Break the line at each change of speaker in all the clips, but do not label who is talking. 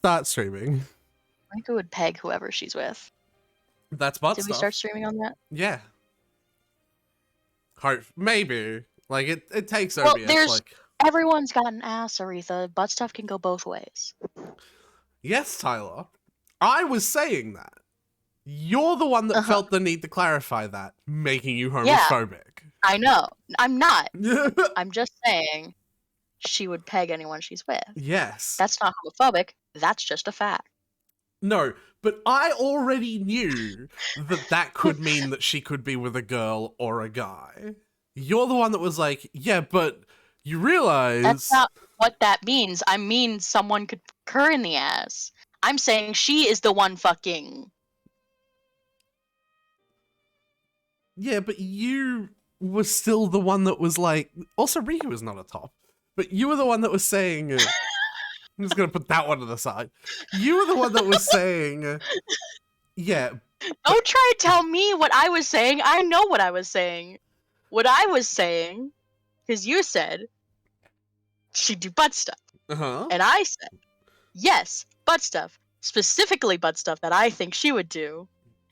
start streaming.
Riku would peg whoever she's with.
That's butt
Did
stuff.
we start streaming on that?
Yeah. Hope maybe. Like it takes
Well,
OBS. Like
everyone's got an ass, Aretha. Butt stuff can go both ways.
yes, Tyler. I was saying that. You're the one that felt the need to clarify that, making you homophobic. Yeah,
I know. I'm not. I'm just saying she would peg anyone she's with.
Yes.
That's not homophobic. That's just a fact.
No, but I already knew that could mean that she could be with a girl or a guy. You're the one that was like, yeah, but you realize...
That's not what that means. I mean someone could fuck her in the ass. I'm saying she is the one fucking...
Yeah, but you were still the one that was like... Also, Riku was not a top. But you were the one that was saying... I'm just going to put that one to the side. You were the one that was saying... Yeah.
Don't try to tell me what I was saying. I know what I was saying. What I was saying... Because you said... she'd do butt stuff. And I said... Yes, butt stuff. Specifically butt stuff that I think she would do...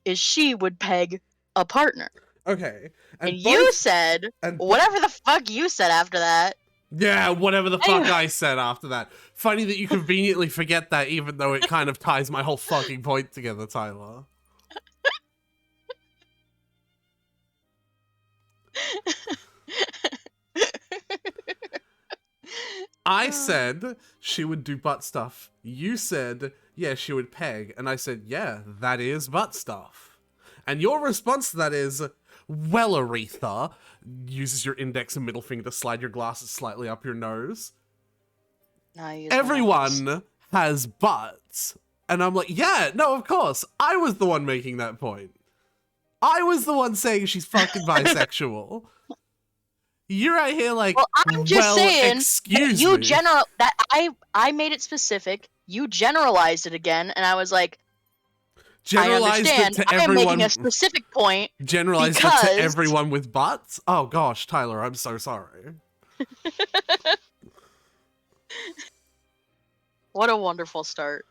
is she would peg a partner.
Okay.
And you said... whatever the fuck you said after that...
Yeah, whatever the fuck I said after that. Funny that you conveniently forget that, even though it kind of ties my whole fucking point together, Tyler. I said she would do butt stuff. You said, yeah, she would peg. And I said, yeah, that is butt stuff. And your response to that is... Well, Aretha, uses your index and middle finger to slide your glasses slightly up your nose. Everyone has butts. And I'm like, yeah, no, of course. I was the one making that point. I was the one saying she's fucking bisexual. You're right here like,
well, I'm just saying,
excuse
you
me.
That I made it specific. You generalized it again, and I was like,
Generalized it to everyone.
I am making a specific point.
Generalized it to everyone with butts? Oh gosh, Tyler, I'm so sorry.
What a wonderful start.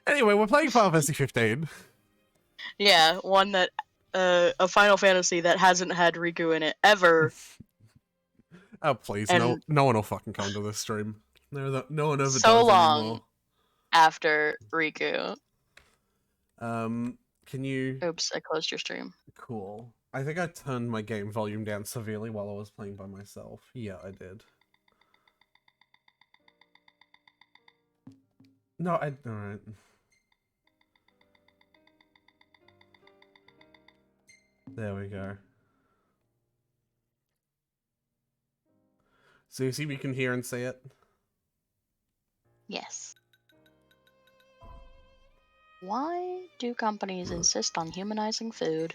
Anyway, we're playing Final Fantasy 15.
Yeah, one that a Final Fantasy that hasn't had Riku in it ever.
Oh please, no one will fucking come to this stream. No one ever does
so long
anymore.
After Riku.
Can you...
Oops, I closed your stream.
Cool. I think I turned my game volume down severely while I was playing by myself. Yeah, I did. No, alright. There we go. So you see we can hear and see it?
Yes. Why do companies insist on humanizing food?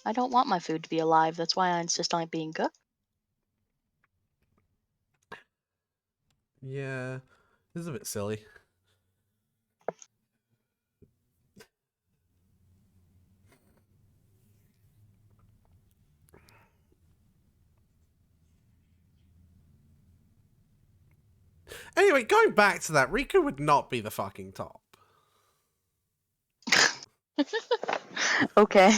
I don't want my food to be alive, that's why I insist on it being cooked.
Yeah, this is a bit silly. Anyway, going back to that, Riku would not be the fucking top.
Okay.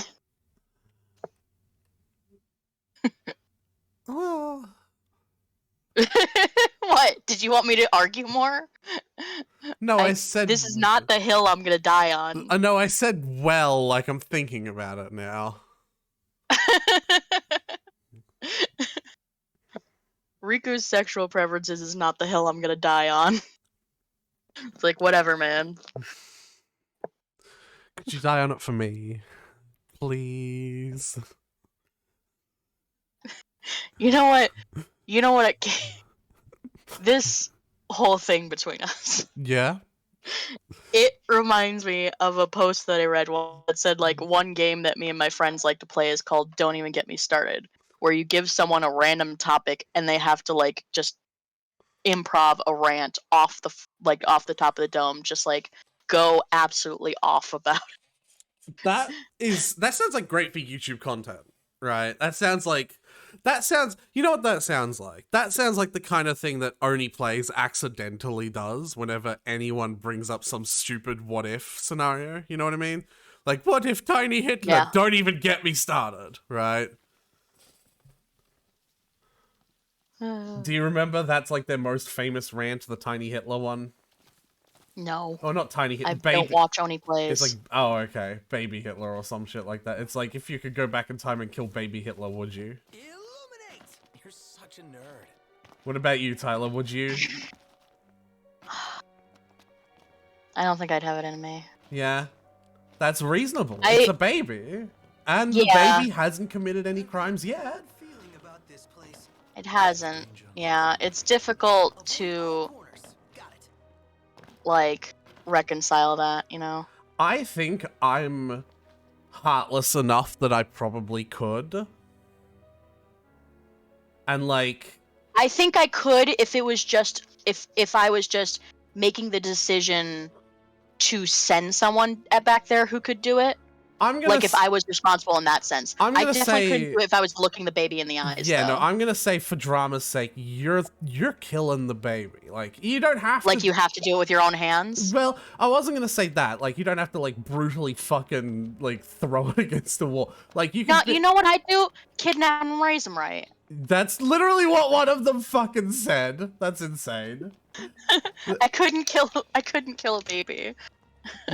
Oh.
What? Did you want me to argue more?
No, I said...
This is not the hill I'm gonna die on.
No, I said well, like I'm thinking about it now.
Riku's sexual preferences is not the hill I'm gonna die on. It's like, whatever, man.
Could you die on it for me? Please?
You know what? You know what? This whole thing between us.
Yeah?
It reminds me of a post that I read that said, like, one game that me and my friends like to play is called Don't Even Get Me Started, where you give someone a random topic and they have to, like, just improv a rant off the top of the dome, just, like, go absolutely off about it.
That sounds like great for YouTube content, right? That sounds like That sounds, you know what that sounds like? That sounds like the kind of thing that Only Plays accidentally does whenever anyone brings up some stupid what if scenario. You know what I mean? Like, what if Tiny Hitler?
Yeah.
Don't even get me started, right? Do you remember that's like their most famous rant, the Tiny Hitler one?
No.
Oh, not Tiny Hitler,
I
Baby.
don't watch Only Plays.
It's like, oh, okay, Baby Hitler or some shit like that. It's like, if you could go back in time and kill Baby Hitler, would you?
Illuminate! You're such a nerd.
What about you, Tyler? Would you?
I don't think I'd have it in me.
Yeah. That's reasonable. It's a baby. And the
Yeah.
baby hasn't committed any crimes yet.
Feeling about this place.
It hasn't. Yeah, it's difficult to,
Got it.
like, reconcile that, you know?
I think I'm heartless enough that I probably could. And like,
I think I could if it was just, if I was just making the decision to send someone back there who could do it.
I'm gonna
Like, if I was responsible in that sense.
I'm
I
gonna
definitely
say-
couldn't do it if I was looking the baby in the eyes,
yeah,
though.
no, I'm gonna say for drama's sake, you're killing the baby. Like, you don't have
Like,
to.
you have to do it with your own hands?
Well, I wasn't gonna say that. Like, you don't have to like brutally fucking like throw it against the wall. Like, you can.
No, you know what I'd do? Kidnap and raise him right.
That's literally what one of them fucking said. That's insane.
I couldn't kill a baby.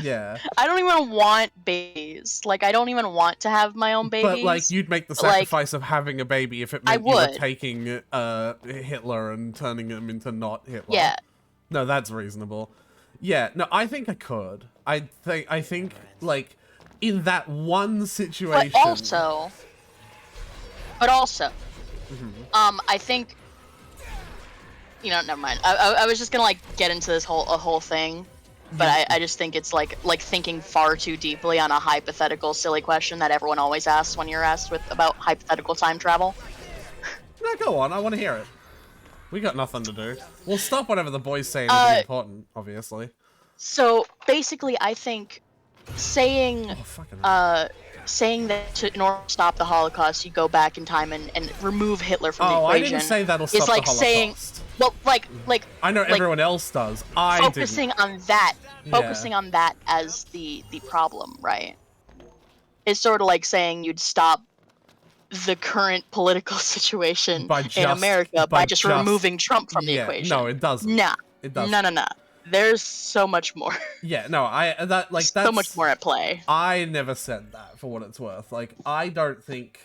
Yeah.
I don't even want babies. Like, I don't even want to have my own babies.
But like, you'd make the
But, like,
sacrifice of having a baby if it
I
meant you were
would.
taking Hitler and turning him into not Hitler.
Yeah.
No, that's reasonable. Yeah, no, I think I could. I think like in that one situation.
But also, I think, you know, never mind. I was just gonna like get into this whole thing, but I just think it's like thinking far too deeply on a hypothetical silly question that everyone always asks when you're asked about hypothetical time travel.
No, go on. I want to hear it. We got nothing to do. We'll stop whatever the boys say is important, obviously.
So basically, I think saying
Oh, fucking.
saying that in order to stop the Holocaust, you go back in time and remove Hitler from the
Oh, I
equation.
didn't say that'll
is
stop
like
the
saying,
Holocaust.
well, like
I know
like,
everyone else does. I
focusing
didn't.
on that,
Yeah.
focusing on that as the problem, right? It's sort of like saying you'd stop the current political situation
By
in
just-
America
by
by just
just-
removing Trump from the
Yeah,
equation.
no, it doesn't.
Nah,
It doesn't.
no. There's so much more.
Yeah, no, that's
So much more at play.
I never said that for what it's worth. Like, I don't think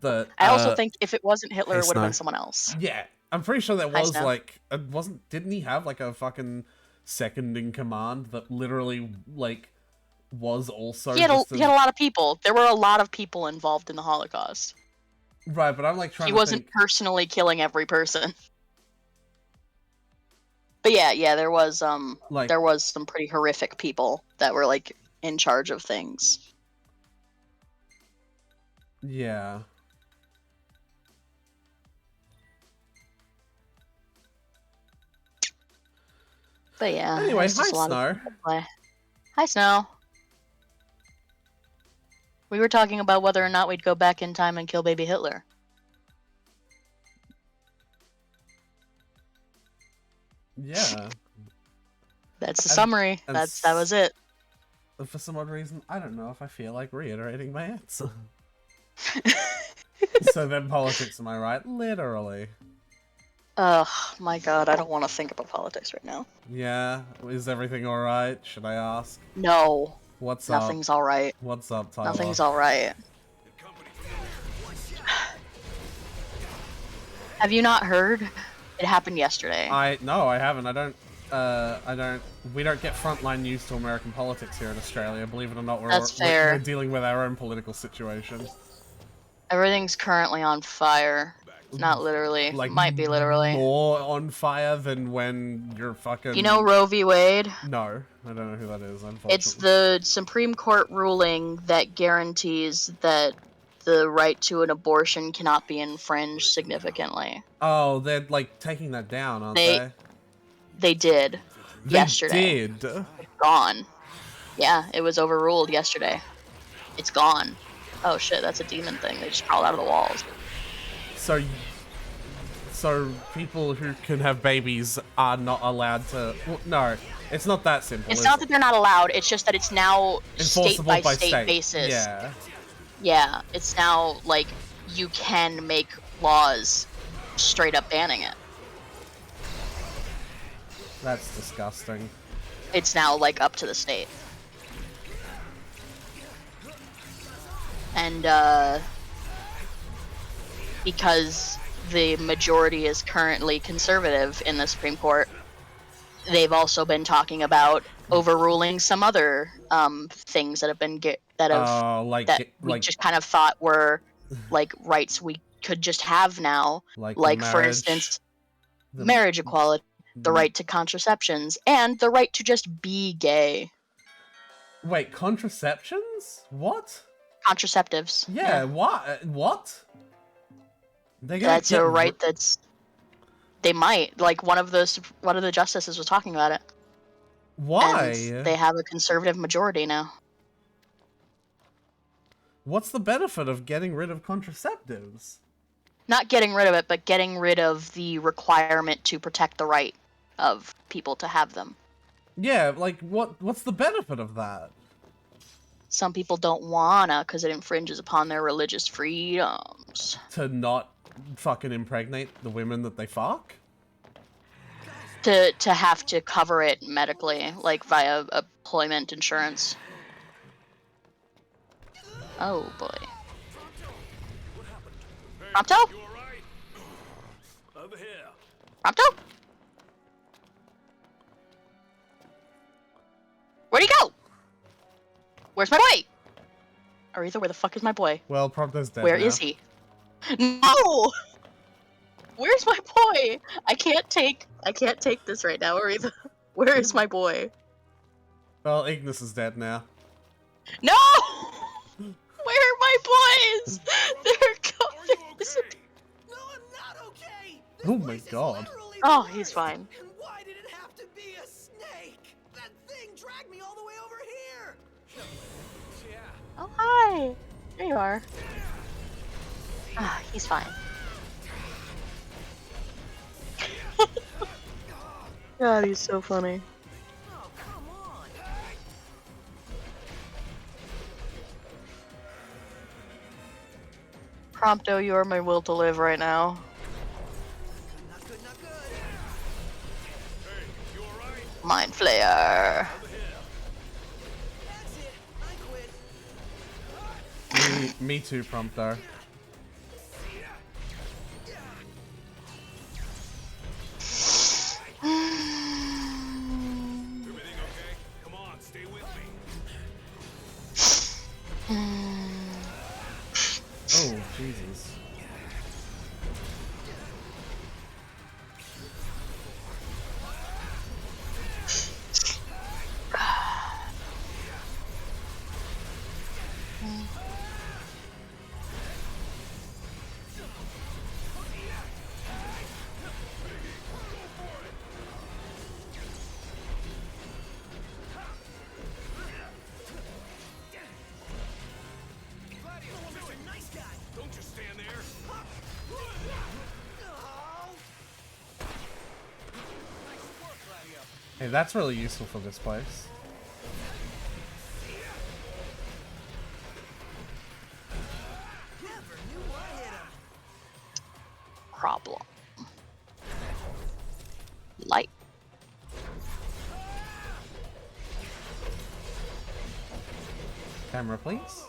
that.
I also think if it wasn't Hitler,
hey,
it would have
Snow.
been someone else.
Yeah, I'm pretty sure there
Hi,
was
Snow.
like, it wasn't. Didn't he have like a fucking second in command that literally like was also?
He had
just
a lot of people. There were a lot of people involved in the Holocaust.
Right, but I'm like trying
He
to
wasn't
think.
personally killing every person. But yeah, there was
Like,
there was some pretty horrific people that were like in charge of things.
yeah.
But yeah.
Anyway,
it's
hi
just a lot of
Snow.
play. Hi Snow. We were talking about whether or not we'd go back in time and kill baby Hitler.
Yeah.
That's the
And-
summary.
and
That was it.
For some odd reason, I don't know if I feel like reiterating my answer. So then politics, am I right? Literally.
Oh my god, I don't want to think about politics right now.
Yeah. Is everything alright? Should I ask?
No,
What's up?
nothing's alright.
What's up, Tyler?
Nothing's alright. Have you not heard? It happened yesterday.
No, I haven't. I don't. We don't get frontline news to American politics here in Australia. Believe it or not,
That's fair.
we're dealing with our own political situation.
Everything's currently on fire. Not literally.
Like,
Might be literally.
more on fire than when you're fucking.
You know Roe v. Wade?
No, I don't know who that is. Unfortunately.
It's the Supreme Court ruling that guarantees that the right to an abortion cannot be infringed significantly.
Oh, they're like taking that down, aren't
They-
they?
They did.
They
yesterday.
did.
Gone. Yeah, it was overruled yesterday. It's gone. Oh shit, that's a demon thing. They just crawled out of the walls.
So, so people who can have babies are not allowed to. Well, no, it's not that simple.
It's
is
not
it?
that they're not allowed. It's just that it's now state
Enforceable
by state basis.
Yeah,
Yeah, it's now like you can make laws straight up banning it.
that's disgusting.
It's now like up to the state. And because the majority is currently conservative in the Supreme Court, they've also been talking about overruling some other things that have been we just kind of thought were like rights we could just have now, like for instance, marriage equality, the right to contraceptions, and the right to just be gay.
Wait, contraceptions? What?
Contraceptives.
Yeah, what? What?
That's a right that's. They might, like one of the justices was talking about it.
Why?
And they have a conservative majority now.
What's the benefit of getting rid of contraceptives?
Not getting rid of it, but getting rid of the requirement to protect the right of people to have them.
Yeah, like what's the benefit of that?
Some people don't wanna because it infringes upon their religious freedoms.
To not fucking impregnate the women that they fuck?
To have to cover it medically, like via employment insurance. Oh boy. Prompto?
Over here.
Prompto? Where'd he go? Where's my boy? Aretha, where the fuck is my boy?
Well, Prompto's dead
Where
now.
is he? No! Where's my boy? I can't take this right now, Aretha. Where is my boy?
Well, Ignis is dead now.
No! Where are my boys? They're going.
Okay? No, I'm not okay. This
Oh my
place is
god.
literally
Oh,
the
he's
worst.
fine.
And why did it have to be a snake? That thing dragged me all the way over here. Yeah.
Oh, hi. There you are. Ah, he's fine. God, he's so funny.
Oh, come on.
Prompto, you are my will to live right now.
Not good, not good.
Mind Flayer.
That's it. I quit.
Me too, Prompto.
Everything okay? Come on, stay with me.
Oh, Jesus.
Nice guy.
Don't just stand there.
Hey, that's really useful for this place.
Never knew I hit him.
Problem. Light.
Camera, please.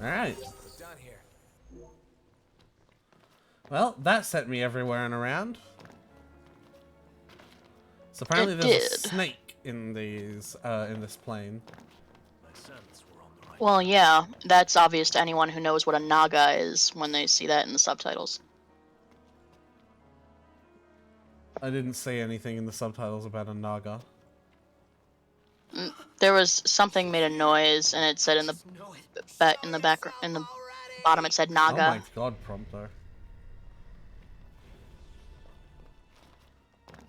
Alright.
Done here.
Well, that sent me everywhere and around. So apparently
It
there's a
did.
snake in these in this plane.
My sons were on the right.
Well, yeah, that's obvious to anyone who knows what a naga is when they see that in the subtitles.
I didn't see anything in the subtitles about a naga.
There was something made a noise, and it said in the
Know it.
in the bottom it said
Oh my
naga.
god, Prompto.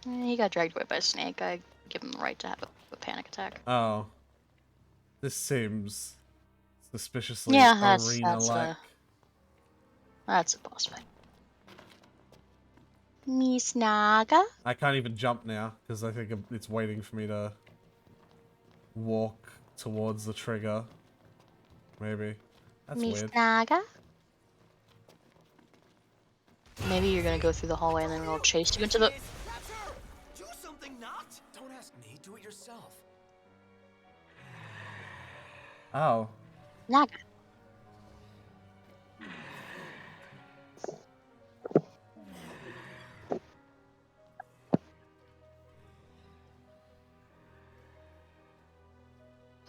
He got dragged away by a snake. I give him the right to have a panic attack.
Oh. This seems suspiciously
Yeah, that's
arena-like.
That's a boss fight. Miss Naga?
I can't even jump now because I think it's waiting for me to walk towards the trigger. Maybe. That's
Miss
weird.
Naga? Maybe you're gonna go through the hallway and then we'll chase you into the.
That's her! Do something, not!
Don't ask me, do it yourself.
Oh.
Naga.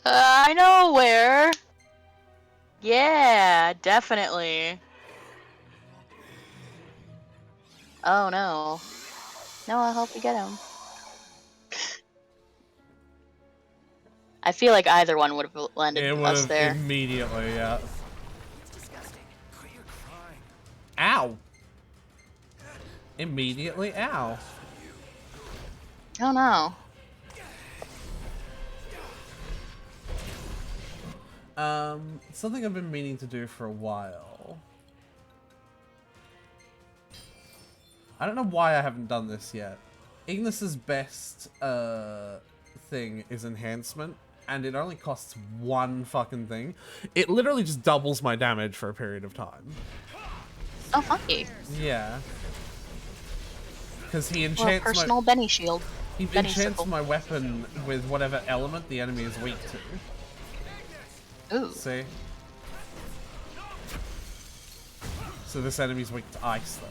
I know where. Yeah, definitely. Oh no. No, I'll help you get him. I feel like either one would have landed
It would
us
have
there.
immediately, yeah.
It's disgusting.
Quit your crying.
Ow! Immediately, ow.
Oh no.
Something I've been meaning to do for a while. I don't know why I haven't done this yet. Ignis's best thing is enhancement, and it only costs one fucking thing. It literally just doubles my damage for a period of time.
Oh, funky.
Yeah. Because he
Or a
enchants
personal Benny shield.
he
Benny
enchants
circle.
my weapon with whatever element the enemy is weak to.
Ooh.
See? So this enemy's weak to ice then.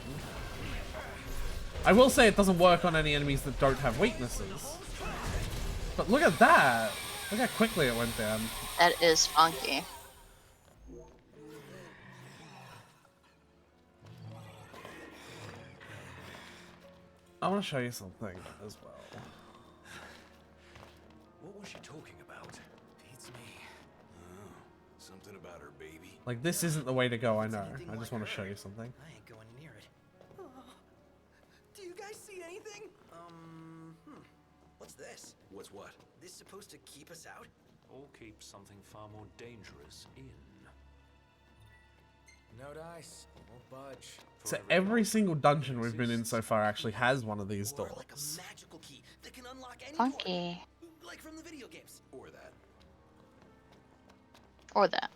I will say it doesn't work on any enemies that don't have weaknesses. But look at that! Look how quickly it went down.
That is funky.
I want to show you something as well.
What was she talking about? Beats me.
Something about her baby.
Like, this isn't the way to go, I know. I just want to show you something.
I ain't going near it.
Do you guys see anything? What's this?
What's what?
This supposed to keep us out?
Or keep something far more dangerous in.
No dice. Won't budge.
So every single dungeon we've been in so far actually has one of these
Or like
doors.
a magical key that can unlock any
Funky.
door. Like from the video games.
Or that.
Or that.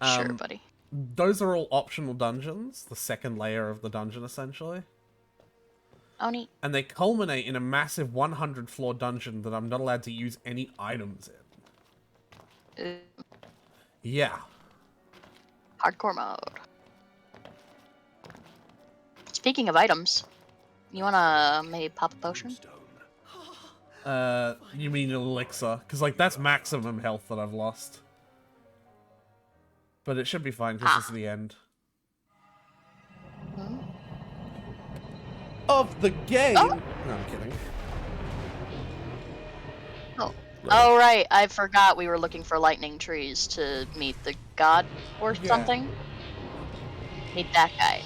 Sure,
Um,
buddy.
Those are all optional dungeons, the second layer of the dungeon essentially.
Oh, neat.
And they culminate in a massive 100 floor dungeon that I'm not allowed to use any items in.
Ooh.
Yeah.
Hardcore mode. Speaking of items, you wanna maybe pop a potion?
Stone.
You mean elixir? Because, like, that's maximum health that I've lost. But it should be fine, because this is the end.
Hmm?
Of the game!
Oh.
No, I'm kidding.
Oh. Oh, right. I forgot we were looking for lightning trees to meet the god or
Yeah.
something. Meet that guy.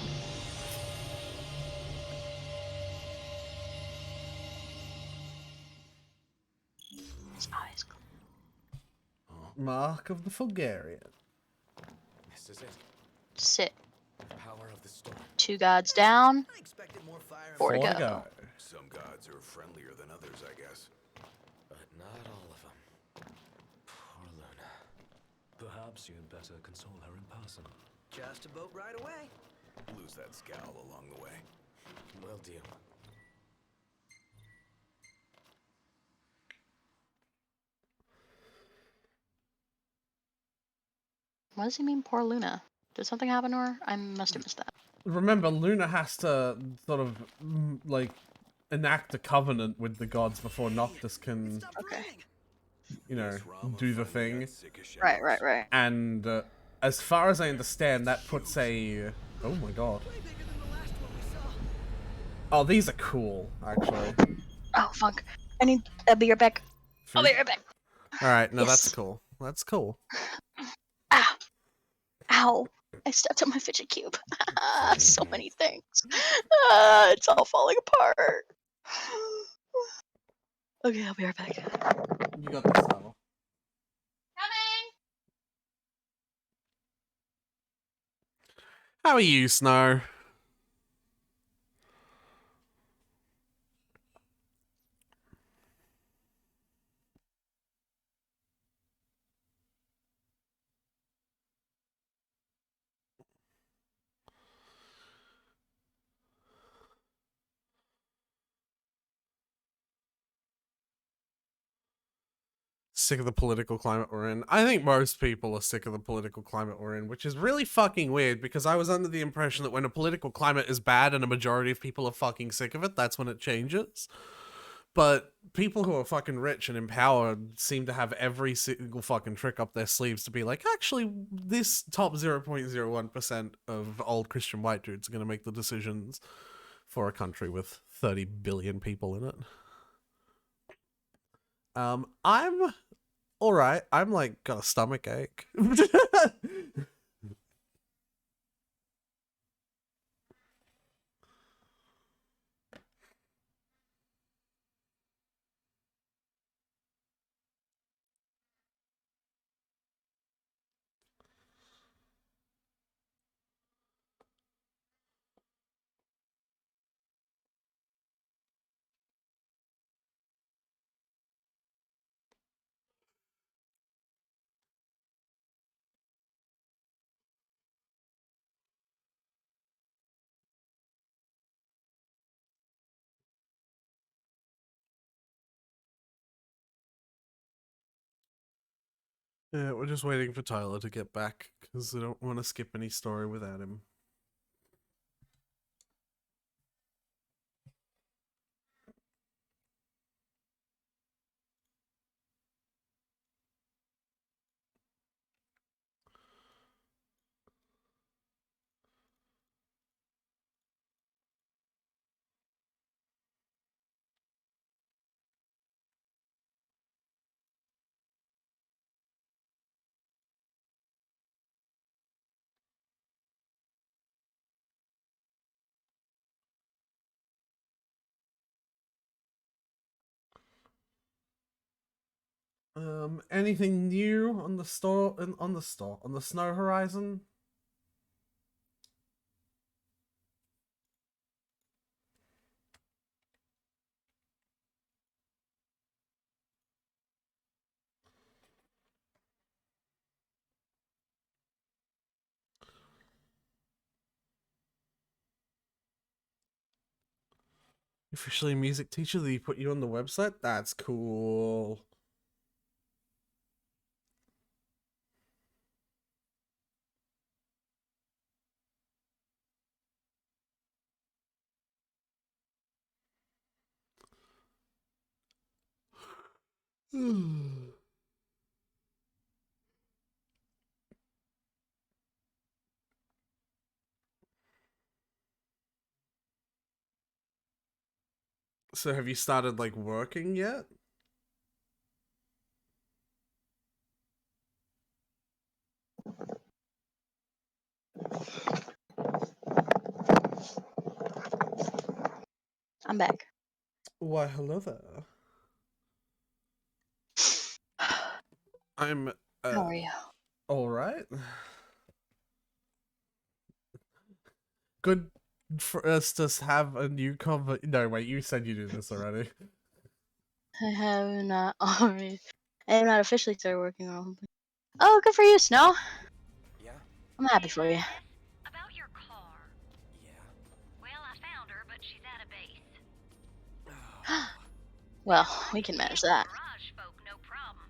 His eyes.
Mark of the Fulgarian.
This is it.
Sit.
The power of the storm.
2 gods down.
I expected more fire. and
4 to
Four
go.
Some gods are friendlier than others, I guess.
But not all of them. Poor Luna.
Perhaps you'd better console her in person.
Just a boat ride away.
Lose that scowl along the way.
Will do.
What does he mean, poor Luna? Did something happen to her? I must have missed that.
Remember, Luna has to sort of, like, enact a covenant with the gods before Noctis can,
Stop
Okay.
breathing.
you know,
Miss Rama
do the
finally
thing.
got sick of
Right,
showers.
right, right.
And as far as I understand, that puts a... Oh my god.
Way bigger than the last one we saw.
Oh, these are cool, actually.
Oh, fuck. I'll be right back. I'll be right back.
Alright, no,
Yes.
that's cool. That's cool.
Ah. Ow. I stepped on my fidget cube. So many things. It's all falling apart. Okay, I'll be right back.
You got this, Savo.
Coming!
How are you, Snow? Sick of the political climate we're in. I think most people are sick of the political climate we're in, which is really fucking weird because I was under the impression that when a political climate is bad and a majority of people are fucking sick of it, that's when it changes. But people who are fucking rich and empowered seem to have every single fucking trick up their sleeves to be like, actually, this top 0.01% of old Christian white dudes are going to make the decisions for a country with 30 billion people in it. I'm all right. I'm like got a stomach ache. Yeah, we're just waiting for Tyler to get back because I don't want to skip any story without him. Anything new on the on the Snow Horizon? Officially a music teacher that he put you on the website? That's cool. So have you started like working yet?
I'm back.
Why, hello there. I'm
How are you?
all right. Good for us to have a new No, wait, you said you did this already.
I have not already. I have not officially started working on. Oh, good for you, Snow.
Yeah?
I'm happy for you.
About your car.
Yeah.
Well, I found her, but she's at a base.
Well, we can manage that.
Mirage folk, no problem.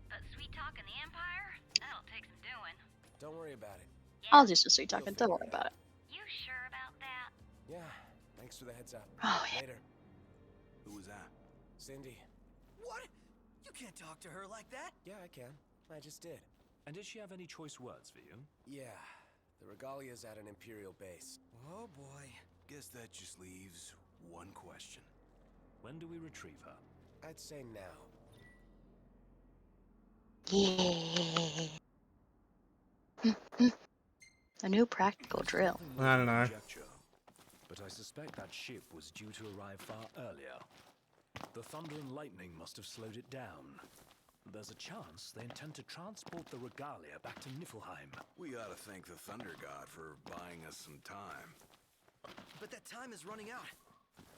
But sweet talking the Empire? That'll take some doing.
Don't worry about it.
I'll do some sweet talking. Don't worry about it.
You sure about that?
Yeah. Thanks for the heads up.
Oh, yeah.
Later.
Who was that?
Cindy.
What? You can't talk to her like that.
Yeah, I can. I just did.
And did she have any choice words for you?
Yeah. The Regalia's at an Imperial base.
Oh boy.
Guess that just leaves one question.
When do we retrieve her?
I'd say now.
Yeah. A new practical drill.
I don't know.
Conjecture, but I suspect that ship was due to arrive far earlier. The thunder and lightning must have slowed it down. There's a chance they intend to transport the regalia back to Niflheim.
We ought to thank the Thunder God for buying us some time.
But that time is running out.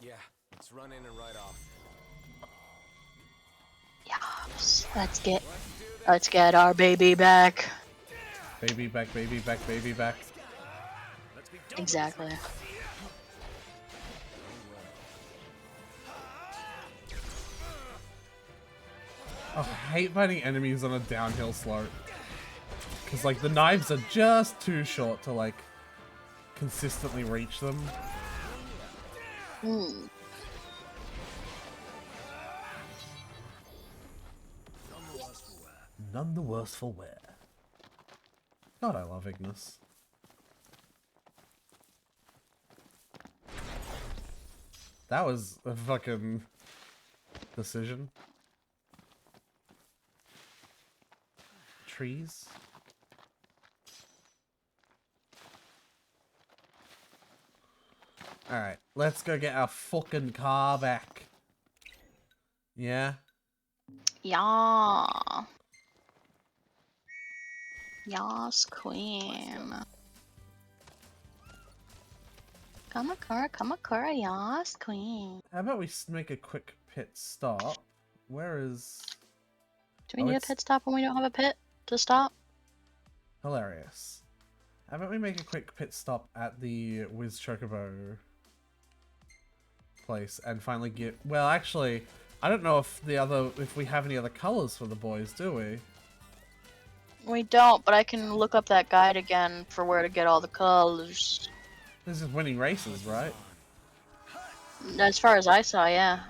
Yeah, let's run in and ride off.
Yes. Let's get our baby back.
Baby back, baby back, baby back.
Exactly.
Oh, I hate fighting enemies on a downhill slope. Because, like, the knives are just too short to, like, consistently reach them.
Hmm.
None the worse for wear. God, I love Ignis. That was a fucking decision. Trees. Alright, let's go get our fucking car back. Yeah?
Yeah. Yas, queen. Kamakura, yas, queen.
How about we make a quick pit stop? Where is...
Do we
Oh,
need a
it's-
pit stop when we don't have a pit to stop?
Hilarious. How about we make a quick pit stop at the Wiz Chocobo place and finally get... Well, actually, I don't know if we have any other colors for the boys, do we?
We don't, but I can look up that guide again for where to get all the colors.
This is winning races, right?
As far as I saw, yeah.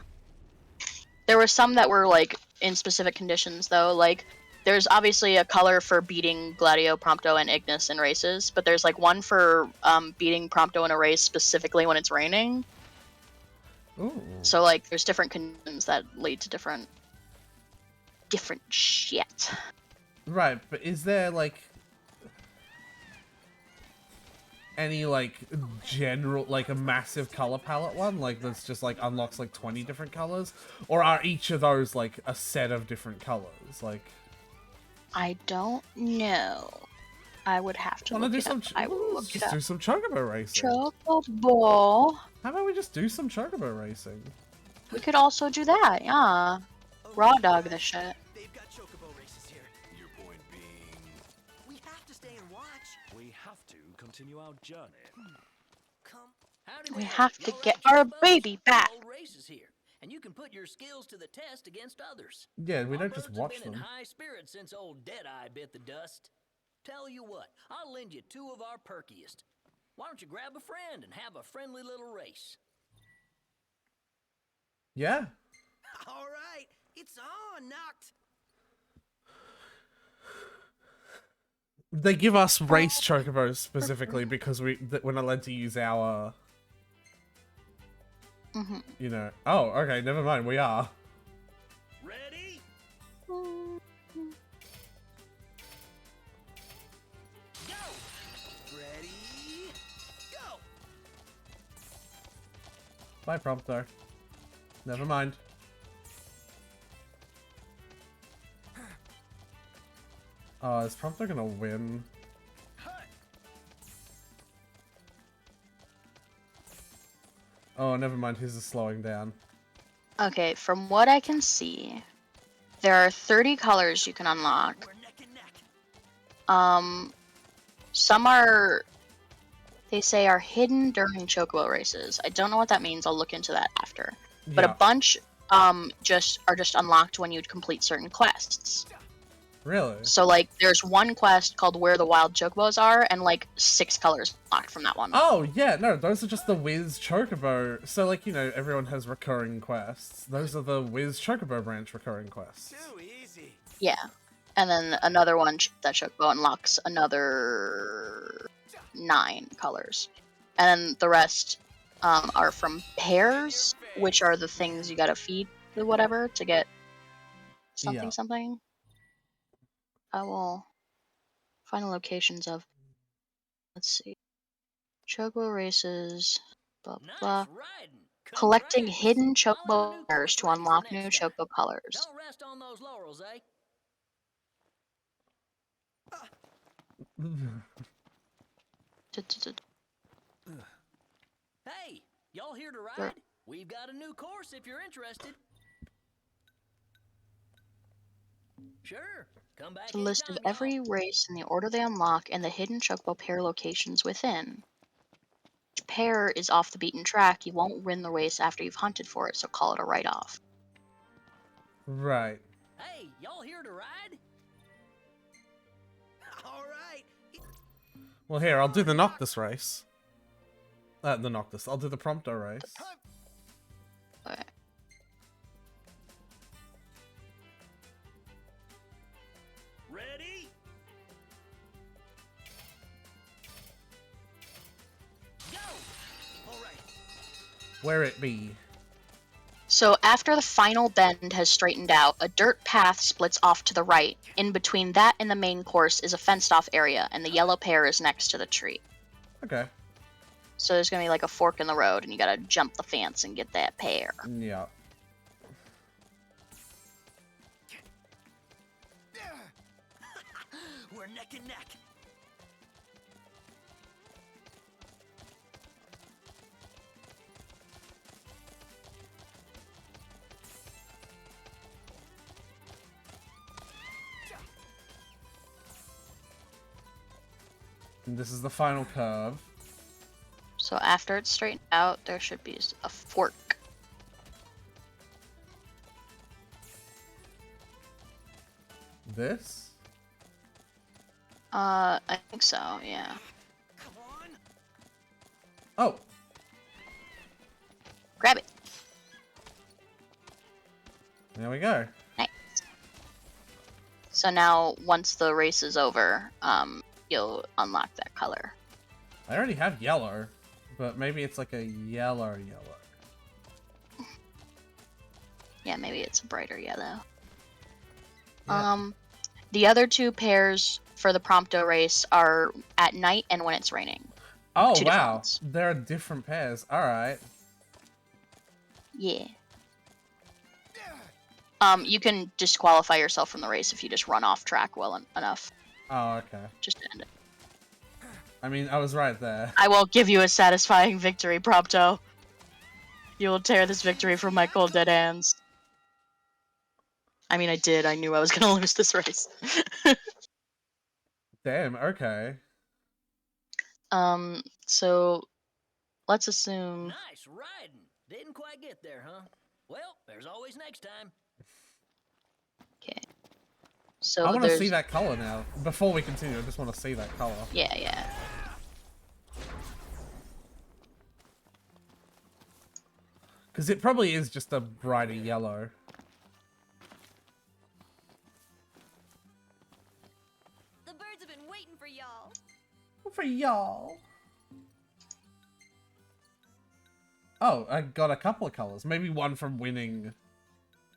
There were some that were, like, in specific conditions, though. Like, there's obviously a color for beating Gladio, Prompto, and Ignis in races, but there's, like, one for beating Prompto in a race specifically when it's raining.
Ooh.
So, like, there's different conditions that lead to different shit.
Right, but is there, like... any, like, general, like, a massive color palette one? Like, that's just, like, unlocks, like, 20 different colors? Or are each of those, like, a set of different colors? Like...
I don't know. I would have to
Wanna
look
do
it
some...
up. I will
let's
look it
just
up.
do some Chocobo racing.
Chocobo.
How about we just do some Chocobo racing?
We could also do that, yeah. Raw dog this shit.
They've got chocobo races here.
Your point being...
We have to stay and watch.
We have to continue our journey.
Come.
We have to get our baby back.
Races here, and you can put your skills to the test against others.
Yeah, we don't
Our
just
birds have
watch
been
them.
in high spirits since old Deadeye bit the dust. Tell you what, I'll lend you 2 of our perkiest. Why don't you grab a friend and have a friendly little race?
Yeah.
All right, it's on, knocked.
They give us race Chocobos specifically because we're not allowed to use our...
Mhm.
You know... Oh, okay, never mind, we are.
Ready? Go!
Ready? Go!
Bye, Prompto. Never mind. Oh, is Prompto gonna win? Oh, never mind, his is slowing down.
Okay, from what I can see, there are 30 colors you can unlock.
We're neck and neck.
Some are, they say, are hidden during Chocobo races. I don't know what that means. I'll look into that after. But
Yeah.
a bunch just unlocked when you complete certain quests.
Really?
So like, there's one quest called Where the Wild Chocobos Are, and like 6 colors unlocked from that one.
Oh, yeah, no, those are just the Wiz Chocobo. So, like, you know, everyone has recurring quests. Those are the Wiz Chocobo branch recurring quests.
Too easy.
Yeah, and then another one that Chocobo unlocks another 9 colors, and then the rest are from pairs, which are the things you gotta feed or whatever to get something
Yeah.
something. I will find the locations of. Let's see, Chocobo races. Blah
Nice
blah.
riding.
Collecting
Congrats.
hidden
Follow
Chocobo
the new
pairs to
course ready for
unlock
next
new
time.
Chocobo colors.
Don't rest on those laurels, eh? Hey, y'all here to ride? We've got a new course if you're interested. Sure, come back.
It's a list of
anytime, y'all.
every race and the order they unlock and the hidden chocobo pair locations within. Each pair is off the beaten track. You won't win the race after you've hunted for it, so call it a write-off.
Right.
Hey, y'all here to ride?
All right.
Well, here, I'll do the Noctis race. The Noctis. I'll do the Prompto race.
Okay.
Ready? Go!
All right.
Where it be?
So after the final bend has straightened out, a dirt path splits off to the right. In between that and the main course is a fenced-off area, and the yellow pair is next to the tree.
Okay.
So there's gonna be like a fork in the road, and you gotta jump the fence and get that pair.
Yeah.
We're neck and neck.
And this is the final curve.
So after it's straightened out, there should be a fork.
This?
I think so, yeah.
Come on.
Oh.
Grab it.
There we go.
Nice. So now, once the race is over, you'll unlock that color.
I already have yellow, but maybe it's like a yellow.
Yeah, maybe it's a brighter yellow.
Yeah.
The other two pairs for the Prompto race are at night and when it's raining.
Oh,
two different
wow.
ones.
There are different pairs. Alright.
Yeah. You can disqualify yourself from the race if you just run off track well enough.
Oh, okay.
Just to end it.
I mean, I was right there.
I will give you a satisfying victory, Prompto. You will tear this victory from my cold dead hands. I mean, I did. I knew I was gonna lose this race.
Damn, okay.
So let's assume.
Nice riding. Didn't quite get there, huh? Well, there's always next time.
Okay. So
I want to
there's.
see that color now. Before we continue, I just want to see that color.
Yeah, yeah.
Because it probably is just a brighter yellow.
The birds have been waiting for y'all.
For y'all. Oh, I got a couple of colors. Maybe one from winning.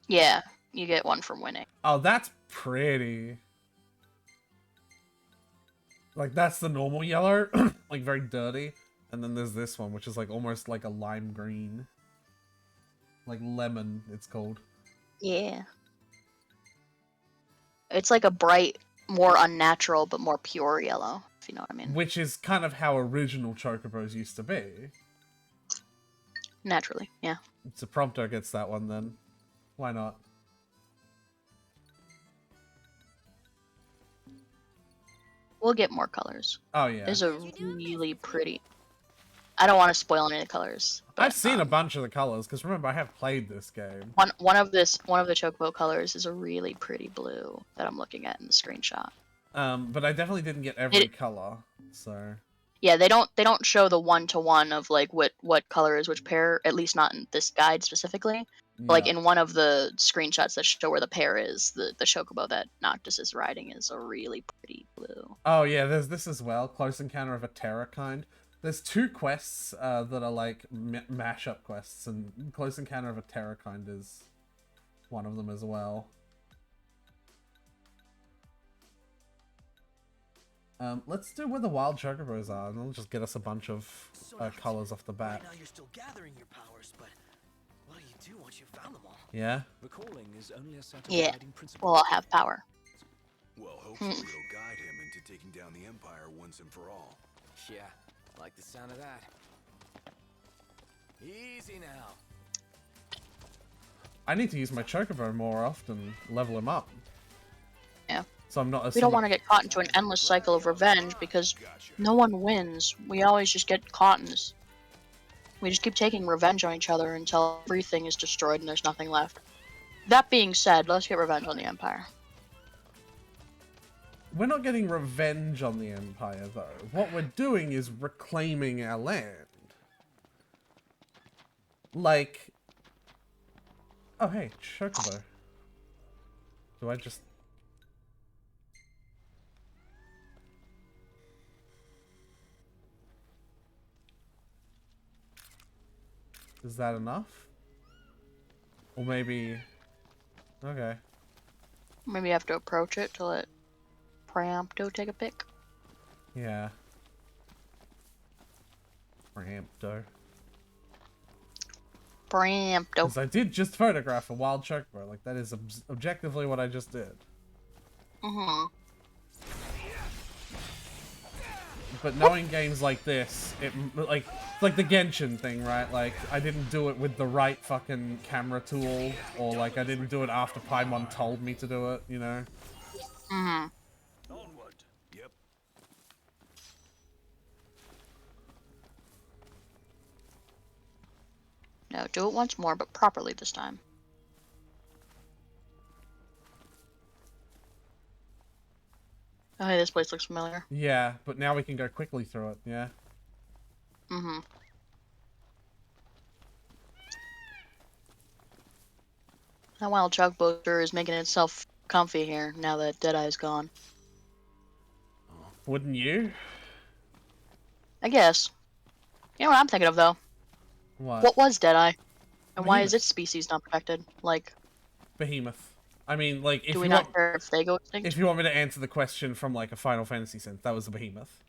Yeah, you get one from winning.
Oh, that's pretty. Like, that's the normal yellow. Like, very dirty. And then there's this one, which is like almost like a lime green. Like lemon, it's called.
Yeah. It's like a bright, more unnatural, but more pure yellow, if you know what I mean.
Which is kind of how original Chocobos used to be.
Naturally, yeah.
So Prompto gets that one then. Why not?
We'll get more colors.
Oh, yeah.
There's a really pretty. I don't want to spoil any of the colors. But,
I've seen a bunch of the colors, because remember, I have played this game.
one of the chocobo colors is a really pretty blue that I'm looking at in the screenshot.
But I definitely didn't get every color, so...
Yeah, they don't show the one-to-one of like what color is which pair, at least not in this guide specifically. But, like
Yeah.
in one of the screenshots that show where the pair is, the chocobo that Noctis is riding is a really pretty blue.
Oh, yeah, there's this as well. Close Encounter of a Terrorkind. There's two quests that are like mashup quests, and Close Encounter of a Terrorkind is one of them as well. Let's do where the wild chocobos are, and it'll just get us a bunch of colors off the bat.
Right now you're still gathering your powers, but what do you do once you've found them all?
Yeah?
Recalling is only a set of
Yeah.
guiding principles.
Well, I'll have power.
Well, hopefully it'll guide him into taking down the Empire once and for all.
Yeah, like the sound of that. Easy now.
I need to use my Chocobo more often, level him up.
Yeah.
So I'm not as
We don't want to get caught into an endless cycle of revenge because no one wins. We always just get caught in this. We just keep taking revenge on each other until everything is destroyed and there's nothing left. That being said, let's get revenge on the Empire.
We're not getting revenge on the Empire, though. What we're doing is reclaiming our land. Like... Oh, hey, Chocobo. Do I just... Is that enough? Or maybe... Okay.
Maybe you have to approach it to let Preempto take a pic.
Yeah. Preempto.
Preempto.
Because I did just photograph a wild Chocobo. Like, that is objectively what I just did.
Mm-hmm.
But knowing games like this, it's like the Genshin thing, right? Like, I didn't do it with the right fucking camera tool, or like I didn't do it after Paimon told me to do it, you know?
Mm-hmm.
Onward. Yep.
No, do it once more, but properly this time. Oh, hey, this place looks familiar.
Yeah, but now we can go quickly through it, yeah?
Mm-hmm. That wild Chocobo sure is making itself comfy here now that Deadeye's gone.
Wouldn't you?
I guess. You know what I'm thinking of, though? What was Deadeye? And why is
Behemoth.
its species not protected? Like,
Behemoth. I mean, like, if
do
you
we
want,
not care if they go extinct?
if you want me to answer the question from like a Final Fantasy sense, that was a Behemoth.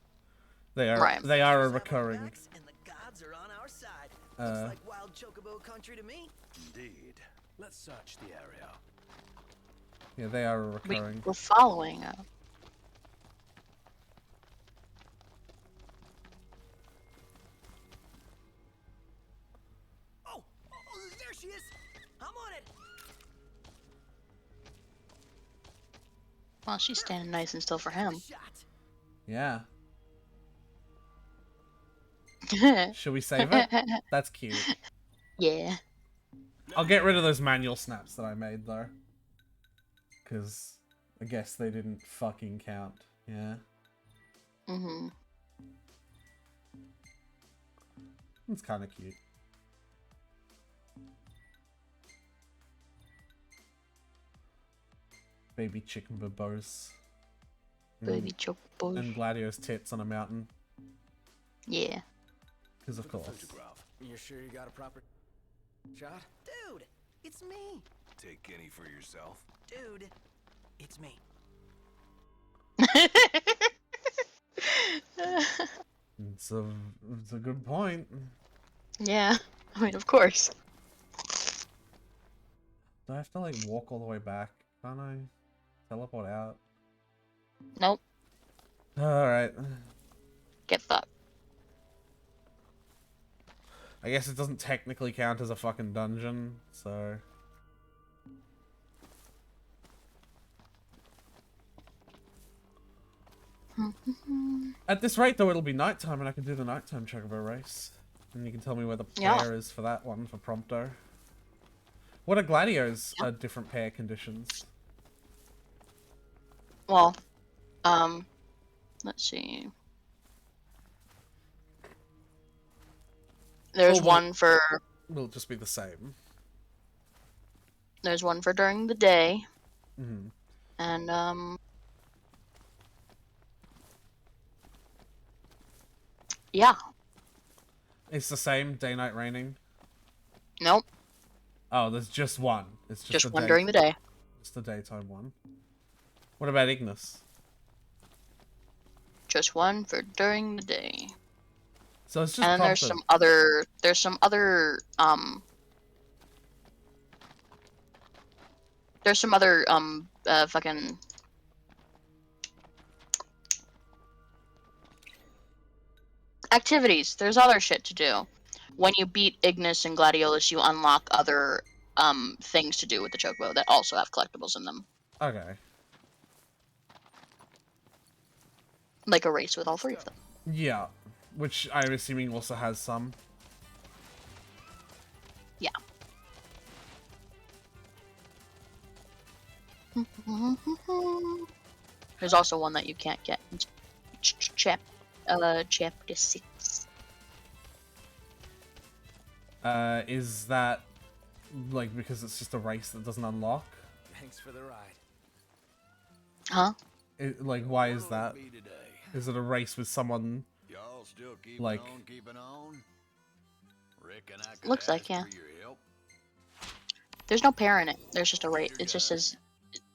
They are
Right.
they are a recurring.
And the gods are on our side. Looks
Uh,
like wild chocobo country to me.
Indeed. Let's search the area.
Yeah, they are a recurring.
We're following.
Oh, there she is. I'm on it.
Well, she's standing nice and still for him.
Shot.
Yeah. Should we save it? That's cute.
Yeah.
I'll get rid of those manual snaps that I made, though. Because I guess they didn't fucking count. Yeah.
Mm-hmm.
It's kind of cute. Baby chicken babos.
Baby Chocobo.
And Gladio's tits on a mountain.
Yeah.
Because of course.
Photograph.
You're sure you got a proper shot?
Dude, it's me.
Take any for yourself.
Dude, it's me.
It's a good point.
Yeah. I mean, of course.
Do I have to like walk all the way back? Can't I teleport out?
Nope.
Alright.
Get fucked.
I guess it doesn't technically count as a fucking dungeon, so... At this rate, though, it'll be nighttime and I can do the nighttime Chocobo race. And you can tell me where the
Yeah.
pair is for that one, for Prompto. What are Gladio's different pair conditions?
Well, let's see. There's
Oh, well-
one for
Will it just be the same?
there's one for during the day,
Mm-hmm.
and yeah.
It's the same, day-night raining?
Nope.
Oh, there's just one. It's just,
Just
the
one
day-
during the day.
It's the daytime one. What about Ignis?
Just one for during the day.
So it's just
And then there's
Prompto.
some other fucking Activities. There's other shit to do. When you beat Ignis and Gladiolus, you unlock other things to do with the Chocobo that also have collectibles in them.
Okay.
Like a race with all three of them.
Yeah. Which I'm assuming also has some.
Yeah. There's also one that you can't get in chapter 6.
Is that like because it's just a race that doesn't unlock?
Thanks for the ride.
Huh?
Like, why is
What'll
that?
it be today?
Is it a race with someone?
Y'all still keeping
Like-
on, keeping on? Reckon I could
Looks like,
ask
yeah.
for your help?
There's no pair in it. There's just a race. It just says,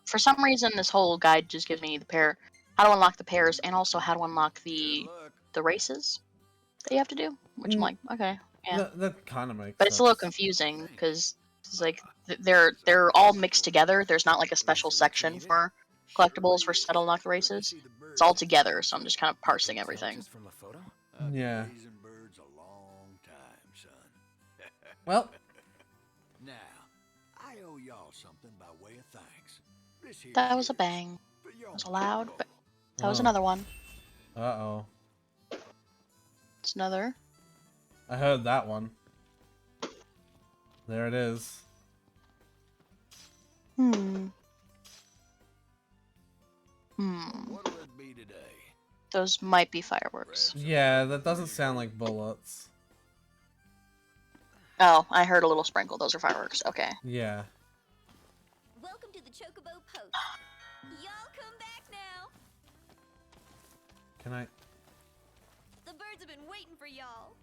for some reason, this whole guide just gives me the pair, how to unlock the pairs, and also how to unlock
Good luck.
the races that you have to do. Which I'm like, okay, yeah.
That kind of makes
But
sense.
it's a little confusing because it's like they're all mixed together. There's not like a special section for collectibles for set unlock races. It's all together, so I'm just kind of parsing everything.
Just from a photo?
I've been
Yeah.
raising birds a long time, son.
Well,
Now, I owe y'all something by way of thanks. This here
That was a
is
bang.
for your
That was a loud.
Chocobo.
But that was
Oh.
another one.
uh-oh.
It's another.
I heard that one. There it is.
Hmm.
What'll it be today?
Those might be fireworks.
Yeah, that doesn't sound like bullets.
Oh, I heard a little sprinkle. Those are fireworks. Okay.
Yeah.
Welcome to the Chocobo Post. Y'all come back now.
Can I?
The birds have been waiting for y'all.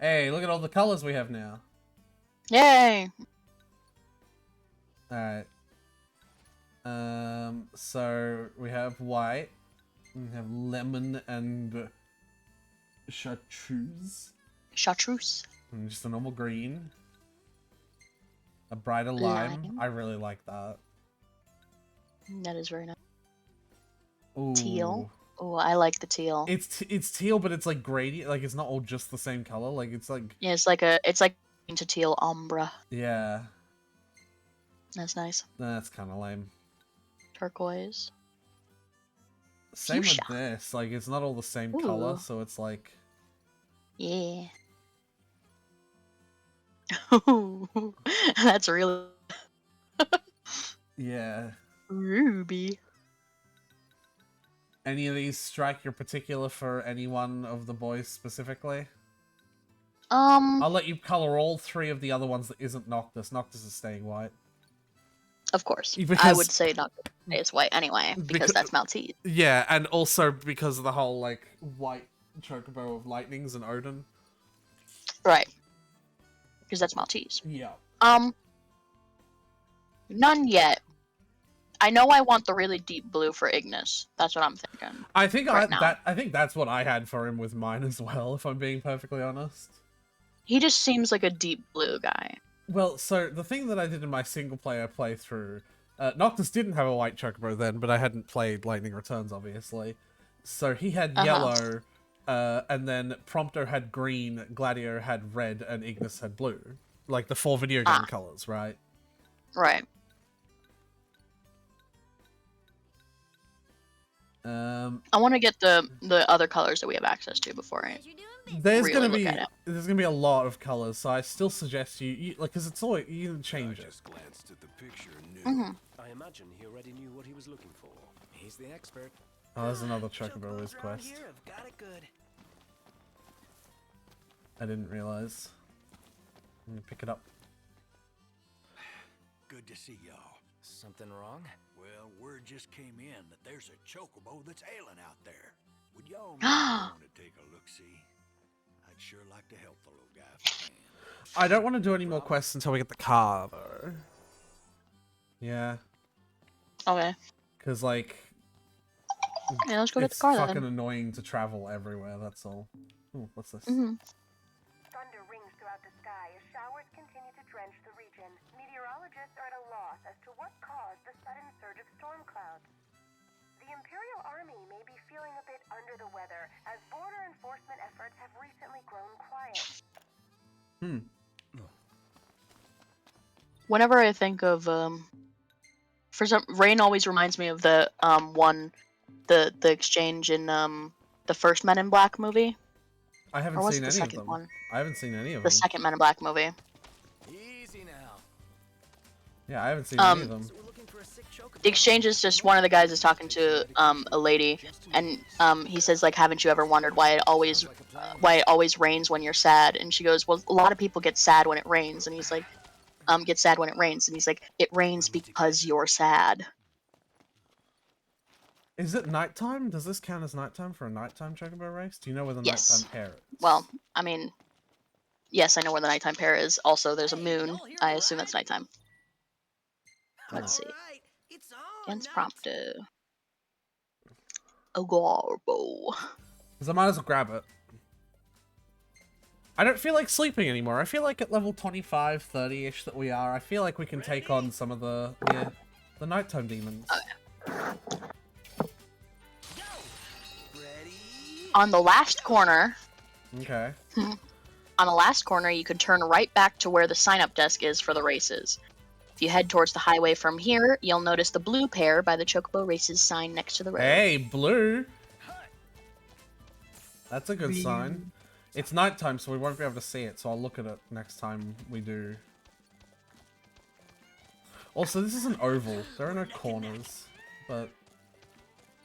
Hey, look at all the colors we have now.
Yay!
Alright. So we have white. We have lemon and chartreuse.
Chartreuse.
And just a normal green. A brighter lime.
Lime.
I really like that.
That is very nice.
Ooh.
Teal. Oh, I like the teal.
It's teal, but it's like gradient. Like it's not all just the same color. Like it's like
Yeah, it's like into teal ombre.
yeah.
That's nice.
That's kind of lame.
Turquoise.
Same
Fuchsia.
with this. Like it's not all the same color,
Ooh.
so it's like
Yeah. That's really
yeah.
ruby.
Any of these strike your particular for any one of the boys specifically? I'll let you color all three of the other ones that isn't Noctis. Noctis is staying white.
Of course. I
Because-
would say not it's white anyway, because
Becau-
that's Maltese.
Yeah, and also because of the whole like white chocobo of lightnings and Odin.
Right. Because that's Maltese.
Yeah.
None yet. I know I want the really deep blue for Ignis. That's what I'm thinking.
I think
Right now.
I think that's what I had for him with mine as well, if I'm being perfectly honest.
He just seems like a deep blue guy.
Well, so the thing that I did in my single player playthrough, Noctis didn't have a white chocobo then, but I hadn't played Lightning Returns, obviously. So he had yellow, and then Prompto had green, Gladio had red, and Ignis had blue. Like the 4 video game colors, right?
Right. I want to get the other colors that we have access to before I.
As you're doing business.
There's gonna be a lot of colors, so I still suggest you like, cause it's always you can
I
change it.
just glanced at the picture and knew.
Mm-hmm.
I imagine he already knew what he was looking for.
He's the expert.
Oh, there's another Chocobo Wiz
around
quest.
here have got it good.
I didn't realize. Let me pick it up.
Good to see y'all.
Something wrong?
Well, word just came in that there's a chocobo that's ailing out there. Would y'all want to take a look-see? I'd sure like to help the little guy if I can.
I don't want to do any more quests until we get the car, though. Yeah,
Okay.
because like
Yeah, let's go get
it's
the car
fucking
then.
annoying to travel everywhere. That's all. Ooh, what's this?
Mm-hmm.
Thunder rings throughout the sky as showers continue to drench the region. Meteorologists are at a loss as to what caused the sudden surge of storm clouds. The The Imperial Army may be feeling a bit under the weather, as border enforcement efforts have recently grown quiet.
Whenever I think of for some Rain always reminds me of the the exchange in the first Men in Black movie.
I
Or
haven't
was
seen
it the
any of
second
them.
one?
I haven't seen any of
The
them.
second Men in Black movie.
Easy now.
Yeah, I haven't seen any of them.
So we're looking for a sick chocobo.
The exchange is just one of the guys is talking to a lady, and he says like, "Haven't you ever wondered why it always rains when you're sad?" And she goes, "Well, a lot of people get sad when it rains." And he's like, "Get sad when it rains." And he's like, "It rains because you're sad."
Is it nighttime? Does this count as nighttime for a nighttime chocobo race? Do you know where the
Yes.
nighttime pair is?
Well, I mean, yes, I know where the nighttime pair is. Also, there's a moon. I assume that's nighttime. Let's see.
Alright, it's on.
Against
Knights.
prompter. Agarbo.
Because I might as well grab it. I don't feel like sleeping anymore. I feel like at level 25, 30-ish that we are, I feel like we can take on some of the nighttime demons.
On the last corner,
Okay.
on the last corner, you could turn right back to where the sign-up desk is for the races. If you head towards the highway from here, you'll notice the blue pair by the Chocobo Races sign next to the road.
Hey, blue! That's a good sign. It's nighttime, so we won't be able to see it, so I'll look at it next time we do. Also, this is an oval. There are no corners, but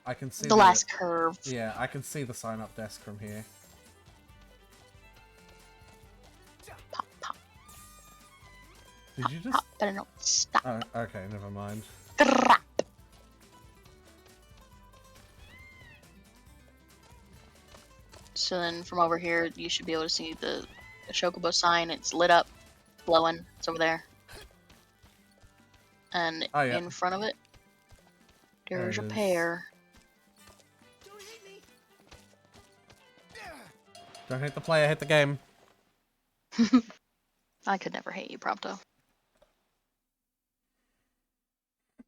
I can see
The last curve.
Yeah, I can see the sign-up desk from here.
Pop, pop,
Did you just...
pop. Better not stop.
Oh, okay, never mind.
Crap. So then from over here, you should be able to see the Chocobo sign. It's lit up, glowing. It's over there. And
Oh, yeah.
in front of it,
There
there's
it
a
is.
pair.
Don't hit me.
Don't hit the player, hit the game.
I could never hate you, Prompto.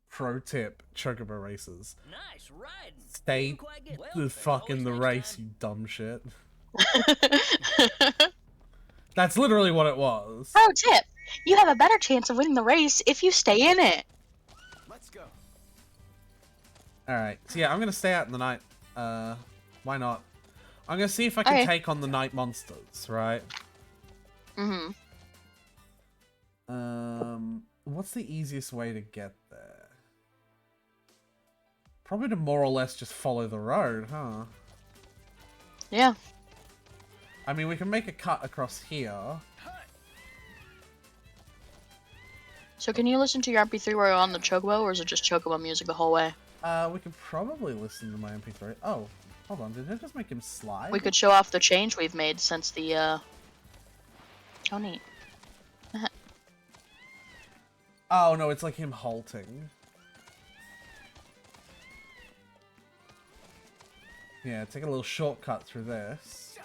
Pro tip, Chocobo races.
Nice riding.
Stay
Didn't quite get- Well,
the
there's
fuck in
always
the
next
race,
time.
you dumb shit. That's literally what it was.
Pro tip: you have a better chance of winning the race if you stay in it.
Let's go.
Alright, so yeah, I'm gonna stay out in the night. Why not? I'm gonna see if I can
Okay.
take on the night monsters, right?
Mm-hmm.
What's the easiest way to get there? Probably to more or less just follow the road, huh?
Yeah.
I mean, we can make a cut across here.
So can you listen to your MP3 while you're on the Chocobo, or is it just Chocobo music the whole way?
We could probably listen to my MP3. Oh, hold on, did I just make him slide?
We could show off the change we've made since the, Oh, neat.
Oh, no, it's like him halting. Yeah, take a little shortcut through this.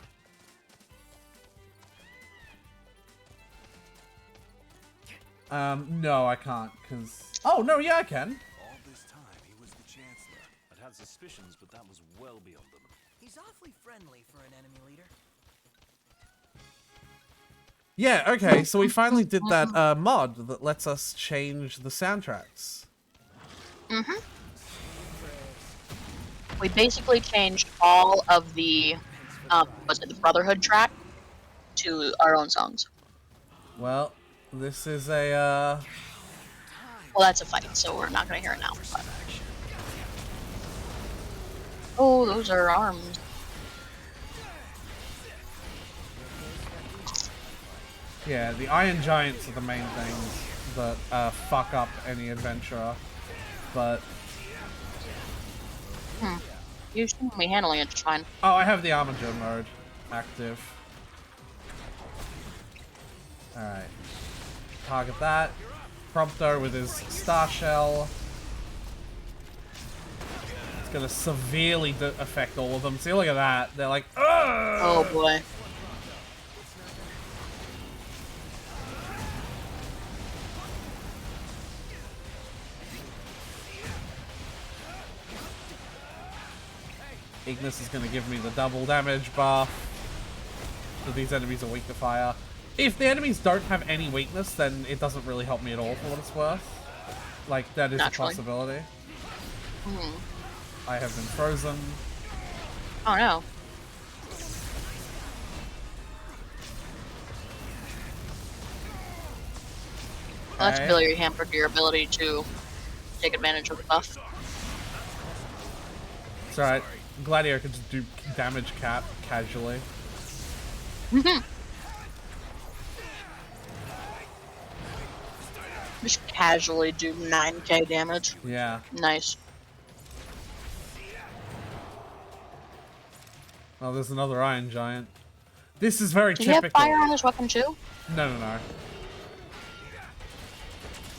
No, I can't, because... Oh, no, yeah, I can.
All this time, he was the Chancellor.
I'd had suspicions, but that was well beyond them.
He's awfully friendly for an enemy leader.
Yeah, okay, so we finally did that mod that lets us change the soundtracks.
Mm-hmm. We basically changed all of the, was it the Brotherhood track to our own songs.
Well, this is a,
Well, that's a fight, so we're not gonna hear it now. But... Oh, those are arms.
Yeah, the Iron Giants are the main things that fuck up any adventurer, but...
You shouldn't be handling it just fine.
Oh, I have the Armiger mode active. Alright. Target that. Prompto with his Star Shell. It's gonna severely affect all of them. See, look at that. They're like, ugh!
Oh boy.
Ignis is going to give me the double damage buff. So these enemies are weak to fire. If the enemies don't have any weakness, then it doesn't really help me at all for what it's worth. Like, that is
Naturally.
a possibility. I have been frozen.
Oh no. Well, that's
Okay.
really hampered your ability to take advantage of the buff.
It's alright. Gladiator can just do damage cap casually.
Just casually do 9k damage.
Yeah.
Nice.
Oh, there's another Iron Giant. This is very
Did he have
typical.
fire on his weapon too?
No.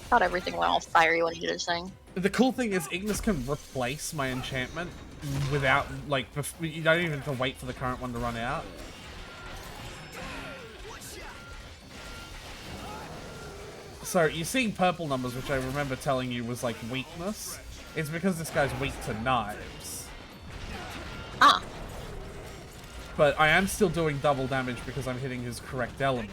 Thought everything went all fiery when he did his thing.
The cool thing is Ignis can replace my enchantment without, like, you don't even have to wait for the current one to run out. So, you're seeing purple numbers, which I remember telling you was, like, weakness. It's because this guy's weak to knives.
Ah.
But I am still doing double damage because I'm hitting his correct element.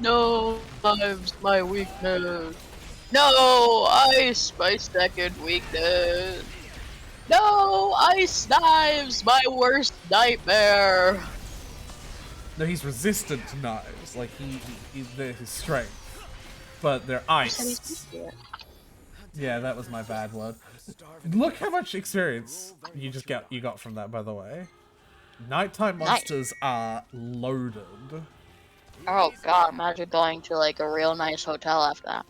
No, knives, my weakness. No, ice, my second weakness. No, ice knives, my worst nightmare.
No, he's resistant to knives. Like, they're his strength. But they're ice. Yeah, that was my bad word. Look how much experience you got from that, by the way. Nighttime monsters are loaded.
Oh god, imagine going to like a real nice hotel after that.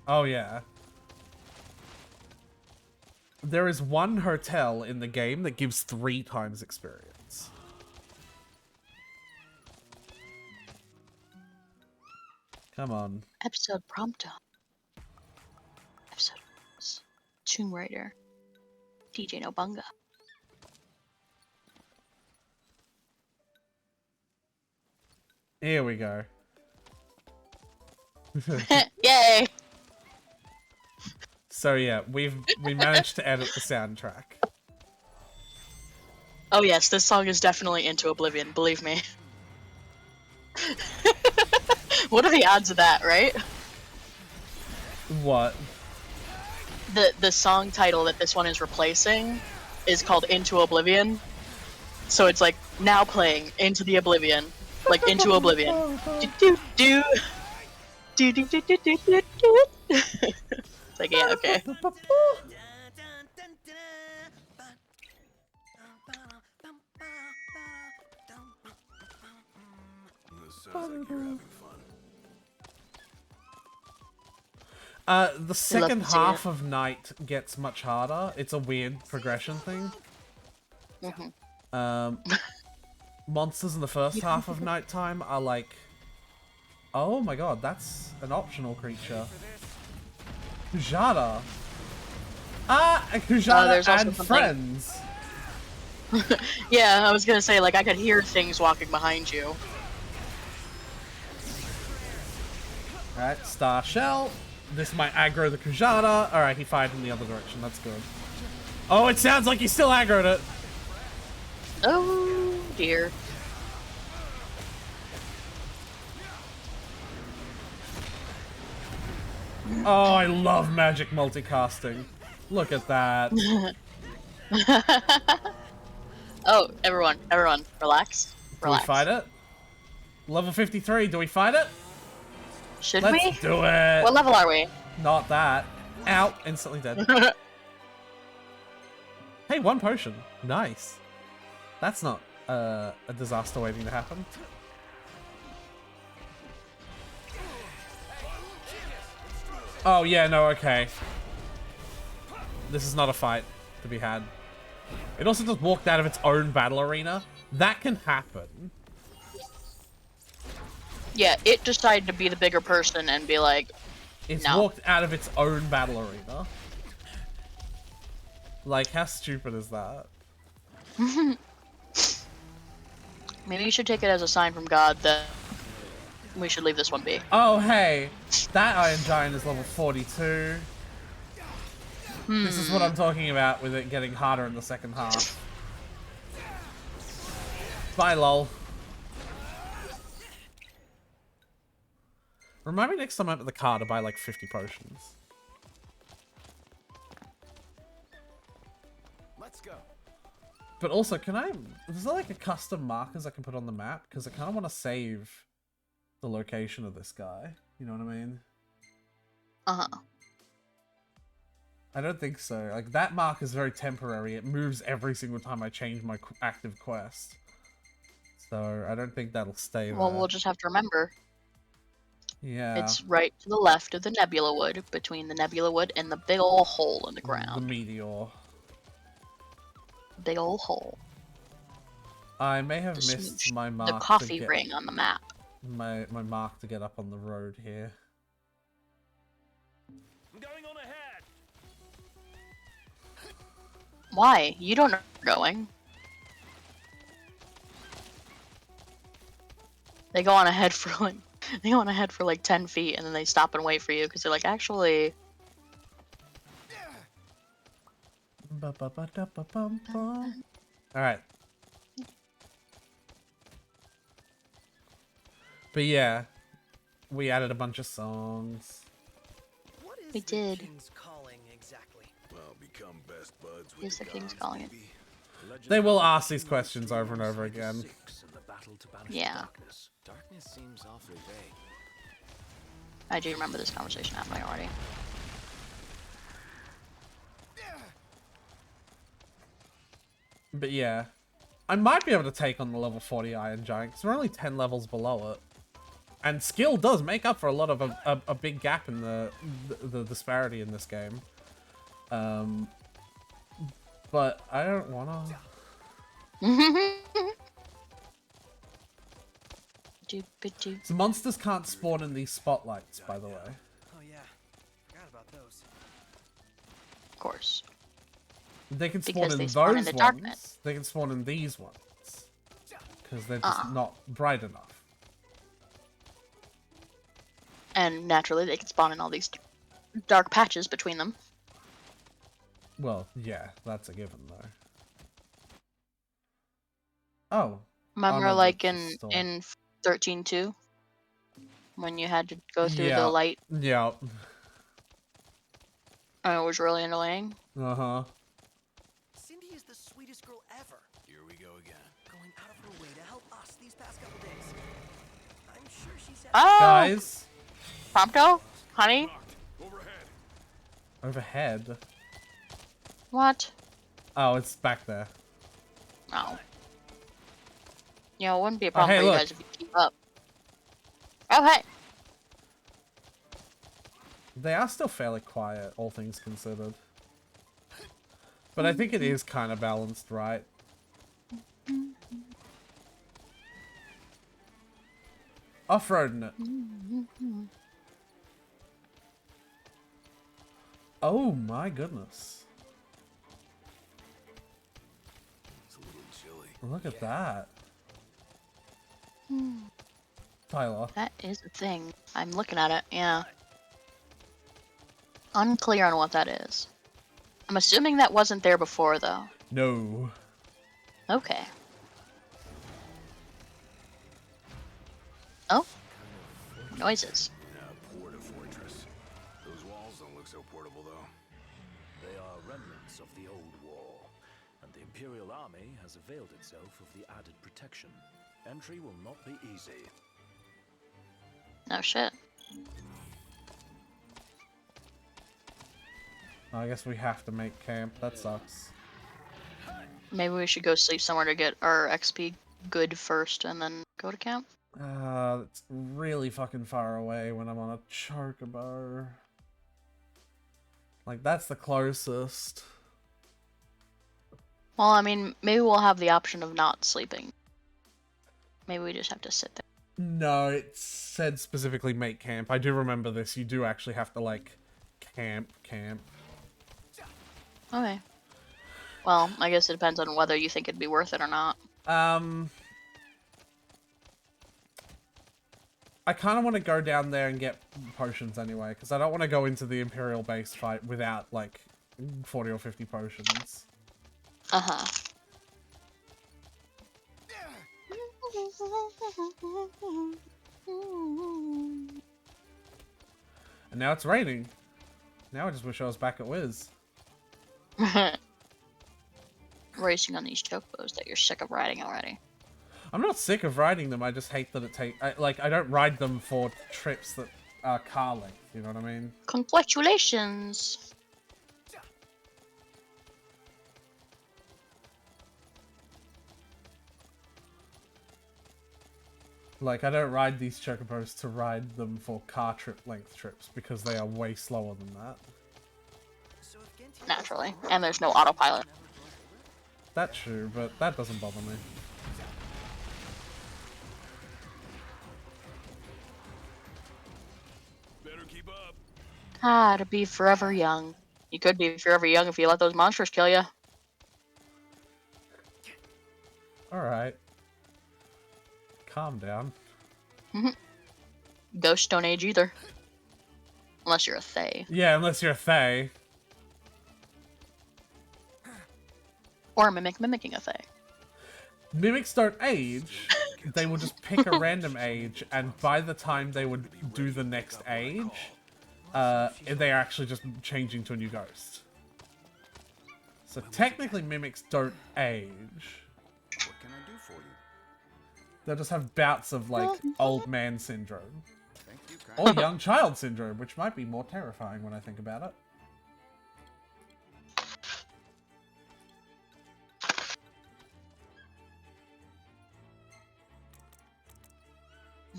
Oh yeah. There is one hotel in the game that gives 3 times experience. Come on.
Episode prompter. Episode Tomb Raider. DJ Nobunga.
Here we go.
Yay!
So yeah, we managed to edit the soundtrack.
Oh yes, this song is definitely Into Oblivion, believe me. What are the odds of that, right?
What?
The song title that this one is replacing is called Into Oblivion. So it's like now playing Into the Oblivion. Like Into Oblivion. Do do do do do do do do do. It's like yeah, okay.
The second
to see
half of Night gets much harder. It's a weird progression thing. Monsters in the first half of Nighttime are like... Oh my god, that's an optional creature. Kujata. Kujata
there's also
and
something-
friends.
Yeah, I was gonna say like I could hear things walking behind you.
Alright, Star Shell. This might aggro the Kujata. Alright, he fired in the other direction. That's good. Oh, it sounds like he still aggroed it.
Oh dear.
Oh, I love magic multicasting. Look at that.
Oh, everyone, relax.
Do
Relax.
we fight it? Level 53, do we fight it?
Should
Let's
we?
do it.
What level are we?
Not that. Out. Instantly dead. Hey, 1 potion. Nice. That's not a disaster waiting to happen. Oh, yeah, no, okay. This is not a fight to be had. It also just walked out of its own battle arena. That can happen.
Yeah, it decided to be the bigger person and be like,
It's
no.
walked out of its own battle arena. Like, how stupid is that?
Maybe you should take it as a sign from God that we should leave this one be.
Oh, hey. That Iron Giant is level 42. This is what I'm talking about with it getting harder in the second half. Bye, lol. Remind me next time I'm at the car to buy like 50 potions.
Let's go.
But also, is there like a custom markers I can put on the map? Because I kind of want to save the location of this guy. You know what I mean?
Uh-huh.
I don't think so. Like, that mark is very temporary. It moves every single time I change my active quest. So, I don't think that'll stay
Well,
there.
we'll just have to remember.
Yeah.
It's right to the left of the Nebula Wood, between the Nebula Wood and the big ol' hole in the
The
ground.
meteor.
Big ol' hole.
I may have
The
missed
smooch.
my mark
The
to
coffee
get,
ring on the map.
my mark to get up on the road here.
I'm going on ahead.
Why? You don't know where you're going. They go on ahead for like 10 feet and then they stop and wait for you because they're like, actually,
Alright. But yeah, we added a bunch of songs.
What is
We
the
did.
King's calling exactly?
Well, become best buds with
Yes, the King's
gods,
calling it.
maybe.
They will ask these questions over and over again.
Yeah.
Darkness seems awfully vague.
I do remember this conversation happening already.
But yeah, I might be able to take on the level 40 Iron Giant because we're only 10 levels below it. And skill does make up for a lot of a big gap in the disparity in this game. But I don't wanna. So monsters can't spawn in these spotlights, by the way.
Oh yeah, forgot about those.
Of course.
They can spawn
Because
in
they
those
spawn in the
ones.
darkness.
They can spawn in these ones because they're just not bright enough.
And naturally, they can spawn in all these dark patches between them.
Well, yeah, that's a given though. Oh.
Remember,
no,
like
that's
in
still-
in 13.2, when you had to go through
Yeah.
the light,
Yeah.
and it was really annoying.
Uh-huh.
Cindy is the sweetest girl ever.
Here we go again.
Going out of her way to help us these past couple days. I'm sure she's had
Oh,
Guys,
Prompto, honey,
overhead.
what?
Oh, it's back there.
No. You know, it wouldn't be a
Oh,
problem
hey,
for you
look.
guys if you keep up. Oh, hey.
They are still fairly quiet, all things considered. But I think it is kind of balanced, right? Off-roading it. Oh my goodness.
It's a little chilly.
Look at that. Tyler.
That is a thing. I'm looking at it, yeah. Unclear on what that is. I'm assuming that wasn't there before, though.
No.
Okay. Oh. Noises.
Now, Porta Fortress. Those walls don't look so portable, though.
They are remnants of the old wall, and the Imperial Army has availed itself of the added protection. Entry will not be easy.
No shit.
I guess we have to make camp. That sucks.
Maybe we should go sleep somewhere to get our XP good first and then go to camp.
It's really fucking far away when I'm on a chocobo. Like, that's the closest.
Well, I mean, maybe we'll have the option of not sleeping. Maybe we just have to sit there.
No, it said specifically make camp. I do remember this. You do actually have to, like, camp.
Okay. Well, I guess it depends on whether you think it'd be worth it or not.
I kind of want to go down there and get potions anyway, because I don't want to go into the Imperial base fight without, like, 40 or 50 potions.
Uh-huh.
And now it's raining. Now I just wish I was back at Wiz.
Racing on these chocobos that you're sick of riding already.
I'm not sick of riding them, I just hate that I don't ride them for trips that are car length, you know what I mean?
Congratulations!
Like, I don't ride these chocobos to ride them for car trip length trips, because they are way slower than that.
Naturally. And there's no autopilot.
That's true, but that doesn't bother me.
Better keep up.
Ah, to be forever young. You could be forever young if you let those monsters kill you.
Alright. Calm down.
Ghosts don't age either. Unless you're a Fae.
Yeah, unless you're a Fae.
Or a mimic mimicking a Fae.
Mimics don't age. They will just pick a random age, and by the time they would do the next age, they are actually just changing to a new ghost. So technically mimics don't age.
What can I do for you?
They'll just have bouts of, like, old man syndrome.
Thank you,
Or young child syndrome, which might be more terrifying when I think about it.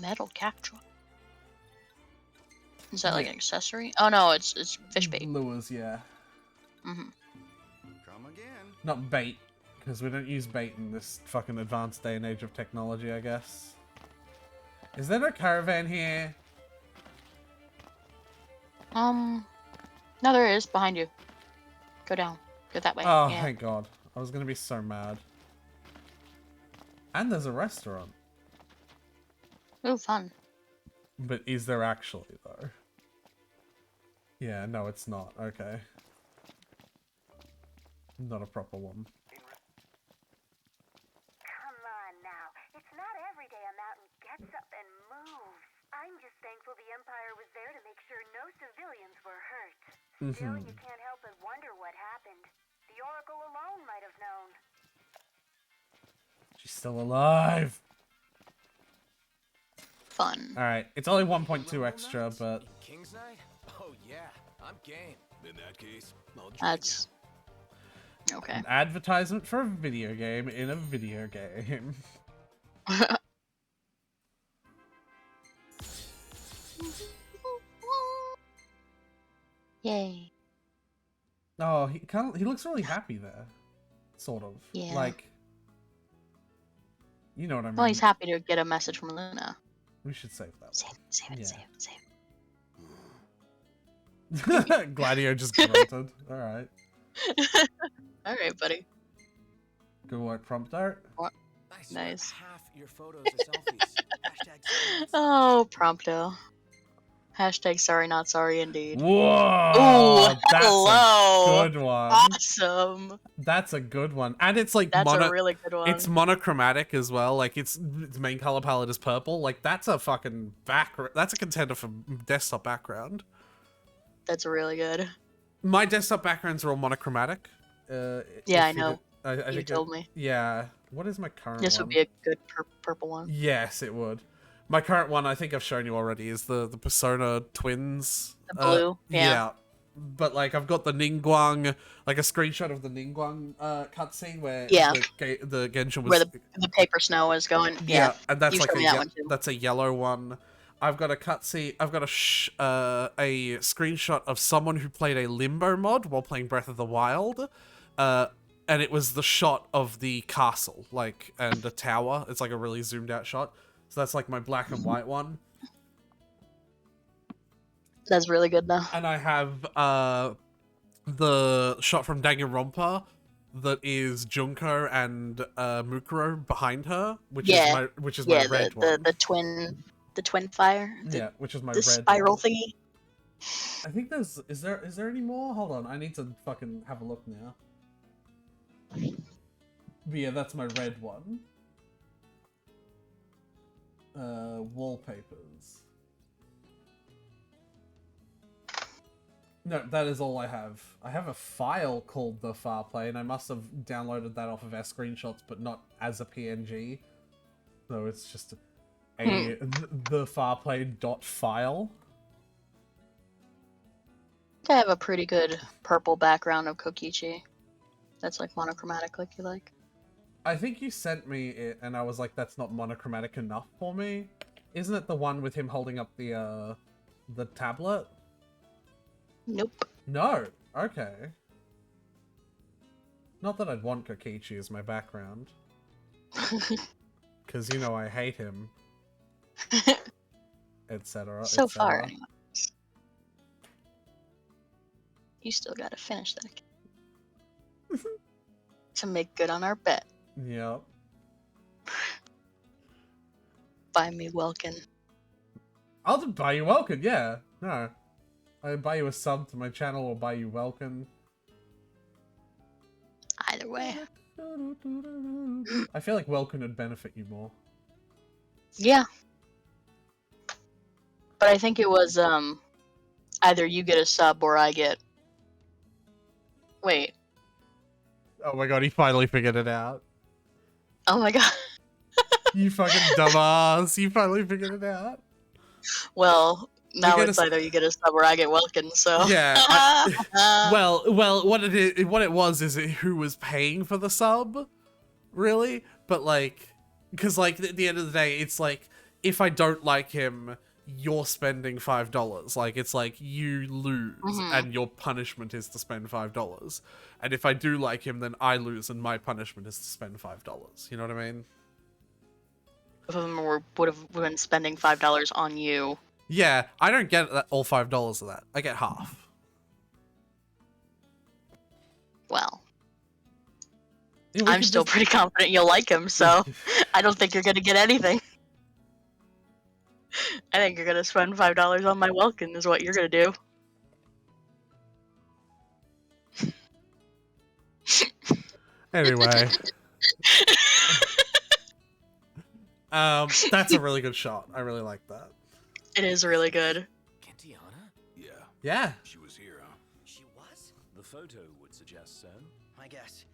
Metal capture. Is that like an accessory? Oh no, it's fish bait.
Lures, yeah.
Come again.
Not bait, because we don't use bait in this fucking advanced day and age of technology, I guess. Is there no caravan here?
No, there is behind you. Go down. Go that way.
Oh,
yeah.
thank God. I was gonna be so mad. And there's a restaurant.
Ooh, fun.
But is there actually, though? Yeah, no, it's not. Okay. Not a proper one.
Come on now. It's not every day a mountain gets up and moves. I'm just thankful the Empire was there to make sure no civilians were hurt. Still, you can't help but wonder what happened. The Oracle alone might have known.
She's still alive!
Fun.
Alright, it's only 1.2 extra, but...
King's Night? Oh yeah, I'm game.
In that case, I'll join
That's okay.
An advertisement for a video game in a video game.
Yay.
Oh, he looks really happy there. Sort of.
Yeah.
Like... You know what I mean.
Well, he's happy to get a message from Luna.
We should save that
Save it,
Yeah.
save it, save
one. Gladio just grunted. Alright.
it. Alright, buddy.
Good work, prompt art.
Nice.
Half your photos are selfies. Hashtag
Oh, Prompto. Hashtag sorry, not sorry indeed.
Whoa!
Ooh,
That's
hello.
a good one.
Awesome.
That's a good one. And it's like
That's a really good one.
It's monochromatic as well. Like its main color palette is purple. Like that's a fucking that's a contender for desktop background.
That's really good.
My desktop backgrounds are all monochromatic.
Yeah, I know.
I
You
think
told me.
Yeah. What is my current
This
one?
would be a good purple one.
Yes, it would. My current one, I think I've shown you already, is the Persona Twins.
The blue, yeah.
But like, I've got the Ningguang, like a screenshot of the Ningguang cutscene where
Yeah.
the Genshin was.
Where the paper snow is going. Yeah.
And that's
You
like
showed me that one too.
that's a yellow one. I've got a cutscene. I've got a screenshot of someone who played a Limbo mod while playing Breath of the Wild, and it was the shot of the castle, like, and the tower. It's like a really zoomed out shot. So that's like my black and white one.
That's really good though.
And I have the shot from Danganronpa that is Junko and Mukuro behind her, which is my red one.
The twin fire.
Yeah, which is my
the
red
spiral
one.
thingy.
I think there's is there any more? Hold on, I need to fucking have a look now. But yeah, that's my red one. Wallpapers. No, that is all I have. I have a file called The Far Play, and I must have downloaded that off of our screenshots, but not as a PNG. So it's just a The Far Play .file.
I have a pretty good purple background of Kokichi. That's like monochromatic, like you like.
I think you sent me it, and I was like, "That's not monochromatic enough for me." Isn't it the one with him holding up the tablet?
Nope.
No. Okay. Not that I'd want Kokichi as my background, because you know I hate him, etc.
So far, anyway. You still gotta finish that to make good on our bet.
Yep.
Buy me Welkin.
I'll just buy you Welkin. Yeah. No. I'll buy you a sub to my channel or buy you Welkin.
Either way.
I feel like Welkin would benefit you more.
Yeah. But I think it was either you get a sub or I get. Wait.
Oh my god, he finally figured it out.
Oh my god.
You fucking dumbass. You finally figured it out.
Well, now it's either you get a sub or I get Welkin, so.
Yeah. Well, what it was is who was paying for the sub, really? But like, because like at the end of the day, it's like if I don't like him, you're spending $5. Like it's like you lose, and your punishment is to spend $5. And if I do like him, then I lose, and my punishment is to spend $5. You know what I mean?
Both of them would have been spending $5 on you.
Yeah, I don't get all $5 of that. I get half.
Well,
Yeah,
I'm still pretty confident you'll like him, so I don't think you're gonna get anything. I think you're gonna spend $5 on my Welkin is what you're gonna do.
Anyway. That's a really good shot. I really like that.
It is really good.
Kentiana?
Yeah,
Yeah.
she was here, huh?
She was?
The photo would suggest so.
I guess.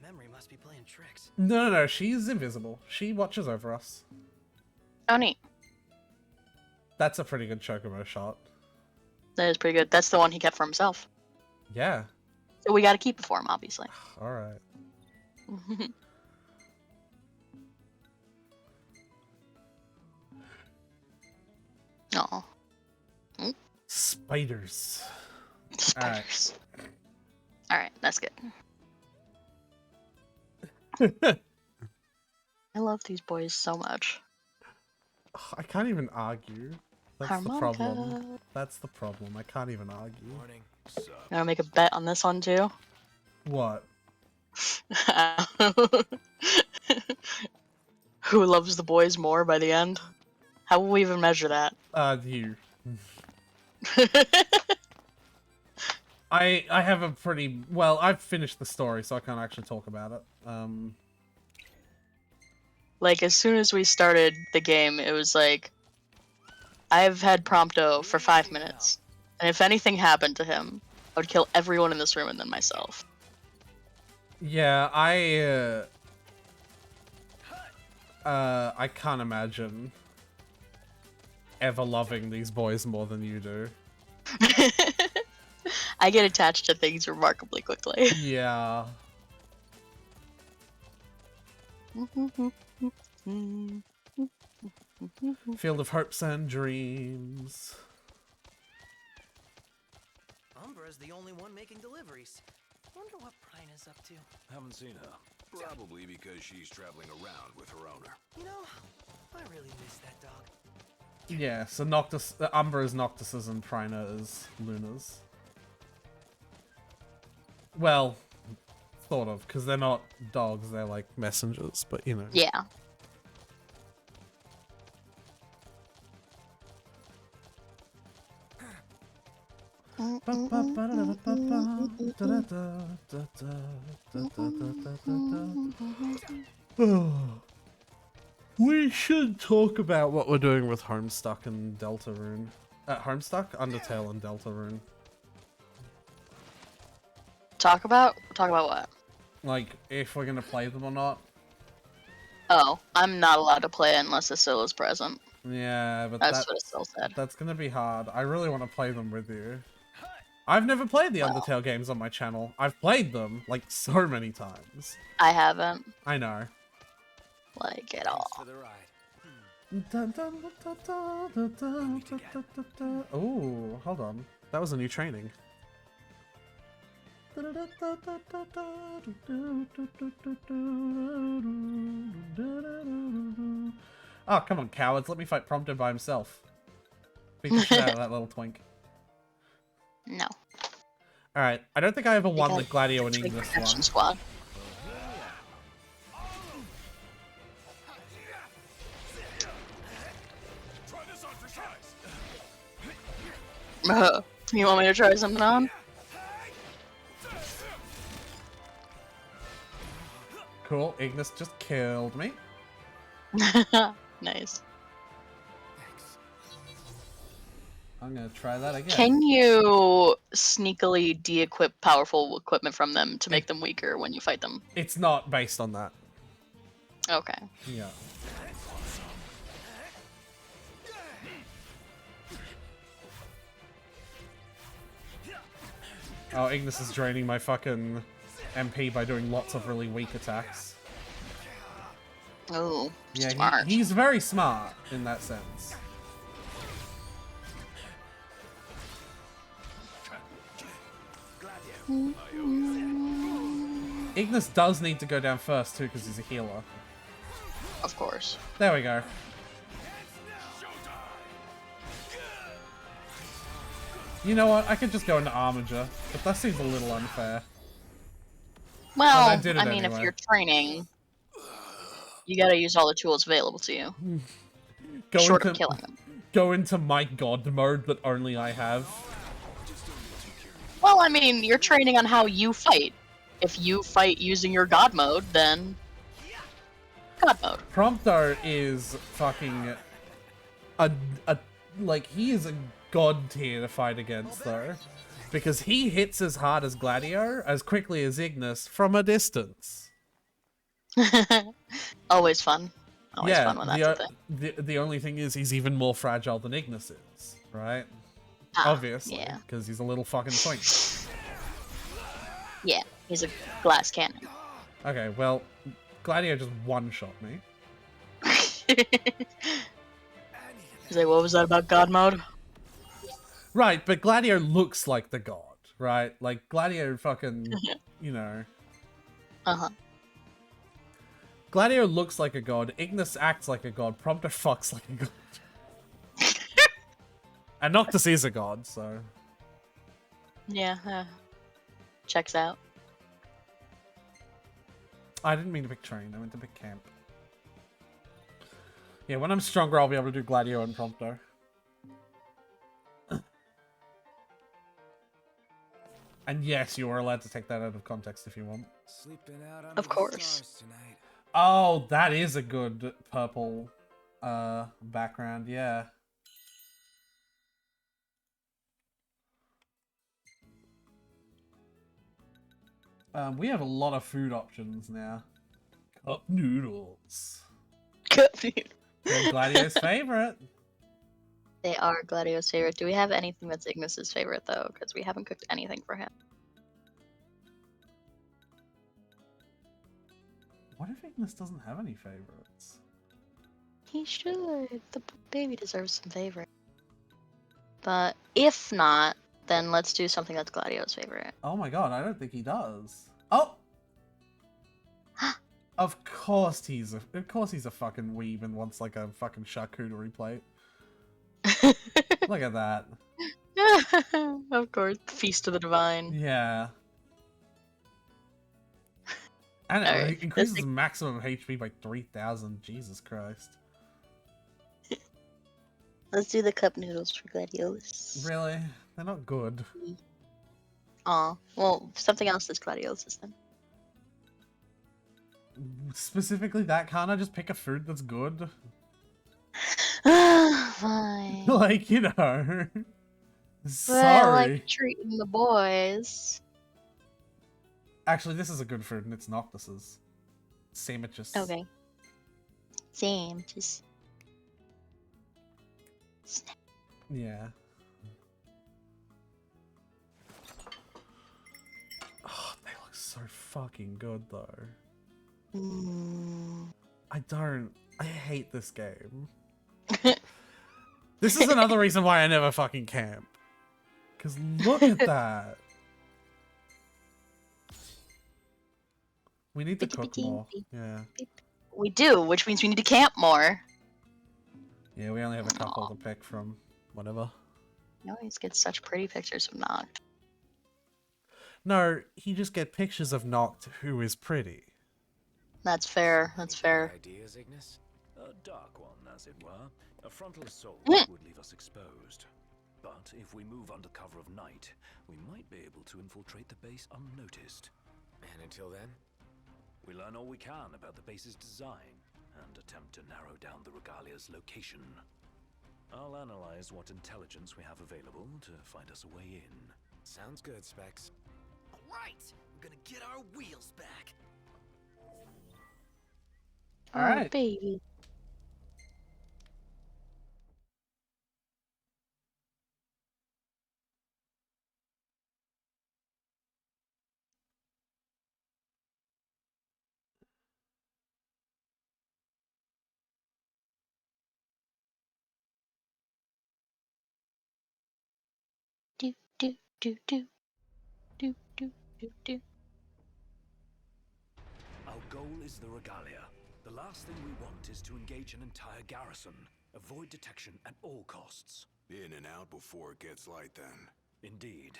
Memory must be playing tricks.
No. She's invisible. She watches over us.
Oh, neat.
That's a pretty good Chocobo shot.
That is pretty good. That's the one he kept for himself.
Yeah.
So we gotta keep it for him, obviously.
Alright.
Aw.
Spiders.
Spiders. Alright, that's good. I love these boys so much.
I can't even argue. That's
Harmonica.
the problem. That's the problem. I can't even argue.
Morning. Sup?
You wanna make a bet on this one too?
What?
Who loves the boys more by the end? How will we even measure that?
You. I have a pretty... Well, I've finished the story, so I can't actually talk about it.
Like, as soon as we started the game, it was like, I've had Prompto for 5 minutes, and if anything happened to him, I would kill everyone in this room and then myself.
Yeah, I can't imagine ever loving these boys more than you do.
I get attached to things remarkably quickly.
Yeah. Field of hopes and dreams.
Umbra's the only one making deliveries. Wonder what Prina's up to.
Haven't seen her.
Probably because she's traveling around with her owner.
You know, I really miss that dog.
Yeah, so Noctis, Umbra is Noctis's and Prina is Luna's. Well, sort of, because they're not dogs, they're like messengers, but you know.
Yeah.
We should talk about what we're doing with Homestuck and Deltarune. Homestuck, Undertale, and Deltarune.
Talk about what?
Like, if we're gonna play them or not.
Oh, I'm not allowed to play it unless Asill is present.
Yeah, but
That's what Asill said.
that's gonna be hard. I really want to play them with you. I've never played the Undertale games on my channel. I've played them, like, so many times.
I haven't,
I know.
like, at all.
For the ride.
Oh, hold on. That was a new training. Oh, come on, cowards. Let me fight Prompto by himself. Beat the shit out of that little twink.
No.
Alright, I don't think I ever won
got
the Gladio and
Twink
Ignis
Protection
one.
Squad. You want me to try something on?
Cool, Ignis just killed me.
Nice.
I'm gonna try that again.
Can you sneakily de-equip powerful equipment from them to make them weaker when you fight them?
It's not based on that.
Okay.
Yeah. Oh, Ignis is draining my fucking MP by doing lots of really weak attacks.
Oh,
Yeah,
smart.
he's very smart in that sense. Ignis does need to go down first too because he's a healer.
Of course.
There we go. You know what? I could just go into Armiger, but that seems a little unfair.
Well,
I did it
I mean,
anyway.
if you're training, you gotta use all the tools available to you. Short of killing them.
Go into my god mode that only I have.
Well, I mean, you're training on how you fight. If you fight using your god mode, then god mode.
Prompto is fucking like, he is a god tier to fight against though, because he hits as hard as Gladio as quickly as Ignis from a distance.
Always fun. Always
Yeah,
fun when that's a thing.
the only thing is he's even more fragile than Ignis is, right?
Ah,
Obviously,
yeah.
because he's a little fucking twink.
Yeah, he's a glass cannon.
Okay, well, Gladio just one-shot me.
He's like, what was that about god mode?
Right, but Gladio looks like the god, right? Like, Gladio fucking, you know...
Uh-huh.
Gladio looks like a god, Ignis acts like a god, Prompto fucks like a god. And Noctis is a god, so...
Yeah, checks out.
I didn't mean to pick train, I meant to pick camp. Yeah, when I'm stronger, I'll be able to do Gladio and Prompto. And yes, you are allowed to take that out of context if you want.
Sleeping out under
Of course.
the stars tonight.
Oh, that is a good purple background, yeah. We have a lot of food options now. Cup noodles. They're Gladio's favorite.
They are Gladio's favorite. Do we have anything that's Ignis's favorite, though? Because we haven't cooked anything for him.
What if Ignis doesn't have any favorites?
He should. The baby deserves some favorite. But if not, then let's do something that's Gladio's favorite.
Oh my god, I don't think he does. Oh! Of course he's a fucking weeb and wants like a fucking charcuterie plate. Look at that.
Of course, Feast of the Divine.
Yeah. And it
Alright,
increases
let's
maximum HP by 3,000. Jesus Christ.
Let's do the cup noodles for Gladiolus.
Really? They're not good.
Aw. Well, something else that's Gladiolus then.
Specifically that, can't I just pick a food that's good?
Fine.
Like, you know.
But I
Sorry.
like treating the boys.
Actually, this is a good food, and it's Noctis's. Sandwiches.
Okay. Same. Just.
Yeah. Oh, they look so fucking good, though. I hate this game. This is another reason why I never fucking camp. Because look at that. We need to cook more. Yeah.
We do, which means we need to camp more.
Yeah, we only have a couple to pick from. Whatever.
You always get such pretty pictures of Noct.
No, you just get pictures of Noct who is pretty.
That's fair. That's fair.
Ideas, Ignis?
A dark one, as it were. A frontal assault
Mm.
would leave us exposed. But if we move under cover of night, we might be able to infiltrate the base unnoticed.
And until then?
We learn all we can about the base's design and attempt to narrow down the Regalia's location. I'll analyze what intelligence we have available to find us a way in.
Sounds good, Specs.
Alright, we're gonna get our wheels back.
Oh,
Alright.
baby. Do do do do do do do do.
Our goal is the Regalia. The last thing we want is to engage an entire garrison. Avoid detection at all costs.
In and out before it gets light, then.
Indeed.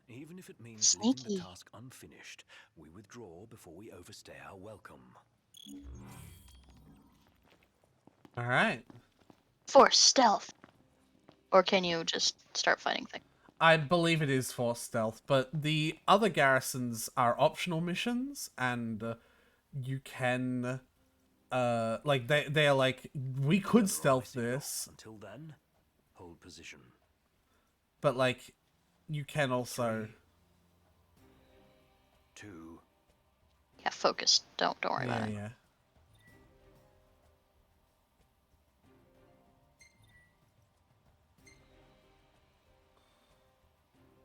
Even if it means leaving
Sneaky.
the task unfinished, we withdraw before we overstay our welcome.
Alright.
For stealth. Or can you just start fighting things?
I believe it is for stealth, but the other garrisons are optional missions, and you can, like, they are like, we could stealth this,
Until then, hold position.
but, like, you can also...
2.
Yeah, focus. Don't worry
Yeah,
about it.
yeah.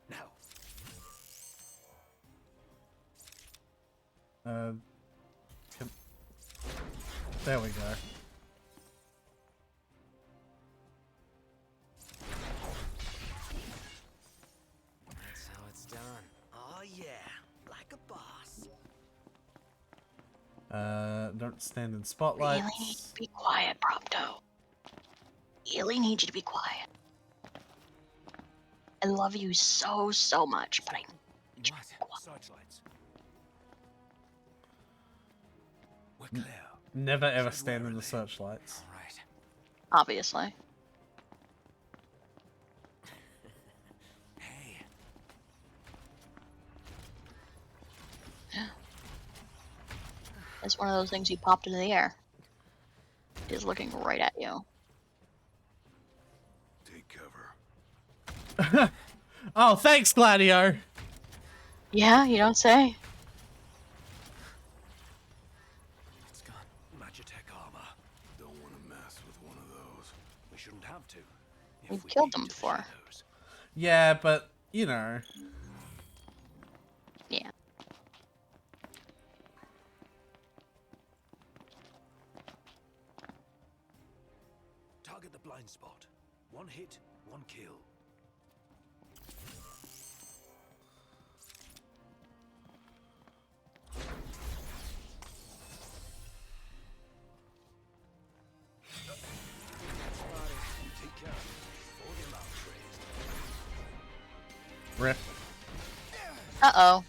Now.
There we go.
That's how it's done.
Oh yeah, like a boss.
Don't stand in
Really
spotlights.
need to be quiet, Prompto. Really need you to be quiet. I love you so, so much, but I...
What?
Searchlights. We're clear.
Never ever
Tread
stand in the
warily.
searchlights.
All right.
Obviously.
Hey,
It's one of those things you popped into the air. He's looking right at you.
Take cover.
Oh, thanks, Gladio!
Yeah, you don't say.
it's gone.
Magitech armor.
Don't want to mess with one of those.
We shouldn't have to. if
We've
we
killed
keep
them
to the
before.
shadows.
Yeah, but, you know...
Yeah.
Target the blind spot. One hit, one kill. Take care before the alarm raised.
Rip.
Uh-oh.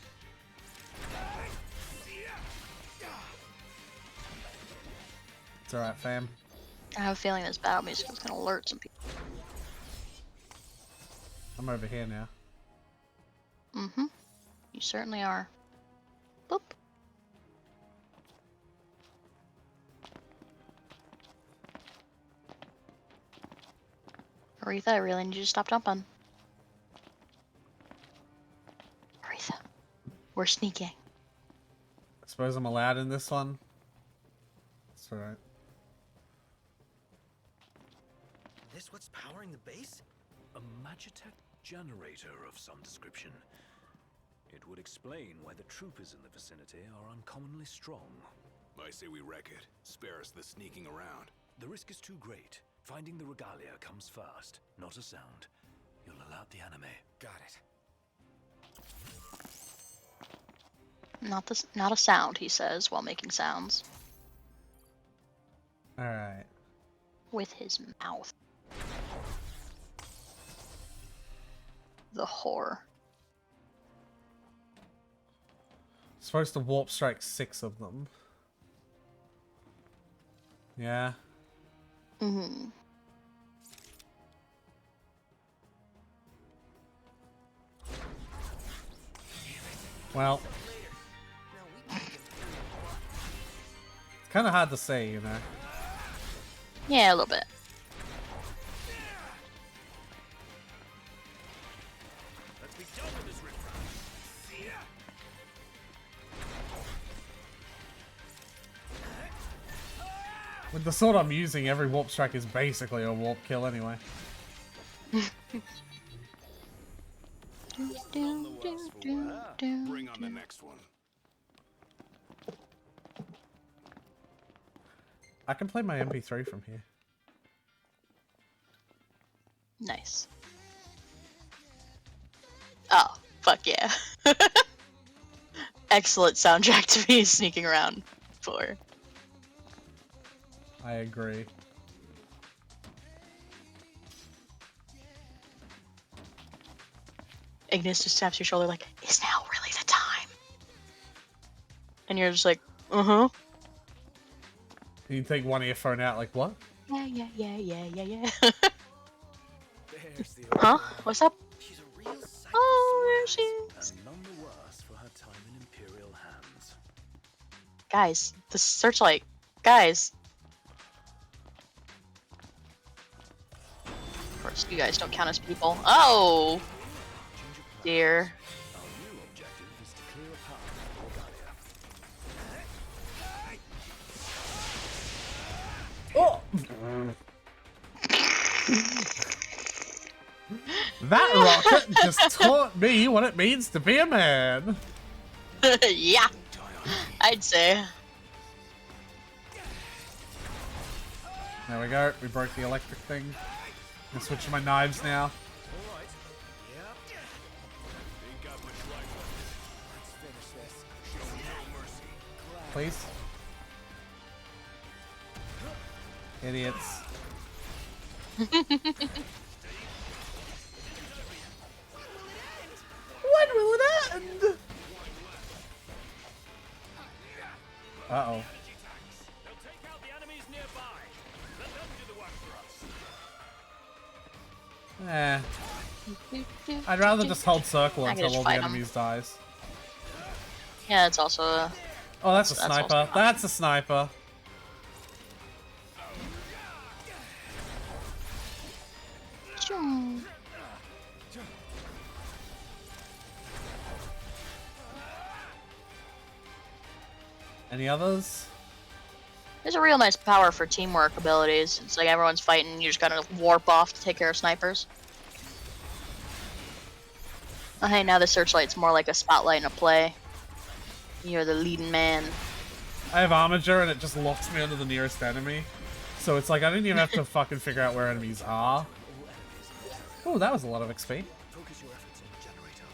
It's alright, fam.
I have a feeling this battle music is going to alert some people.
I'm over here now.
Mm-hmm. You certainly are. Boop. Aretha, I really need you to stop jumping. Aretha, we're sneaking.
I suppose I'm allowed in this one. That's alright.
This what's powering the base?
A Magitech generator of some description. It would explain why the troopers in the vicinity are uncommonly strong.
I say we wreck it. Spare us the sneaking around.
The risk is too great. Finding the regalia comes first, not a sound. You'll alert the anime.
Got it.
Not a sound, he says, while making sounds.
Alright.
With his mouth. The whore.
Supposed to warp strike 6 of them. Yeah.
Mm-hmm.
Well. It's kind of hard to say, you know.
Yeah, a little bit.
Let's be done with this riffraff.
With the sword I'm using, every warp strike is basically a warp kill anyway.
Bring on the next one.
I can play my MP3 from here.
Nice. Oh, fuck yeah. Excellent soundtrack to be sneaking around for.
I agree.
Ignis just taps your shoulder like, is now really the time? And you're just like, uh-huh.
You take one earphone out like, what?
Yeah.
There's the
Huh? What's up?
She's a real psycho.
Oh, there she is.
And none the worse for her time in Imperial hands.
Guys, the searchlight. Guys. Of course, you guys don't count as people. Oh! Dear.
Our new objective is to clear a path for Regalia.
Oh! That rocket just taught me what it means to be a man.
Yeah. I'd say.
There we go. We broke the electric thing. I'm switching my knives now. Please. Idiots. When will it end? Uh-oh.
They'll take out the enemies nearby. Let them do the work for us.
I'd rather just hold circle
I can
until
just
all the
fight 'em.
enemies dies.
Yeah, it's also a...
Oh, that's a
That's also
sniper.
an option.
That's a sniper. Any others?
There's a real nice power for teamwork abilities. It's like everyone's fighting, you just gotta warp off to take care of snipers. Oh, hey, now the searchlight's more like a spotlight in a play. You're the leading man.
I have Armiger and it just locks me onto the nearest enemy. So it's like I didn't even have to fucking figure out where enemies are. Oh, that was a lot of XP.
Focus your efforts on the generator.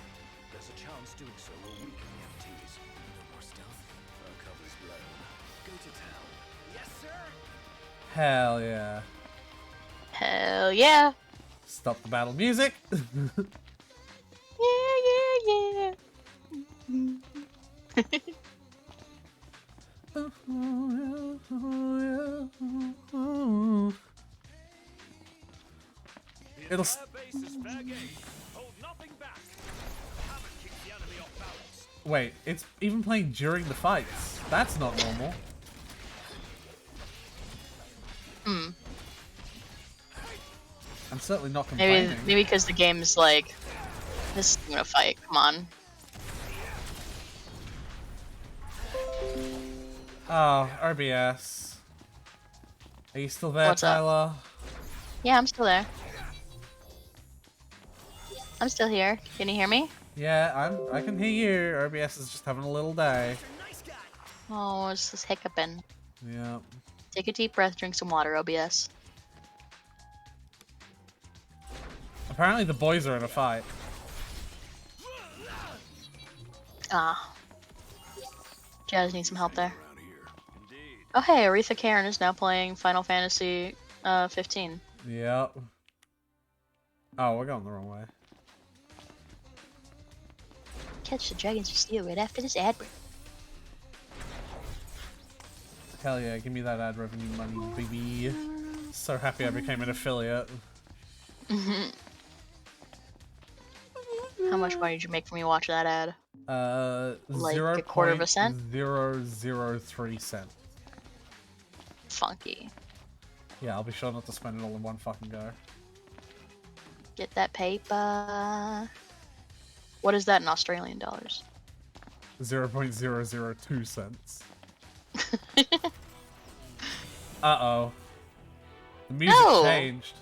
There's a chance doing so will weaken the MTs. No more stealth. Our cover's blown. Go to town.
Yes, sir.
Hell yeah.
Hell yeah.
Stop the battle music.
Yeah.
It'll
Our base is fair game. Hold
Wait, it's even playing during the fights. That's not normal.
Hmm.
I'm certainly not complaining.
Maybe because the game's like, this isn't gonna fight. Come on.
Oh, RBS. Are you still there,
What's up?
Tyler?
Yeah, I'm still there. I'm still here. Can you hear me?
Yeah, I can hear you. RBS is just having a little day.
Oh, it's just hiccuping.
Yeah.
Take a deep breath, drink some water, OBS.
Apparently the boys are in a fight.
Ah. Jazz needs some help there. Oh hey, Aretha Karen is now playing Final Fantasy 15.
Yep. Oh, we're going the wrong way.
Catch the Dragons of Steel right after this ad break.
Hell yeah, give me that ad revenue money, baby. So happy I became an affiliate.
How much money did you make from me watch that ad? Like a quarter of a cent?
0.003 cent.
Funky.
Yeah, I'll be sure not to spend it all in one fucking go.
Get that paper. What is that in Australian dollars?
0.002 cents. Uh-oh. The music
No!
changed.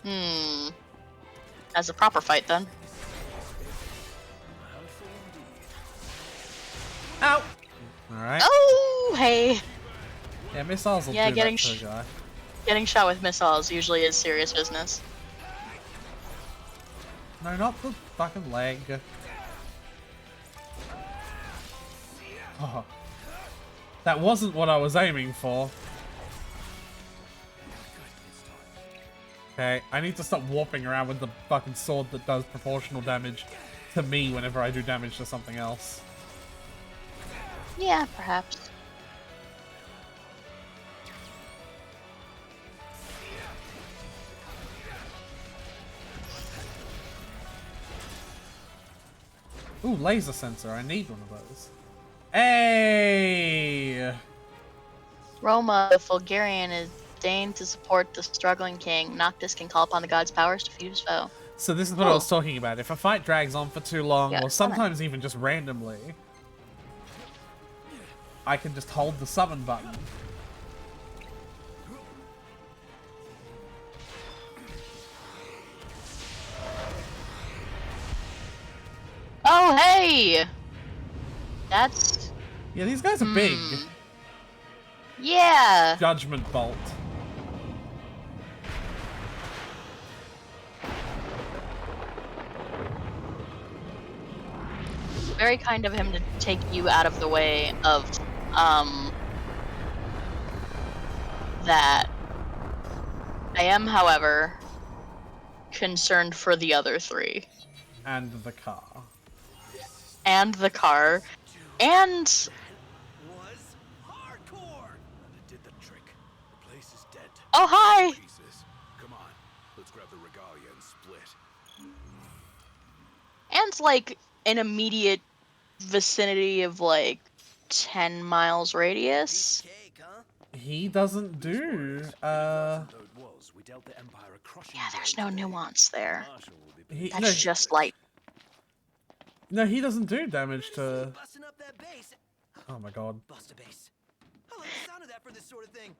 Hmm. That's a proper fight then.
Ow! Alright.
Oh, hey!
Yeah, missiles will
Yeah,
do
getting
that to a guy.
Getting shot with missiles usually is serious business.
No, not the fucking leg. Oh. That wasn't what I was aiming for. Okay, I need to stop warping around with the fucking sword that does proportional damage to me whenever I do damage to something else.
Yeah, perhaps.
Ooh, laser sensor. I need one of those. Hey!
Roma, the Fulgurian, is deigned to support the struggling king. Noctis can call upon the god's powers to defeat his foe.
So this is what I was talking about. If a fight drags on for too long,
Yeah,
or sometimes even just randomly, I can just hold the summon button.
Oh, hey! That's...
Yeah, these guys are big.
Yeah!
Judgment Bolt.
Very kind of him to take you out of the way of, that. I am, however, concerned for the other three.
And the car.
And the car. And...
Was hardcore. It did the trick. The place is dead.
Oh, hi!
Pieces. Come on, let's grab the regalia and split.
And, like, an immediate vicinity of, like, 10 miles radius.
He doesn't do,
Yeah, there's no nuance there. That's just light.
No, he doesn't do damage to... Oh my god.
Bust a base. I like the sound of that for this sort of thing.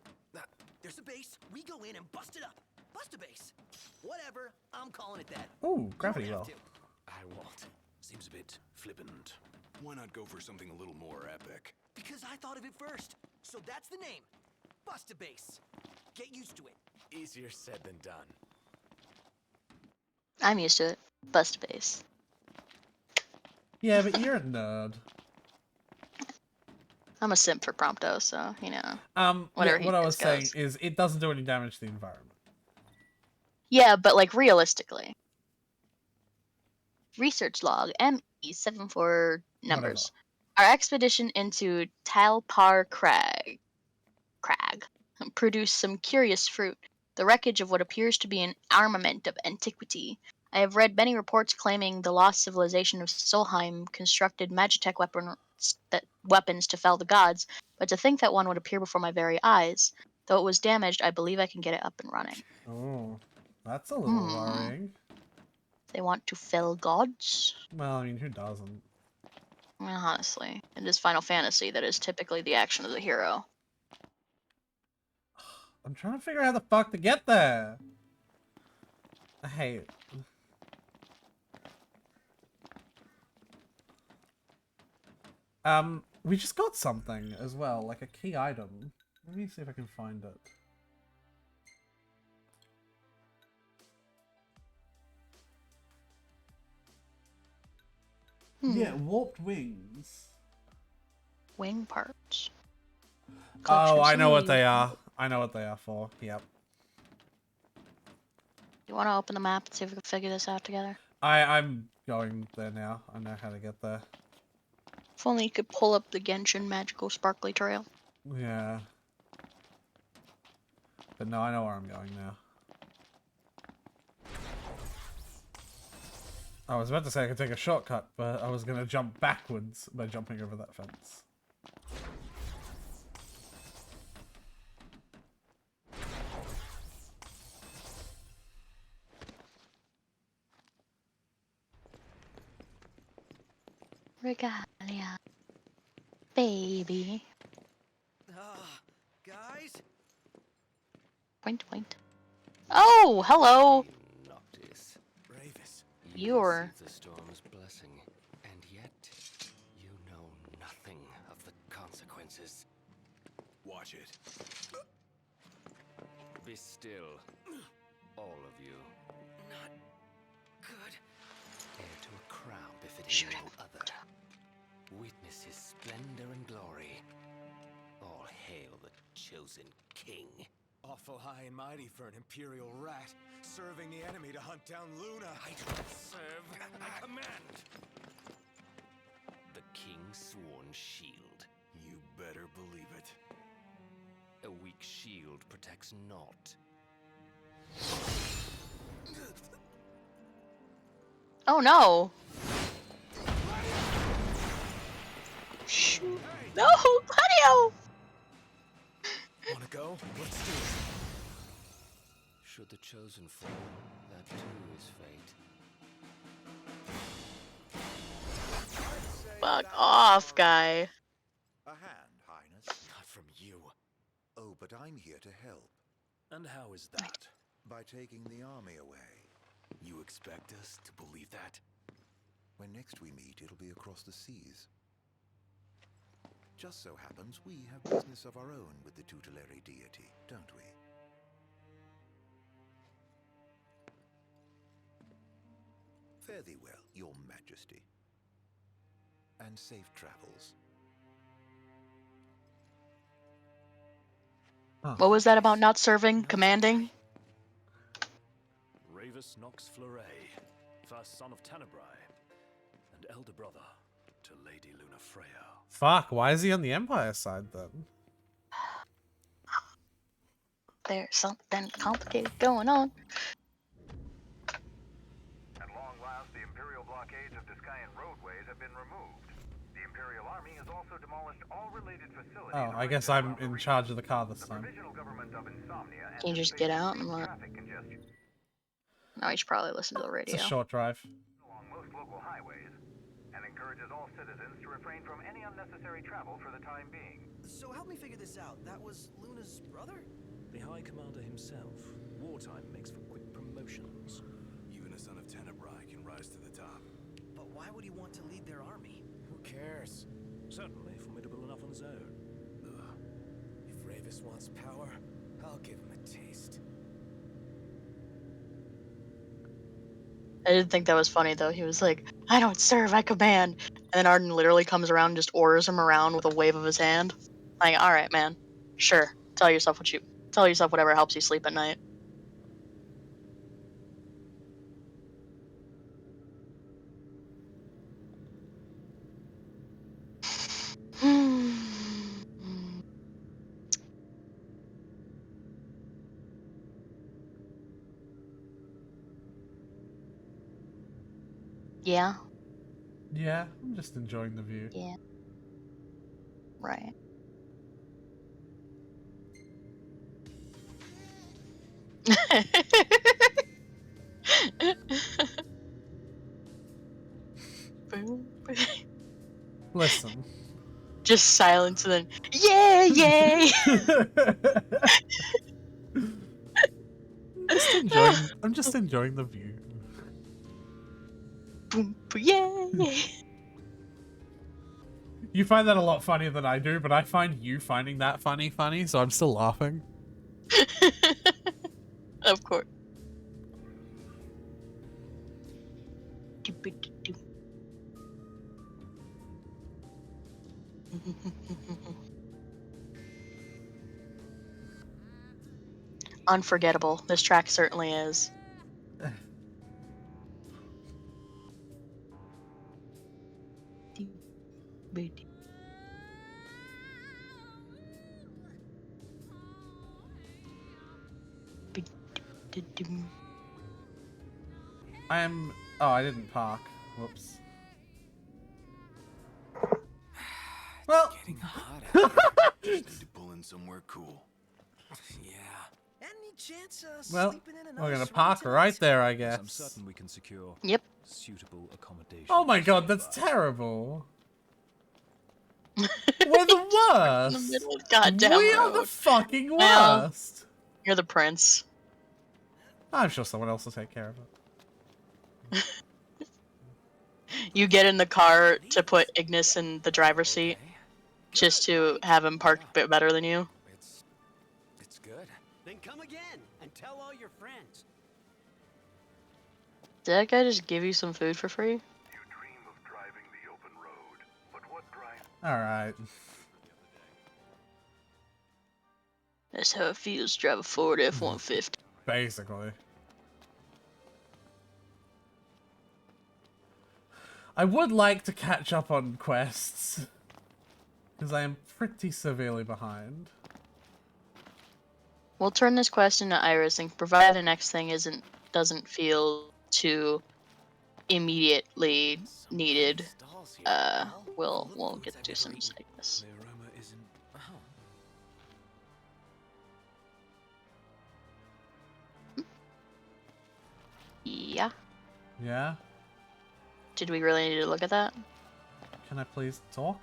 There's a base, we go in and bust it up. Bust a base. Whatever, I'm calling it that.
Ooh, gravity well.
I won't. Seems a bit flippant.
Why not go for something a little more epic?
Because I thought of it first. So that's the name. Bust a base. Get used to it.
Easier said than done.
I'm used to it. Bust a base.
Yeah, but you're a nerd.
I'm a simp for Prompto, so, you know.
Whatever.
he
What I was
thinks
saying is, it doesn't do any damage to the environment.
Yeah, but, like, realistically. Research log, ME74 numbers. Our expedition into Talpar Crag produced some curious fruit, the wreckage of what appears to be an armament of antiquity. I have read many reports claiming the lost civilization of Solheim constructed Magitech weapons to fell the gods, but to think that one would appear before my very eyes. Though it was damaged, I believe I can get it up and running.
Oh, that's a little worrying.
They want to fell gods?
Well, I mean, who doesn't?
Well, honestly, it is Final Fantasy that is typically the action of the hero.
I'm trying to figure out how the fuck to get there. I hate it. We just got something as well, like a key item. Let me see if I can find it. Yeah, warped wings.
Wing parts.
Oh, I know what they are. I know what they are for. Yep.
You want to open the map and see if we can figure this out together?
I'm going there now. I know how to get there.
If only you could pull up the Genshin magical sparkly trail.
Yeah. But no, I know where I'm going now. I was about to say I could take a shortcut, but I was going to jump backwards by jumping over that fence.
Regalia. Baby.
Guys?
Point, point. Oh, hello!
Noctis.
Ravis.
You're...
The storm's blessing, and yet you know nothing of the consequences.
Watch it.
Be still, all of you.
Not good.
Heir to a crown befitting
Shoot
no
him.
other. Witness his splendor and glory. All hail the chosen king.
Awful high and mighty for an imperial rat, serving the enemy to hunt down Luna. I don't serve, I command.
The king's sworn shield.
You better believe it.
A weak shield protects naught.
Oh no! Shoot. No! Gladio!
Wanna go? Let's do it.
Should the chosen fall, that too is fate.
Fuck off, guy.
A hand, Highness.
Not from you.
Oh, but I'm here to help.
And how is that?
By taking the army away.
You expect us to believe that?
When next we meet, it'll be across the seas. Just so happens we have business of our own with the tutelary deity, don't we? Fare thee well, your majesty. And safe travels.
What was that about not serving? Commanding?
Ravis Nox Fleuret, first son of Tenebrae, and elder brother to Lady Luna Freya.
Fuck, why is he on the Empire side then?
There's something complicated going on.
At long last, the Imperial blockades of Discayan roadways have been removed. The Imperial Army has also demolished all related facilities.
Oh, I guess I'm in charge of the car this time.
Provisional government of Insomnia
Can you just get out and what?
traffic congestion
No, you should probably listen to the radio.
It's a short drive.
along most local highways and encourages all citizens to refrain from any unnecessary travel for the time being.
So help me figure this out. That was Luna's brother?
The High Commander himself. Wartime makes for quick promotions.
Even a son of Tenebrae can rise to the top.
But why would he want to lead their army?
Who cares?
Certainly formidable enough on his own.
Ugh. If Ravis wants power, I'll give him a taste.
I didn't think that was funny though. He was like, I don't serve, I command. And then Arden literally comes around and just orders him around with a wave of his hand. Like, alright, man. Sure. Tell yourself whatever helps you sleep at night. Yeah.
Yeah, I'm just enjoying the view.
Yeah. Right.
Listen.
Just silence and then, yeah, yay!
I'm just enjoying the view.
Boom, yay!
You find that a lot funnier than I do, but I find you finding that funny, so I'm still laughing.
Of course. Unforgettable. This track certainly is.
Oh, I didn't park. Whoops. Well,
Getting hot out.
Just need to pull in somewhere cool.
Yeah.
Any chance
well,
sleeping in
we're
another
gonna
suite
park
tonight?
right there, I
I'm
guess.
certain we can secure
Yep.
suitable accommodation.
Oh my god, that's terrible. We're the worst.
In the middle of goddamn
We are the
road.
fucking
Well,
worst.
You're the prince.
I'm sure someone else will take care of it.
You get in the car to put Ignis in the driver's seat, just to have him park a bit better than you.
It's good.
Then come again and tell all your friends.
Did that guy just give you some food for free?
You dream of driving the open road, but what drives
Alright.
That's how it feels to drive a Ford F-150.
Basically. I would like to catch up on quests, because I am pretty severely behind.
We'll turn this quest into Iris, and provided the next thing doesn't feel too immediately needed, we'll get to some sickness.
The aroma isn't. Oh.
Yeah.
Yeah?
Did we really need to look at that?
Can I please talk?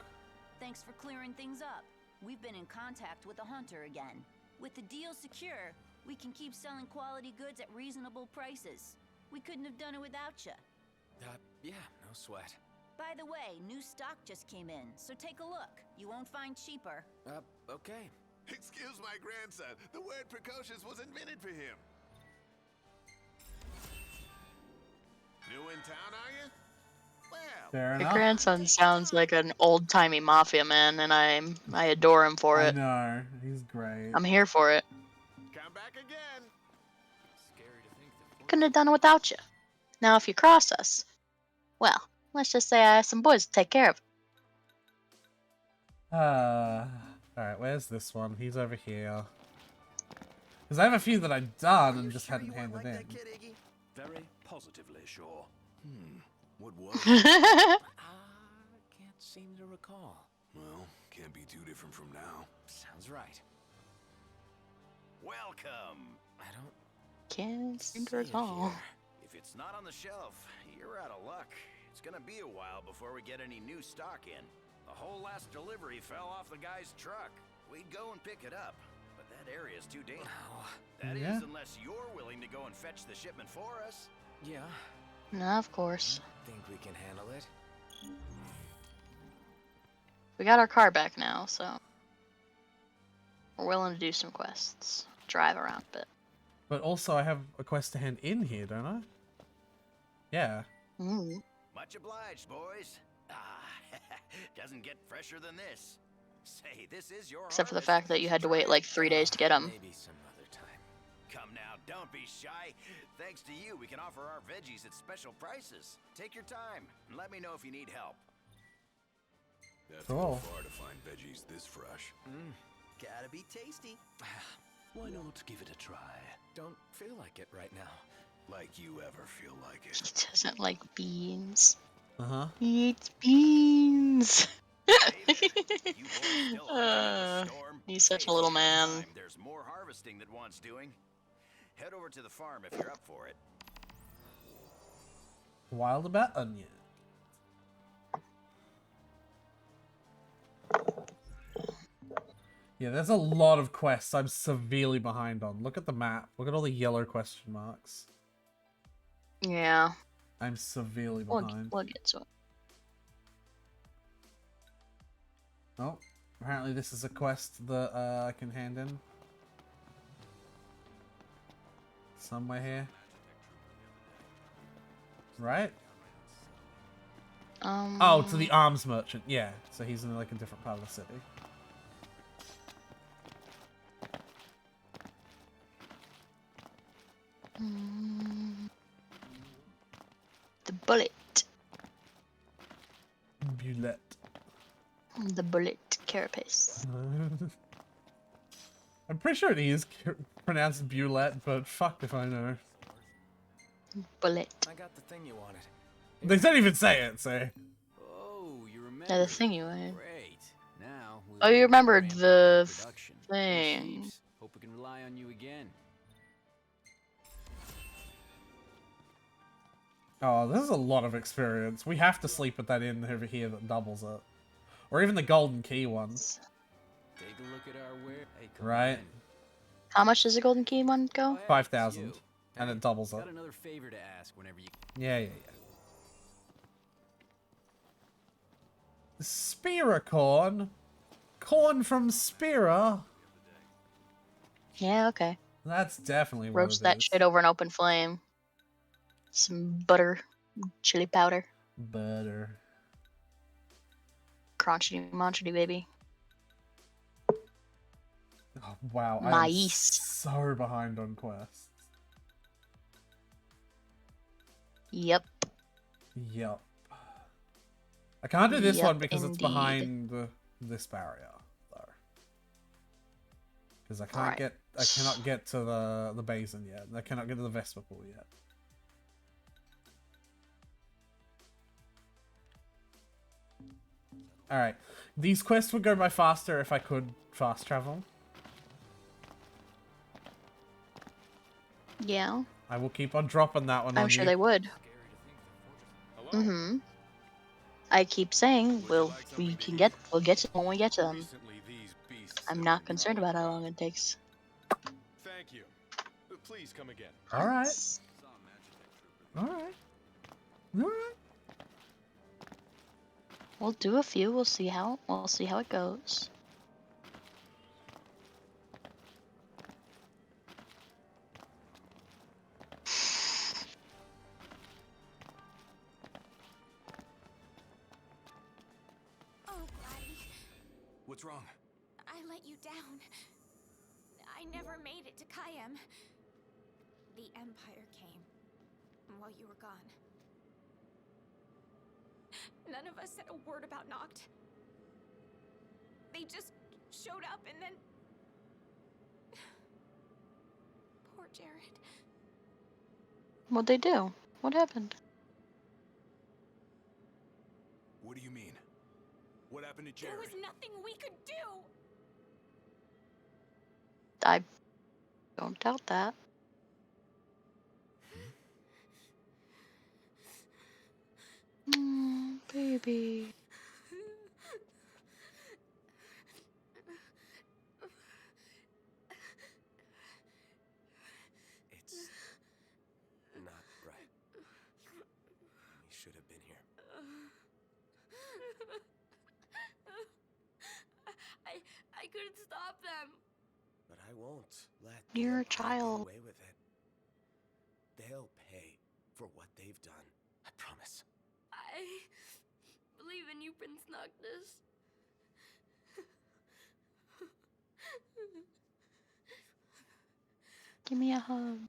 Thanks for clearing things up. We've been in contact with the Hunter again. With the deal secure, we can keep selling quality goods at reasonable prices. We couldn't have done it without you.
Yeah, no sweat.
By the way, new stock just came in, so take a look. You won't find cheaper.
Okay.
Excuse my grandson. The word precocious was invented for him. New in town, are you? Well,
Fair
Your
enough.
grandson sounds like an old-timey mafia man, and I adore him for
I
it.
know. He's great.
I'm here for it.
come back again.
Scary to think that.
Couldn't have done it without you. Now, if you cross us, well, let's just say I have some boys to take care of it.
Alright, where's this one? He's over here. Because I have a few that I've done and just hadn't handed in.
Very positively sure.
What was it?
I can't seem to recall.
Well, can't be too different from now.
Sounds right.
Welcome.
I don't.
Can't seem to
see it
recall.
here.
If it's not on the shelf, you're out of luck. It's gonna be a while before we get any new stock in. The whole last delivery fell off the guy's truck. We'd go and pick it up, but that area's too dangerous. That is,
Yeah.
unless you're willing to go and fetch the shipment for us.
Yeah.
No, of course.
Think we can handle it?
We got our car back now, so we're willing to do some quests. Drive around a bit.
But also, I have a quest to hand in here, don't I? Yeah.
Much obliged, boys. Doesn't get fresher than this. Say, this is your
Except for the
harvest.
fact that you had to wait like 3 days to get them.
Maybe some other time.
Come now, don't be shy. Thanks to you, we can offer our veggies at special prices. Take your time and let me know if you need help.
That's
Cool.
far to find veggies this fresh.
Gotta be tasty.
Why not give it a try?
Don't feel like it right now.
like you ever feel like
He
it.
doesn't like beans.
Uh-huh.
He eats beans. He's such a little man.
There's more harvesting that wants doing. Head over to the farm if you're up for it.
Wild about onion. Yeah, there's a lot of quests I'm severely behind on. Look at the map. Look at all the yellow question marks.
Yeah.
I'm severely
We'll
behind.
get to it.
Oh, apparently this is a quest that I can hand in. Somewhere here. Right? Oh, to the arms merchant. Yeah, so he's in like a different part of the city.
The bullet.
Bullet.
The bullet carapace.
I'm pretty sure it is pronounced Bulette, but fuck if I know.
Bullet.
I got the thing you wanted.
They don't even say it, so.
Oh, you remember?
Yeah, the thing you wanted.
Great. Now.
Oh, you remembered the thing.
Hope we can rely on you again.
Oh, this is a lot of experience. We have to sleep at that inn over here that doubles it. Or even the Golden Key ones.
Take a look at our ware. Hey, come
Right?
on.
How much does the golden key one go?
5,000. And it doubles it.
Got another favor to ask whenever you.
Yeah. Spira corn? Corn from Spira?
Yeah, okay.
That's definitely what
Roast
it
that
is.
shit over an open flame. Some butter, chili powder,
Butter.
crunchity munchity, baby.
Oh, wow. I'm
Mais.
so behind on quests.
Yep.
Yep. I can't do this
Yep,
one because it's
indeed.
behind this barrier, though. Because I cannot get to the basin yet. I cannot get to the Vesper pool yet. Alright. These quests would go by faster if I could fast travel.
Yeah,
I will keep on dropping that one on
I'm sure
you.
they would. Mm-hmm. I keep saying we'll get to them when we get to them. I'm not concerned about how long it takes.
Thank you. Please come again.
Alright. Alright. Alright.
We'll do a few. We'll see how it goes.
Oh, Gladdy.
What's wrong?
I let you down. I never made it to Kayem. The Empire came while you were gone. None of us said a word about Noct. They just showed up and then... Poor Jared.
What'd they do? What happened?
What do you mean? What happened to Jared?
There was nothing we could do.
I don't doubt that. Baby.
It's not right. We should have been here.
I couldn't stop them.
But I won't let
You're a
them get
child.
away with it. They'll pay for what they've done. I promise.
I believe in you, Prince Noctis.
Give me a hug.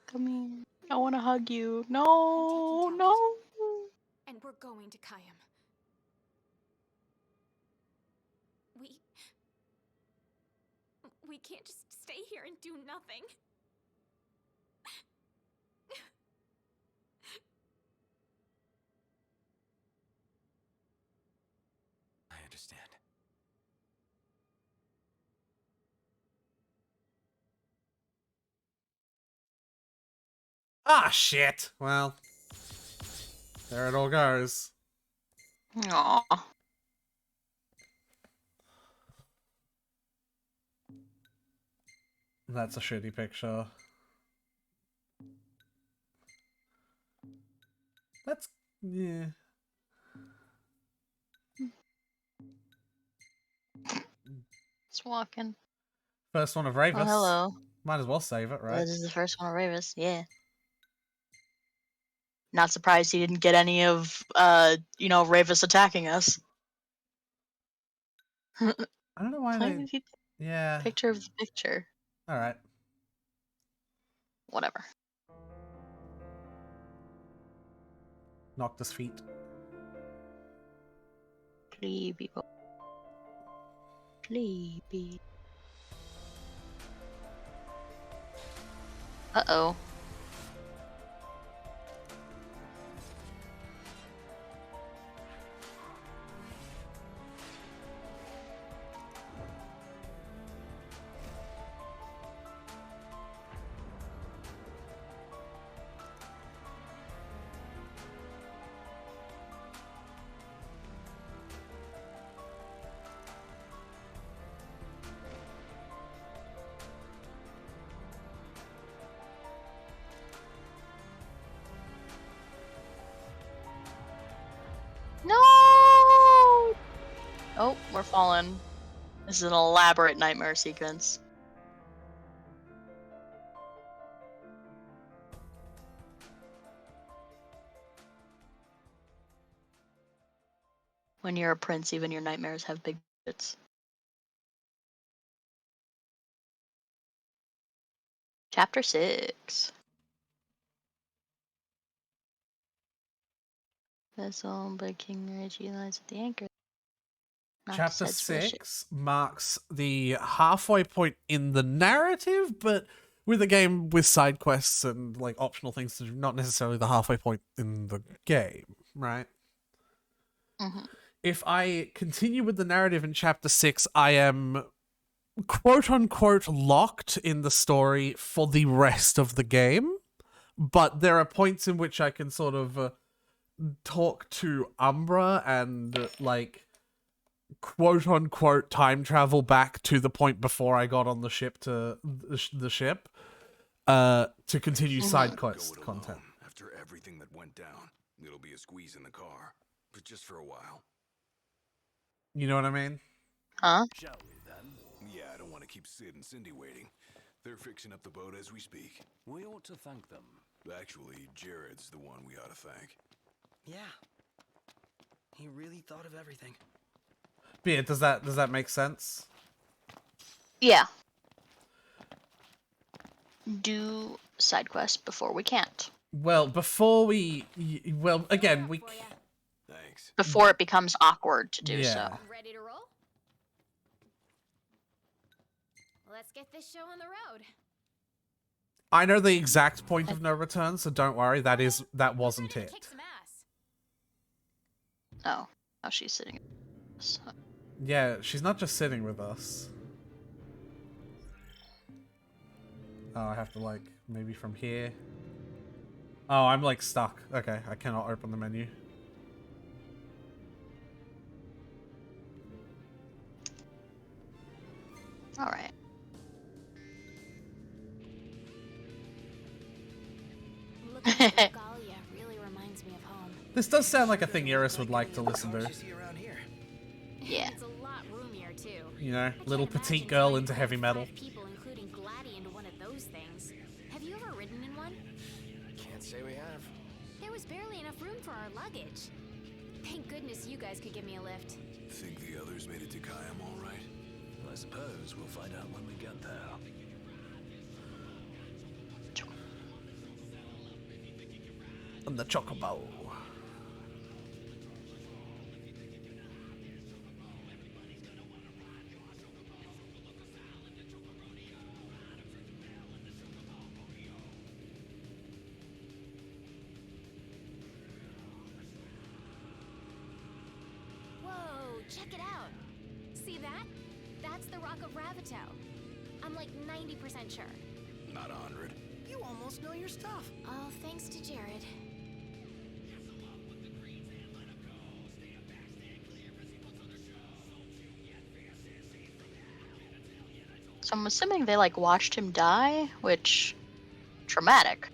Come here. I want to hug you. No, no.
And we're going to Kayem. We can't just stay here and do nothing.
understand.
Ah, shit. Well, there it all goes.
Aww.
That's a shitty picture. That's... yeah.
Just walking.
First one of Ravis.
Oh, hello.
Might as well save it, right?
This is the first one of Ravis, yeah. Not surprised he didn't get any of, Ravis attacking us.
I don't know why
Tiny
they... yeah.
Picture of the picture.
Alright.
Whatever.
Noctis feet.
Sleepy. Sleepy. Uh-oh. No! Oh, we're falling. This is an elaborate nightmare sequence. When you're a prince, even your nightmares have big bits. Chapter 6. Vessel by King Reggie lies at the anchor.
Chapter 6 marks the halfway point in the narrative, but with a game with side quests and like optional things to do, not necessarily the halfway point in the game, right?
Mm-hmm.
If I continue with the narrative in Chapter 6, I am quote-unquote locked in the story for the rest of the game, but there are points in which I can sort of talk to Umbra and like quote-unquote time travel back to the point before I got on the ship to the ship to continue side quest content.
After everything that went down, it'll be a squeeze in the car, but just for a while.
You know what I mean?
Huh?
Shall we then? Yeah, I don't want to keep Sid and Cindy waiting. They're fixing up the boat as we speak.
We ought to thank them.
Actually, Jared's the one we ought to thank.
Yeah. He really thought of everything.
But yeah, does that make sense?
Yeah. Do side quests before we can't.
Well, before we... well, again, we...
Thanks.
Before it becomes awkward to do so.
Ready to roll? Let's get this show on the road.
I know the exact point of no return, so don't worry, that wasn't it.
Kick some ass.
Oh. Oh, she's sitting.
Yeah, she's not just sitting with us. Oh, I have to, like, maybe from here. Oh, I'm, like, stuck. Okay, I cannot open the menu.
Alright.
Looking at Regalia really reminds me of home.
This does sound like a thing Iris would like to listen to.
Yeah.
It's a lot roomier too.
You know, little petite girl into heavy metal.
People, including Gladdy, into one of those things. Have you ever ridden in one?
Can't say we have.
There was barely enough room for our luggage. Thank goodness you guys could give me a lift.
Think the others made it to Kayam all right?
I suppose we'll find out when we get there.
And the chocobo.
Whoa, Check it out. See that? That's the Rock of Ravito. I'm like 90% sure.
Not 100.
You almost know your stuff.
All thanks to Jared.
So I'm assuming they like watched him die, which traumatic.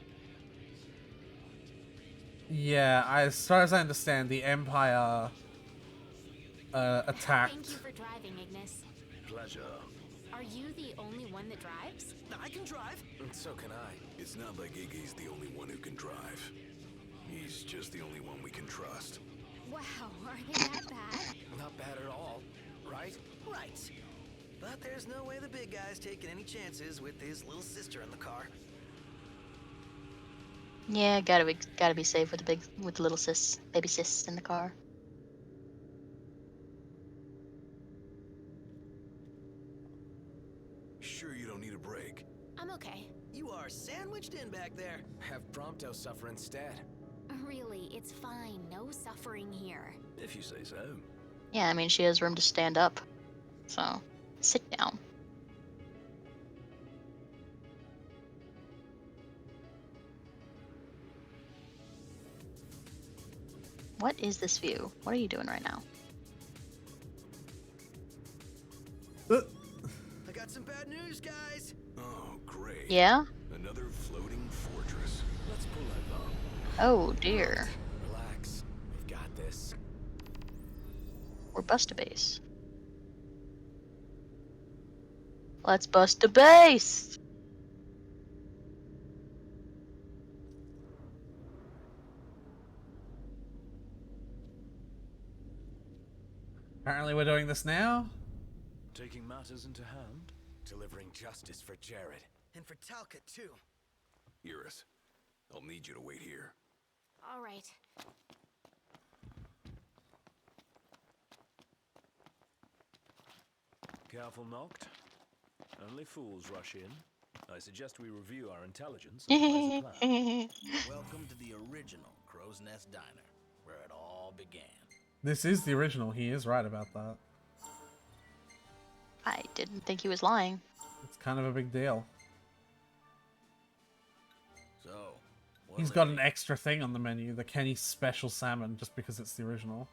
Yeah, as far as I understand, the Empire attacked.
Thank you for driving, Ignis.
Pleasure.
Are you the only one that drives?
I can drive.
So can I. It's not like Iggy's the only one who can drive. He's just the only one we can trust.
Wow, are they that bad?
Not bad at all, right? Right. But there's no way the big guy's taking any chances with his little sister in the car.
Yeah, gotta be safe with the little sis, baby sis in the car.
Sure you don't need a break?
I'm okay.
You are sandwiched in back there.
Have Prompto suffer instead.
Really, it's fine. No suffering here.
If you say so.
Yeah, I mean she has room to stand up, so sit down. What is this view? What are you doing right now?
I got some bad news, guys.
Oh, great.
Yeah?
Another floating fortress.
Let's pull over.
Oh dear.
Relax. We've got this.
We're bust a base. Let's bust a base!
Apparently we're doing this now.
Taking matters into hand.
Delivering justice for Jared.
And for Talcott, too.
Iris, I'll need you to wait here.
All right.
Careful, Noct. Only fools rush in. I suggest we review our intelligence and devise a plan.
Welcome to the original Crow's Nest Diner, where it all began.
This is the original. He is right about that.
I didn't think he was lying.
It's kind of a big deal.
So,
He's got an extra thing on the menu, the Kenny's Special Salmon, just because it's the original.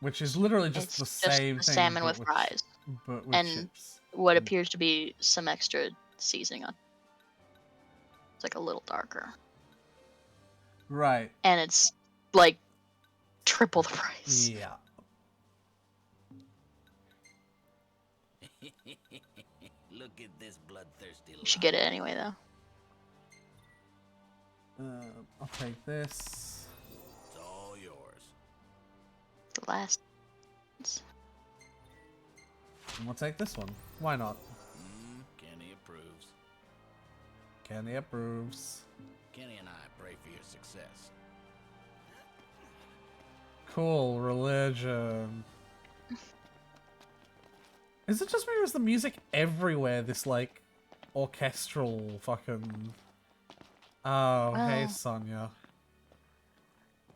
Which is literally just the same thing.
Salmon
but
with fries.
But with
And
chips.
what appears to be some extra seasoning on. It's like a little darker.
Right.
And it's like triple the price.
Yeah.
Look at this bloodthirsty
You should get it anyway, though.
I'll take this.
It's all yours.
The last.
And we'll take this one. Why not?
Kenny approves.
Kenny approves.
Kenny and I pray for your success.
Cool. Religion. Is it just me or is the music everywhere this, like, orchestral fucking... Oh, hey, Sonia.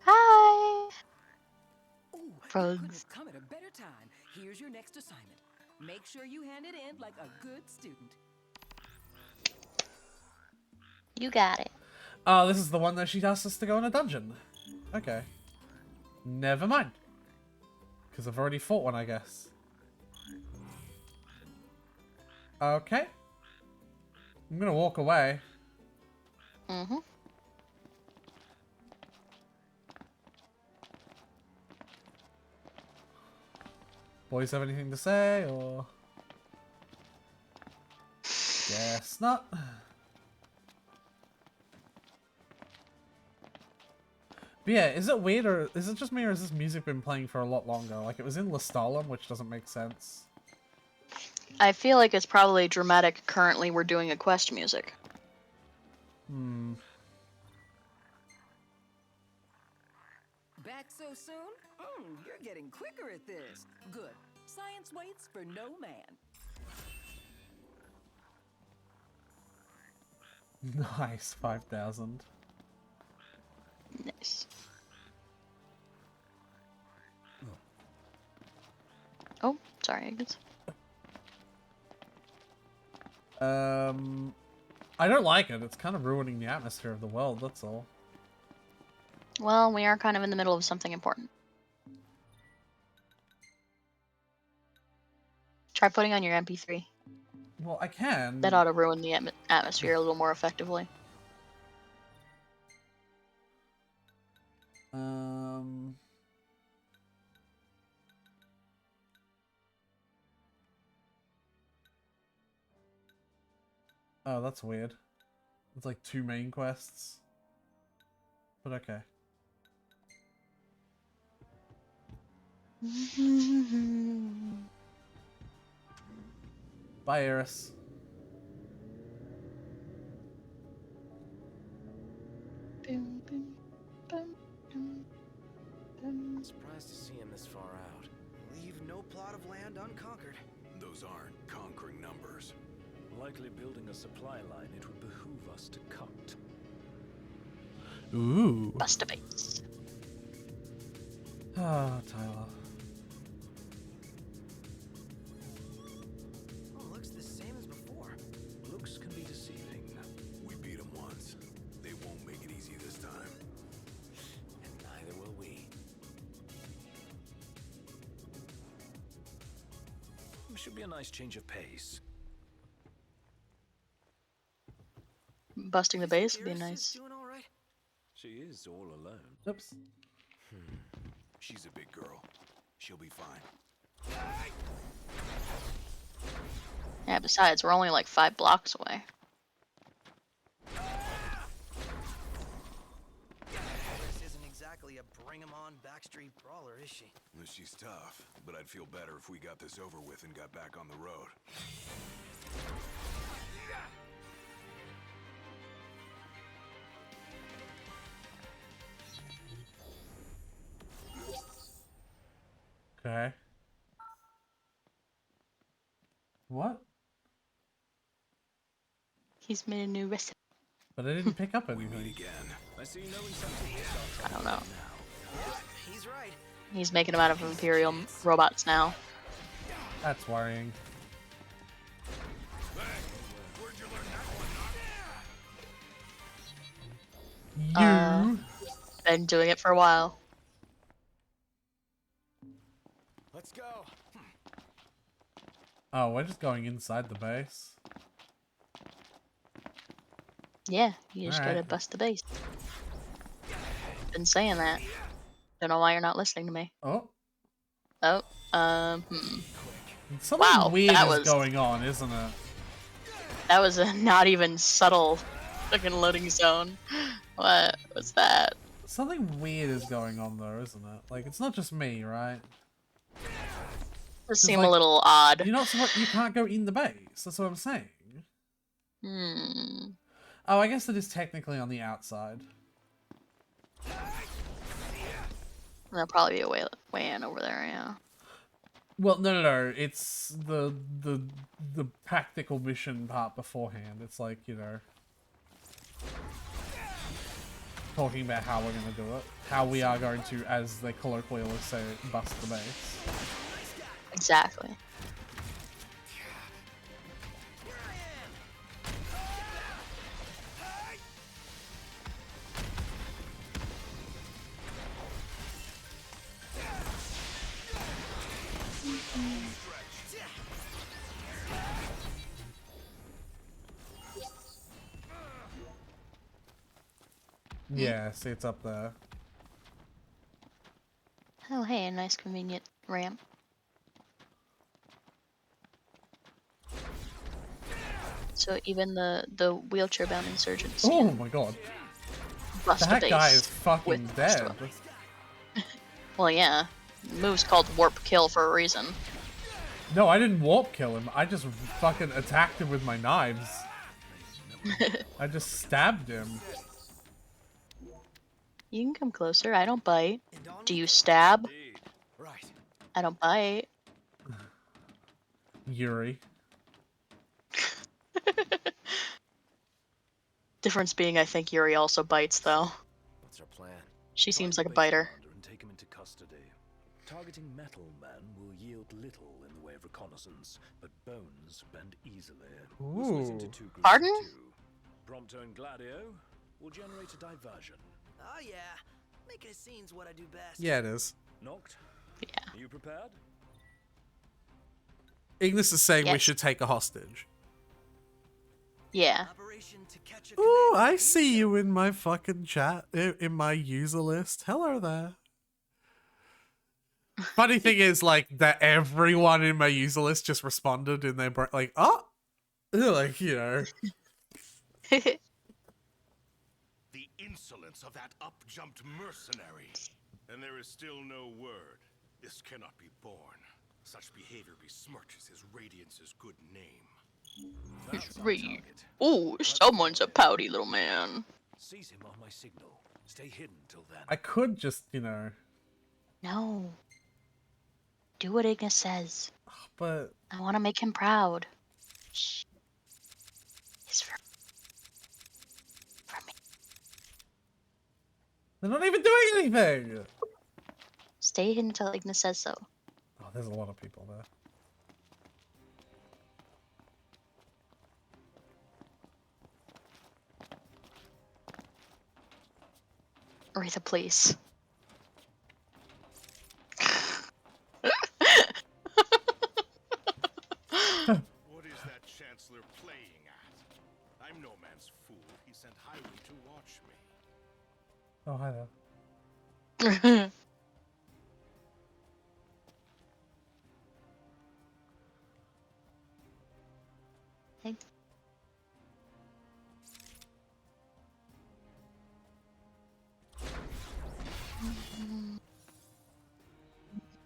Hi!
Couldn't have come at a better time. Here's your next assignment. Make sure you hand it in like a good student.
You got it.
Oh, this is the one that she asked us to go in a dungeon. Okay. Never mind. Because I've already fought one, I guess. Okay. I'm gonna walk away.
Mm-hmm.
Boys have anything to say, or... Guess not. But yeah, is it weird, or is it just me, or has this music been playing for a lot longer? Like, it was in Lestalem, which doesn't make sense.
I feel like it's probably dramatic currently we're doing a quest music.
Hmm.
Back so soon? You're getting quicker at this. Good. Science waits for no man.
Nice, 5,000.
Nice. Oh, sorry, I guess.
I don't like it. It's kind of ruining the atmosphere of the world, that's all.
Well, we are kind of in the middle of something important. Try putting on your MP3.
Well, I can.
That ought to ruin the atmosphere a little more effectively.
Oh, that's weird. It's like 2 main quests. But okay. Bye, Eris.
Surprised to see him this far out.
Leave no plot of land unconquered.
Those aren't conquering numbers.
Likely building a supply line it would behoove us to cut.
Ooh.
Bust a base.
Ah, Tyler.
Oh, looks the same as before.
Looks can be deceiving.
We beat them once. They won't make it easy this time.
And neither will we.
It should be a nice change of pace.
Busting the base would be nice.
Doing all right?
She is all alone.
Oops.
She's a big girl. She'll be fine.
Yeah, besides, we're only like 5 blocks away.
This isn't exactly a bring 'em on backstreet brawler, is she?
She's tough, but I'd feel better if we got this over with and got back on the road.
Okay. What?
He's made a new recipe.
But I didn't pick up anything.
Again.
I see no incentive to
I don't know.
He's right.
He's making them out of Imperial robots now.
That's worrying. You.
Been doing it for a while.
Let's go.
Oh, we're just going inside the base.
Yeah, you just gotta
Alright.
bust the base. Been saying that. Don't know why you're not listening to me.
Oh.
Oh,
Something
Wow,
weird
that
is
was-
going on, isn't it?
That was a not even subtle fucking loading zone. What was that?
Something weird is going on though, isn't it? Like, it's not just me, right?
Does seem a little odd.
You're not supposed, you can't go in the base. That's what I'm saying. Oh, I guess it is technically on the outside.
There'll probably be a way in over there, yeah.
Well, no. It's the practical mission part beforehand. It's like, you know, talking about how we're gonna do it, how we are going to, as they colloquially say, bust the base.
Exactly.
Yeah, see, it's up there.
Oh, hey, a nice convenient ramp. So even the wheelchair-bound insurgents.
Oh my god.
Bust a
That
base
guy is fucking
with
dead.
Well, yeah. The move's called warp kill for a reason.
No, I didn't warp kill him. I just fucking attacked him with my knives. I just stabbed him.
You can come closer. I don't bite. Do you stab?
Right.
I don't bite.
Yuri.
Difference being, I think Yuri also bites, though.
What's our plan?
She seems like a biter.
And take him into custody. Targeting metal men will yield little in the way of reconnaissance, but bones bend easily. We'll split into 2 groups
Pardon?
of 2. Prompto and Gladio will generate a diversion.
Oh yeah, making a scene's what I do best.
Yeah, it is.
Noct?
Yeah.
Are you prepared?
Ignis is saying we
Yes.
should take a hostage.
Yeah.
Ooh, I see you in my fucking chat, in my user list. Hello there. Funny thing is, like, that everyone in my user list just responded in their brain, like, oh, like, you know.
The insolence of that up-jumped mercenary. And there is still no word. This cannot be borne. Such behavior besmirches his Radiance's good name.
Read. Ooh, someone's a pouty little man.
Seize him on my signal. Stay hidden till then.
I could just, you know,
No. Do what Ignis says.
but
I want to make him proud. Shh. He's for me.
they're not even doing anything.
Stay hidden until Ignis says so.
Oh, there's a lot of people there.
Aretha, please.
What is that Chancellor playing at? I'm no man's fool. He sent Highwind to watch me.
Oh, hi there.
Hey.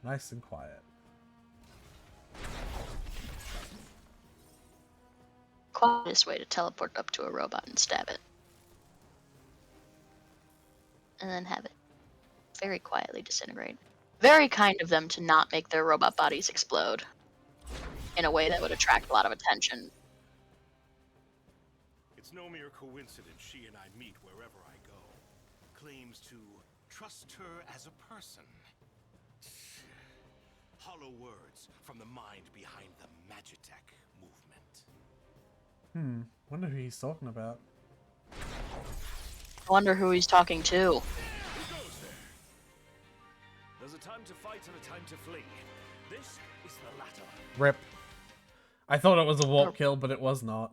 Nice and quiet.
Quietest way to teleport up to a robot and stab it. And then have it very quietly disintegrate. Very kind of them to not make their robot bodies explode in a way that would attract a lot of attention.
It's no mere coincidence she and I meet wherever I go. Claims to trust her as a person. Hollow words from the mind behind the Magitech movement.
Wonder who he's talking about.
I wonder who he's talking to.
There's a time to fight and a time to flee. This is the latter.
Rip. I thought it was a warp kill, but it was not.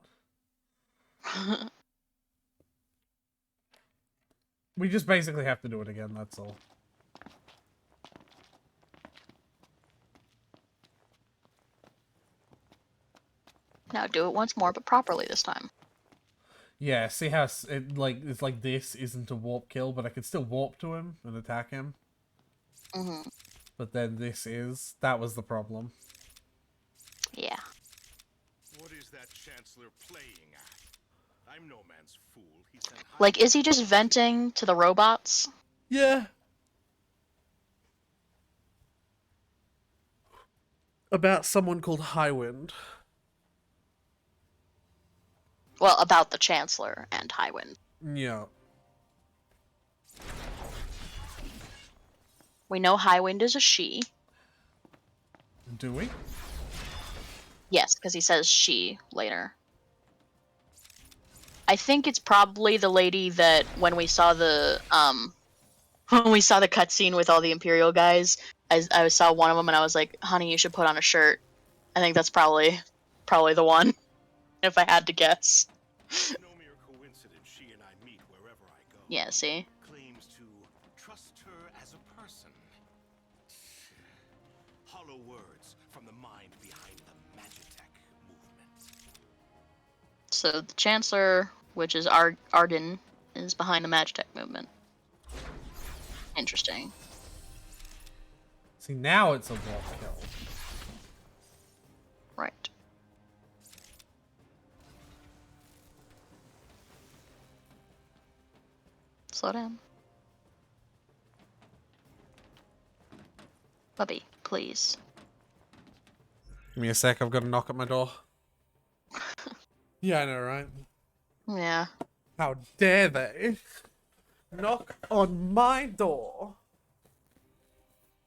We just basically have to do it again, that's all.
Now do it once more, but properly this time.
Yeah, see how it's like this isn't a warp kill, but I can still warp to him and attack him.
Mm-hmm.
But then this is... That was the problem.
Yeah.
What is that Chancellor playing at? I'm no man's fool. He sent
Like, is he just venting to the robots?
Yeah. About someone called Highwind.
Well, about the Chancellor and Highwind.
Yeah.
We know Highwind is a she.
Do we?
Yes, because he says she later. I think it's probably the lady that when we saw the cutscene with all the Imperial guys, I saw one of them and I was like, "Honey, you should put on a shirt." I think that's probably the one, if I had to guess.
no mere coincidence she and I meet wherever I go.
Yeah, see?
Claims to trust her as a person. Hollow words from the mind behind the Magitech movement.
So the Chancellor, which is Arden, is behind the Magitech movement. Interesting.
See, now it's a warp kill.
Right. Slow down. Bubby, please.
Give me a sec, I've got a knock at my door. Yeah, I know, right?
Yeah.
How dare they knock on my door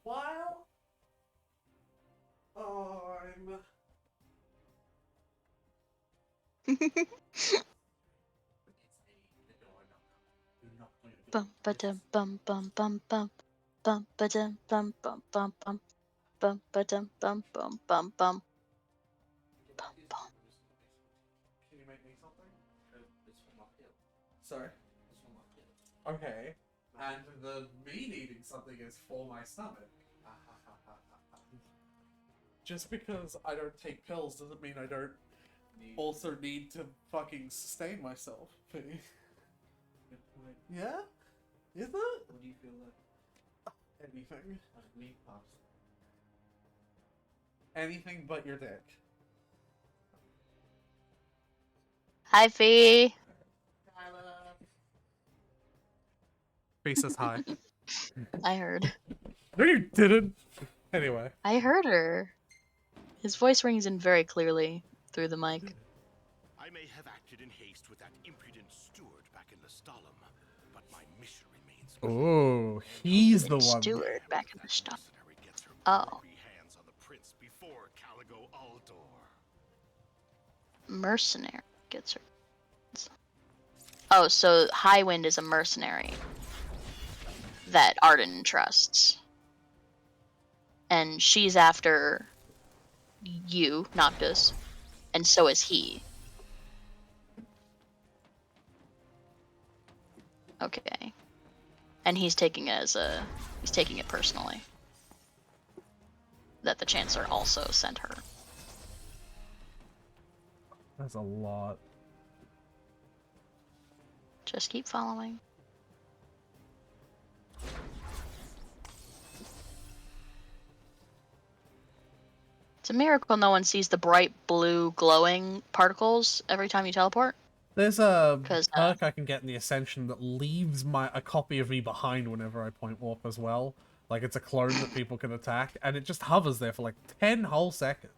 while
Bum ba dum bum bum bum bum bum ba dum bum bum bum bum bum ba dum bum bum bum bum.
Can you make me something? Sorry. Okay. And the me needing something is for my stomach. Just because I don't take pills doesn't mean I don't also need to fucking sustain myself. Yeah? Is it? What do you feel like? Anything. Meat puffs. Anything but your dick.
Hi, Fee.
Fee says hi.
I heard.
No, you didn't. Anyway.
I heard her. His voice rings in very clearly through the mic.
I may have acted in haste with that impudent steward back in the Stalem, but my mission remains.
Oh, he's the one.
Steward back in the stuff. Oh.
Hands on the prince before Caligo Uldor.
Mercenary gets her. Oh, so Highwind is a mercenary that Arden trusts. And she's after you, Noctis, and so is he. Okay. And he's taking it personally. That the Chancellor also sent her.
That's a lot.
Just keep following. It's a miracle no one sees the bright blue glowing particles every time you teleport.
There's a perk I can get in the Ascension that leaves a copy of me behind whenever I point warp as well. Like it's a clone that people can attack, and it just hovers there for like 10 whole seconds.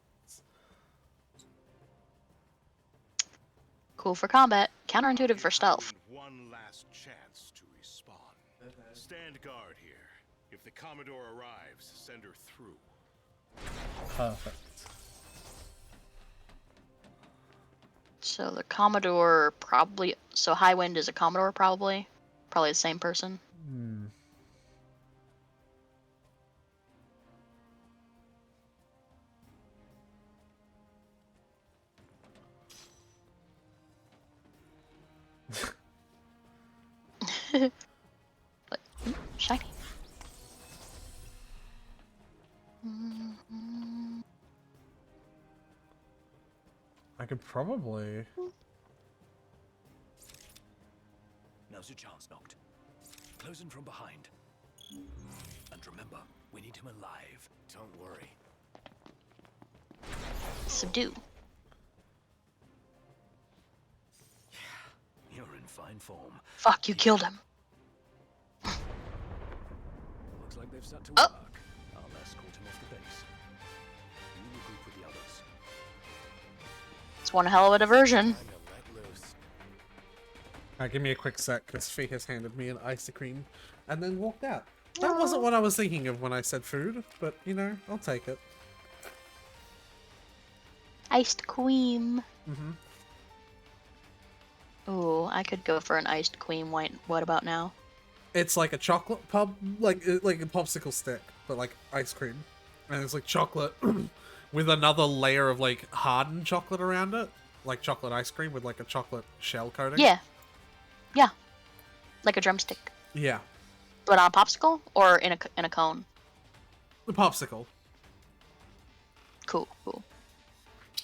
Cool for combat, counterintuitive for stealth.
One last chance to respawn. Stand guard here. If the Commodore arrives, send her through.
Perfect.
So the Commodore probably... So Highwind is a Commodore probably? Probably the same person?
Hmm.
Like, shiny.
I could probably...
Now's your chance, Noct. Close in from behind. And remember, we need him alive. Don't worry.
Subdue.
You're in fine form.
Fuck, you killed him.
Looks like they've set to work. I'll escort him off the base. You regroup with the others.
It's one hell of a diversion.
Give me a quick sec, because Fee has handed me an ice cream and then walked out. That wasn't what I was thinking of when I said food, but, you know, I'll take it.
Iced cream.
Mm-hmm.
Ooh, I could go for an iced cream. What about now?
It's like a chocolate like a popsicle stick, but like ice cream. And it's like chocolate with another layer of like hardened chocolate around it. Like chocolate ice cream with like a chocolate shell coating.
Yeah. Yeah. Like a drumstick.
Yeah.
But on a popsicle or in a cone?
The popsicle.
Cool, cool.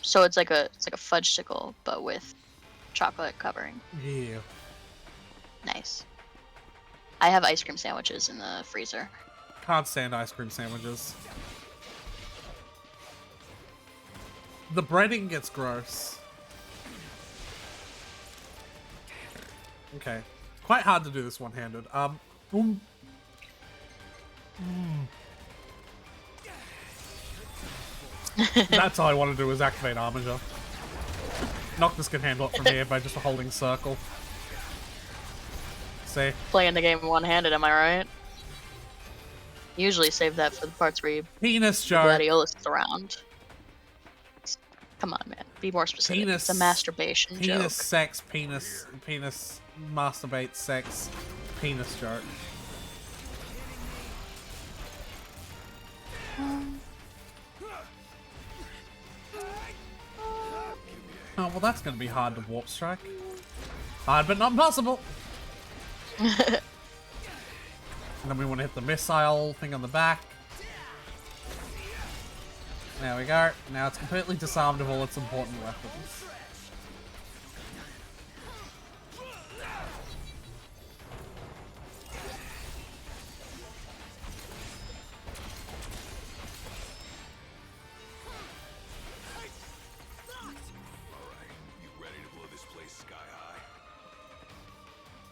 So it's like a fudgesicle, but with chocolate covering.
Yeah.
Nice. I have ice cream sandwiches in the freezer.
Can't stand ice cream sandwiches. The breading gets gross. Okay. Quite hard to do this one-handed. That's all I want to do is activate Armiger. Noctis can handle it from here by just holding circle. See?
Playing the game one-handed, am I right? Usually save that for the parts where you
Penis joke.
Gladiolus is around. Come on, man. Be more specific.
Penis.
It's a masturbation
Penis,
joke.
sex, penis, masturbate, sex, penis joke. Oh, well, that's gonna be hard to warp strike. Hard, but not impossible. And then we want to hit the missile thing on the back. There we go. Now it's completely disarmed of all its important weapons.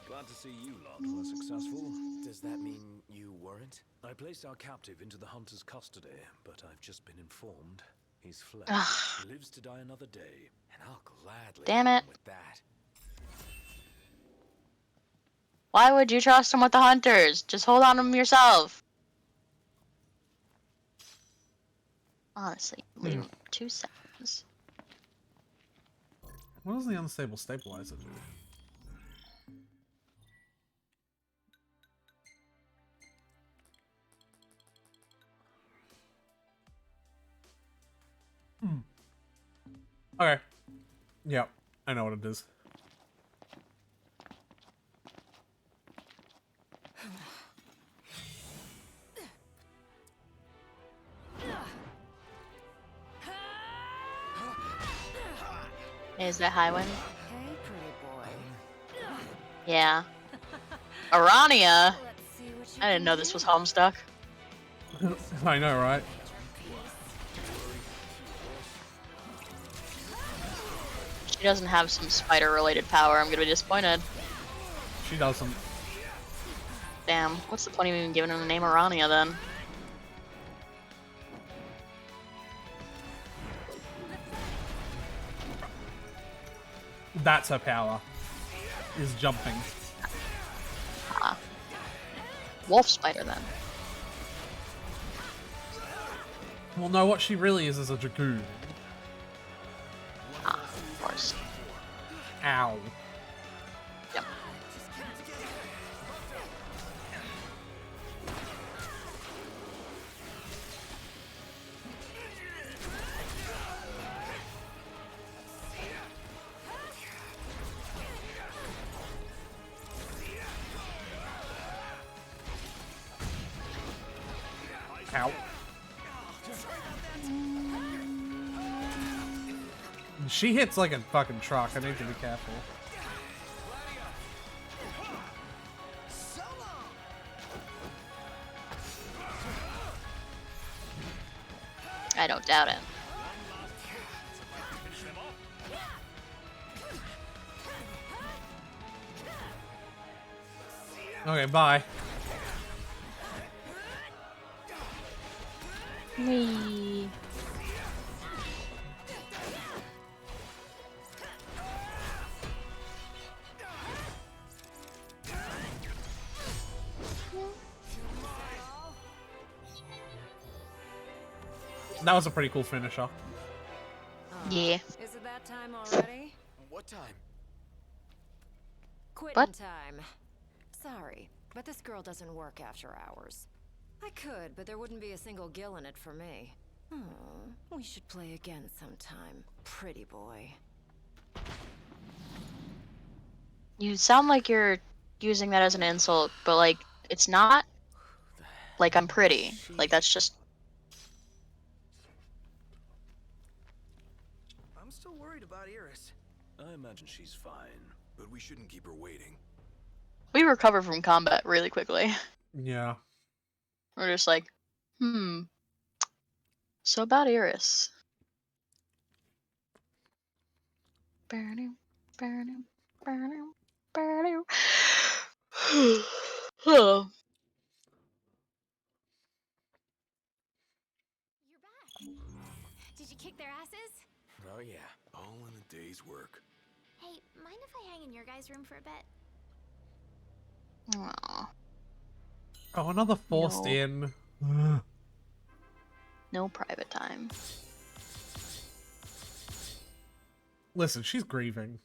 Glad to see you lot were successful. Does that mean you weren't? I placed our captive into the hunter's custody, but I've just been informed he's fled. He lives to die another day, and I'll gladly
Damn
help
it.
him with that.
Why would you trust him with the hunters? Just hold on to them yourself. Honestly, leave him 2 seconds.
What does the unstable stabilizer do? Okay. Yep, I know what it is.
Is that Highwind?
Hey, pretty boy.
Yeah. Arania? I didn't know this was Homestuck.
I know, right?
She doesn't have some spider-related power. I'm gonna be disappointed.
She doesn't.
Damn. What's the point of even giving her the name Arania then?
That's her power. Is jumping.
Ah. Wolf spider then.
Well, no, what she really is a dragoon.
Ah, of course.
Ow.
Yep.
Ow. She hits like a fucking truck. I need to be careful.
I don't doubt it.
Okay, bye.
Whee.
That was a pretty cool finisher.
Yeah.
Is it that time already?
What time?
Quitting
What?
time. Sorry, but this girl doesn't work after hours. I could, but there wouldn't be a single gill in it for me. Oh, we should play again sometime, pretty boy.
You sound like you're using that as an insult, but like, it's not. Like, I'm pretty. Like, that's just.
I'm still worried about Iris.
I imagine she's fine.
But we shouldn't keep her waiting.
We recover from combat really quickly.
Yeah.
We're just like, so about Iris. Oh.
Did you kick their asses?
Oh yeah, all in a day's work.
Hey, mind if I hang in your guys' room for a bit?
Aw.
Oh, another forced
No.
in.
No private time.
Listen, she's grieving.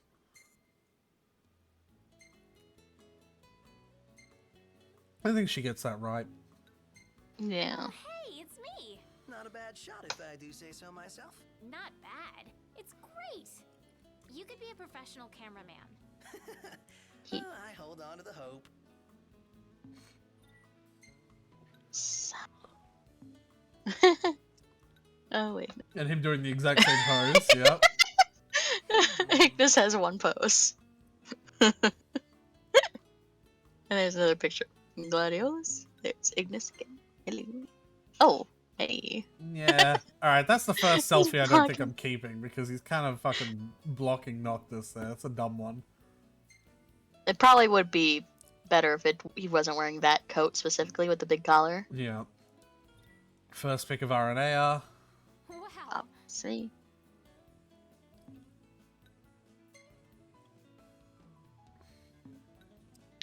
I think she gets that right.
Yeah.
Hey, it's me.
Not a bad shot if I do say so myself.
Not bad. It's great. You could be a professional cameraman.
Oh, I hold on to the hope.
Oh wait.
And him doing the exact same pose. Yep.
Ignis has one pose. And there's another picture. Gladiolus. There's Ignis again. Hello. Oh, hey.
Yeah. Alright, that's the first
He's
selfie I don't think
blocking.
I'm keeping because he's kind of fucking blocking Noctis there. That's a dumb one.
It probably would be better if he wasn't wearing that coat specifically with the big collar.
Yeah. First pick of Aranea.
Wow.
See.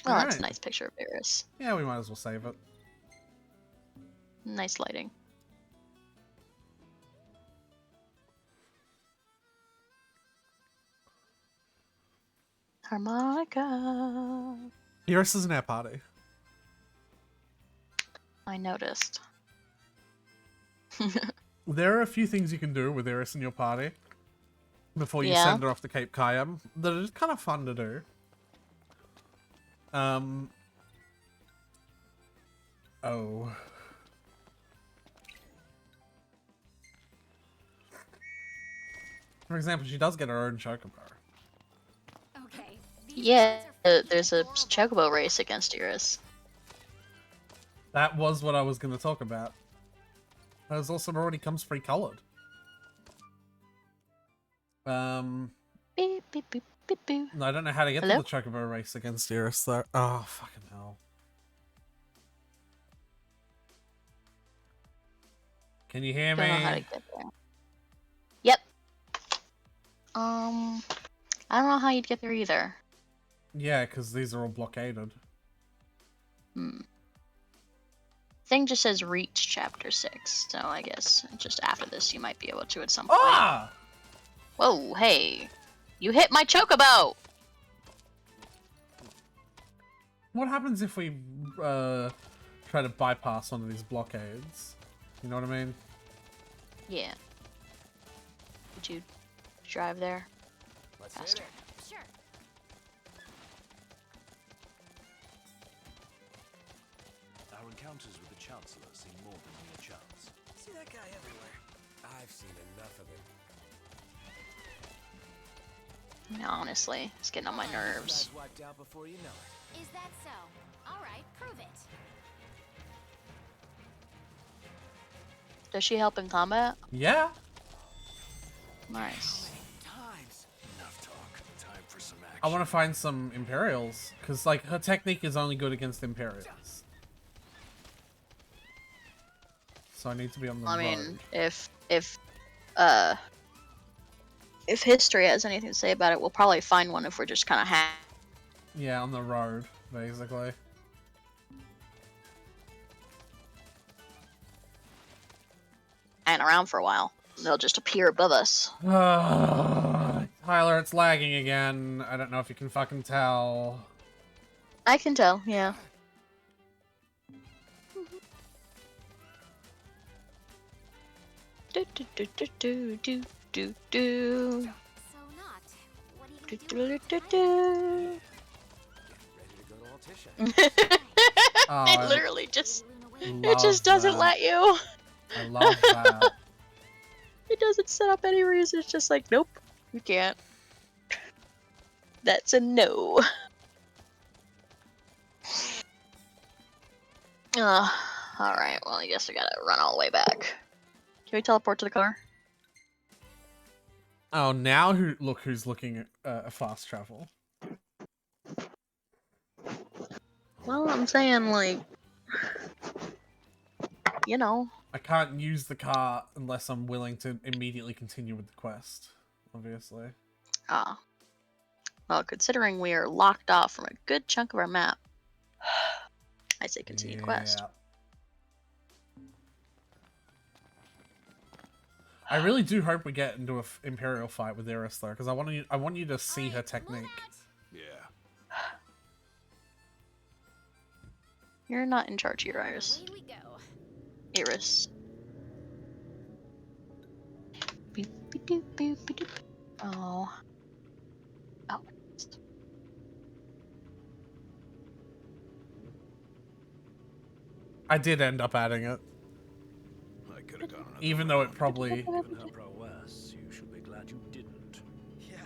Oh, that's a
Alright.
nice picture of Varys.
Yeah, we might as well save it.
Nice lighting. Harmonica.
Eurus is an air party.
I noticed.
There are a few things you can do with Eris in your party before you
Yeah.
send her off to Cape Kayam that are just kind of fun to do. Oh. For example, she does get her own chocobo.
Okay.
Yeah, there's a chocobo race against Eurus.
That was what I was going to talk about. There's also already comes pre-colored.
Beep, beep, beep, beep, beep.
I don't know how to get
Hello?
to the chocobo race against Eurus though. Oh, fucking hell. Can you hear
Don't know how to
me?
get there. Yep. I don't know how you'd get there either.
Yeah, because these are all blockaded.
Thing just says reach chapter 6, so I guess just after this you might be able to at some point.
Ah!
Whoa, hey. You hit my chocobo!
What happens if we try to bypass one of these blockades? You know what I mean?
Yeah. Would you drive there?
Let's
Faster.
Sure.
Our encounters with the Chancellor seem more than mere chance.
See that guy everywhere.
I've seen enough of him.
No, honestly, it's getting on my nerves.
Guy's wiped out before you know it.
Is that so? All right, prove it.
Does she help in combat?
Yeah.
Nice.
Times.
Enough talk. Time for some action.
I want to find some Imperials, because like her technique is only good against Imperials. So I need to be on the
I
road.
mean, if history has anything to say about it, we'll probably find one if we're just kind of
Yeah, on the road, basically.
hanging around for a while. They'll just appear above us.
Tyler, it's lagging again. I don't know if you can fucking tell.
I can tell, yeah. Do do do do do do do do.
So not. What are
Do
you gonna
do do do.
Ready to go to Altisha.
Oh,
It literally just
love
it just doesn't
that.
let you.
I love that.
It doesn't set up any reason. It's just like, nope, you can't. That's a no. Alright, well, I guess I gotta run all the way back. Can we teleport to the car?
Oh, now who's looking at fast travel?
Well, I'm saying, like, you know.
I can't use the car unless I'm willing to immediately continue with the quest, obviously.
Ah. Well, considering we are locked off from a good chunk of our map, I say continue quest.
I really do hope we get into an Imperial fight with Iris though, because I want you to see her technique.
Yeah.
You're not in charge here, Iris.
Away we go.
Iris. Boop, boop, boop, boop, boop. Oh. Oh.
I did end up adding it.
I could have gone another
Even though it
round.
probably...
Given her prowess, you should be glad you didn't.
Yeah,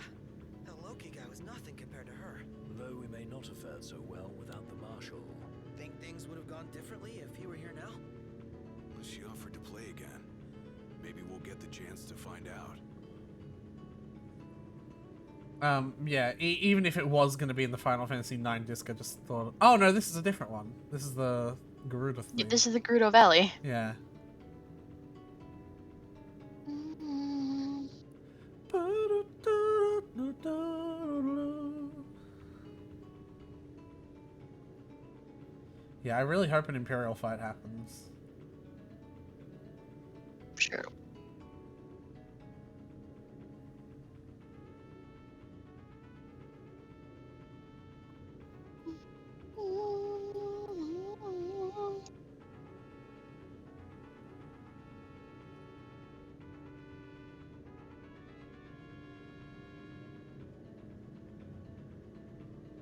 that Loki guy was nothing compared to her.
Though we may not have fared so well without the Marshal.
Think things would have gone differently if he were here now?
She offered to play again. Maybe we'll get the chance to find out.
Yeah, even if it was going to be in the Final Fantasy IX disc, I just thought, oh no, this is a different one. This is the Garuda thing.
Yeah, this is the Gerudo Valley.
Yeah. Yeah, I really hope an Imperial fight happens.
Sure.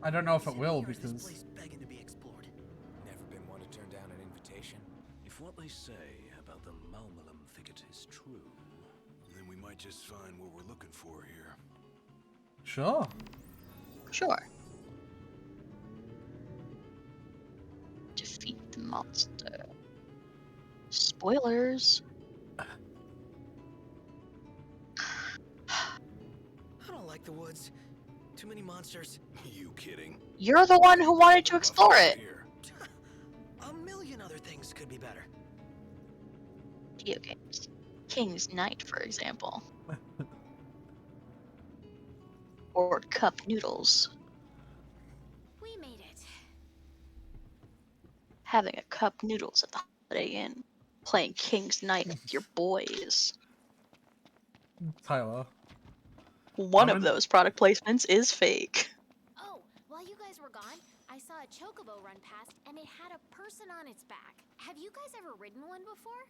I don't know if it will because
Begging to be explored.
Never been one to turn down an invitation. If what they say about the Malmalum thicket is true,
Then we might just find what we're looking for here.
sure.
Sure. Defeat the monster. Spoilers.
I don't like the woods. Too many monsters.
You kidding?
You're the one who wanted to explore it.
Here.
A million other things could be better.
Video games. King's Knight, for example. Or cup noodles.
We made it.
Having a cup noodles at the Holiday Inn. Playing King's Knight with your boys.
Tyler.
One of those product placements is fake.
Oh, while you guys were gone, I saw a chocobo run past and it had a person on its back. Have you guys ever ridden one before?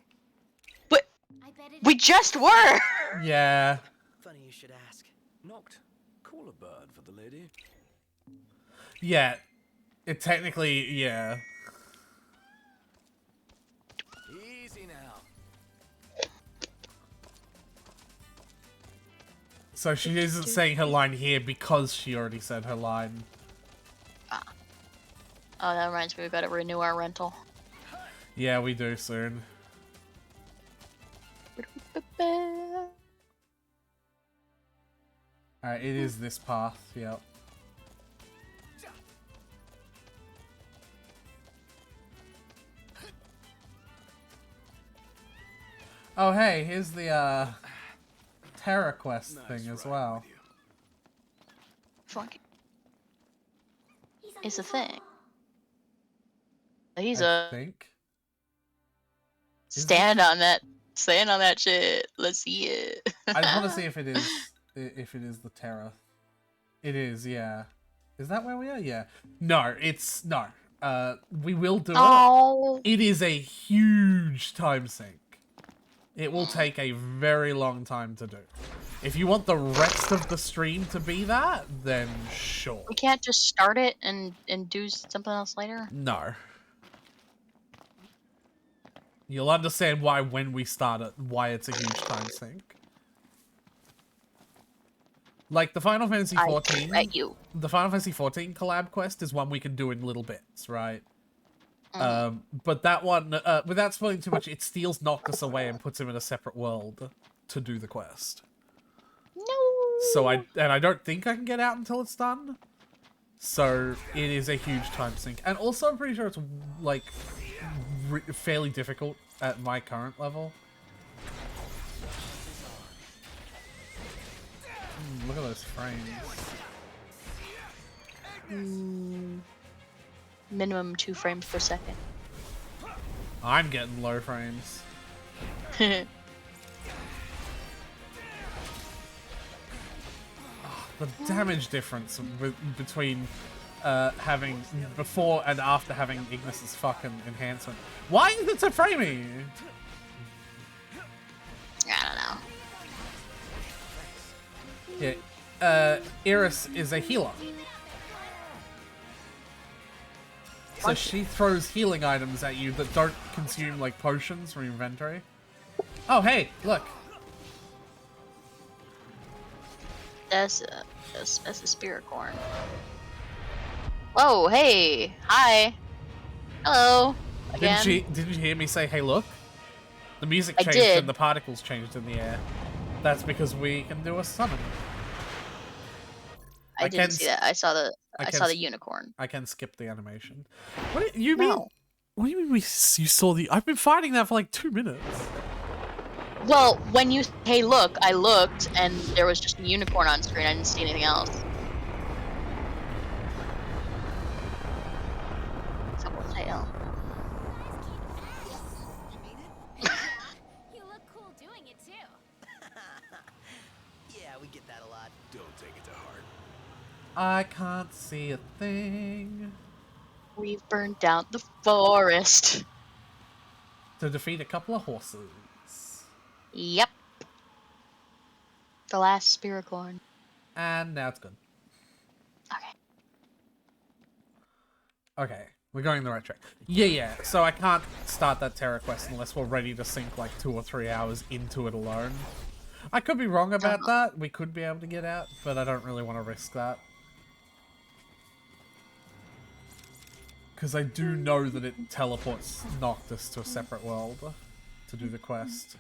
But
I bet it
we just were!
Yeah.
Funny you should ask.
Noct, call a bird for the lady.
Yeah. It technically, yeah.
Easy now.
So she isn't saying her line here because she already said her line.
Oh, that reminds me, we better renew our rental.
Yeah, we do soon. Alright, it is this path, yep. Oh hey, here's the Terra Quest thing as well.
Fuck. It's a thing. He's
I
a
think.
stand on that shit. Let's see it.
I just want to see if it is the Terra. It is, yeah. Is that where we are? Yeah. No, it's no. We will do it. It is a huge time sink. It will take a very long time to do. If you want the rest of the stream to be that, then sure.
We can't just start it and do something else later.
No. You'll understand why when we start it, why it's a huge time sink. Like the Final Fantasy XIV, the Final Fantasy XIV collab quest is one we can do in little bits, right? But that one, without spoiling too much, it steals Noctis away and puts him in a separate world to do the quest.
No.
So I don't think I can get out until it's done. So it is a huge time sink, and also I'm pretty sure it's like fairly difficult at my current level. Look at those frames.
Minimum 2 frames per second.
I'm getting low frames. the damage difference between having before and after having Ignis's fucking enhancement. Why is it so framey?
I don't know.
Yeah, Iris is a healer. So she throws healing items at you that don't consume like potions from your inventory. Oh hey, look.
That's a spirit corn. Whoa, hey, hi, hello again.
Didn't you hear me say, "Hey, look"? The music
I
changed
did.
and the particles changed in the air. That's because we can do a summon.
I didn't see that. I saw the unicorn.
I can skip the animation. What do you mean?
No.
What do you mean you saw the? I've been fighting that for like 2 minutes.
Well, when you hey look, I looked and there was just a unicorn on screen. I didn't see anything else. Someone's tail.
You look cool doing it too.
Yeah, we get that a lot.
Don't take it to heart.
I can't see a thing.
We've burned down the forest.
To defeat a couple of horses.
Yep. The last spirit corn.
And now it's good.
Okay.
Okay, we're going the right track. Yeah. So I can't start that Terra quest unless we're ready to sink like 2 or 3 hours into it alone. I could be wrong about that. We could be able to get out, but I don't really want to risk that. Because I do know that it teleports Noctis to a separate world to do the quest.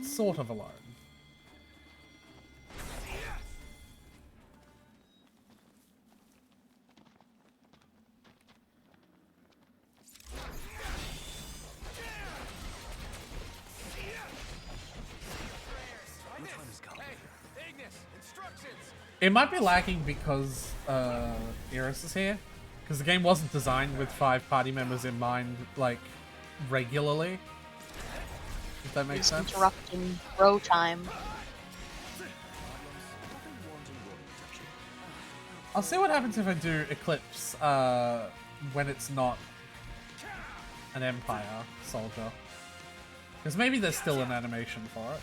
Sort of alone. It might be lacking because Iris is here. Because the game wasn't designed with 5 party members in mind, like, regularly. If that makes sense.
Interrupting bro time.
I'll see what happens if I do Eclipse when it's not an Empire soldier. Because maybe there's still an animation for it.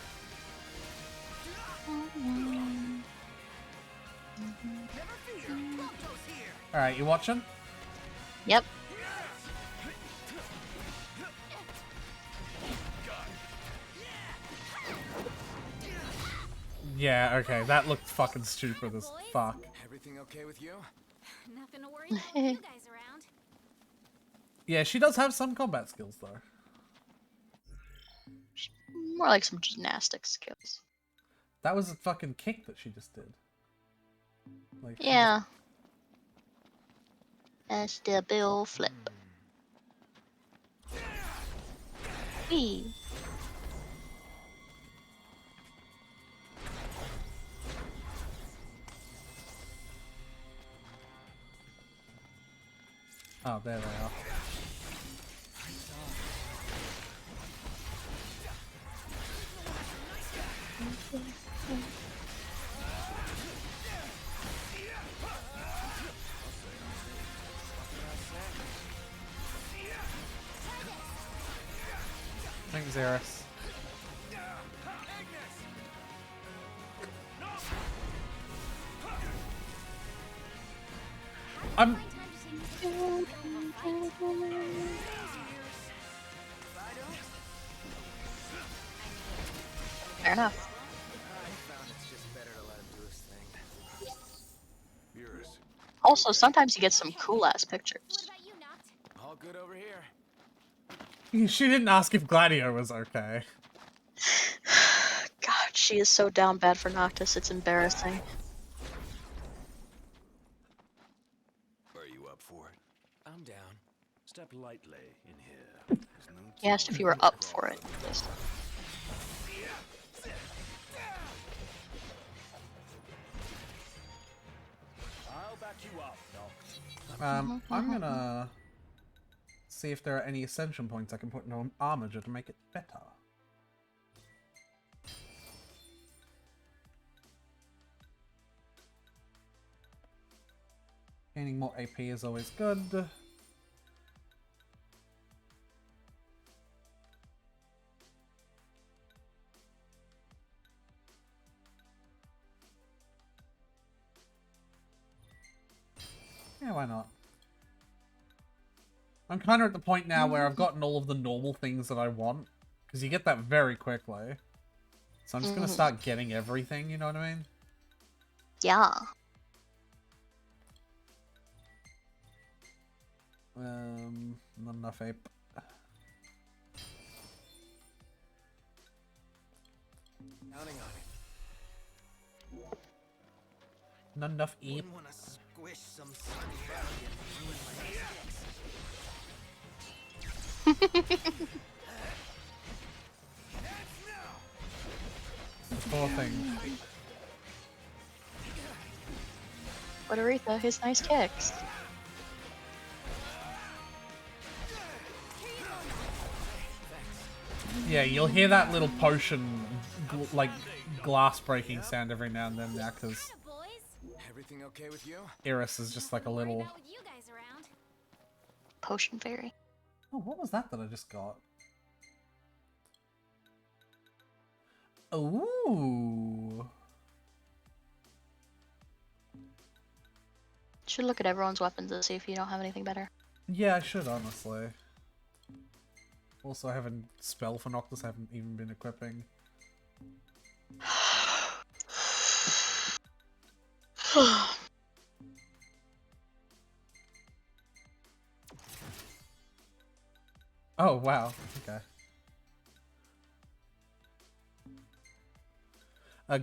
Alright, you watching?
Yep.
Yeah, okay, that looked fucking stupid as fuck.
Everything okay with you?
Nothing to worry about with you guys around.
Yeah, she does have some combat skills though.
More like some gymnastic skills.
That was a fucking kick that she just did. Like,
Yeah. That's the bill flip. Wee.
Oh, there they are. Thanks, Eris. I'm...
Fair enough. Also, sometimes you get some cool ass pictures.
All good over here.
She didn't ask if Gladio was okay.
God, she is so down bad for Noctis, it's embarrassing.
Are you up for it?
I'm down. Step lightly in here.
He asked if you were up for it.
I'll back you up, Doc.
I'm gonna see if there are any ascension points I can put into Armiger to make it better. Gaining more AP is always good. Yeah, why not? I'm kind of at the point now where I've gotten all of the normal things that I want. Because you get that very quickly. So I'm just going to start getting everything, you know what I mean?
Yeah.
Not enough ape.
Counting on it.
Not enough ape.
Wouldn't want to squish some sunny berry and ruin my sticks.
The poor thing.
But Aretha, his nice kicks.
Yeah, you'll hear that little potion, like, glass breaking sound every now and then now, because
Everything okay with you?
Iris is just like a little...
Potion fairy.
Oh, what was that I just got? Ooh.
Should look at everyone's weapons and see if you don't have anything better.
Yeah, I should, honestly. Also, I have a spell for Noctis I haven't even been equipping. Oh, wow. Okay.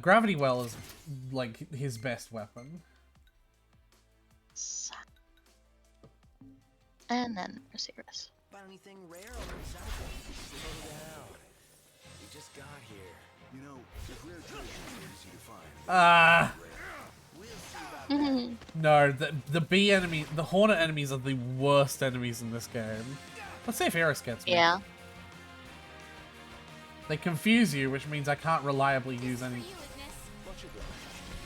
Gravity Well is, like, his best weapon.
And then Osiris.
Find anything rare over in South? Slow down. We just got here.
You know, if rare treasure is easy to find,
Ah!
We'll see about that.
No, the bee enemy, the Hornet enemies are the worst enemies in this game. Let's see if Iris gets me.
Yeah.
They confuse you, which means I can't reliably use any...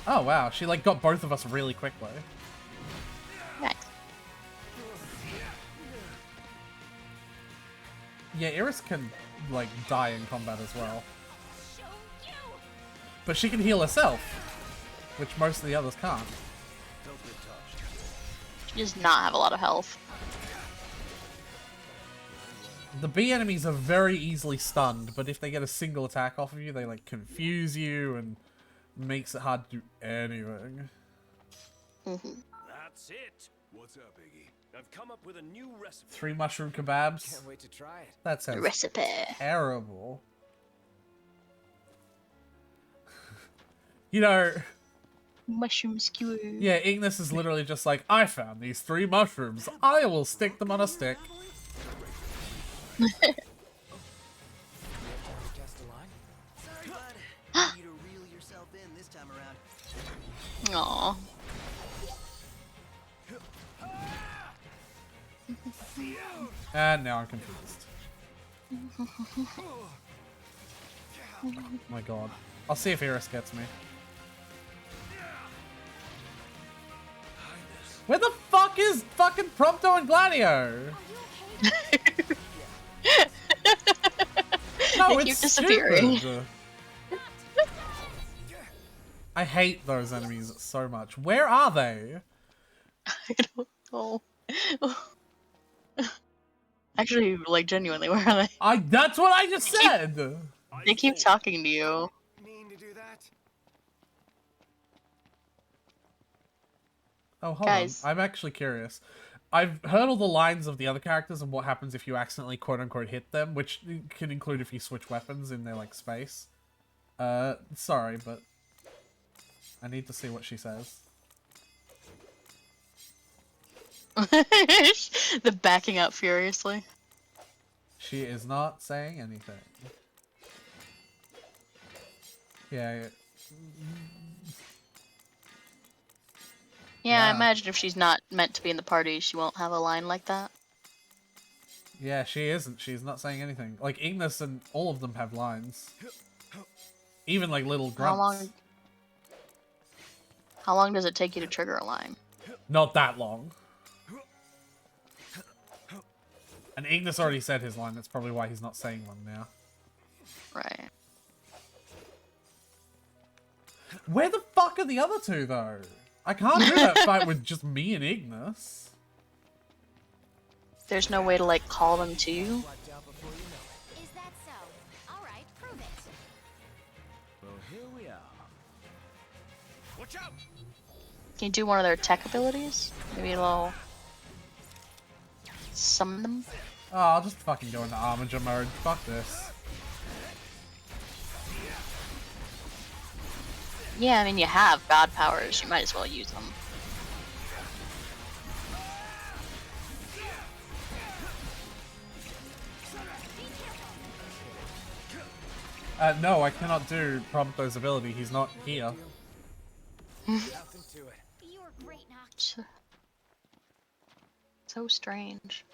Oh wow, she like got both of us really quickly.
Nice.
Yeah, Iris can, like, die in combat as well. But she can heal herself, which most of the others can't.
She does not have a lot of health.
The bee enemies are very easily stunned, but if they get a single attack off of you, they, like, confuse you and makes it hard to do anything.
That's it.
What's up, Iggy?
I've come up with a new recipe.
3 mushroom kebabs.
Can't wait to try it.
That sounds
Recipe.
terrible. You know...
Mushroom skewer.
Yeah, Ignis is literally just like, I found these 3 mushrooms. I will stick them on a stick.
Sorry, bud. Need to reel yourself in this time around.
Aww.
And now I'm confused. Oh my god. I'll see if Iris gets me. Where the fuck is fucking Prompto and Gladio? No,
They
it's
keep disappearing.
stupid. I hate those enemies so much. Where are they?
Oh. Actually, like, genuinely, where are they?
That's what I just said!
They keep talking to you.
Mean to do that?
Oh, hold
Guys.
on. I'm actually curious. I've heard all the lines of the other characters and what happens if you accidentally quote-unquote hit them, which can include if you switch weapons in their, like, space. Sorry, but I need to see what she says.
The backing up furiously.
She is not saying anything. Yeah.
Yeah, I
Wow.
imagine if she's not meant to be in the party, she won't have a line like that.
Yeah, she isn't. She's not saying anything. Like, Ignis and all of them have lines. Even, like, little grunts.
How long does it take you to trigger a line?
Not that long. And Ignis already said his line. That's probably why he's not saying one now.
Right.
Where the fuck are the other two, though? I can't do that fight with just me and Ignis.
There's no way to, like, call them to you?
Is that so? Alright, prove it.
Well, here we are.
Watch out!
Can you do one of their tech abilities? Maybe a little... summon them?
Oh, I'll just fucking go into Armiger mode. Fuck this.
Yeah, I mean, you have god powers. You might as well use them.
No, I cannot do Prompto's ability. He's not here.
Nothing to it.
You were great, Noct.
So strange.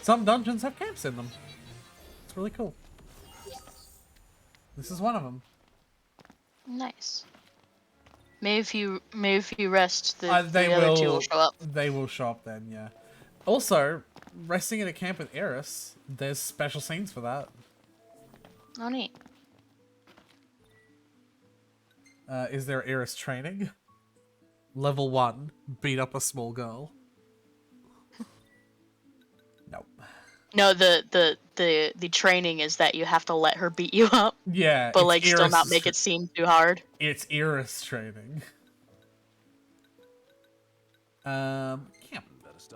Some dungeons have camps in them. It's really cool. This is one of them.
Nice. Maybe if you rest, the
They
other two will show up.
They will show up then, yeah. Also, resting in a camp with Eris, there's special scenes for that.
Oh, neat.
Is there Eris training? Level 1, beat up a small girl. Nope.
No, the training is that you have to let her beat you up.
Yeah,
But
it's
like still
Eris
not make it seem too hard.
It's Eris training. Camp.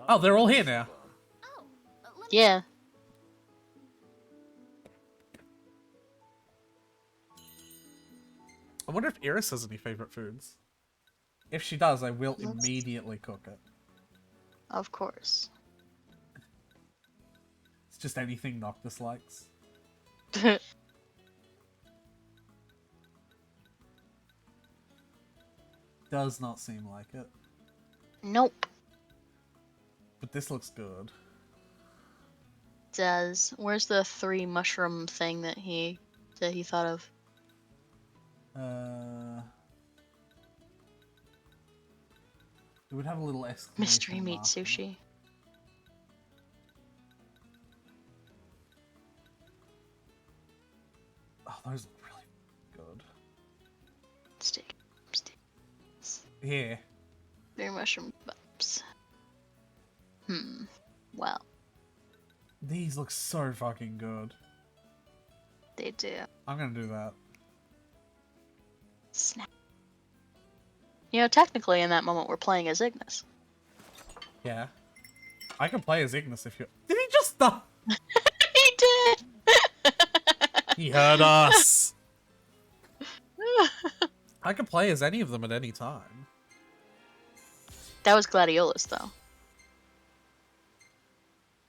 Oh, they're all here now.
Yeah.
I wonder if Eris has any favorite foods. If she does, I will immediately cook it.
Of course.
It's just anything Noctis likes. Does not seem like it.
Nope.
But this looks good.
Does. Where's the 3 mushroom thing that he thought of?
It would have a little exclamation
Mystery meat
mark.
sushi.
Oh, those look really good.
Steak.
Here.
3 mushroom bumps. Well,
These look so fucking good.
they do.
I'm gonna do that.
Snap. You know, technically in that moment we're playing as Ignis.
Yeah. I can play as Ignis if you... Did he just stop?
He did!
He heard us! I can play as any of them at any time.
That was Gladiolus, though.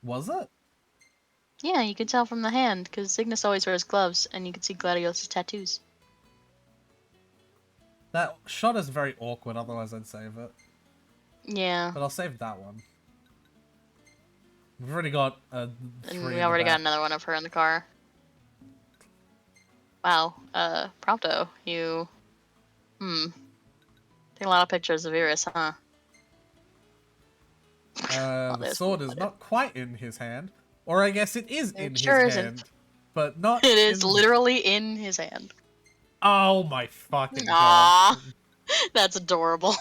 Was it?
Yeah, you can tell from the hand, because Ignis always wears gloves, and you can see Gladiolus' tattoos.
That shot is very awkward, otherwise I'd save it.
Yeah.
But I'll save that one. We've already got
And we already got another one of her in the car. Wow, Prompto, you... Take a lot of pictures of Iris, huh?
The sword is not quite in his hand. Or I guess it is in
sure
his
isn't.
hand. But not
It is
in...
literally in his hand.
Oh my fucking god.
Aww. That's adorable.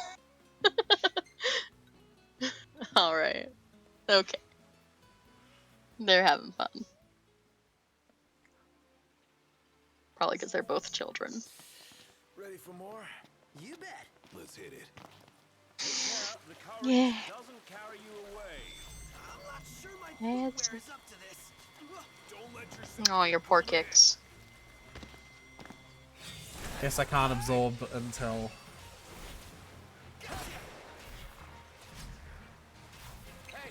Alright. Okay. They're having fun. Probably because they're both children.
Ready for more?
You bet.
Let's hit it.
The car
Yeah.
doesn't carry you away.
I'm not sure my
Yeah,
footwear is up to this.
Don't let yourself
Oh, your poor kicks.
Guess I can't absorb until...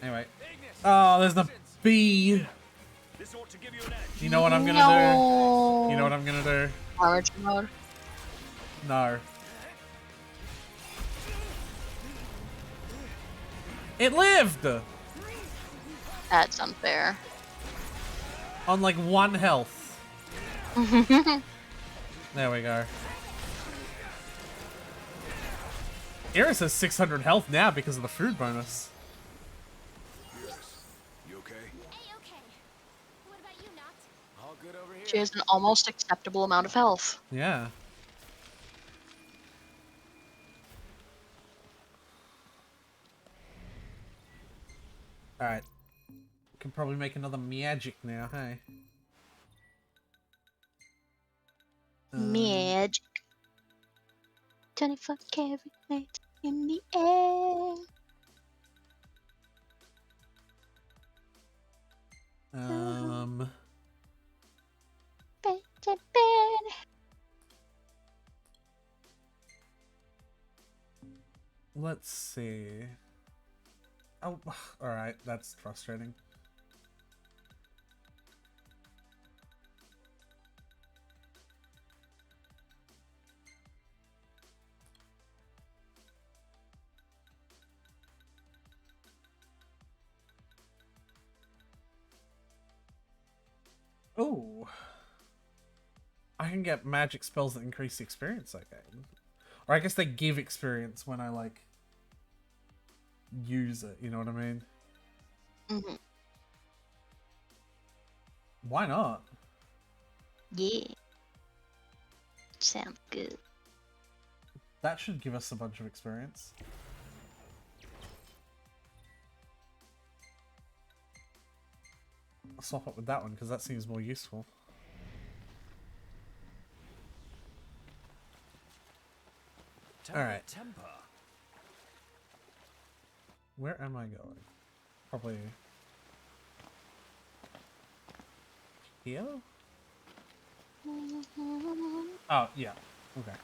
Anyway. Oh, there's the bee!
This ought to give you an edge.
You know what I'm gonna
No.
do? You know what I'm gonna do?
Armor mode.
No. It lived!
That's unfair.
On like 1 health. There we go. Iris has 600 health now because of the food bonus.
You okay?
All good over here.
She has an almost acceptable amount of health.
Yeah. Alright. Can probably make another magic now, hey?
Magic. 24 karat lights in the air.
Let's see. Oh, alright, that's frustrating. Oh, I can get magic spells that increase the experience I gain. Or I guess they give experience when I, like, use it, you know what I mean?
Mm-hmm.
Why not?
Yeah. Sounds good.
That should give us a bunch of experience. I'll swap up with that one because that seems more useful. Alright. Where am I going? Probably here? Oh, yeah. Okay.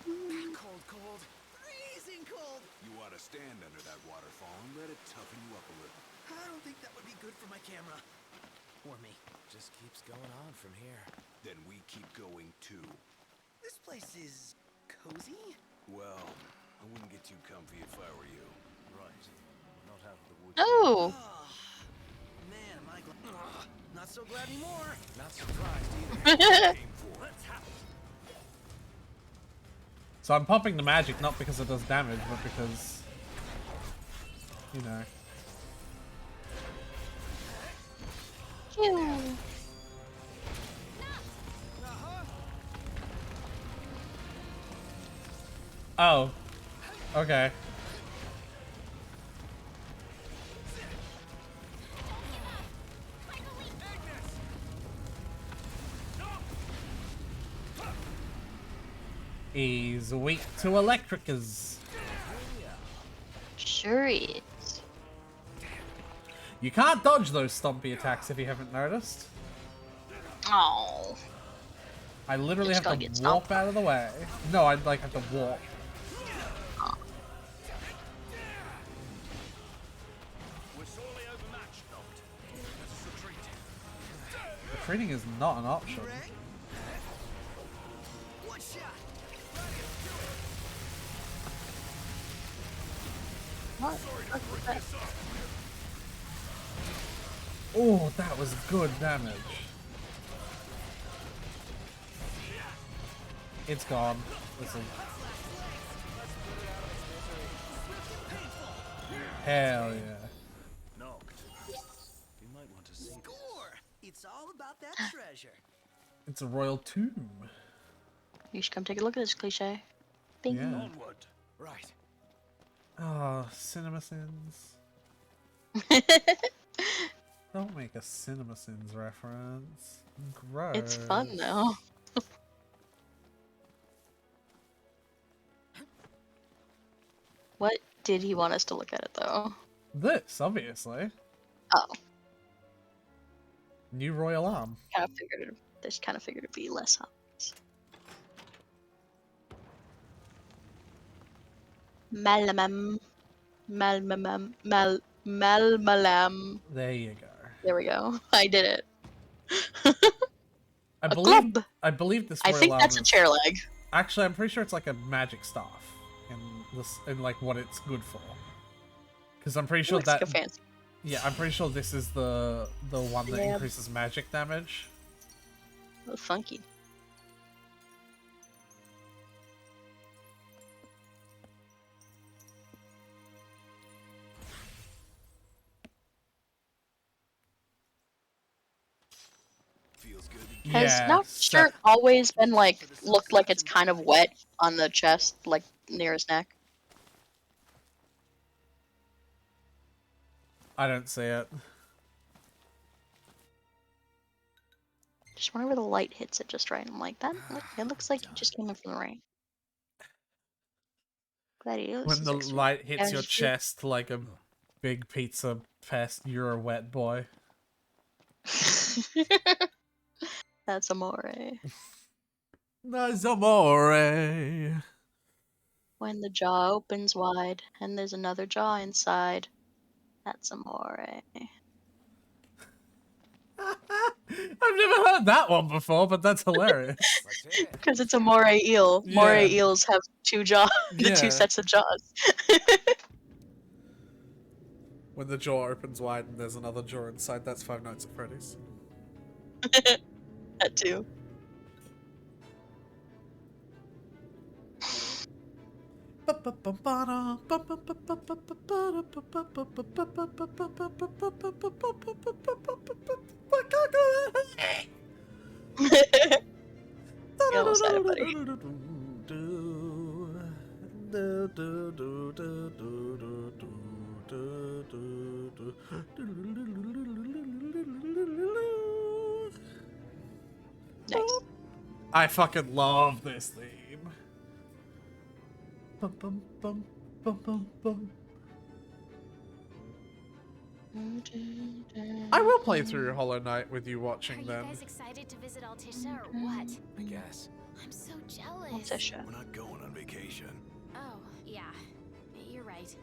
Cold. Freezing cold.
You ought to stand under that waterfall and let it toughen you up a little.
I don't think that would be good for my camera. Or me.
Just keeps going on from here.
Then we keep going too.
This place is cozy?
Well, I wouldn't get too comfy if I were you.
Right. Not out of the woods.
Oh!
Man, am I glad. Not so glad anymore.
Not surprised either.
So I'm pumping the magic not because it does damage, but because, you know. Oh. Okay. He's weak to electricas.
Sure is.
You can't dodge those stompy attacks if you haven't noticed.
Oh.
I literally
Just
have
gotta
to
get
warp out of the way. No, I like have to warp.
We're sorely overmatched, Noct. Let us retreat.
Retreating is not an option.
One shot.
Oh, that was good damage. It's gone. Listen. Hell yeah.
Knocked. You might want to see.
Score! It's all about that treasure.
It's a royal tomb.
You should come take a look at this cliche. Bing.
Yeah.
Onward. Right.
Oh, CinemaSins. Don't make a CinemaSins reference. Gross.
It's fun though. What did he want us to look at it though?
This, obviously.
Oh,
New royal arm.
kind of figured it. This kind of figured it'd be less obvious. Malmalam, malmalam.
There you go.
There we go. I did it.
I believe this
I
royal
think
arm
that's a
is-
chair leg.
Actually, I'm pretty sure it's like a magic staff in this, in like what it's good for. Because I'm pretty sure
Looks like
that
a fancy.
Yeah, I'm pretty sure this is the one that
Yeah.
increases magic damage.
Oh, funky.
Feels good.
Has
Yeah,
Noct's shirt always been like looked like it's kind of wet on the chest, like near his neck?
I don't see it.
Just whenever the light hits it just right, I'm like, it looks like it just came in from the rain. Gladiolus
When
is
the
extra
light hits your
casual.
chest like a big pizza pest, you're a wet boy.
That's amore.
Nice amore.
When the jaw opens wide and there's another jaw inside, that's amore.
I've never heard that one before, but that's hilarious.
Because it's a moray eel.
Yeah.
Moray eels have two jaws, the
Yeah.
two sets of jaws.
When the jaw opens wide and there's another jaw inside, that's Five Nights at Freddy's.
That too. You almost had it, buddy. Nice.
I fucking love this theme. Bum, bum, bum, bum, bum, bum. I will play through Hollow Knight with you watching then.
You guys excited to visit Altissia or what?
I guess.
I'm so jealous.
Altissia.
We're not going on vacation.
Oh, yeah. You're right.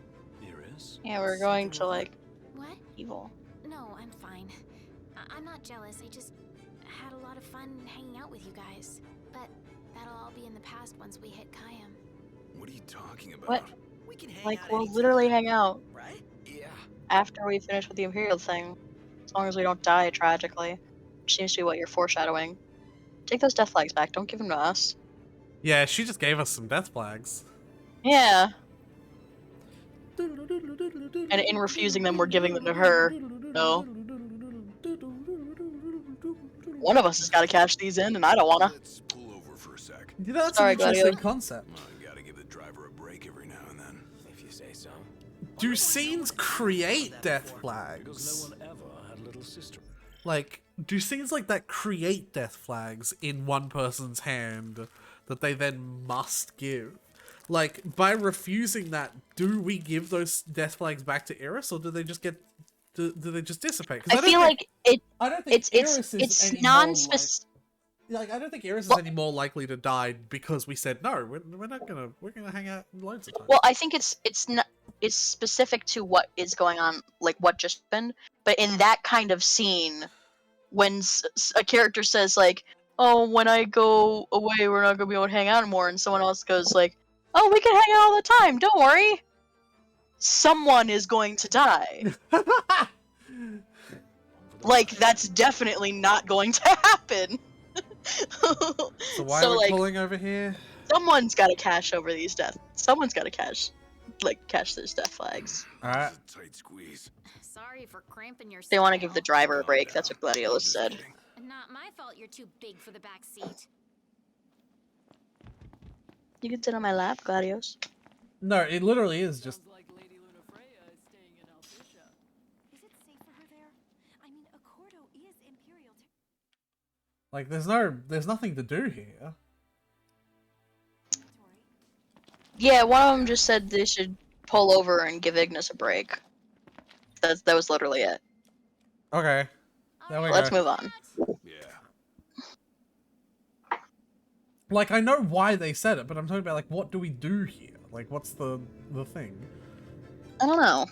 Iris?
Yeah, we're going to like
What?
evil.
No, I'm fine. I'm not jealous. I just had a lot of fun hanging out with you guys. But that'll all be in the past once we hit Kayam.
What are you talking about?
What?
We can hang
Like
out
we'll
anytime,
literally hang out
right?
Yeah.
after we finish with the Imperial thing, as long as we don't die tragically. Which seems to be what you're foreshadowing. Take those death flags back. Don't give them to us.
Yeah, she just gave us some death flags.
Yeah. And in refusing them, we're giving them to her. No. One of us has got to cash these in, and I don't wanna.
Let's pull over for a sec.
Yeah, that's
Sorry,
an interesting
Gladiator.
concept.
I gotta give the driver a break every now and then.
If you say so.
Do scenes create death
Because
flags?
no one ever had a little sister.
Like, do scenes like that create death flags in one person's hand that they then must give? Like, by refusing that, do we give those death flags back to Iris, or do they just get do they just dissipate? 'Cause
I feel like it.
I don't think Iris is
It's
any more
non-specific.
like I don't think Iris is any more likely to die because we said no. We're not gonna. We're gonna hang out loads of times.
Well, I think it's not. It's specific to what is going on, like what just happened. But in that kind of scene, when a character says like, "Oh, when I go away, we're not gonna be able to hang out anymore," and someone else goes like, "Oh, we can hang out all the time. Don't worry." Someone is going to die. Like that's definitely not going to happen.
So why
So,
are we
like,
pulling over here?
someone's got to cash over these death. Someone's got to cash those death flags.
Alright.
Tight squeeze.
Sorry for cramping your
They want to give the
style.
driver a break. That's what Gladiolus said.
Not my fault you're too big for the back seat.
You can sit on my lap, Gladios.
No, it literally is just.
Is it safe for her there? I mean, Accordo is Imperial.
Like, there's nothing to do here.
Yeah, one of them just said they should pull over and give Ignis a break. That was literally it.
Okay. There we
Let's
go.
move on.
Yeah.
Like, I know why they said it, but I'm talking about, like, what do we do here? Like, what's the thing?
I don't know.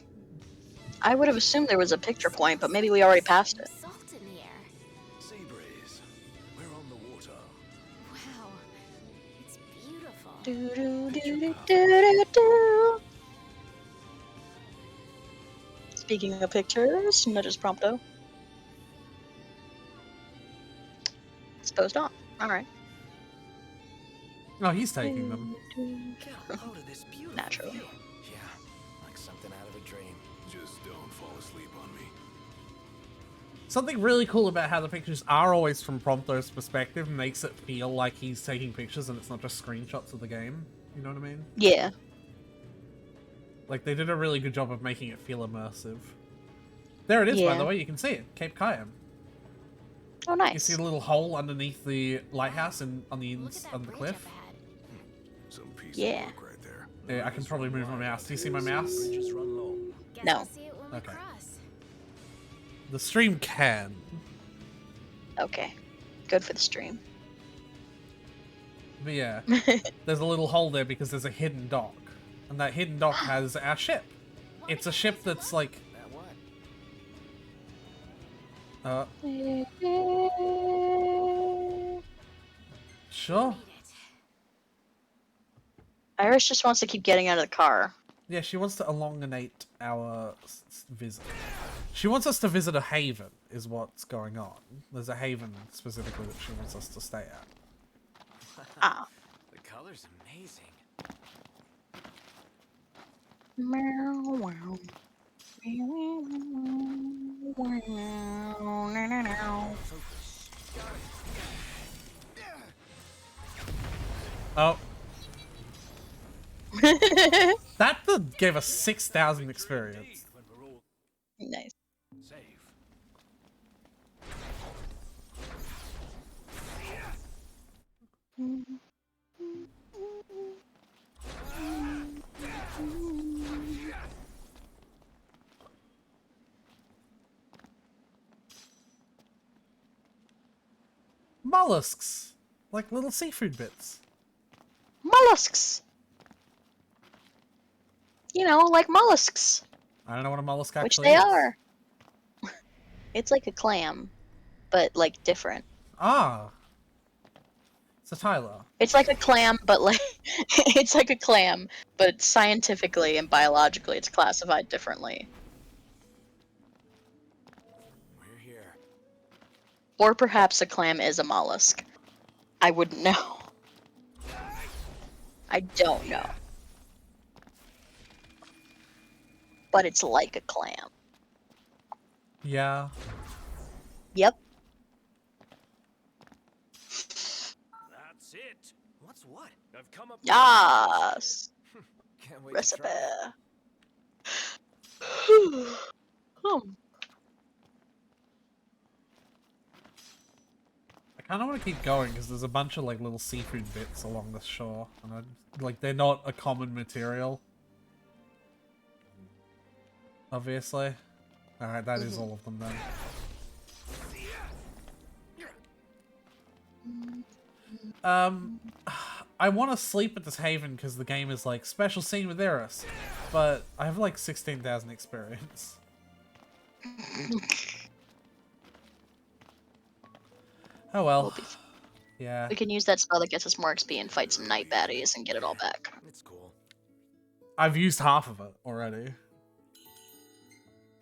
I would have assumed there was a picture point, but maybe we already passed it.
Salt in the air.
Sea breeze. We're on the water.
Wow. It's beautiful.
Do do do do do do do. Speaking of pictures, nudges prompto. Exposed on. Alright.
Oh, he's taking them.
Naturally.
Yeah, like something out of a dream.
Just don't fall asleep on me.
Something really cool about how the pictures are always from Prompto's perspective makes it feel like he's taking pictures and it's not just screenshots of the game. You know what I mean?
Yeah.
Like, they did a really good job of making it feel immersive. There it is, by
Yeah.
the way. You can see it. Cape Cayam.
Oh, nice.
You see the little hole underneath the lighthouse and on the cliff?
Some piece
Yeah.
of work right there.
Yeah, I can probably move my mouse. Do you see my mouse?
No.
Okay. The stream can.
Okay. Good for the stream.
But yeah, there's a little hole there because there's a hidden dock. And that hidden dock has our ship. It's a ship that's like... Sure.
Iris just wants to keep getting out of the car.
Yeah, she wants to elongate our visit. She wants us to visit a haven, is what's going on. There's a haven specifically that she wants us to stay at.
Ah.
The color's amazing.
Meow, wow.
Oh. That gave us 6,000 experience.
Nice.
Mollusks! Like little seafood bits.
Mollusks! You know, like mollusks.
I don't know what a mollusk
Which
actually
they
is.
are. It's like a clam, but like different.
Ah. So Tyler.
It's like a clam, but like it's like a clam, but scientifically and biologically it's classified differently.
We're here.
Or perhaps a clam is a mollusk. I wouldn't know. I don't know. But it's like a clam.
Yeah.
Yep.
That's it.
What's what?
I've come up.
Yes.
Can't wait
Recipe.
to try it.
I kind of want to keep going because there's a bunch of like little seafood bits along the shore, and like they're not a common material. Obviously. Alright, that is all of them then. I want to sleep at this haven because the game is like special scene with Eris, but I have like 16,000 experience. Oh well. Yeah.
We can use that spell that gets us more XP and fight some night baddies and get it all back.
It's cool.
I've used half of it already.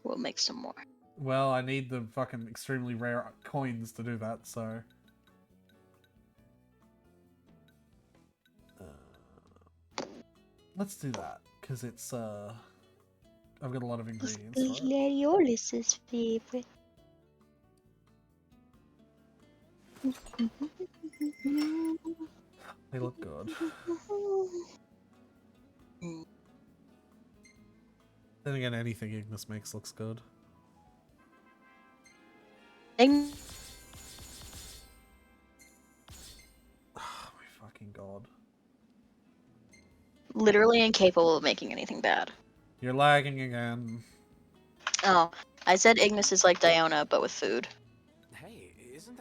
We'll make some more.
Well, I need the fucking extremely rare coins to do that, so... let's do that, because it's, I've got a lot of ingredients for it.
Gladiolus' favorite.
They look good. Then again, anything Ignis makes looks good.
Oh
my fucking god.
Literally incapable of making anything bad.
You're lagging again.
Oh, I said Ignis is like Diona, but with food.
Hey, isn't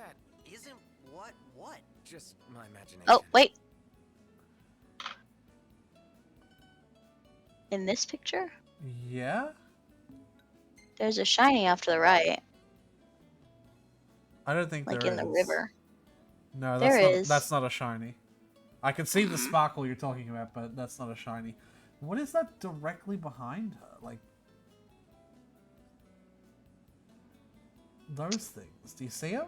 what? Just my imagination.
Oh, wait. In this picture,
Yeah?
there's a shiny off to the right,
I don't think
like
there
in
is.
the river.
No,
There
that's not,
is.
that's not a shiny. I can see the sparkle you're talking about, but that's not a shiny. What is that directly behind her? Like, those things? Do you see them?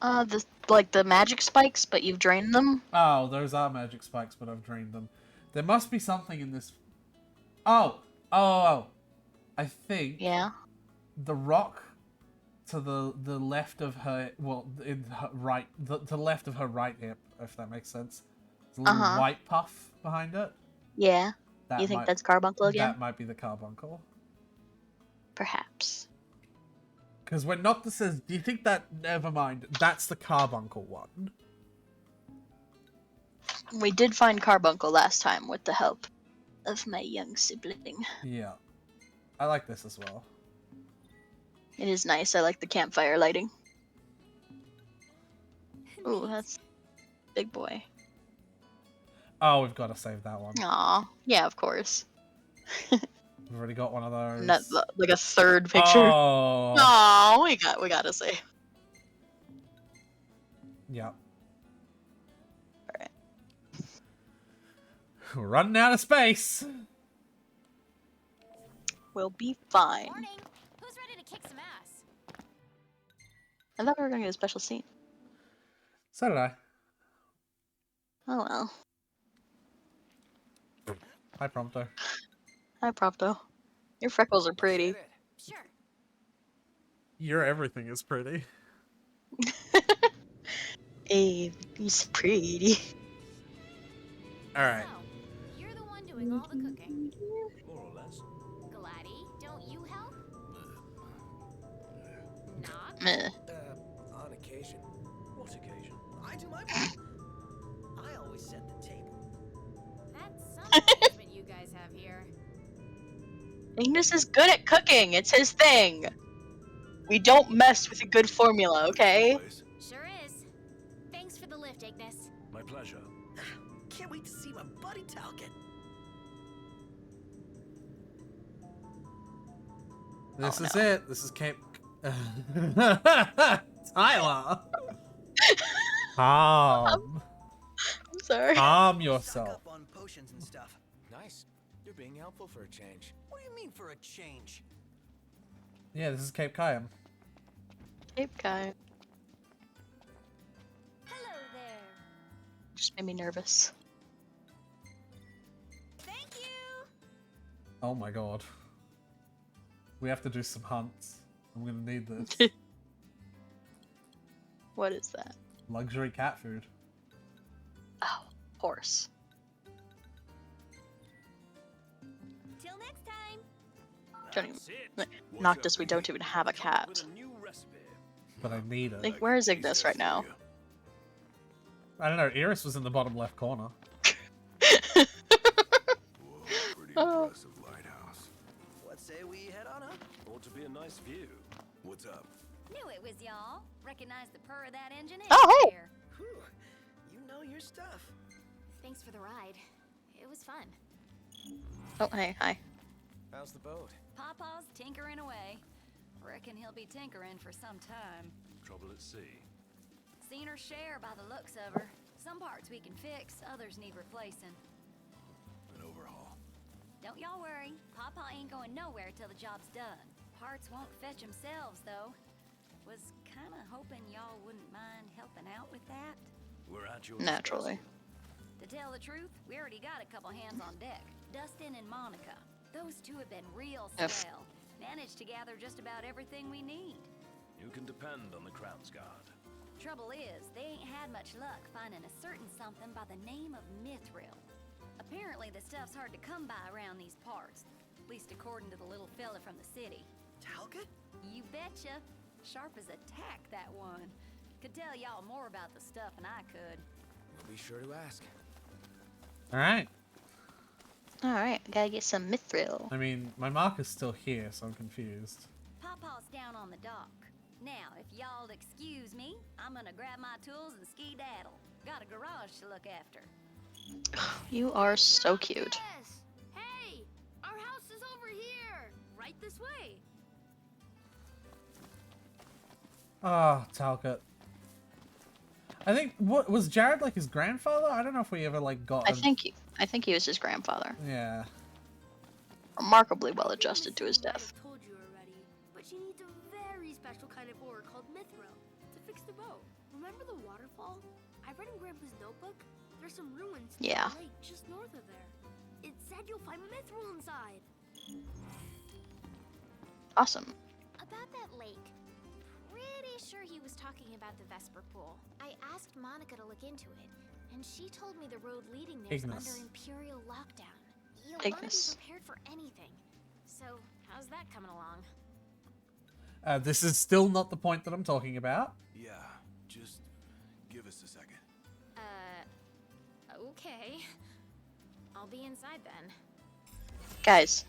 The magic spikes, but you've drained them.
Oh, those are magic spikes, but I've drained them. There must be something in this. Oh. I think.
Yeah.
The rock to the left of her, well, in her right, to the left of her right hip, if that makes sense. There's a little white puff behind it.
Yeah. You think that's Carbuncle again?
That might be the Carbuncle.
Perhaps.
Because when Noctis says, do you think that... Never mind. That's the Carbuncle one.
We did find Carbuncle last time with the help of my young sibling.
Yeah. I like this as well.
It is nice. I like the campfire lighting. Ooh, that's big boy.
Oh, we've got to save that one.
Aw. Yeah, of course.
We've already got one of those.
Not like a third picture.
Oh.
Aw, we gotta save.
Yeah. We're running out of space.
We'll be fine.
Morning. Who's ready to kick some ass?
I thought we were gonna get a special scene.
So did I.
Oh well.
Hi, Prompto.
Hi, Prompto. Your freckles are pretty.
Sure.
Your everything is pretty.
Hey, he's pretty.
Alright.
So, you're the one doing all the cooking.
More or less.
Gladdy, don't you help? Knock?
Meh.
On occasion. What occasion?
I do my part. I always set the table.
That's some arrangement you guys have here.
Ignis is good at cooking. It's his thing. We don't mess with a good formula, okay?
Sure is. Thanks for the lift, Ignis.
My pleasure.
Can't wait to see my buddy Talcott.
This is it. This is Camp... Tyler! Calm.
I'm sorry.
Calm yourself.
Stock up on potions and stuff.
Nice. You're being helpful for a change.
What do you mean for a change?
Yeah, this is Cape Kayam.
Cape guy.
Hello there.
Just made me nervous.
Thank you.
Oh my god. We have to do some hunts. I'm gonna need this.
What is that?
Luxury cat food.
Oh, horse.
Till next time.
Don't even... Noctis, we don't even have a cat.
But I need it.
Like, where is Ignis right now?
I don't know. Iris was in the bottom left corner.
Oh.
What say we head on up?
Ought to be a nice view.
What's up?
Knew it was y'all. Recognize the purr of that engine?
Oh,
Here.
Whew. You know your stuff.
Thanks for the ride. It was fun.
Oh, hey, hi.
How's the boat?
Pawpaw's tinkering away. Reckon he'll be tinkering for some time.
Trouble at sea.
Seen her share by the looks of her. Some parts we can fix, others need replacing.
An overhaul.
Don't y'all worry. Pawpaw ain't going nowhere till the job's done. Parts won't fetch themselves, though. Was kinda hoping y'all wouldn't mind helping out with that.
We're at your
Naturally.
To tell the truth, we already got a couple hands on deck. Dustin and Monica. Those two have been real swell. Managed to gather just about everything we need.
You can depend on the Crown's Guard.
Trouble is, they ain't had much luck finding a certain something by the name of Mithril. Apparently the stuff's hard to come by around these parts. At least according to the little fella from the city.
Talcott?
You betcha. Sharp as a tack, that one. Could tell y'all more about the stuff than I could.
We'll be sure to ask.
Alright.
Alright, gotta get some mithril.
I mean, my marker's still here, so I'm confused.
Pawpaw's down on the dock. Now, if y'all'll excuse me, I'm gonna grab my tools and ski-daddle. Got a garage to look after.
You are so cute.
Yes. Hey, our house is over here. Right this way.
Ah, Talcott. I think, what, was Jared like his grandfather? I don't know if we ever like got
I think he was his grandfather.
Yeah.
Remarkably well adjusted to his death.
Told you already, but you need to
remember the waterfall? I read in Grandpa's notebook. There's some ruins
Yeah.
in the lake just north of there. It said you'll find Mithril inside.
Awesome.
About that lake. Pretty sure he was talking about the Vesper Pool. I asked Monica to look into it, and she told me the road leading there is
Ignis.
under Imperial lockdown. You'll want to be
Ignis.
prepared for anything. So, how's that coming along?
This is still not the point that I'm talking about.
Yeah, just give us a second.
Okay. I'll be inside then.
Guys.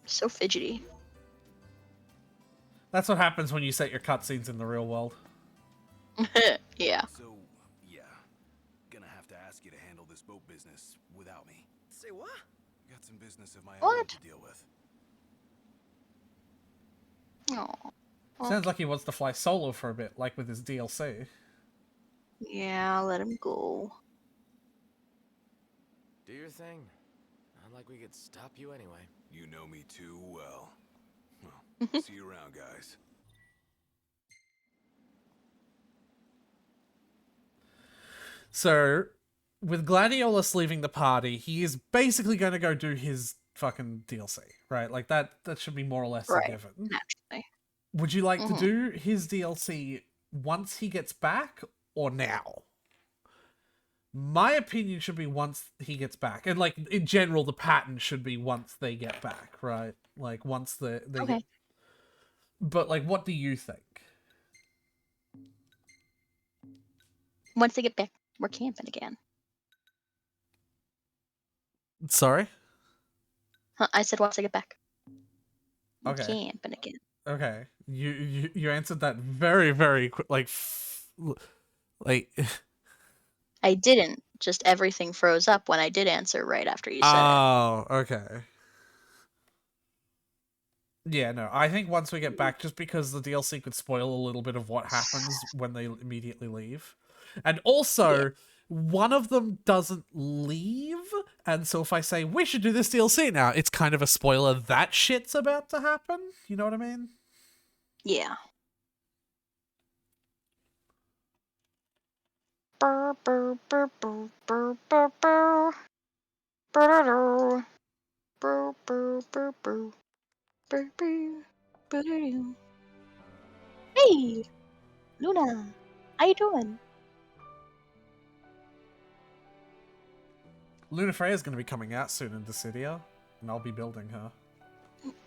So fidgety.
That's what happens when you set your cutscenes in the real world.
Yeah.
So, yeah, gonna have to ask you to handle this boat business without me.
Say what?
Got some business of my own
What?
to deal with.
Oh.
Sounds like he wants to fly solo for a bit, like with his DLC.
Yeah, let him go.
Do your thing. Not like we could stop you anyway.
You know me too well. Well, see you around, guys.
So, with Gladiolus leaving the party, he is basically going to go do his fucking DLC, right? Like, that should be more or less a given.
Naturally.
Would you like to do his DLC once he gets back, or now? My opinion should be once he gets back. And, like, in general, the pattern should be once they get back, right? Like, once they
Okay.
get... But, like, what do you think?
Once they get back, we're camping again.
Sorry?
Huh, I said once I get back. We're
Okay.
camping again.
Okay. You answered that very, very quick. Like...
I didn't. Just everything froze up when I did answer right after you said it.
Oh, okay. Yeah, no, I think once we get back, just because the DLC could spoil a little bit of what happens when they immediately leave. And also, one of them doesn't leave, and so if I say, we should do this DLC now, it's kind of a spoiler that shit's about to happen. You know what I mean?
Yeah. Burr, burr, burr, burr, burr, burr, burr. Burr, burr, burr, burr, burr. Burr, burr, burr. Hey, Luna, how you doing?
Luna Freya's going to be coming out soon in Dissidia, and I'll be building her.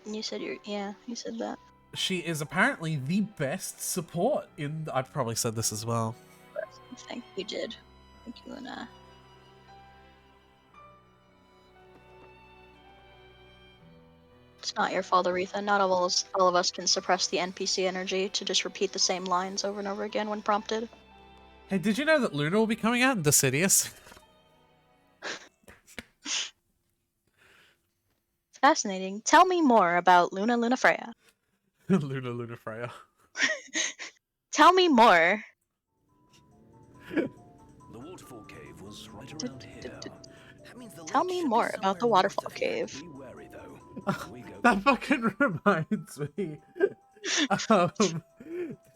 You said you said that.
She is apparently the best support in... I probably said this as well.
I think you did. Thank you, Luna. It's not your fault, Aretha. Not all of us can suppress the NPC energy to just repeat the same lines over and over again when prompted.
Hey, did you know that Luna will be coming out in Dissidious?
Fascinating. Tell me more about Luna Freya.
Luna Freya.
Tell me more.
The waterfall cave was right around here.
That means the
Tell
lake
me
should be
more about the
somewhere
waterfall
north of here.
cave.
Be wary though. We go.
That fucking reminds me.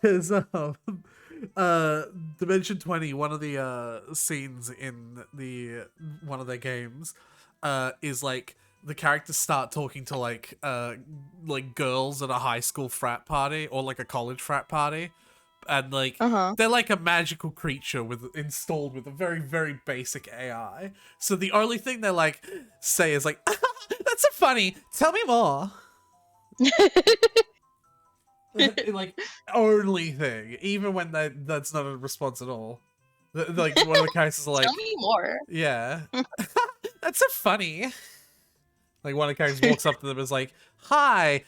There's Dimension 20, one of the scenes in one of their games is like the characters start talking to like girls at a high school frat party or like a college frat party, and like they're like a magical creature installed with a very, very basic AI. So the only thing they like say is like, "That's so funny. Tell me more." Like only thing, even when that's not a response at all. Like one of the characters are like,
Tell me more.
Yeah, that's so funny. Like one of the characters walks up to them and is like, "Hi,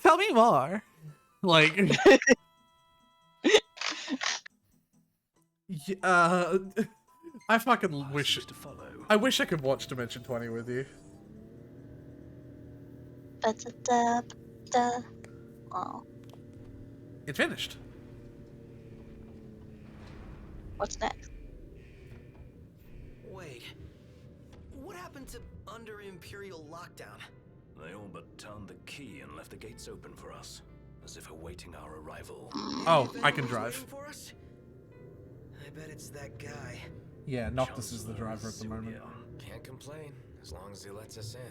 tell me more." Like, I fucking wish. I wish I could watch Dimension 20 with you.
Oh.
It finished.
What's next?
Wait. What happened to under Imperial lockdown?
They all but turned the key and left the gates open for us. A as if awaiting our arrival.
Oh, I can drive.
For us? I bet it's that guy.
Yeah, Noctis is the driver at the moment.
Can't complain, as long as he lets us in.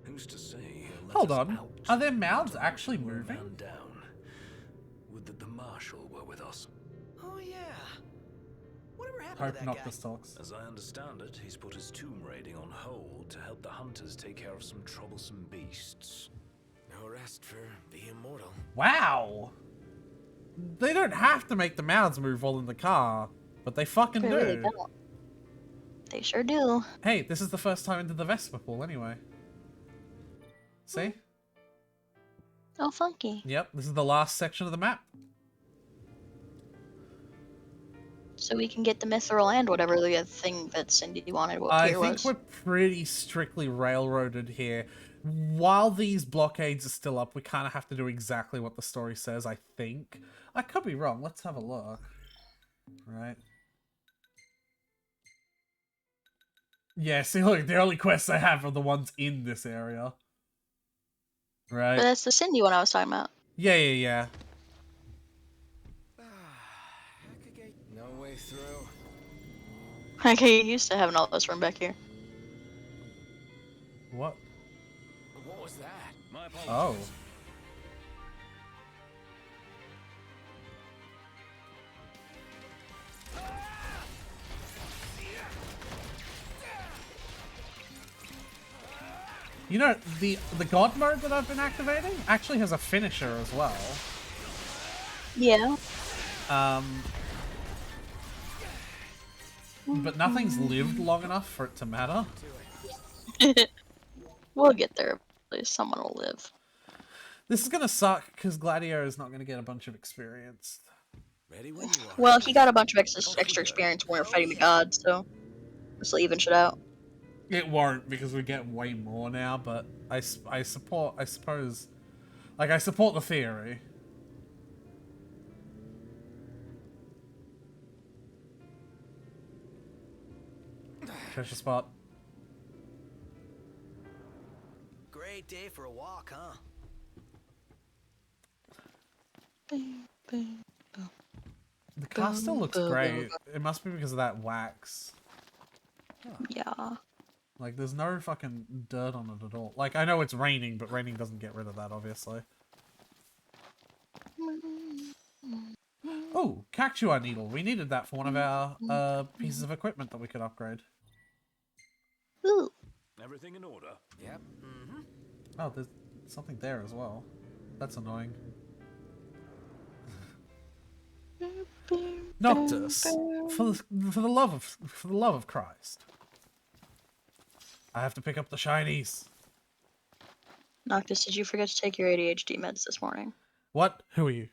Who's to say?
Hold on. Are their mouths actually moving?
Man down. Would that the marshal were with us.
Oh yeah. Whatever happened
Hope
to that
Noctis
guy?
talks.
As I understand it, he's put his tomb raiding on hold to help the hunters take care of some troublesome beasts.
No rest for the immortal.
Wow. They don't have to make the mouths move while in the car, but they fucking
They
do.
really don't. They sure do.
Hey, this is the first time into the Vespa pool anyway. See?
Oh, funky.
Yep, this is the last section of the map.
So we can get the mithril and whatever the other thing that Cindy wanted what
I
here
think
was.
we're pretty strictly railroaded here. While these blockades are still up, we kind of have to do exactly what the story says, I think. I could be wrong. Let's have a look. Right. Yeah, see, look, the only quests I have are the ones in this area. Right.
But that's the Cindy one I was talking about.
Yeah, yeah, yeah.
No way through.
I get used to having all this room back here.
What?
What was that? My
Oh.
apologies.
You know, the god mode that I've been activating actually has a finisher as well.
Yeah.
But nothing's lived long enough for it to matter.
We'll get there. At least someone will live.
This is gonna suck because Gladio is not gonna get a bunch of experience.
Ready when you are.
Well, he got a bunch of extra experience when we were fighting the gods, so this will even shit out.
It won't because we get way more now, but I support, I suppose, like I support the theory. Treasure spot.
Great day for a walk, huh?
The car still looks great. It must be because of that wax.
Yeah.
Like, there's no fucking dirt on it at all. Like, I know it's raining, but raining doesn't get rid of that, obviously. Oh, Cactua Needle. We needed that for one of our pieces of equipment that we could upgrade.
Ooh.
Everything in order?
Yep. Mm-hmm.
Oh, there's something there as well. That's annoying. Noctis, for the love of Christ, I have to pick up the shinies.
Noctis, did you forget to take your ADHD meds this morning?
What? Who are you?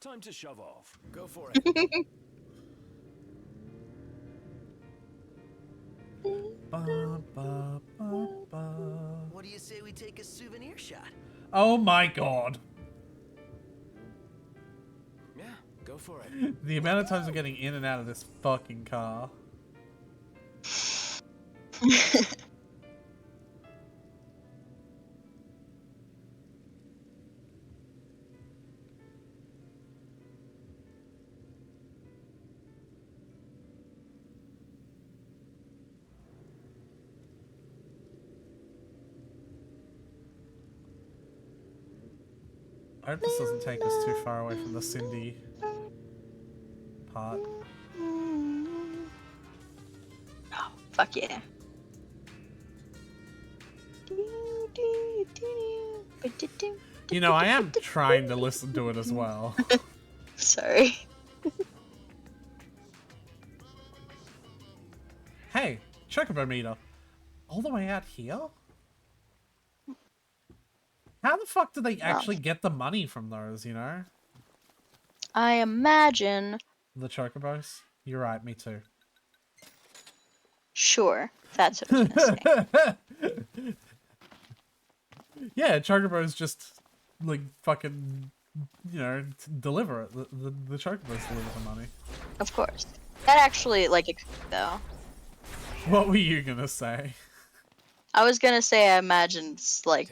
Time to shove off.
Go for it.
What do you say we take a souvenir shot?
Oh my god.
Yeah, go for it.
The amount of times I'm getting in and out of this fucking car. I hope this doesn't take us too far away from the Cindy part.
Oh, fuck yeah.
You know, I am trying to listen to it as well.
Sorry.
Hey, Chocobo meter. All the way out here? How the fuck do they actually get the money from those, you know?
I imagine.
The Chocobos? You're right, me too.
Sure, that's what I was gonna say.
Yeah, Chocobos just, like, fucking, you know, deliver it. The Chocobos deliver the money.
Of course. That actually, like, though.
What were you gonna say?
I was gonna say I imagine it's like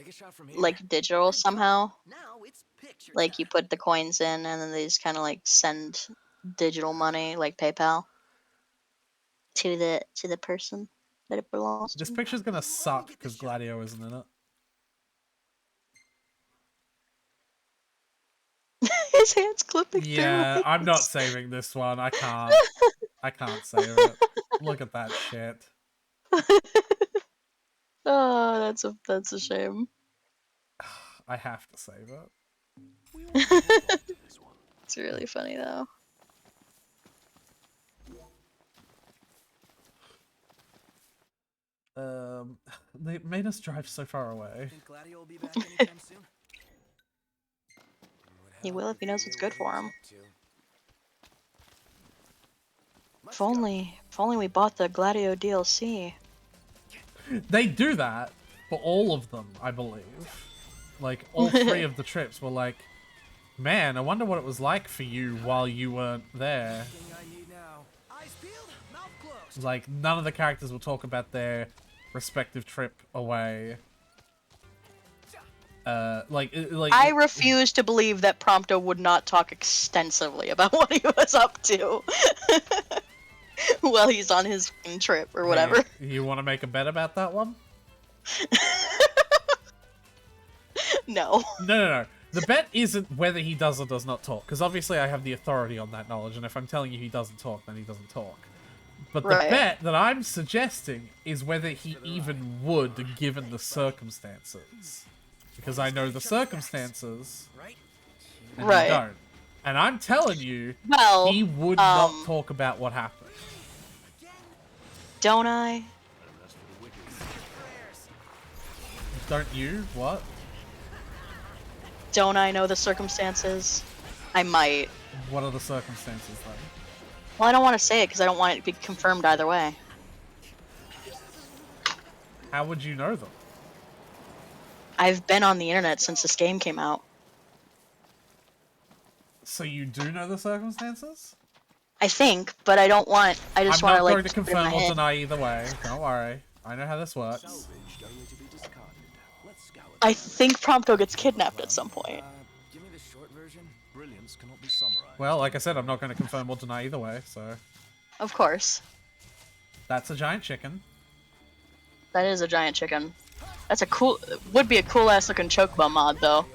digital somehow.
Now it's pick
Like you put the coins in, and then they just kind of like send digital money, like PayPal, to the person that it belongs to.
This picture's gonna suck because Gladio isn't in it.
His hand's clipping
Yeah,
through.
I'm not saving this one. I can't. I can't save it. Look at that shit.
Oh, that's a shame.
I have to save it.
It's really funny though.
They made us drive so far away.
Think Gladio will be back anytime soon?
He will if he knows what's good for him. If only we bought the Gladio DLC.
They do that for all of them, I believe. Like, all 3 of the trips were like, man, I wonder what it was like for you while you weren't there. Like, none of the characters will talk about their respective trip away.
I refuse to believe that Prompto would not talk extensively about what he was up to while he's on his trip or whatever.
Hey, you want to make a bet about that one?
No.
No. The bet isn't whether he does or does not talk, because obviously I have the authority on that knowledge, and if I'm telling you he doesn't talk, then he doesn't talk. But the bet that I'm suggesting is whether he even would, given the circumstances. Because I know the circumstances, and you don't. And I'm telling you, he would not talk about what happened.
Don't I?
Don't you? What?
Don't I know the circumstances? I might.
What are the circumstances, though?
Well, I don't want to say it because I don't want it to be confirmed either way.
How would you know them?
I've been on the internet since this game came out.
So you do know the circumstances?
I think, but I don't want. I just want to like.
I'm not going to confirm or deny either way. Don't worry. I know how this works.
I think Prompto gets kidnapped at some point.
Give me the short version. Brilliance cannot be summarized.
Well, like I said, I'm not going to confirm or deny either way, so...
Of course.
That's a giant chicken.
That is a giant chicken. That's a cool... Would be a cool-ass looking Chocobo mod, though.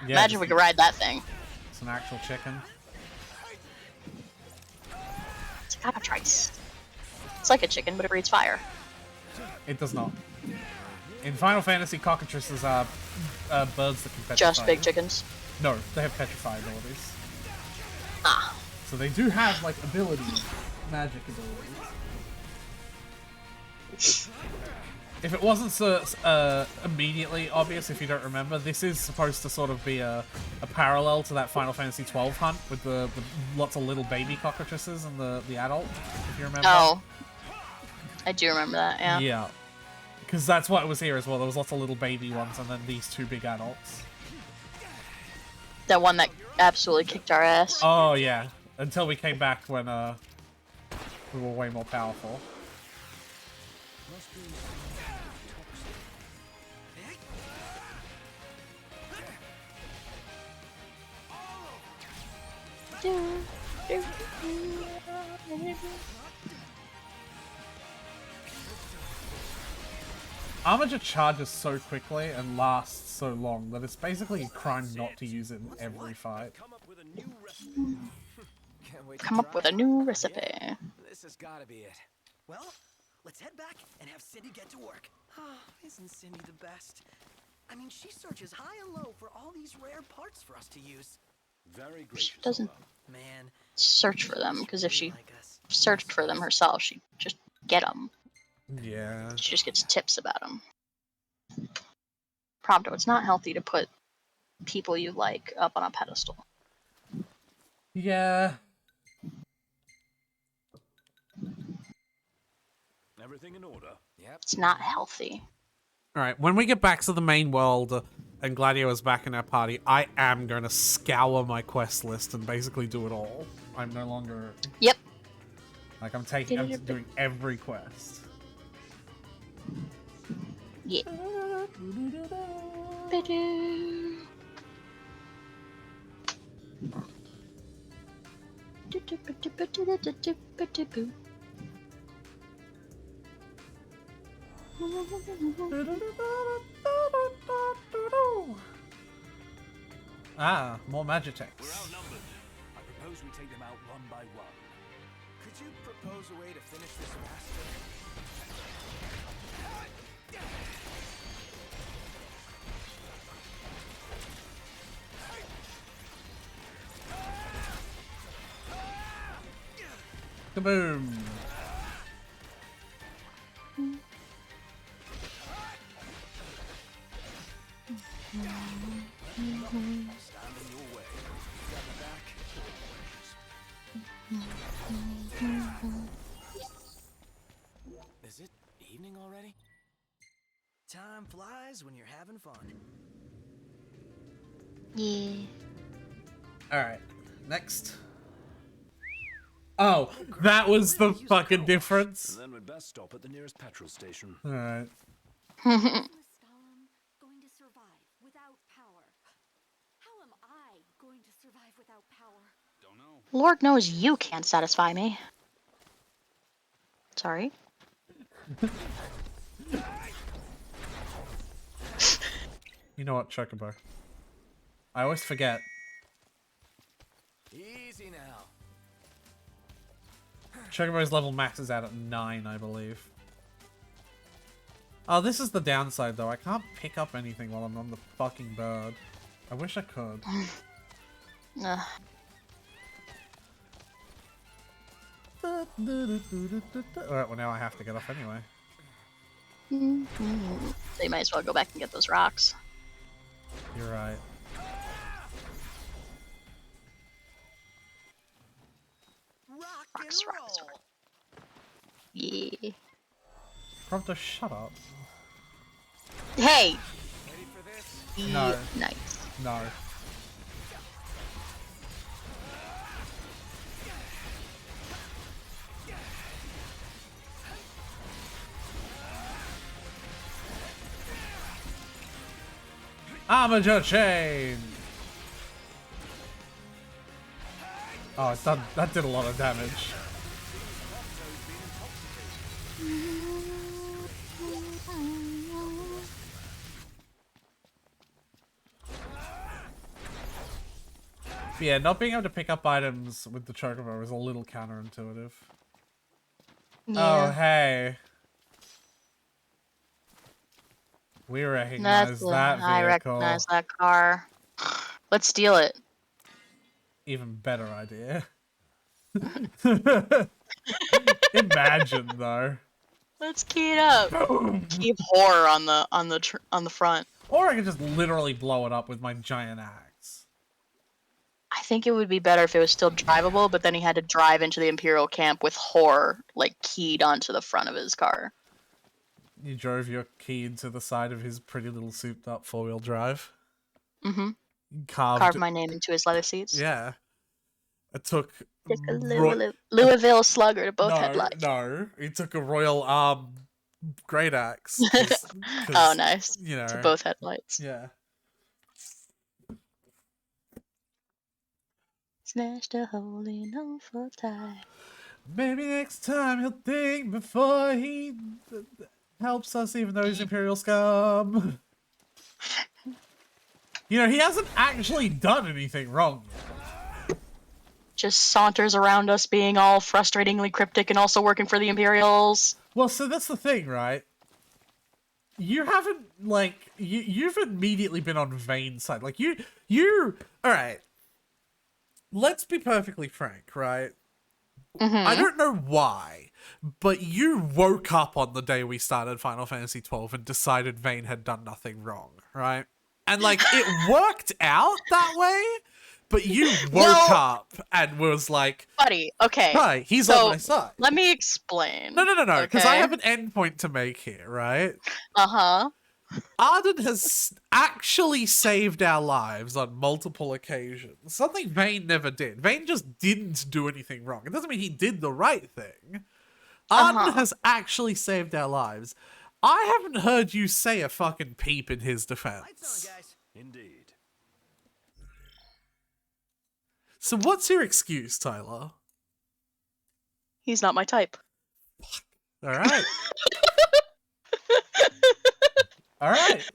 Yeah,
imagine if we could ride that thing.
It's an actual chicken.
It's a cockatrice. It's like a chicken, but it breathes fire.
It does not. In Final Fantasy, cockatrices are birds that can petrify.
Just big chickens?
No, they have petrify abilities.
Ah.
So they do have, like, abilities. Magic abilities. If it wasn't so immediately obvious, if you don't remember, this is supposed to sort of be a parallel to that Final Fantasy XII hunt with lots of little baby cockatrices and the adult, if you remember.
Oh. I do remember that, yeah.
Yeah. Because that's what was here as well. There was lots of little baby ones and then these 2 big adults.
That one that absolutely kicked our ass.
Oh, yeah. Until we came back when we were way more powerful. Armiger charges so quickly and lasts so long that it's basically a crime not to use it in every fight.
Come up with a new recipe.
This has got to be it. Well, let's head back and have Cindy get to work. Isn't Cindy the best? I mean, she searches high and low for all these rare parts for us to use.
Very
She doesn't
Man,
search for them, because if she searched for them herself, she'd just get them.
Yeah.
She just gets tips about them. Prompto, it's not healthy to put people you like up on a pedestal.
Yeah.
Everything in order.
Yep.
It's not healthy.
Alright, when we get back to the main world and Gladio is back in our party, I am going to scour my quest list and basically do it all. I'm no longer...
Yep.
Like, I'm doing every quest.
Yeah.
Ah, more Magitex.
We're outnumbered. I propose we take them out one by one.
Could you propose a way to finish this faster?
Kaboom!
Is it evening already? Time flies when you're having fun.
Yeah.
Alright, next. Oh, that was the fucking difference.
And then we'd best stop at the nearest petrol station.
Alright.
Going to survive without power. How am I going to survive without power?
Don't know.
Lord knows you can't satisfy me. Sorry.
You know what, Chocobo? I always forget.
Easy now.
Chocobo's level maxes out at 9, I believe. Oh, this is the downside, though. I can't pick up anything while I'm on the fucking bird. I wish I could. Alright, well now I have to get off anyway.
So you might as well go back and get those rocks.
You're right.
Rocks. Yeah.
Prompto, shut up.
Hey!
No.
Nice.
No. Armature chain. Oh, it's done. That did a lot of damage. But yeah, not being able to pick up items with the Chocobo is a little counterintuitive.
Yeah.
Oh, hey. We recognize that vehicle.
I recognize that car. Let's steal it.
Even better idea. Imagine though.
Let's key it up. Keep horror on the front.
Or I could just literally blow it up with my giant axe.
I think it would be better if it was still drivable, but then he had to drive into the Imperial camp with horror like keyed onto the front of his car.
You drove your key to the side of his pretty little souped up 4-wheel drive.
Mm-hmm.
Carved
my name into his leather seats.
Yeah. It took
a Louisville Slugger to both headlights.
No, it took a Royal Great Axe.
Oh, nice.
You know,
to both headlights.
Yeah.
Smashed a hole in awful time.
Maybe next time he'll think before he helps us, even though he's Imperial scum. You know, he hasn't actually done anything wrong yet.
Just saunters around us being all frustratingly cryptic and also working for the Imperials.
Well, so that's the thing, right? You haven't, like, you've immediately been on Vane's side. Like, alright. Let's be perfectly frank, right?
Mm-hmm.
I don't know why, but you woke up on the day we started Final Fantasy XII and decided Vane had done nothing wrong, right? And, like, it worked out that way, but you woke up and was like...
Buddy, okay.
Right, he's on my side.
Let me explain.
No, because
okay?
I have an endpoint to make here, right?
Uh-huh.
Arden has actually saved our lives on multiple occasions. Something Vane never did. Vane just didn't do anything wrong. It doesn't mean he did the right thing. Arden has actually saved our lives. I haven't heard you say a fucking peep in his defense.
Lights on, guys.
Indeed.
So what's your excuse, Tyler?
He's not my type.
All right. All right.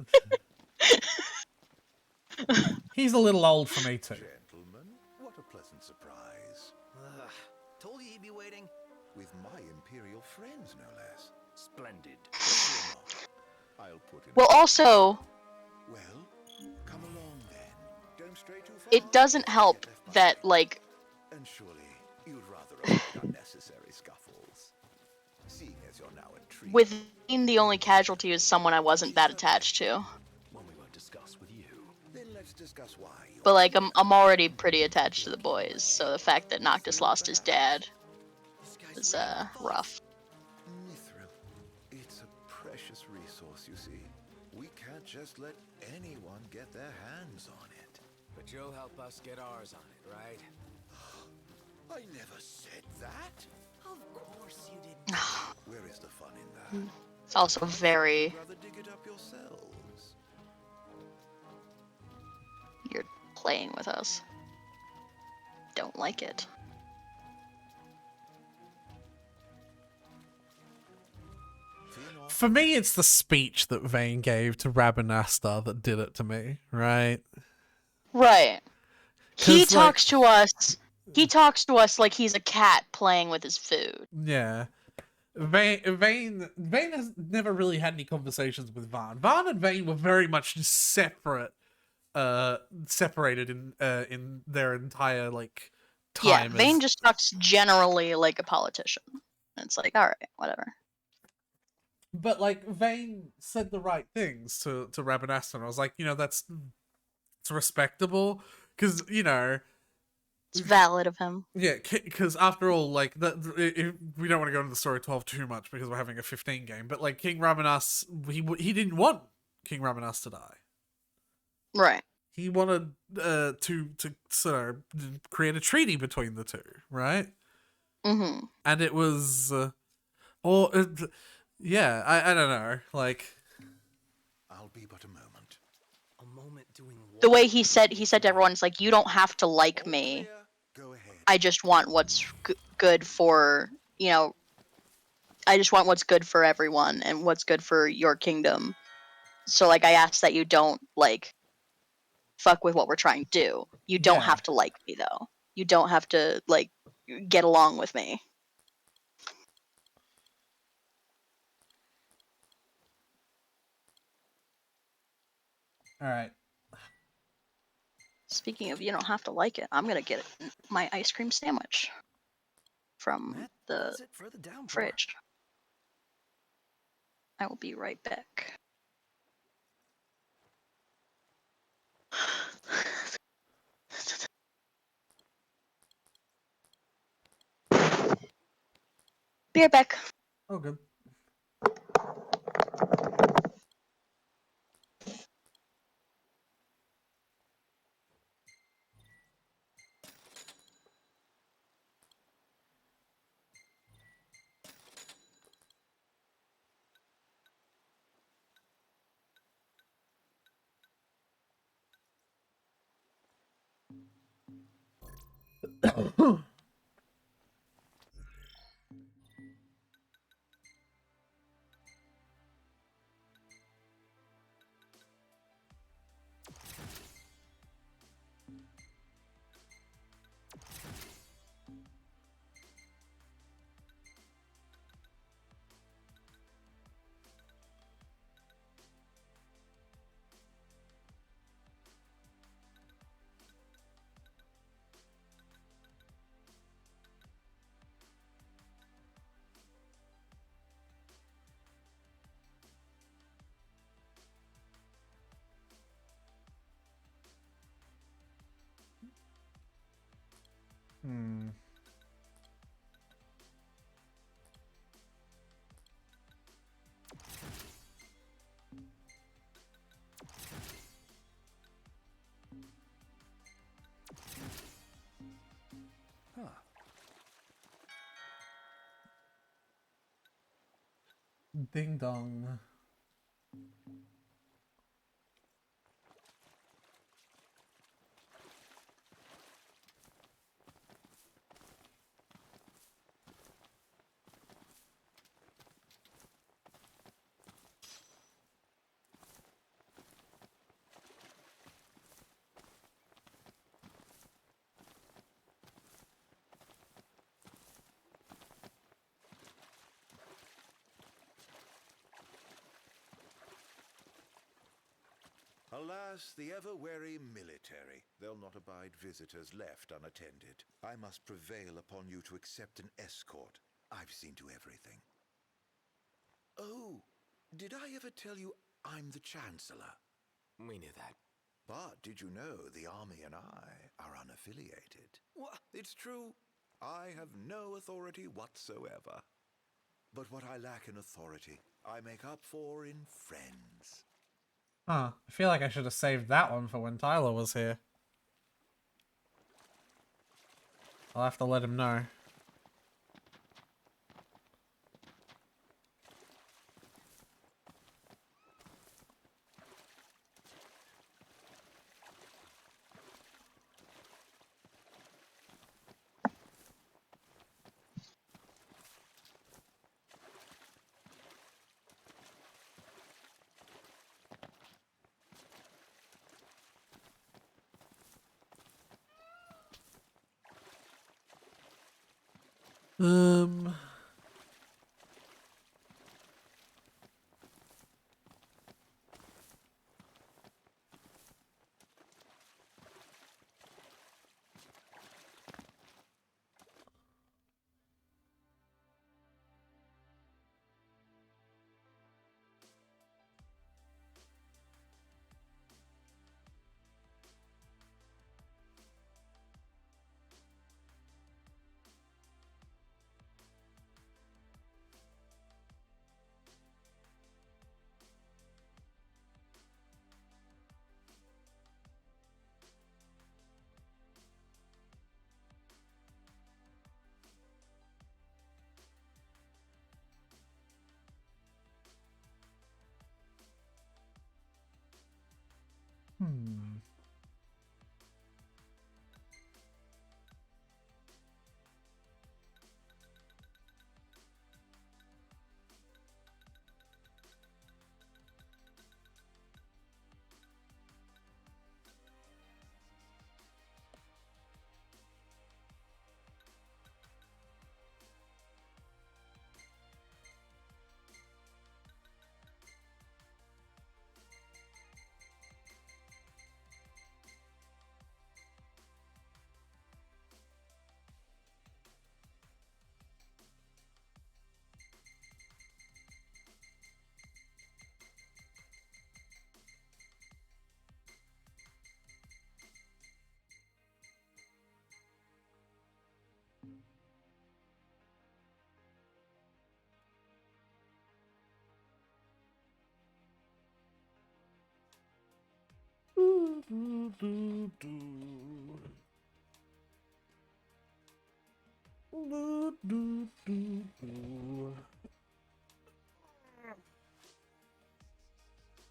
He's a little old for me too.
Gentlemen, what a pleasant surprise.
Told you he'd be waiting.
With my Imperial friends, no less.
Splendid.
I'll put in.
Well, also,
Well, come along then. Don't stray too far.
it doesn't help that, like,
And surely you'd rather avoid unnecessary scuffles. Seeing as you're now intrigued.
with being the only casualty is someone I wasn't that attached to.
One we won't discuss with you.
Then let's discuss why.
But, like, I'm already pretty attached to the boys, so the fact that Noctis lost his dad is, rough.
Mithril. It's a precious resource, you see. We can't just let anyone get their hands on it.
But you'll help us get ours on it, right?
I never said that.
Of course you didn't.
Where is the fun in that?
It's also very...
Rather dig it up yourselves.
You're playing with us. Don't like it.
For me, it's the speech that Vayne gave to Rabanastar that did it to me, right?
Right. He
'Cause, like-
talks to us. He talks to us like he's a cat playing with his food.
Yeah. Vayne has never really had any conversations with Vaughn. Vaughn and Vayne were very much just separated in their entire like
Yeah,
time.
Vayne
as-
just talks generally like a politician. It's like, all right, whatever.
But like Vayne said the right things to Rabanastar. I was like, it's respectable because
It's valid of him.
yeah, because after all, like we don't want to go into the story 12 too much because we're having a 15 game. But like King Rabanastar, he didn't want King Rabanastar to die.
Right.
He wanted to sort of create a treaty between the two, right?
Mm-hmm.
And it was, yeah, I don't know, like.
I'll be but a moment.
A moment doing what?
The way he said to everyone, it's like, you don't have to like me.
Go ahead.
I just want what's good for, I just want what's good for everyone and what's good for your kingdom. So, like, I ask that you don't, like, fuck with what we're trying to do. You don't
Yeah.
have to like me, though. You don't have to, like, get along with me.
All right.
Speaking of, you don't have to like it. I'm gonna get my ice cream sandwich from the
That's it further down, bro.
fridge. I will be right back. Be right back.
Oh, good. Hmm.
Huh.
Ding dong.
Alas, the ever-wary military. They'll not abide visitors left unattended. I must prevail upon you to accept an escort. I've seen to everything. Oh, did I ever tell you I'm the Chancellor?
We knew that.
But did you know the army and I are unaffiliated?
What?
It's true. I have no authority whatsoever. But what I lack in authority, I make up for in friends.
Huh. I feel like I should have saved that one for when Tyler was here. I'll have to let him know.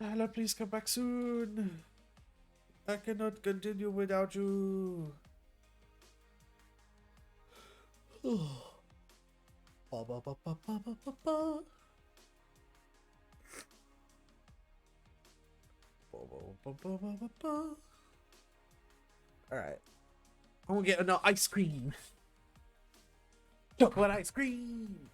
Tyler, please come back soon. I cannot continue without you. Alright. I want to get no ice cream. Chocolate ice cream.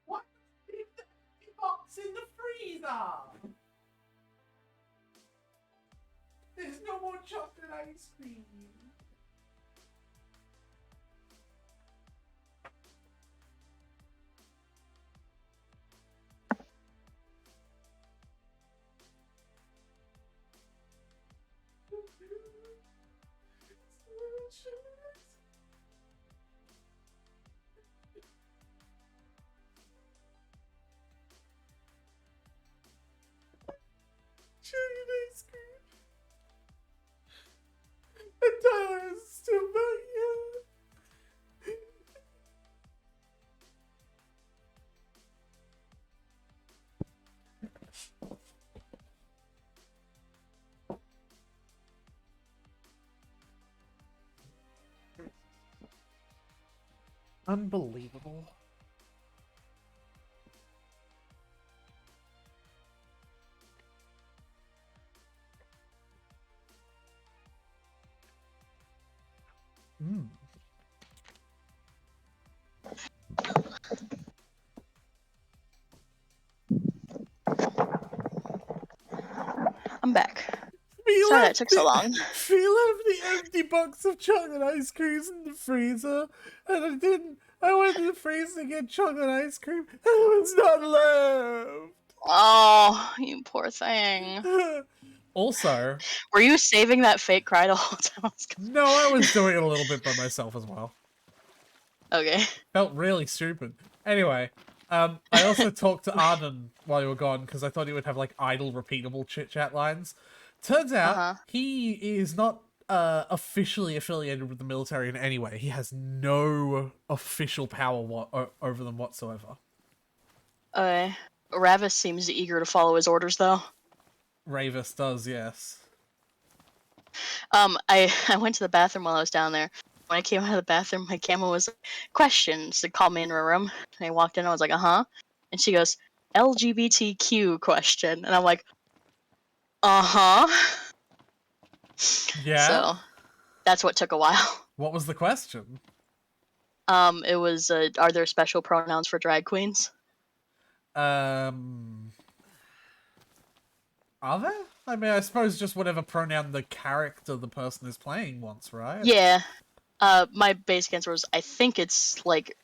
What? Leave the empty box in the freezer. There's no more chocolate ice cream. Chocolate ice cream. And Tyler Unbelievable. Hmm.
I'm back.
We
Sorry that
left
took so long.
We left the empty box of chocolate ice creams in the freezer, and I went to the freezer to get chocolate ice cream, and it was not left.
Oh, you poor thing.
Also,
were you saving that fake cry the whole time?
No, I was doing it a little bit by myself as well.
Okay.
Felt really stupid. Anyway, I also talked to Arden while you were gone because I thought he would have like idle, repeatable chit-chat lines. Turns out he is not officially affiliated with the military in any way. He has no official power over them whatsoever.
Ravis seems eager to follow his orders, though.
Ravis does, yes.
I went to the bathroom while I was down there. When I came out of the bathroom, my camera was questions to call me into her room. And I walked in, I was like, uh-huh. And she goes, LGBTQ question. And I'm like, uh-huh.
Yeah?
So, that's what took a while.
What was the question?
It was, are there special pronouns for drag queens?
Are there? I mean, I suppose just whatever pronoun the character the person is playing wants, right?
Yeah. My basic answer was, I think it's, like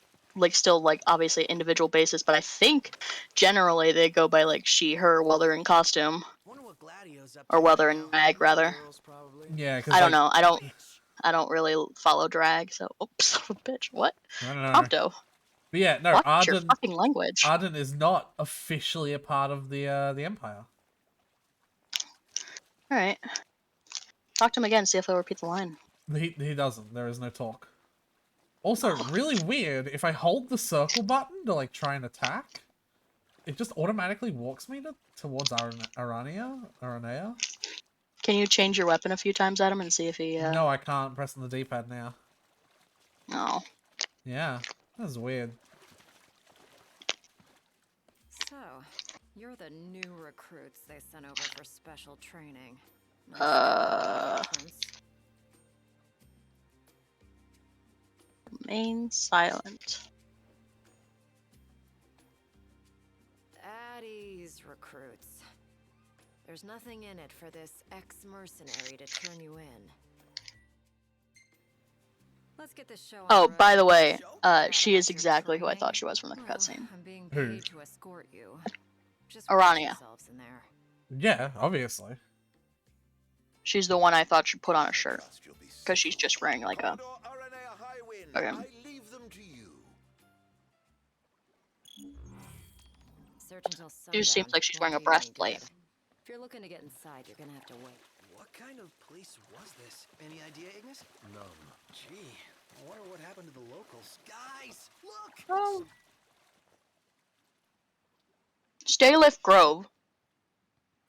still, like, obviously individual basis, but I think generally they go by, like, she, her, while they're in costume. Or while they're in drag, rather.
Yeah,
I don't know. I don't really follow drag, so oops, son of a bitch. What?
I don't know.
Prompto.
But yeah, no,
Watch your fucking language.
Arden is not officially a part of the Empire.
Alright. Talk to him again, see if he'll repeat the line.
He doesn't. There is no talk. Also, really weird, if I hold the circle button to like try and attack, it just automatically walks me towards Aranea.
Can you change your weapon a few times at him and see if he
No, I can't press on the D-pad now.
No.
Yeah, that's weird.
So, you're the new recruits they sent over for special training.
Remain silent.
At ease, recruits. There's nothing in it for this ex-mercenary to turn you in. Let's get this show.
Oh, by the way, she is exactly who I thought she was from the cutscene.
I'm being
Who?
paid to escort you. Just
Arania.
yourselves in there.
Yeah, obviously.
She's the one I thought should put on a shirt. Because she's just wearing like a... Okay.
I leave them to you.
Search until
It just seems like she's wearing a breastplate.
If you're looking to get inside, you're gonna have to wait.
What kind of place was this? Any idea, Ignis?
None.
Gee, I wonder what happened to the locals. Guys, look!
Oh. Staylift Grove.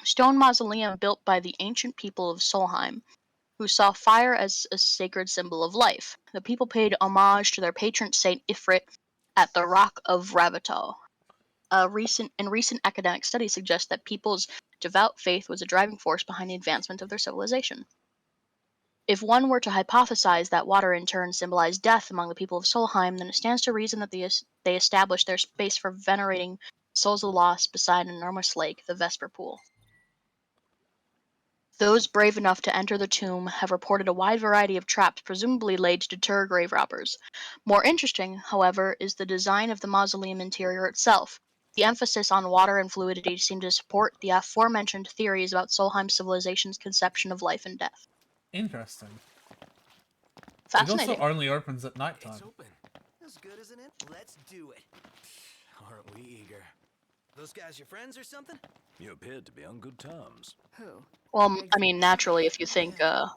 Stone mausoleum built by the ancient people of Solheim, who saw fire as a sacred symbol of life. The people paid homage to their patron saint Ifrit at the Rock of Ravatal. Recent academic studies suggest that people's devout faith was a driving force behind the advancement of their civilization. If one were to hypothesize that water in turn symbolized death among the people of Solheim, then it stands to reason that they established their space for venerating souls of the lost beside an enormous lake, the Vesper Pool. Those brave enough to enter the tomb have reported a wide variety of traps presumably laid to deter grave robbers. More interesting, however, is the design of the mausoleum interior itself. The emphasis on water and fluidity seemed to support the aforementioned theories about Solheim civilization's conception of life and death.
Interesting.
Fascinating.
It also only opens at nighttime.
It's open. As good, isn't it? Let's do it.
Aren't we eager?
Those guys your friends or something?
You appeared to be on good terms.
Who?
Well, I mean, naturally, if you think,
How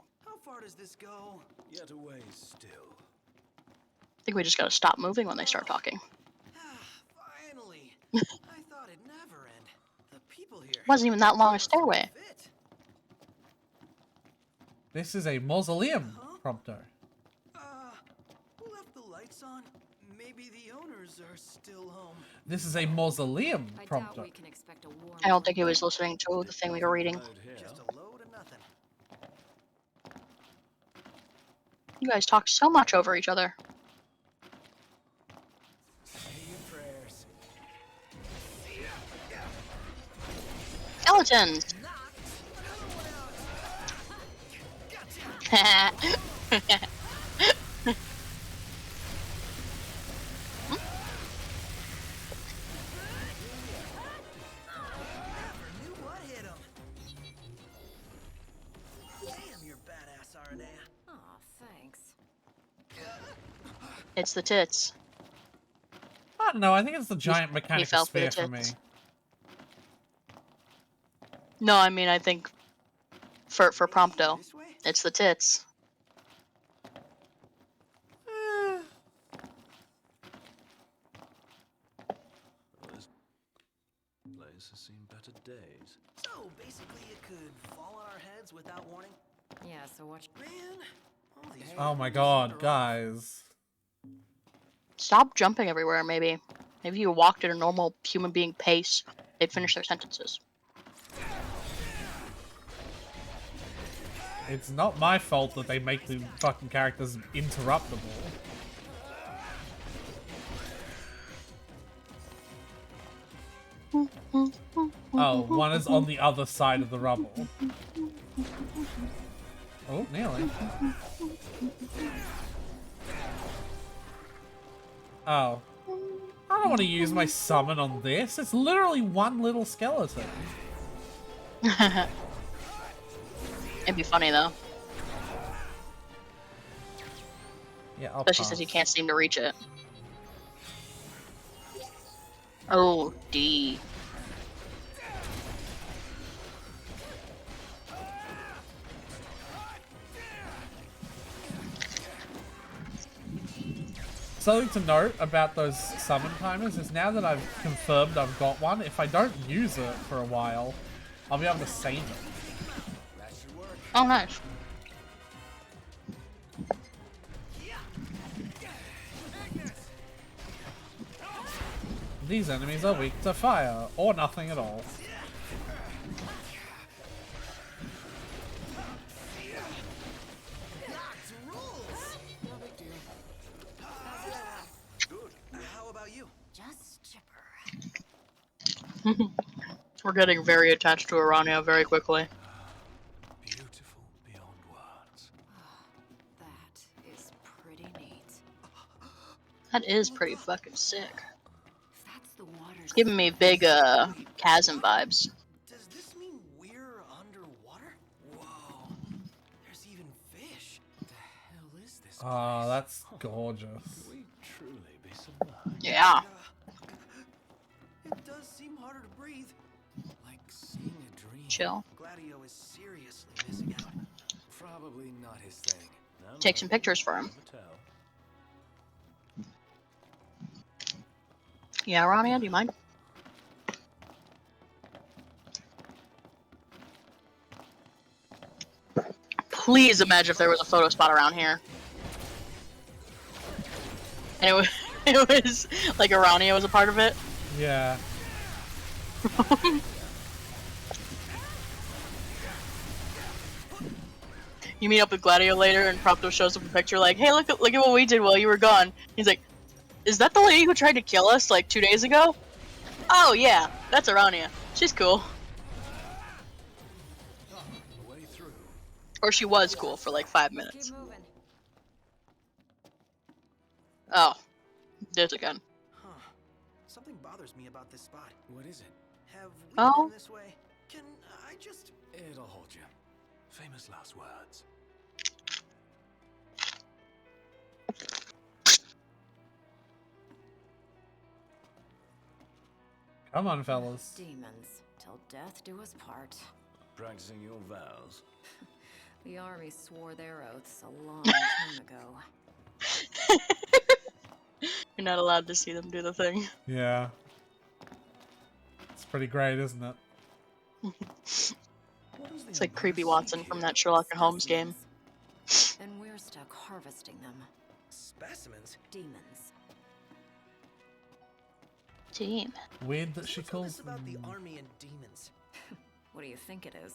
far does this go?
Yet a ways still.
I think we just gotta stop moving when they start talking.
Finally. I thought it'd never end. The people here.
Wasn't even that long a stairway.
This is a mausoleum, Prompto.
Who left the lights on? Maybe the owners are still home.
This is a mausoleum
I doubt
prompter.
we can expect a warm.
I don't think he was listening to the thing we were reading.
Just a load of nothing.
You guys talk so much over each other.
Say your prayers.
Skeletons!
Knew what hit him. Damn, you're badass, Aranea.
Aw, thanks.
It's the tits.
I don't know, I think it's the giant
he
mechanical
fell for the
sphere for me.
tits. No, I mean, I think for Prompto, it's the tits.
This place has seen better days.
So basically, it could fall on our heads without warning.
Yeah, so watch.
Man, all these
Oh my god, guys.
Stop jumping everywhere, maybe. Maybe you walked at a normal human being pace, they'd finish their sentences.
It's not my fault that they make the fucking characters interruptible. Oh, one is on the other side of the rubble. Oh, nearly. Oh. I don't want to use my summon on this. It's literally one little skeleton.
It'd be funny though.
Yeah, I'll
Especially
pass.
since you can't seem to reach it. Oh, D.
Something to note about those summon timers is now that I've confirmed I've got one, if I don't use it for a while, I'll be able to save it.
Oh, nice.
These enemies are weak to fire, or nothing at all.
How about you?
Just chipper.
We're getting very attached to Arania very quickly.
Beautiful beyond words.
That is pretty neat.
That is pretty fucking sick.
That's the water.
It's giving me big, chasm vibes.
Does this mean we're underwater? Whoa, there's even fish.
The hell is this?
Oh, that's gorgeous.
We truly be submerged.
Yeah.
It does seem harder to breathe.
Like seeing a dream.
Chill.
Gladio is seriously missing out.
Probably not his thing. No,
Take some pictures for him.
never tell.
Yeah, Arania, do you mind? Please imagine if there was a photo spot around here. And it was like Arania was a part of it.
Yeah.
You meet up with Gladio later, and Prompto shows up a picture like, "Hey, look at what we did while you were gone." He's like, "Is that the lady who tried to kill us like 2 days ago?" Oh yeah, that's Arania. She's cool.
Way through.
Or she was cool for like 5 minutes.
Keep moving.
Oh, there's again.
Huh. Something bothers me about this spot.
What is it?
Have we
Oh?
been this way? Can I just...
It'll hold you. Famous last words.
Come on, fellas.
Demons, till death do us part.
Practicing your vows.
The army swore their oaths a long time ago.
You're not allowed to see them do the thing.
Yeah. It's pretty great, isn't it?
It's like Creepy Watson from that Sherlock and Holmes game.
And we're stuck harvesting them.
Specimens?
Demons.
Team.
Weird that she
What's all
calls
this about the army and demons?
What do you think it is?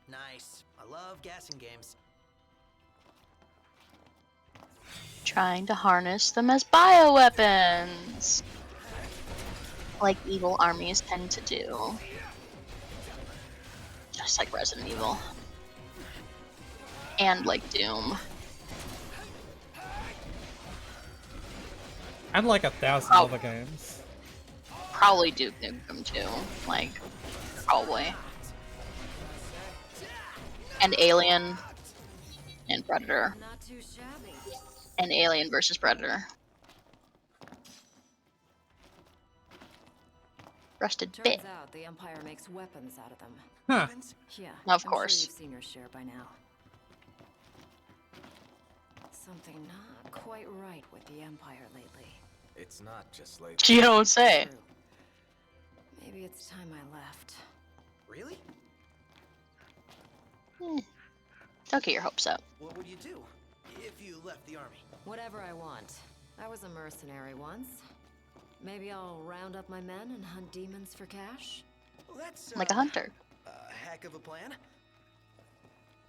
Nice. I love gassing games.
Trying to harness them as bioweapons. Like evil armies tend to do. Just like Resident Evil. And like Doom.
And like 1,000
Oh.
other games.
Probably Duke Nukem too. Like, probably. And Alien. And Predator.
Not too shabby.
And Alien versus Predator. Rusted bit.
Turns out the Empire makes weapons out of them.
Huh.
Yeah.
Of
I'm
course.
Sure you've seen your share by now. Something not quite right with the Empire lately.
It's not just like
You don't say.
True. Maybe it's time I left.
Really?
Don't get your hopes up.
What would you do if you left the army?
Whatever I want. I was a mercenary once. Maybe I'll round up my men and hunt demons for cash?
Well, that's
Like a hunter.
a heck of a plan.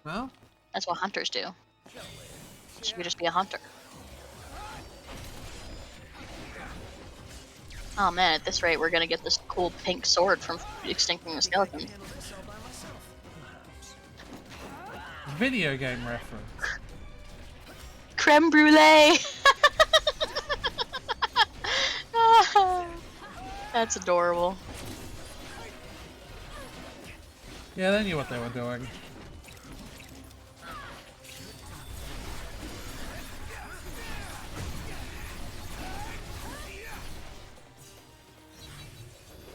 Well,
That's what hunters do. You could just be a hunter. Oh man, at this rate, we're gonna get this cool pink sword from Extincting the Skeleton.
video game reference.
Creme brulee! That's adorable.
Yeah, they knew what they were doing.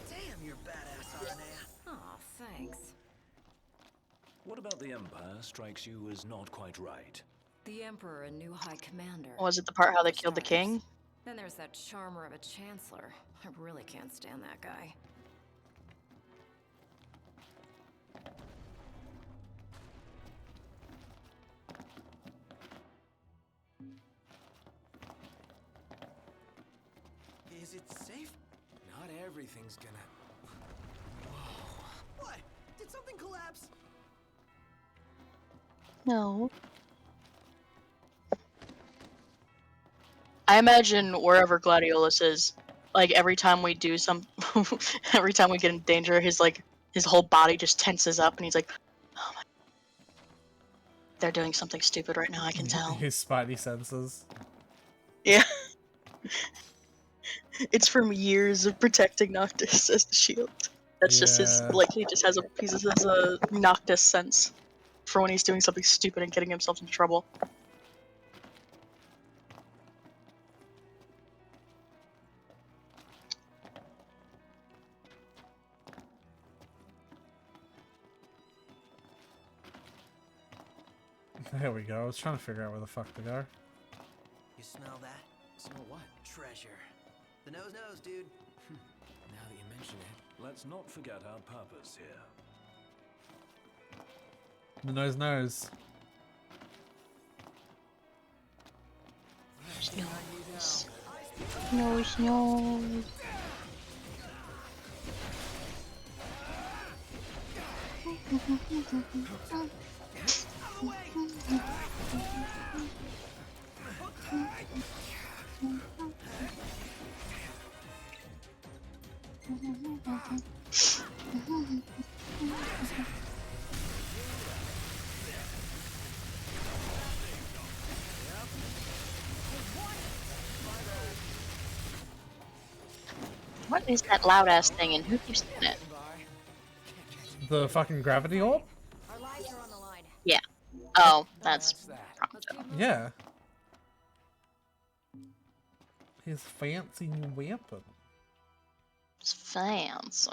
Damn, you're badass, Aranea.
Aw, thanks.
What about the Empire strikes you as not quite right?
The Emperor and new High Commander.
Was it the part how they killed the king?
Then there's that charmer of a Chancellor. I really can't stand that guy.
Is it safe?
Not everything's gonna...
What? Did something collapse?
No. I imagine wherever Gladiolus is, like every time we do some, every time we get in danger, his whole body just tenses up, and he's like, "Oh my, they're doing something stupid right now. I can tell."
His spidey senses.
Yeah. It's from years of protecting Noctis as the shield. That's just his,
Yeah.
like, he just has a Noctis sense for when he's doing something stupid and getting himself into trouble.
There we go. I was trying to figure out where the fuck to go.
You smell that?
Smell what?
Treasure. The nose knows, dude.
Now that you mention it.
Let's not forget our purpose here.
The nose knows.
Nose, nose. What is that loud ass thing and who keeps doing it?
The fucking gravity orb?
Our lives are on the line.
Yeah. Oh, that's Prompto.
Yeah. His fancy new weapon.
It's fancy.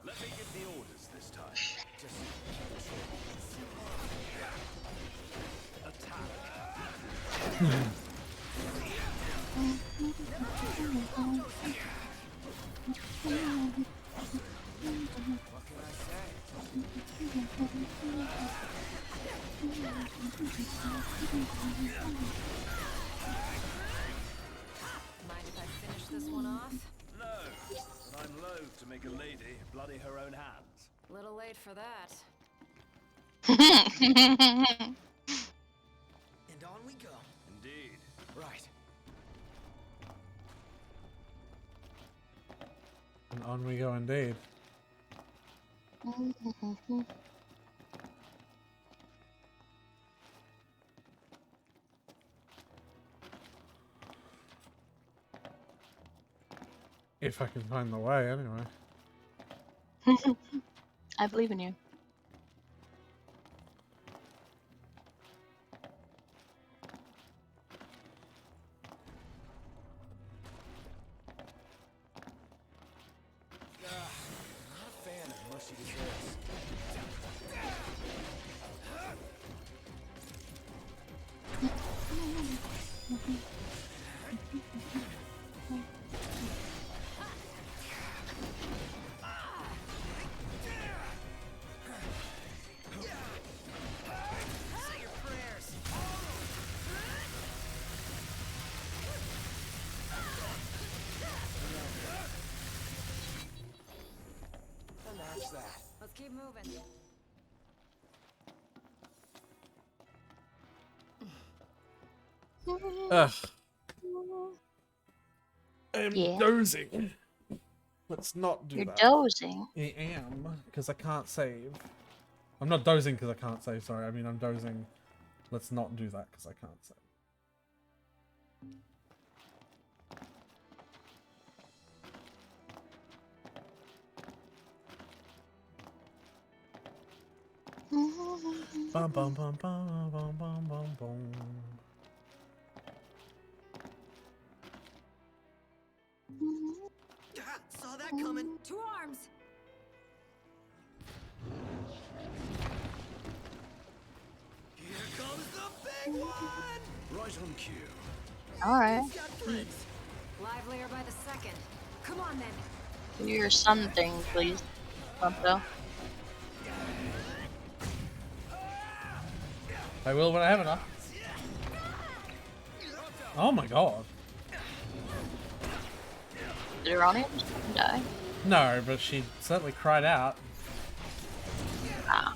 Let me give the orders this time. Just
Mind if I finish this one off?
No, but I'm loath to make a lady bloody her own hands.
Little late for that.
And on we go.
Indeed.
Right.
And on we go indeed. If I can find the way, anyway.
I believe in you.
Not a fan of mushy desserts.
Say your prayers.
And that's that.
Let's keep moving.
Ugh. I'm
Yeah.
dozing. Let's not do
You're
that.
dozing.
I am, because I can't save. I'm not dozing because I can't save, sorry. I mean, I'm dozing. Let's not do that because I can't save. Bum bum bum bum bum bum bum bum.
Saw that coming.
Two arms.
Here comes the big one.
Right on cue.
Alright.
He's got friends.
Livelier by the second. Come on then.
Do your sun thing, please. Bumpto.
I will when I have enough. Oh my god.
Did Ronnie just die?
No, but she certainly cried out.
Ah.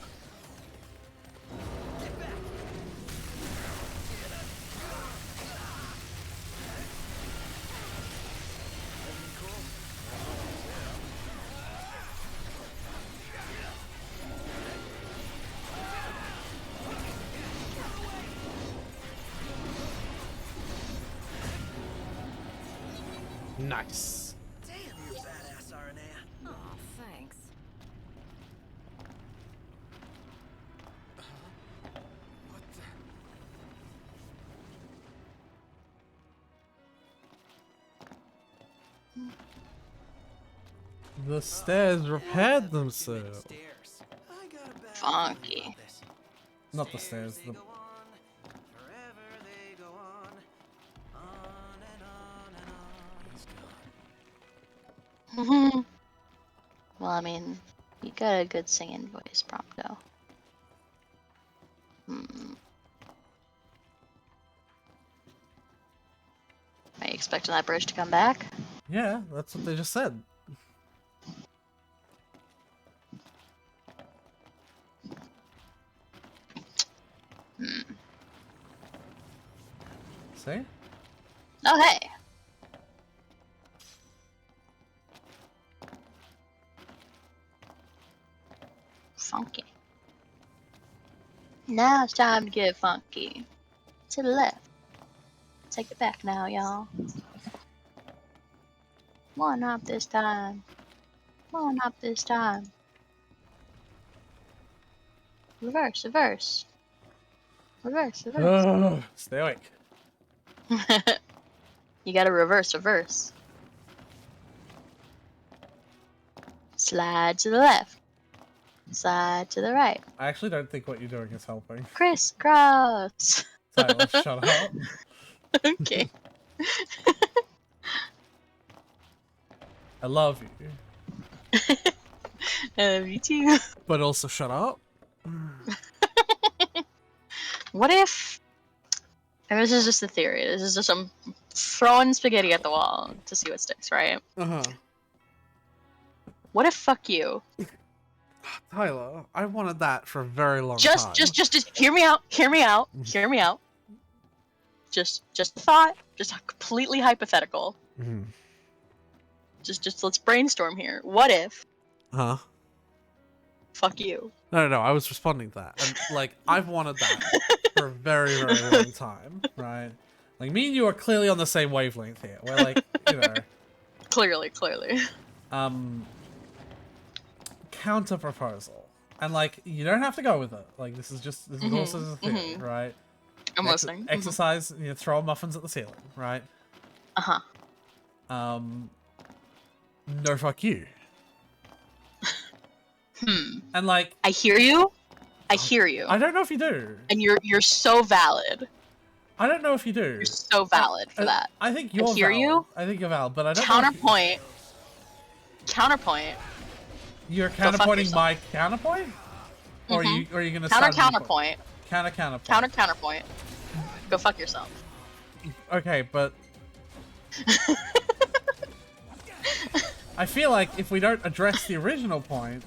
Nice.
Damn, you're badass, Aranea.
Oh, thanks.
What the?
The stairs repaired themselves.
Stairs. I got a bad
Funky.
feeling about this.
Not the stairs. The...
Go on, forever they go on and on and on.
He's gone.
Well, I mean, you got a good singing voice, Prompto. Are you expecting that bridge to come back?
Yeah, that's what they just said. See?
Oh, hey! Funky. Now it's time to get funky. To the left. Take it back now, y'all. One up this time. One up this time. Reverse, reverse. Reverse, reverse.
Stay awake.
You gotta reverse, reverse. Slide to the left. Slide to the right.
I actually don't think what you're doing is helping.
Crisscross.
Tyler, shut up.
Okay.
I love you.
Me too.
But also shut up.
What if... And this is just a theory. This is just I'm throwing spaghetti at the wall to see what sticks, right?
Uh-huh.
What if fuck you?
Tyler, I wanted that for a very long
Just hear me out. Hear me out. Hear me out. Just a thought. Just completely hypothetical.
Mhm.
Just let's brainstorm here. What if
Huh?
fuck you?
No, I was responding to that. And, like, I've wanted that for a very, very long time, right? Like, me and you are clearly on the same wavelength here. We're like, you know...
Clearly.
Counter proposal. And, like, you don't have to go with it. Like, this is also just a theory, right?
I'm listening.
Exercise, you know, throw muffins at the ceiling, right?
Uh-huh.
No fuck you. And like
I hear you. I
don't know if you do.
And you're so valid.
I don't know if you do.
You're so valid for that.
I think you're
hear
valid.
you.
I think you're valid, but I don't
Counterpoint. Counterpoint.
You're counterpointing my counterpoint? Or are you gonna
counterpoint.
Counterpoint.
Counterpoint. Go fuck yourself.
Okay, but I feel like if we don't address the original point,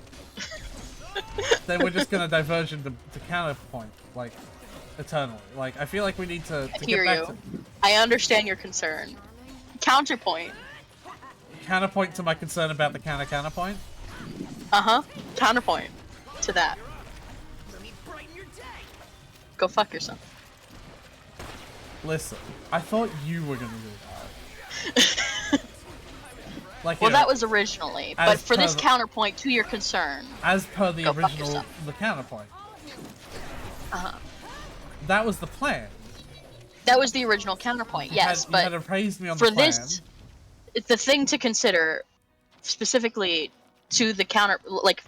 then we're just gonna diverge into counterpoint, like, eternally. Like, I feel like we need to
hear
get back
you.
to...
I understand your concern. Counterpoint.
Counterpoint to my concern about the counterpoint?
Uh-huh. Counterpoint to that. Go fuck yourself.
Listen, I thought you were gonna do that. Like,
well, that was originally, but for this counterpoint to your concern.
As per the original, the counterpoint.
Uh-huh.
That was the plan.
That was the original counterpoint, yes, but
you had appraised me on
for
the plan.
this, it's the thing to consider specifically to the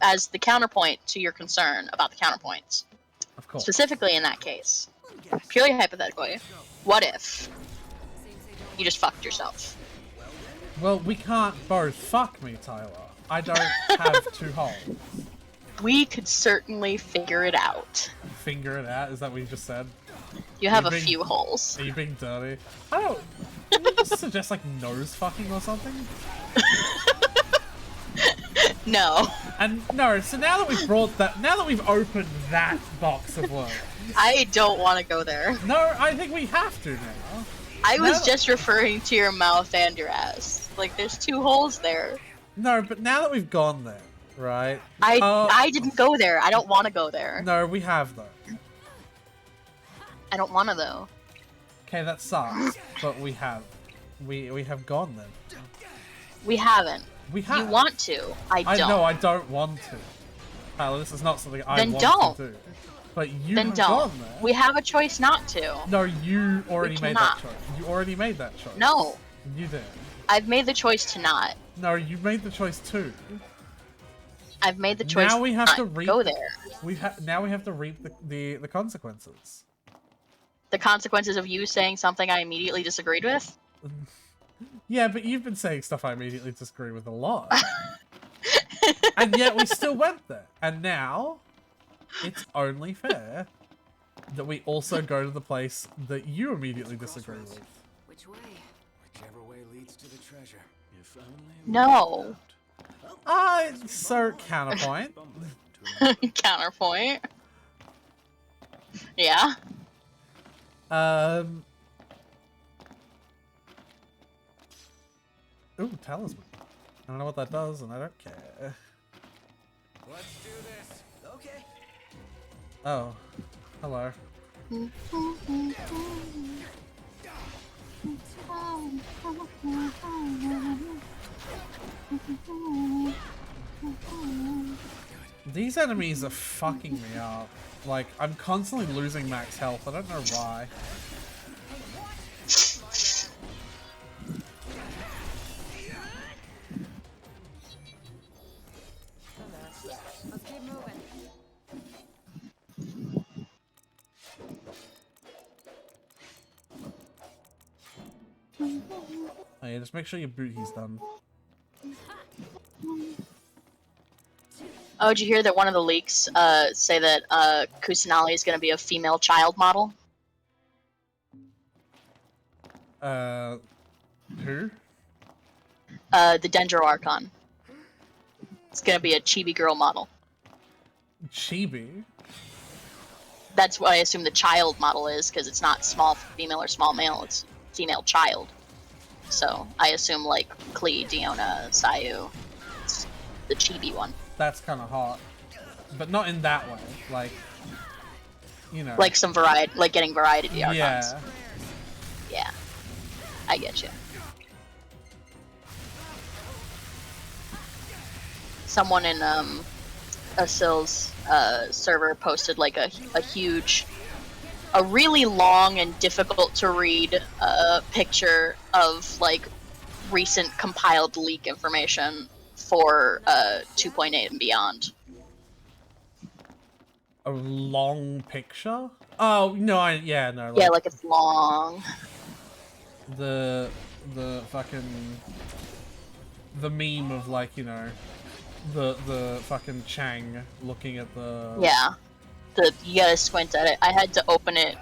as the counterpoint to your concern about the counterpoints.
Of course.
Specifically in that case, purely hypothetically, what if you just fucked yourself?
Well, we can't both fuck me, Tyler. I don't have two holes.
We could certainly figure it out.
Figure it out? Is that what you just said?
You have a few holes.
Are you being dirty? I don't... Can you just suggest, like, nose fucking or something?
No.
And, no, so now that we've opened that box of words...
I don't want to go there.
No, I think we have to now.
I was just referring to your mouth and your ass. Like, there's two holes there.
No, but now that we've gone there, right?
I didn't go there. I don't want to go there.
No, we have, though.
I don't want to, though.
Okay, that sucks, but we have. We have gone then.
We haven't.
We have.
You want to. I don't.
No, I don't want to. Tyler, this is not something I
then
want
don't.
to do. But you
then
have
don't.
gone there.
We have a choice not to.
No, you already made that
cannot.
choice. You already made that choice.
No.
You did.
I've made the choice to not.
No, you made the choice too.
I've made the choice
now we have to
reap go there.
Now we have to reap the consequences.
The consequences of you saying something I immediately disagreed with?
Yeah, but you've been saying stuff I immediately disagree with a lot. And yet we still went there. And now, it's only fair that we also go to the place that you immediately disagree with.
Which way?
Whichever way leads to the treasure. If only.
No.
So counterpoint.
Counterpoint. Yeah.
Ooh, talisman. I don't know what that does, and I don't care.
Let's do this. Okay.
Oh, hello. These enemies are fucking me up. Like, I'm constantly losing max health. I don't know why.
Let's keep moving.
Oh, yeah, just make sure your booty's done.
Oh, did you hear that one of the leaks say that Kusanali is going to be a female child model?
Who?
The Dendro Archon. It's going to be a chibi girl model.
Chibi?
That's what I assume the child model is, because it's not small female or small male, it's female child. So I assume like Klee, Diona, Sayu, it's the chibi one.
That's kind of hot. But not in that way. Like, you know.
Like some variety, like getting variety Archons.
Yeah.
Yeah. I get you. Someone in Asil's server posted like a really long and difficult to read picture of like recent compiled leak information for 2.8 and beyond.
A long picture? Oh no, yeah, no.
Yeah, like it's long.
The fucking the meme of like, you know, the fucking Chang looking at the
Yeah. You gotta squint at it. I had to open it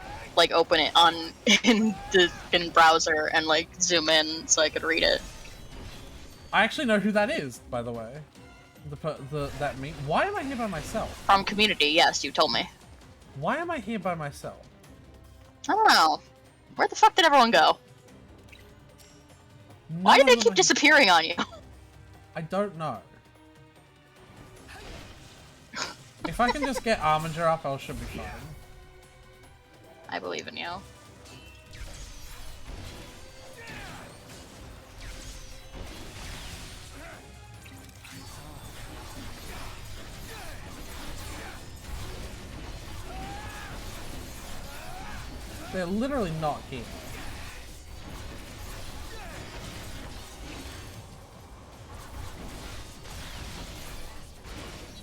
on in browser and like zoom in so I could read it.
I actually know who that is, by the way. That meme. Why am I here by myself?
From Community, yes, you told me.
Why am I here by myself?
I don't know. Where the fuck did everyone go? Why do they keep disappearing on you?
I don't know. If I can just get Armiger up, I should be fine.
I believe in you.
They're literally not here.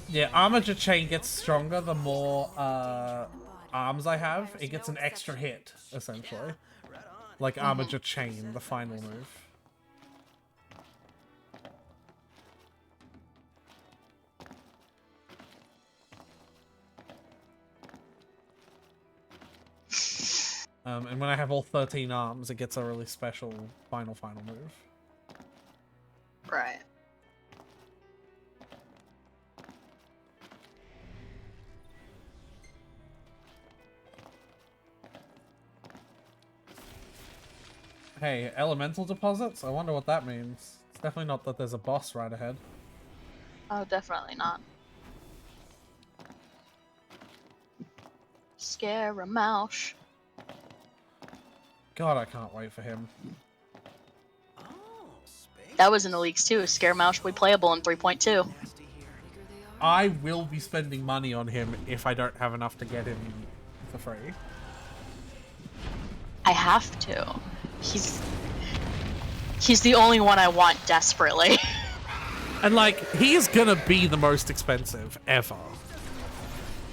Yeah, Armiger Chain gets stronger the more arms I have. It gets an extra hit, essentially. Like Armiger Chain, the final move. And when I have all 13 arms, it gets a really special final move.
Right.
Hey, elemental deposits? I wonder what that means. It's definitely not that there's a boss right ahead.
Oh, definitely not. Scaramouche.
God, I can't wait for him.
That was in the leaks too. Scaramouche will be playable in 3.2.
I will be spending money on him if I don't have enough to get him for free.
I have to. He's the only one I want desperately.
And like, he's gonna be the most expensive ever.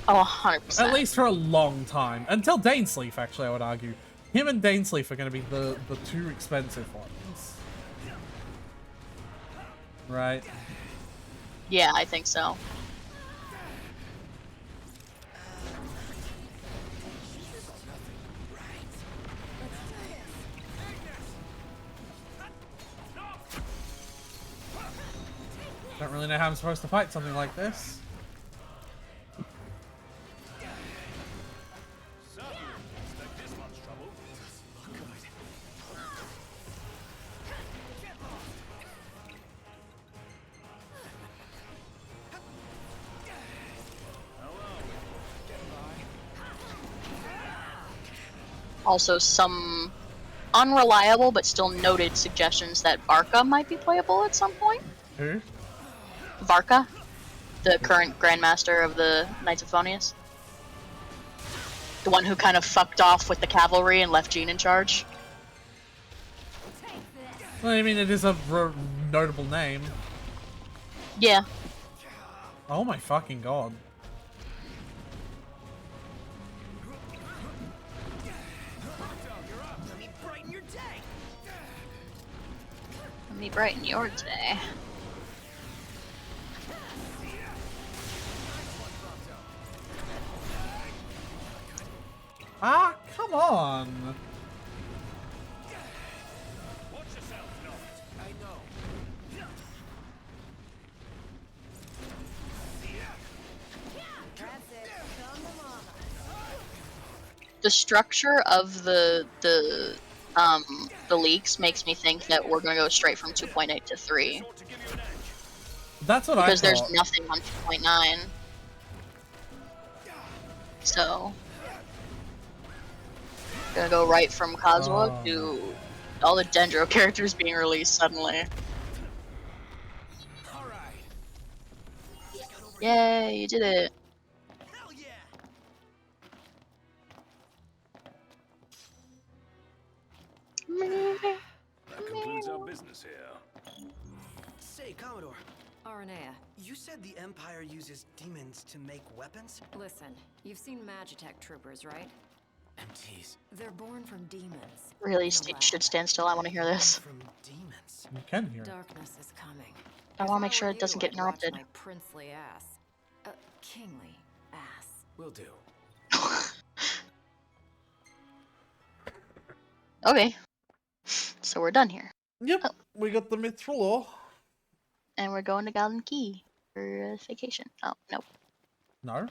Oh, 100%.
At least for a long time. Until Dainsleif, actually, I would argue. Him and Dainsleif are gonna be the two expensive ones. Right?
Yeah, I think so.
Don't really know how I'm supposed to fight something like this.
Also, some unreliable but still noted suggestions that Varka might be playable at some point.
Who?
Varka, the current Grandmaster of the Knights of Phonius. The one who kind of fucked off with the cavalry and left Jean in charge.
Well, I mean, it is a notable name.
Yeah.
Oh my fucking god.
Gonna be bright and your day.
Ah, come on.
The structure of the leaks makes me think that we're gonna go straight from 2.8 to 3.
That's what
Because
I
there's
thought.
nothing on 2.9. So gonna go right from Kazuha to all the Dendro characters being released suddenly. Yay, you did it.
That concludes our business here.
Say, Commodore.
Aranea.
You said the Empire uses demons to make weapons?
Listen, you've seen Magitech troopers, right?
MTs.
They're born from demons.
Really should stand still. I want to hear this.
From demons.
You can hear it.
Darkness is coming.
I want to make sure it doesn't get
I'd watch
interrupted.
my princely ass. Kingly ass.
Will do.
Okay. So we're done here.
Yep, we got the Mithril ore.
And we're going to Golden Key for vacation. Oh, nope.
No?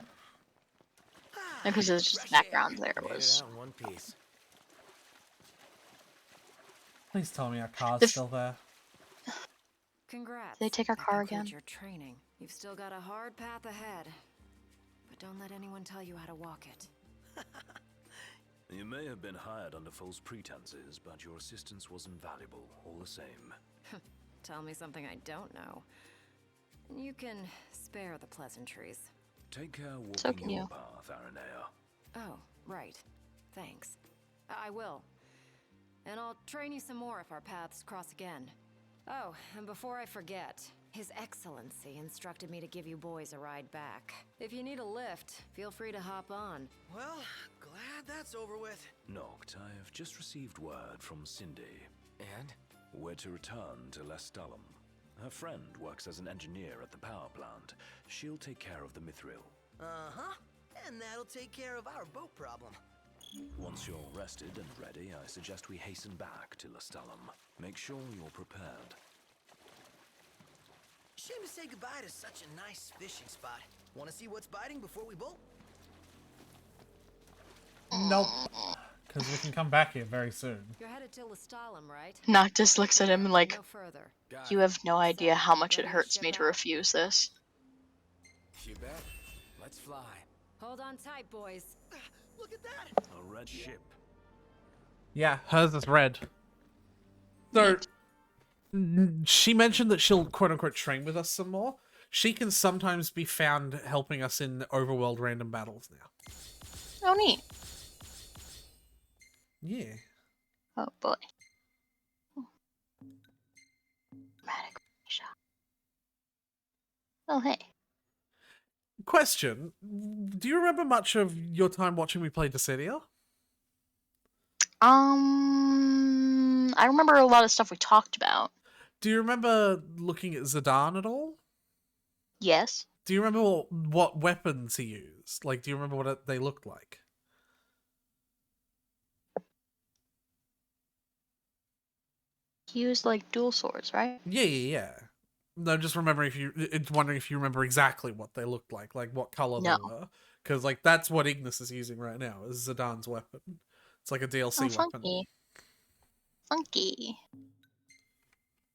Because there's just background there
Made it
was.
out in one piece.
Please tell me our car's
If-
still there.
Congrats.
Did they take our
That
car
concludes
again?
Your training. You've still got a hard path ahead. But don't let anyone tell you how to walk it.
You may have been hired under false pretenses, but your assistance was invaluable, all the same.
Tell me something I don't know. And you can spare the pleasantries.
Take care walking
So can
your
you.
path, Aranea.
Oh, right. Thanks. I will. And I'll train you some more if our paths cross again. Oh, and before I forget, His Excellency instructed me to give you boys a ride back. If you need a lift, feel free to hop on.
Well, glad that's over with.
Noct, I have just received word from Cindy.
And?
We're to return to Lestalum. Her friend works as an engineer at the power plant. She'll take care of the Mithril.
Uh-huh. And that'll take care of our boat problem.
Once you're rested and ready, I suggest we hasten back to Lestalum. Make sure you're prepared.
Shame to say goodbye to such a nice fishing spot. Want to see what's biting before we bolt?
Nope. Because we can come back here very soon.
You're headed to Lestalum, right?
Noctis looks at him like,
No further.
you have no idea how much it hurts me to refuse this.
You bet. Let's fly.
Hold on tight, boys.
Look at that!
A red ship.
Yeah, hers is red. So, she mentioned that she'll quote-unquote train with us some more. She can sometimes be found helping us in overworld random battles now.
Oh, neat.
Yeah.
Oh, boy. Dramatic shot. Oh, hey.
Question. Do you remember much of your time watching me play Dissidia?
I remember a lot of stuff we talked about.
Do you remember looking at Zidane at all?
Yes.
Do you remember what weapons he used? Like, do you remember what they looked like?
He used, like, dual swords, right?
Yeah. No, I'm just remembering wondering if you remember exactly what they looked like what color
No.
they were. Because, like, that's what Ignis is using right now, is Zidane's weapon. It's like a DLC
Oh,
weapon.
funky. Funky.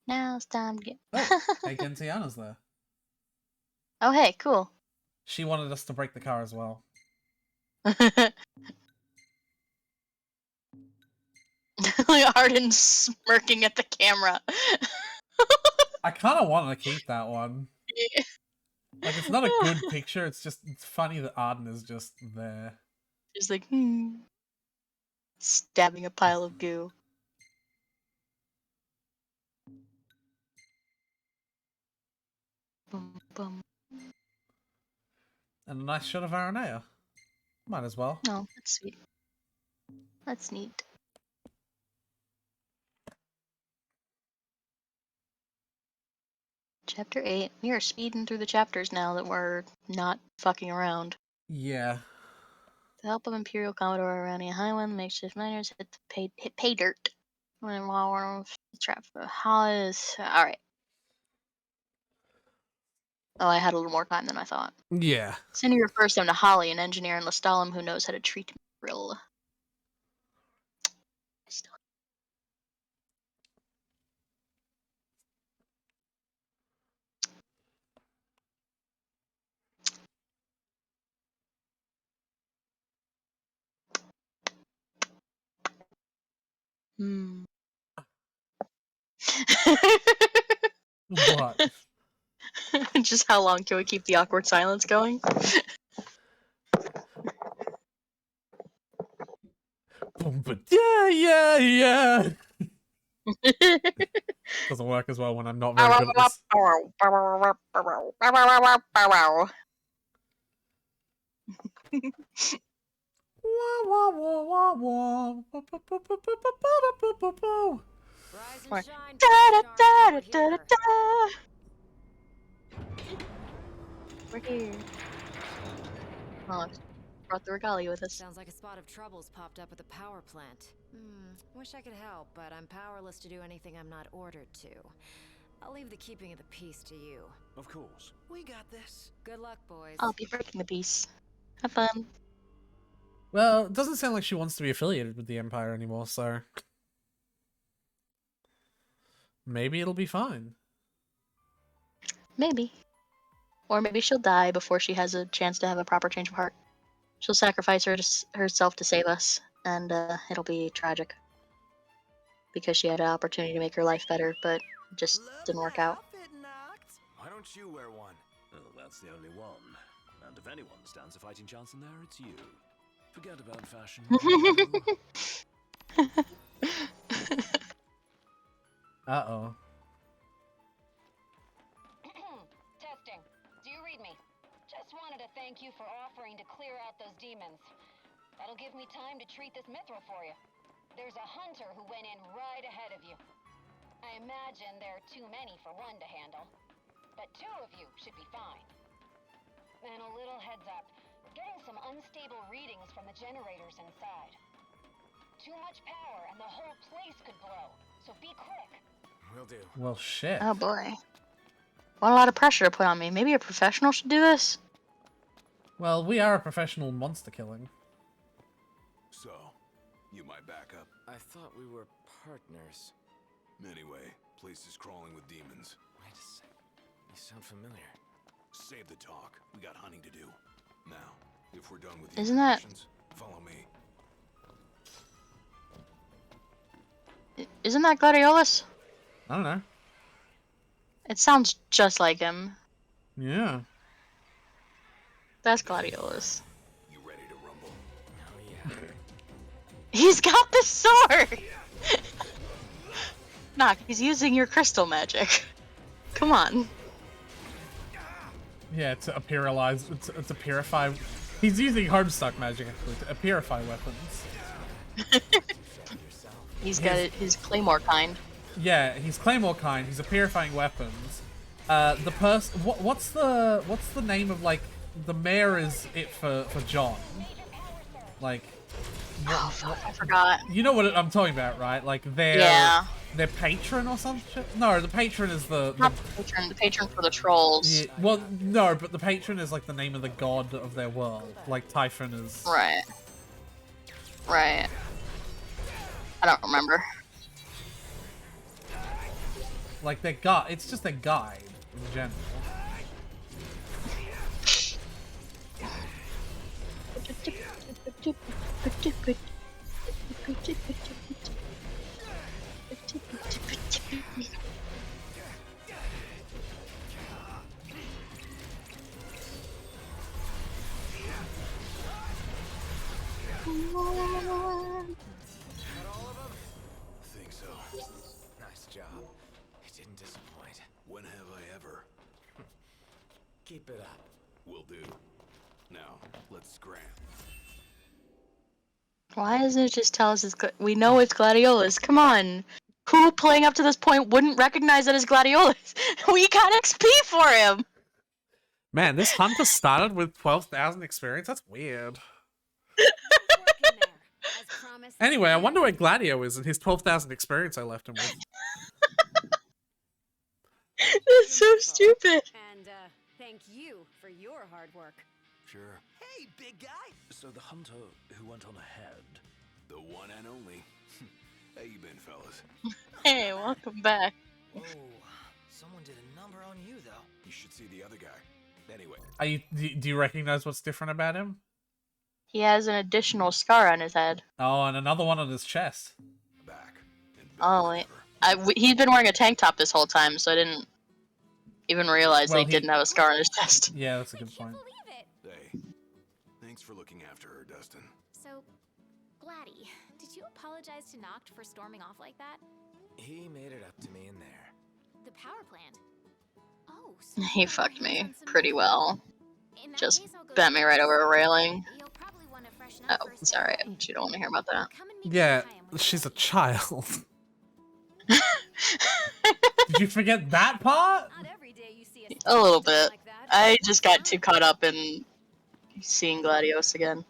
Now it's time to get...
Oh, hey, Gentiana's there.
Oh, hey, cool.
She wanted us to break the car as well.
Arden smirking at the camera.
I kind of want to keep that one. Like, it's not a good picture, it's funny that Arden is just there.
Just like, stabbing a pile of goo. Boom, boom.
And a nice shot of Aranea. Might as well.
Oh, that's sweet. That's neat. Chapter 8. We are speeding through the chapters now that we're not fucking around.
Yeah.
The help of Imperial Commodore Arania Highland, makeshift miners hit pay dirt. While we're trap for Hollis. Alright. Oh, I had a little more time than I thought.
Yeah.
Cindy refers them to Holly, an engineer in Lestalem who knows how to treat Brill. Hmm.
What?
Just how long can we keep the awkward silence going?
Yeah. Doesn't work as well when I'm not very good at this.
Rise and shine. Da-da-da-da-da-da. We're here. Oh, brought the regalia with us.
Sounds like a spot of trouble's popped up at the power plant. Wish I could help, but I'm powerless to do anything I'm not ordered to. I'll leave the keeping of the peace to you.
Of course.
We got this.
Good luck, boys.
I'll be breaking the peace. Have fun.
Well, it doesn't sound like she wants to be affiliated with the Empire anymore, so... maybe it'll be fine.
Maybe. Or maybe she'll die before she has a chance to have a proper change of heart. She'll sacrifice herself to save us, and it'll be tragic. Because she had an opportunity to make her life better, but it just didn't work out.
Why don't you wear one? Well, that's the only one. And if anyone stands a fighting chance in there, it's you. Forget about fashion.
Uh-oh.
Testing. Do you read me? Just wanted to thank you for offering to clear out those demons. That'll give me time to treat this Mithra for you. There's a hunter who went in right ahead of you. I imagine there are too many for one to handle, but 2 of you should be fine. And a little heads up, getting some unstable readings from the generators inside. Too much power and the whole place could blow, so be quick.
Will do.
Well, shit.
Oh boy. What a lot of pressure to put on me. Maybe a professional should do this?
Well, we are a professional monster killing.
So, you my backup?
I thought we were partners.
Anyway, place is crawling with demons.
Wait a sec. You sound familiar.
Save the talk. We got hunting to do. Now, if we're done with the
Isn't that...
follow me.
Isn't that Gladiolus?
I don't know.
It sounds just like him.
Yeah.
That's Gladiolus.
You ready to rumble?
Oh yeah.
He's got the sword! Knock, he's using your crystal magic. Come on.
Yeah, to imperialize, to purify. He's using Homestuck magic actually to purify weapons.
He's got his claymore kind.
Yeah, he's claymore kind. He's a purifying weapons. The person, what's the name of like the mayor is it for John? Like.
Oh fuck, I forgot.
You know what I'm talking about, right? Like their patron or something? No, the patron is
Not the patron. The patron for the trolls.
Yeah, well, no, but the patron is like the name of the god of their world. Like Typhon is.
Right. Right. I don't remember.
Like their guide. It's just their guide in general.
Think so.
Nice job. It didn't disappoint.
When have I ever?
Keep it up.
Will do. Now, let's scram.
Why doesn't it just tell us we know it's Gladiolus? Come on. Who you playing up to this point wouldn't recognize that as Gladiolus. We got XP for him.
Man, this hunter started with 12,000 experience. That's weird. Anyway, I wonder where Gladio is and his 12,000 experience I left him with.
That's so stupid.
And thank you for your hard work.
Sure.
Hey, big guy!
So the hunter who went on ahead.
The one and only. How you been, fellas?
Hey, welcome back.
Whoa, someone did a number on you, though.
You should see the other guy. Anyway.
Do you recognize what's different about him?
He has an additional scar on his head.
Oh, and another one on his chest.
Oh, wait. He's been wearing a tank top this whole time, so I didn't even realize he didn't have a scar on his chest.
Yeah, that's a good point.
Hey, thanks for looking after her, Dustin.
So, Gladdy, did you apologize to Noct for storming off like that?
He made it up to me in there.
The power plant. Oh, so
He fucked me pretty well. Just bent me right over a railing. Oh, sorry. You don't want to hear about that.
Yeah, she's a child. Did you forget that part?
A little bit. I just got too caught up in seeing Gladios again.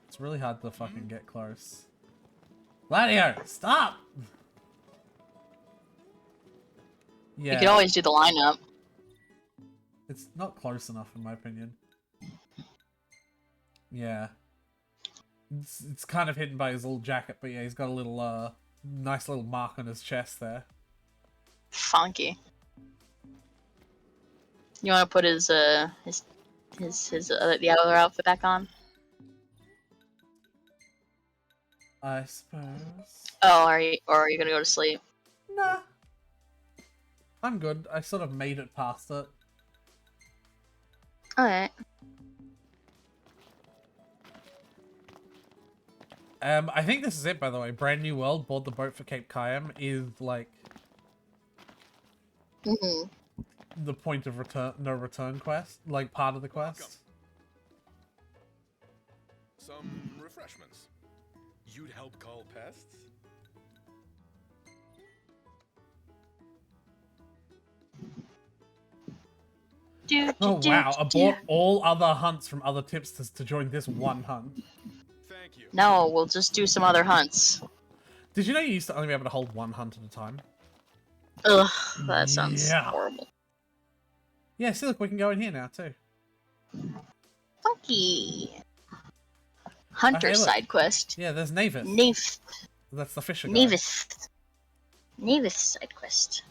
It's really hard to fucking get close. Gladio, stop! Yeah.
You could always do the lineup.
It's not close enough, in my opinion. Yeah. It's kind of hidden by his little jacket, but yeah, he's got a little, nice little mark on his chest there.
Funky. You want to put his the other outfit back on?
I suppose.
Oh, are you gonna go to sleep?
Nah. I'm good. I sort of made it past it.
Alright.
I think this is it, by the way. Brand new world, board the boat for Cape Kayam is like the point of no return quest, like part of the quest.
Some refreshments. You'd help call pests?
Oh wow, abort all other hunts from other tipsters to join this one hunt.
No, we'll just do some other hunts.
Did you know you used to only be able to hold one hunt at a time?
Ugh, that sounds horrible.
Yeah, see, look, we can go in here now, too.
Funky. Hunter side quest.
Yeah, there's Navis.
Navis.
That's the fisher guy.
Navis side quest.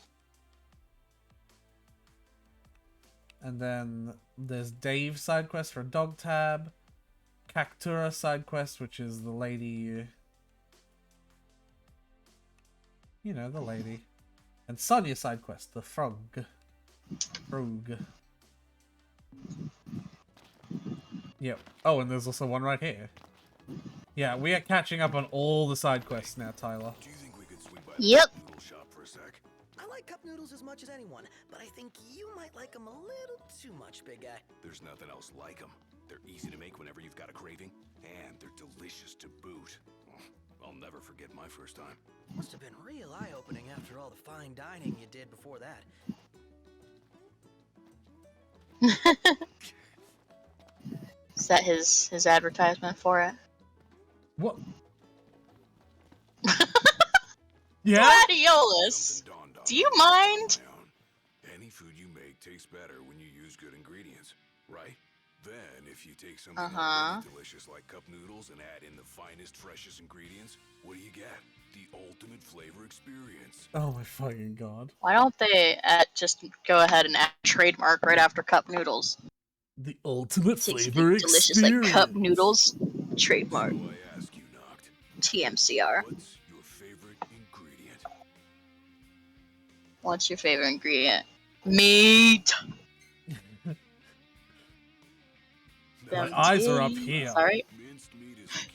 And then there's Dave side quest for a dog tab. Cactura side quest, which is the lady... You know, the lady. And Sonya side quest, the frog. Frog. Yep. Oh, and there's also one right here. Yeah, we are catching up on all the side quests now, Tyler.
Do you think we could swing by
Yep.
the noodle shop for a sec?
I like cup noodles as much as anyone, but I think you might like them a little too much, big guy.
There's nothing else like them. They're easy to make whenever you've got a craving, and they're delicious to boot. I'll never forget my first time.
Must have been real eye-opening after all the fine dining you did before that.
Is that his advertisement for it?
What? Yeah?
Gladiolus! Do you mind?
Any food you make tastes better when you use good ingredients, right? Then, if you take something already delicious like cup noodles and add in the finest, freshest ingredients, what do you get? The ultimate flavor experience.
Oh my fucking god.
Why don't they just go ahead and add trademark right after cup noodles?
The ultimate
Tastes
flavor
delicious
experience.
like cup noodles. Trademark. TMCR. What's your favorite ingredient? Meat.
My eyes are up here.
Sorry.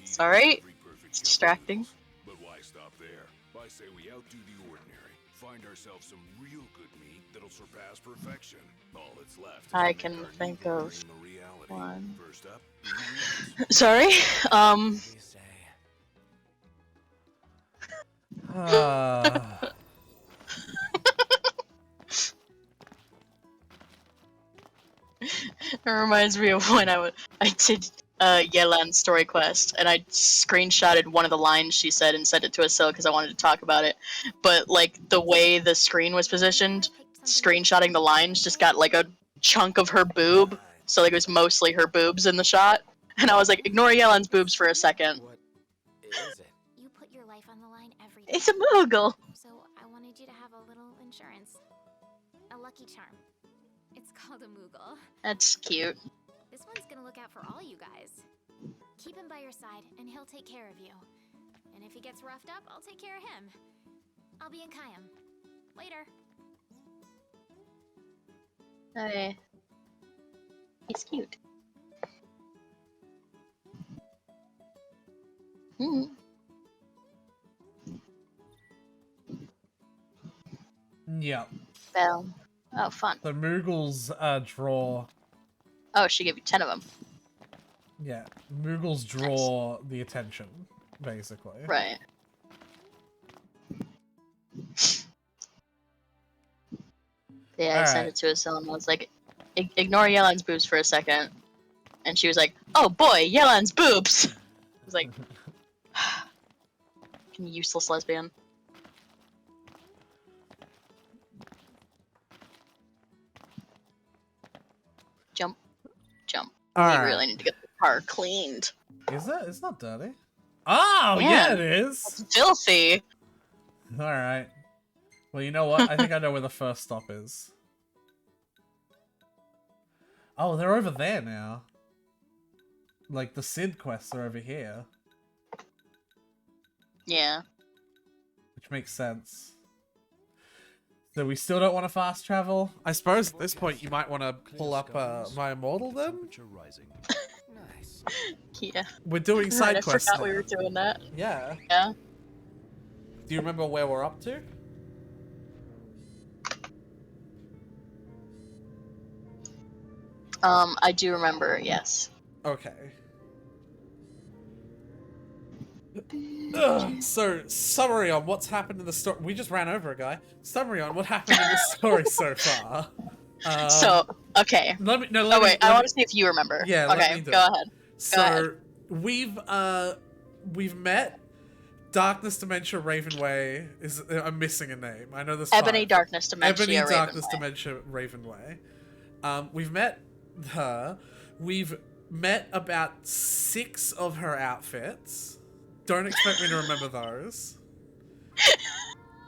Sorry. It's distracting.
But why stop there? I say we outdo the ordinary. Find ourselves some real good meat that'll surpass perfection. All that's left.
I can think of one.
First up,
Sorry. It reminds me of when I did Yelan's story quest, and I screenshotted one of the lines she said and sent it to Asil because I wanted to talk about it. But like the way the screen was positioned, screenshotting the lines just got like a chunk of her boob, so like it was mostly her boobs in the shot. And I was like, ignore Yelan's boobs for a second.
You put your life on the line every day.
It's a Moogle.
So I wanted you to have a little insurance. A lucky charm. It's called a Moogle.
That's cute.
This one's gonna look out for all you guys. Keep him by your side, and he'll take care of you. And if he gets roughed up, I'll take care of him. I'll be in Kayam. Later.
Okay. He's cute. Hmm.
Yeah.
Bell. Oh, fun.
The Moogles draw.
Oh, she gave you 10 of them.
Yeah, Moogles draw the attention, basically.
Right. Yeah, I sent it to Asil and I was like, ignore Yelan's boobs for a second. And she was like, oh boy, Yelan's boobs! I was like, fucking useless lesbian. Jump. Jump. We
Alright.
really need to get the car cleaned.
Is it? It's not dirty. Oh, yeah, it is.
It's filthy.
Alright. Well, you know what? I think I know where the first stop is. Oh, they're over there now. Like, the Sid quests are over here.
Yeah.
Which makes sense. So we still don't want to fast travel? I suppose at this point you might want to pull up My Immortal then?
Nice.
Yeah.
We're doing side
Right,
quests
I forgot
now.
we were doing that.
Yeah.
Yeah.
Do you remember where we're up to?
I do remember, yes.
Okay. Ugh, so, summary on what's happened in the story. We just ran over a guy. Summary on what happened in the story so far.
So, okay.
Let me,
I want to see if you remember.
Yeah, let
okay,
me do
go
it.
ahead.
So, we've met Darkness Dementia Ravenway. I'm missing a name. I know this.
Ebony Darkness Dementia
Ebony Darkness
Ravenway.
Dementia Ravenway. We've met her. We've met about 6 of her outfits. Don't expect me to remember those.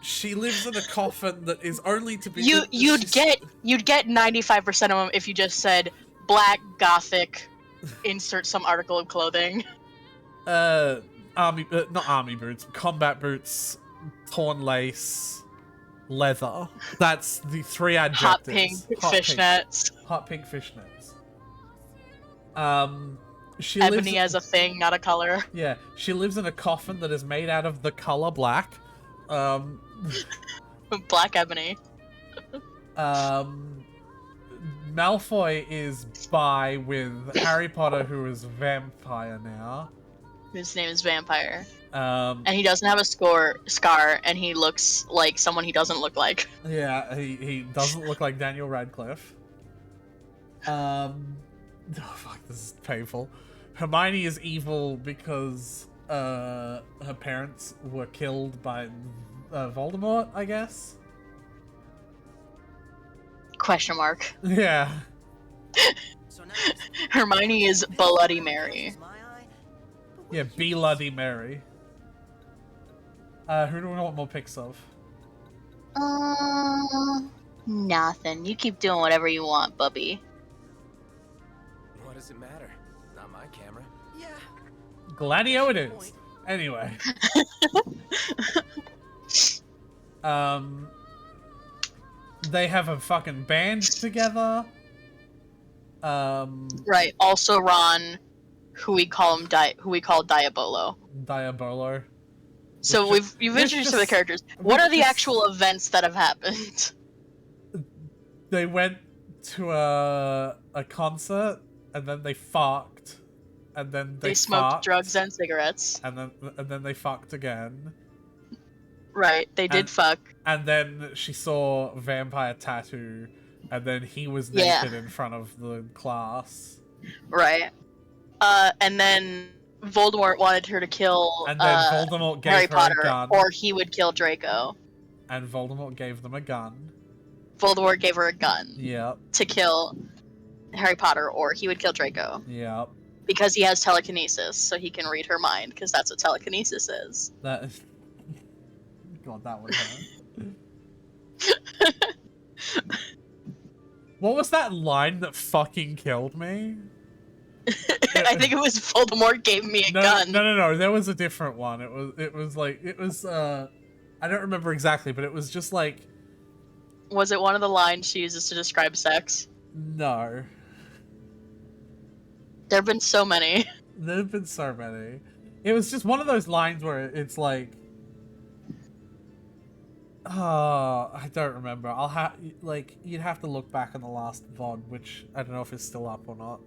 She lives in a coffin that is only to be.
You'd get 95% of them if you just said black gothic. Insert some article of clothing.
Not army boots, combat boots, torn lace, leather. That's the 3 adjectives.
Hot pink fishnets.
Hot pink fishnets.
Ebony as a thing, not a color.
Yeah, she lives in a coffin that is made out of the color black.
Black ebony.
Malfoy is bi with Harry Potter, who is vampire now.
His name is Vampire.
And
he doesn't have a scar, and he looks like someone he doesn't look like.
Yeah, he doesn't look like Daniel Radcliffe. Oh fuck, this is painful. Hermione is evil because her parents were killed by Voldemort, I guess.
Question mark.
Yeah.
Hermione is Bloody Mary.
Yeah, Bloody Mary. Who do we want more pics of?
Nothing. You keep doing whatever you want, Bubby.
What does it matter? Not my camera.
Yeah.
Gladio it is. Anyway. They have a fucking band together.
Right. Also, Ron, who we call Diabolo.
Diabolo.
So you've introduced some of the characters. What are the actual events that have happened?
They went to a concert and then they fucked, and then they
smoked
fucked,
drugs and cigarettes,
and then they fucked again.
Right, they did fuck.
And then she saw vampire tattoo, and then he was
Yeah.
naked in front of the class.
Right. And then Voldemort wanted her to kill
And then Voldemort gave
Harry
her
Potter,
a gun.
or he would kill Draco.
And Voldemort gave them a gun.
Voldemort gave her a gun
Yep.
to kill Harry Potter, or he would kill Draco.
Yep.
Because he has telekinesis, so he can read her mind, because that's what telekinesis is.
That is... God, that would hurt. What was that line that fucking killed me?
I think it was Voldemort gave me a gun.
No. There was a different one. I don't remember exactly, but it was just like...
Was it one of the lines she uses to describe sex?
No.
There have been so many.
There have been so many. It was just one of those lines where it's like... Oh, I don't remember. You'd have to look back on the last VOD, which I don't know if it's still up or not.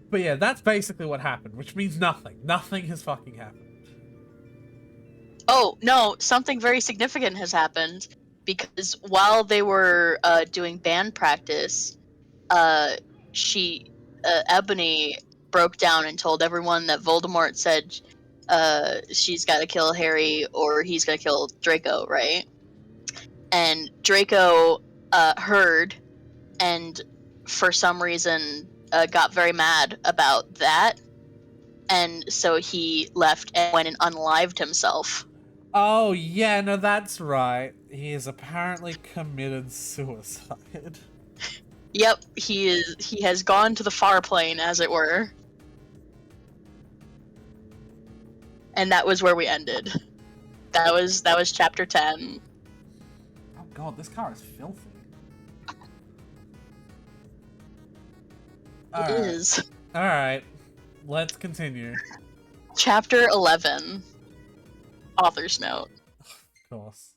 But yeah, that's basically what happened, which means nothing. Nothing has fucking happened.
Oh, no, something very significant has happened, because while they were doing band practice, Ebony broke down and told everyone that Voldemort said she's got to kill Harry or he's going to kill Draco, right? And Draco heard, and for some reason got very mad about that, and so he left and went and unlived himself.
Oh, yeah, no, that's right. He has apparently committed suicide.
Yep, he has gone to the far plane, as it were. And that was where we ended. That was chapter 10.
Oh god, this car is filthy.
It is.
Alright, let's continue.
Chapter 11. Author's note.
Of course.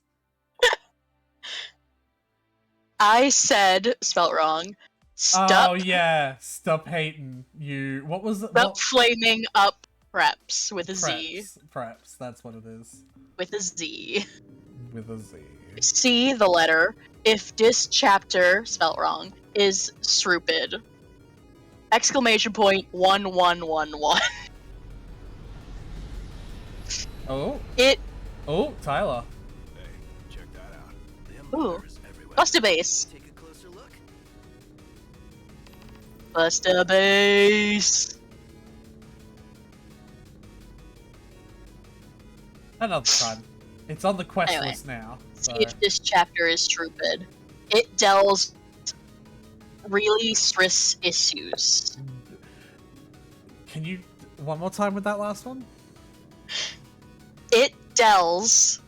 I said, spelt wrong, stop.
Oh yeah, stop hating you. What was it?
Stop flaming up preps with a Z.
Preps, that's what it is.
With a Z.
With a Z.
See the letter. If this chapter, spelt wrong, is stupid. Exclamation point 1111.
Oh.
It.
Oh, Tyler.
Hey, check that out.
Ooh. Busta Base.
Take a closer look.
Busta Base.
Another time. It's on the quest
Anyway,
list now. So.
See if this chapter is stupid. It delves really stress issues.
Can you one more time with that last one?
It delves.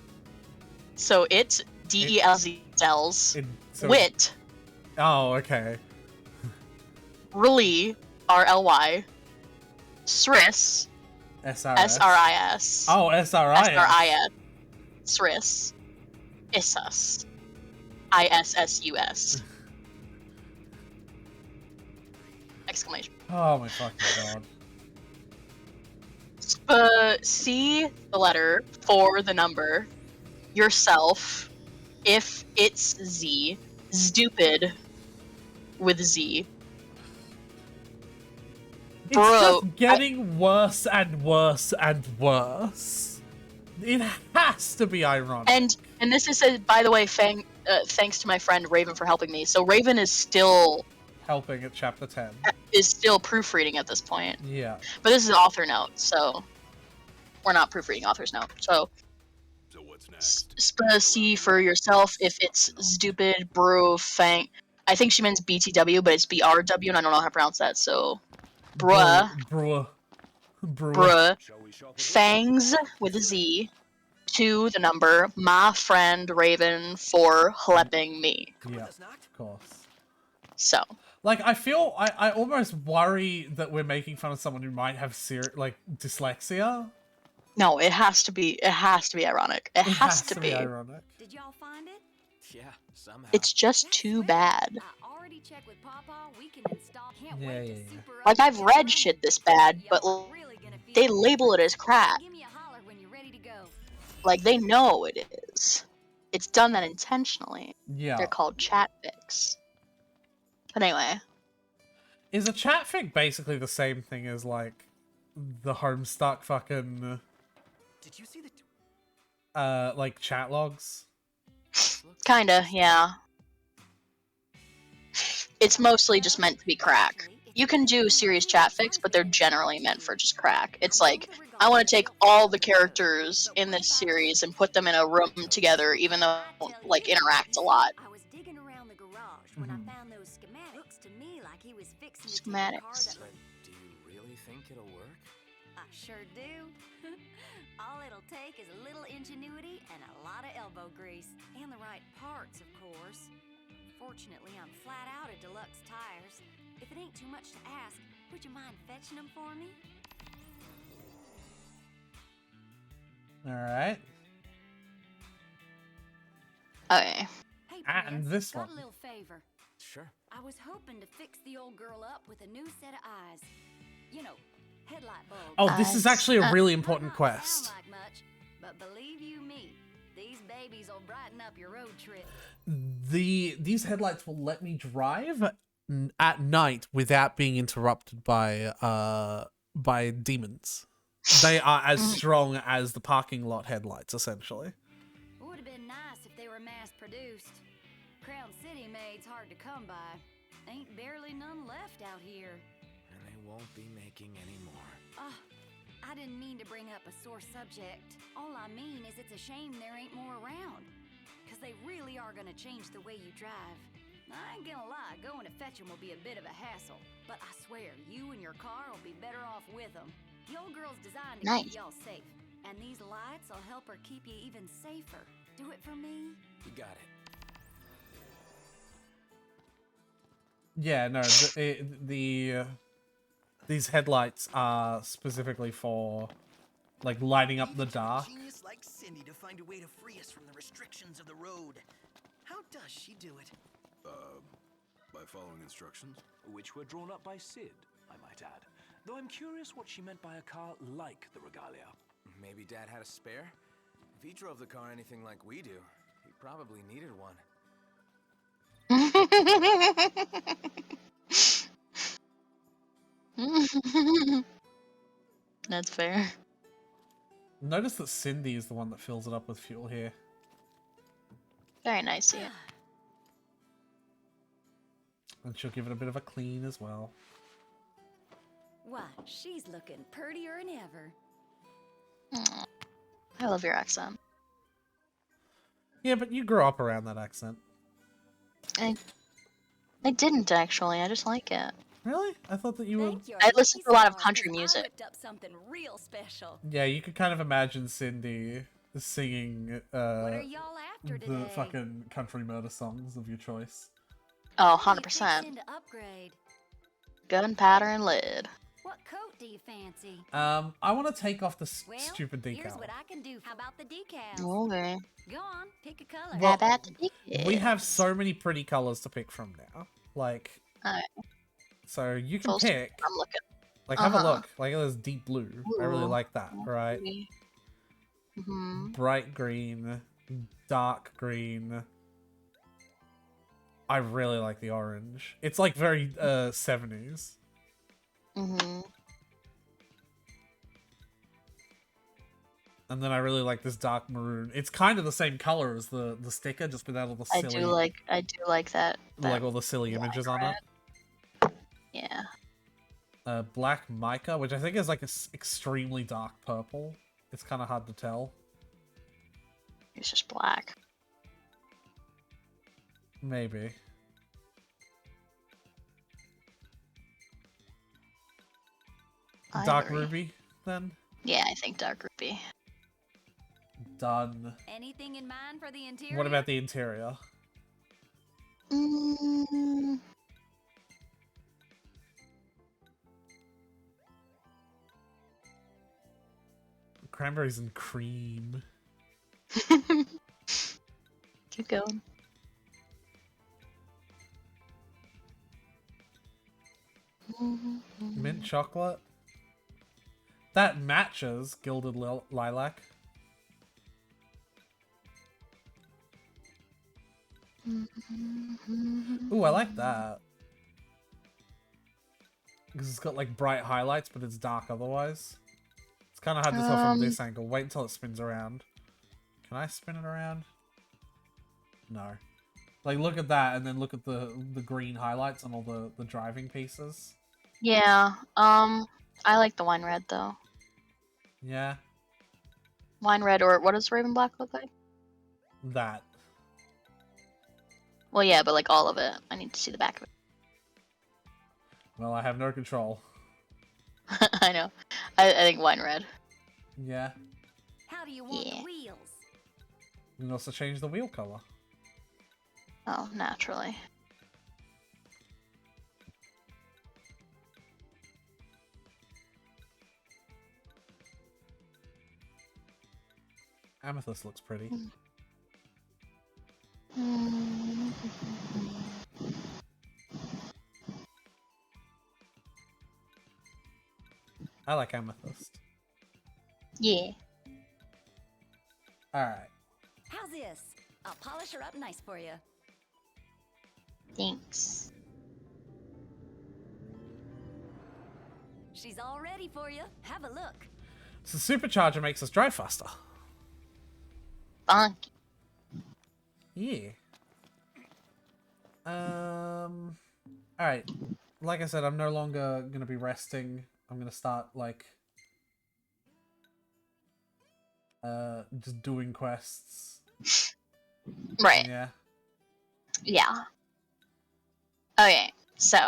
So it's DELZ delves. Wit.
Oh, okay.
Really, RLY. SRIS.
SRS.
SRIS.
Oh, SRIS.
SRIS. SRIS. ISSUS. ISSUS. Exclamation.
Oh my fucking god.
See the letter for the number. Yourself. If it's Z. Stupid. With Z.
It's
Bro,
just getting worse and worse and worse. It has to be ironic.
And this is, by the way, thanks to my friend Raven for helping me. So Raven is still
helping at chapter 10.
Is still proofreading at this point.
Yeah.
But this is an author note, so we're not proofreading author's note. So
what's next?
See for yourself if it's stupid, brew, fang. I think she means BTW, but it's BRW, and I don't know how to pronounce that. So, bruh. Fangs with a Z. To the number, my friend Raven for helping me.
Yeah, of course.
So.
Like, I almost worry that we're making fun of someone who might have dyslexia.
No, it has to be ironic. It has to be
ironic.
Did y'all find it?
Yeah, somehow.
It's just too bad.
I already checked with Papa. We can install. Can't
wait
Like, I've read shit this bad, but they label it as crap.
Give me a holler when
Like, they know it is. It's done that intentionally.
Yeah.
They're called chat fix. But anyway.
Is a chat fix basically the same thing as, like, the Homestuck fucking...
Did you see the...
like, chat logs?
Kinda, yeah. It's mostly just meant to be crack. You can do serious chat fix, but they're generally meant for just crack. It's like, I want to take all the characters in this series and put them in a room together, even though they don't, like, interact a lot.
I was digging around the garage when I found those schematics. To me, like he was fixing to
Schematics.
But do you really think it'll work?
I sure do. All it'll take is a little ingenuity and a lot of elbow grease. And the right parts, of course. Fortunately, I'm flat out of deluxe tires. If it ain't too much to ask, would you mind fetching them for me?
Alright.
Okay.
Hey,
And
Prince,
this
got
one.
a little favor.
Sure.
I was hoping to fix the old girl up with a new set of eyes. You know, headlight bulbs.
Oh, this is actually a really important quest.
Sound like much, but believe you me, these babies will brighten up your road trip.
These headlights will let me drive at night without being interrupted by demons. They are as strong as the parking lot headlights, essentially.
Would have been nice if they were mass-produced. Crown City made's hard to come by. Ain't barely none left out here.
And they won't be making any more.
I didn't mean to bring up a sore subject. All I mean is it's a shame there ain't more around. Because they really are going to change the way you drive. I ain't gonna lie, going to fetch them will be a bit of a hassle. But I swear, you and your car will be better off with them. The old girl's designed to keep y'all safe. And these lights will help her keep you even safer. Do it for me?
You got it.
Yeah, no, these headlights are specifically for, like, lighting up the dark.
Genius like Cindy to find a way to free us from the restrictions of the road. How does she do it?
By following instructions?
Which were drawn up by Sid, I might add. Though I'm curious what she meant by a car like the Regalia.
Maybe Dad had a spare? If he drove the car anything like we do, he probably needed one.
That's fair.
Notice that Cindy is the one that fills it up with fuel here.
Very nice, yeah.
And she'll give it a bit of a clean as well.
Why, she's looking prettier than ever.
Aw. I love your accent.
Yeah, but you grew up around that accent.
I didn't actually. I just like it.
Really? I thought that you were...
I listen to a lot of country music.
Whipped up something real special.
Yeah, you could kind of imagine Cindy singing
What are y'all after
the
today?
fucking country murder songs of your choice.
Oh,
What are you
100%.
fixing to upgrade?
Gunpowder and lead.
What coat do you fancy?
I want to take off the
Well,
stupid
here's
decal.
what I can do. How about the decals?
Okay.
Go on, pick a color.
Well,
How about the decal?
We have so many pretty colors to pick from now. Like,
Alright.
so you can
Full
pick.
I'm looking.
Like, have a
Uh-huh.
look. Like, there's deep blue. I really
Ooh.
like that, right?
Mm-hmm.
Bright green, dark green. I really like the orange. It's like very 70s.
Mm-hmm.
And then I really like this dark maroon. It's kind of the same color as the sticker, just without all the
I
silly,
do like that.
like all the silly images on it.
Yeah.
Black mica, which I think is like a extremely dark purple. It's kind of hard to tell.
It's just black.
Maybe. Dark
Ivory.
ruby, then.
Yeah, I think dark ruby.
Done.
Anything in mind for the interior?
What about the interior?
Mm,
Cranberries and cream.
keep going.
Mint chocolate. That matches gilded lilac. Ooh, I like that. Because it's got like bright highlights, but it's dark otherwise. It's kind of hard to tell from this angle. Wait until it spins around. Can I spin it around? No. Like, look at that, and then look at the green highlights on all the driving pieces.
Yeah. I like the wine red though.
Yeah.
Wine red, or what does Raven Black look like?
That.
Well, yeah, but like all of it. I need to see the back of it.
Well, I have no control.
I know. I think wine red.
Yeah.
How do you want the wheels?
You can also change the wheel color.
Oh, naturally.
Amethyst looks pretty. I like amethyst.
Yeah.
Alright.
How's this? I'll polish her up nice for you.
Thanks.
She's all ready for you. Have a look.
So supercharger makes us drive faster.
Funky.
Yeah. Alright. Like I said, I'm no longer gonna be resting. I'm gonna start like just doing quests.
Right.
Yeah.
Yeah. Okay, so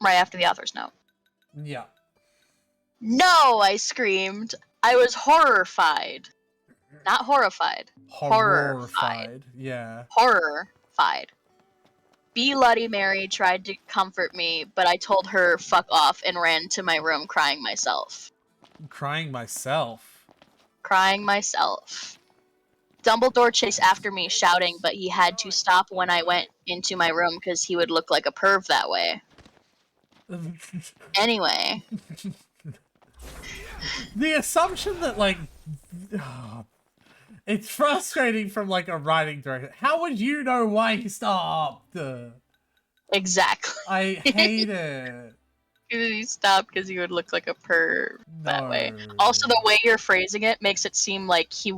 right after the author's note.
Yeah.
No, I screamed. I was horrified. Not horrified.
Horrified. Yeah.
Horrified. Bloody Mary tried to comfort me, but I told her fuck off and ran to my room crying myself.
Crying myself.
Crying myself. Dumbledore chased after me shouting, but he had to stop when I went into my room because he would look like a perv that way. Anyway.
The assumption that like it's frustrating from like a writing director. How would you know why he stopped?
Exactly.
I hate it.
He stopped because he would look like a perv that way. Also, the way you're phrasing it makes it seem like he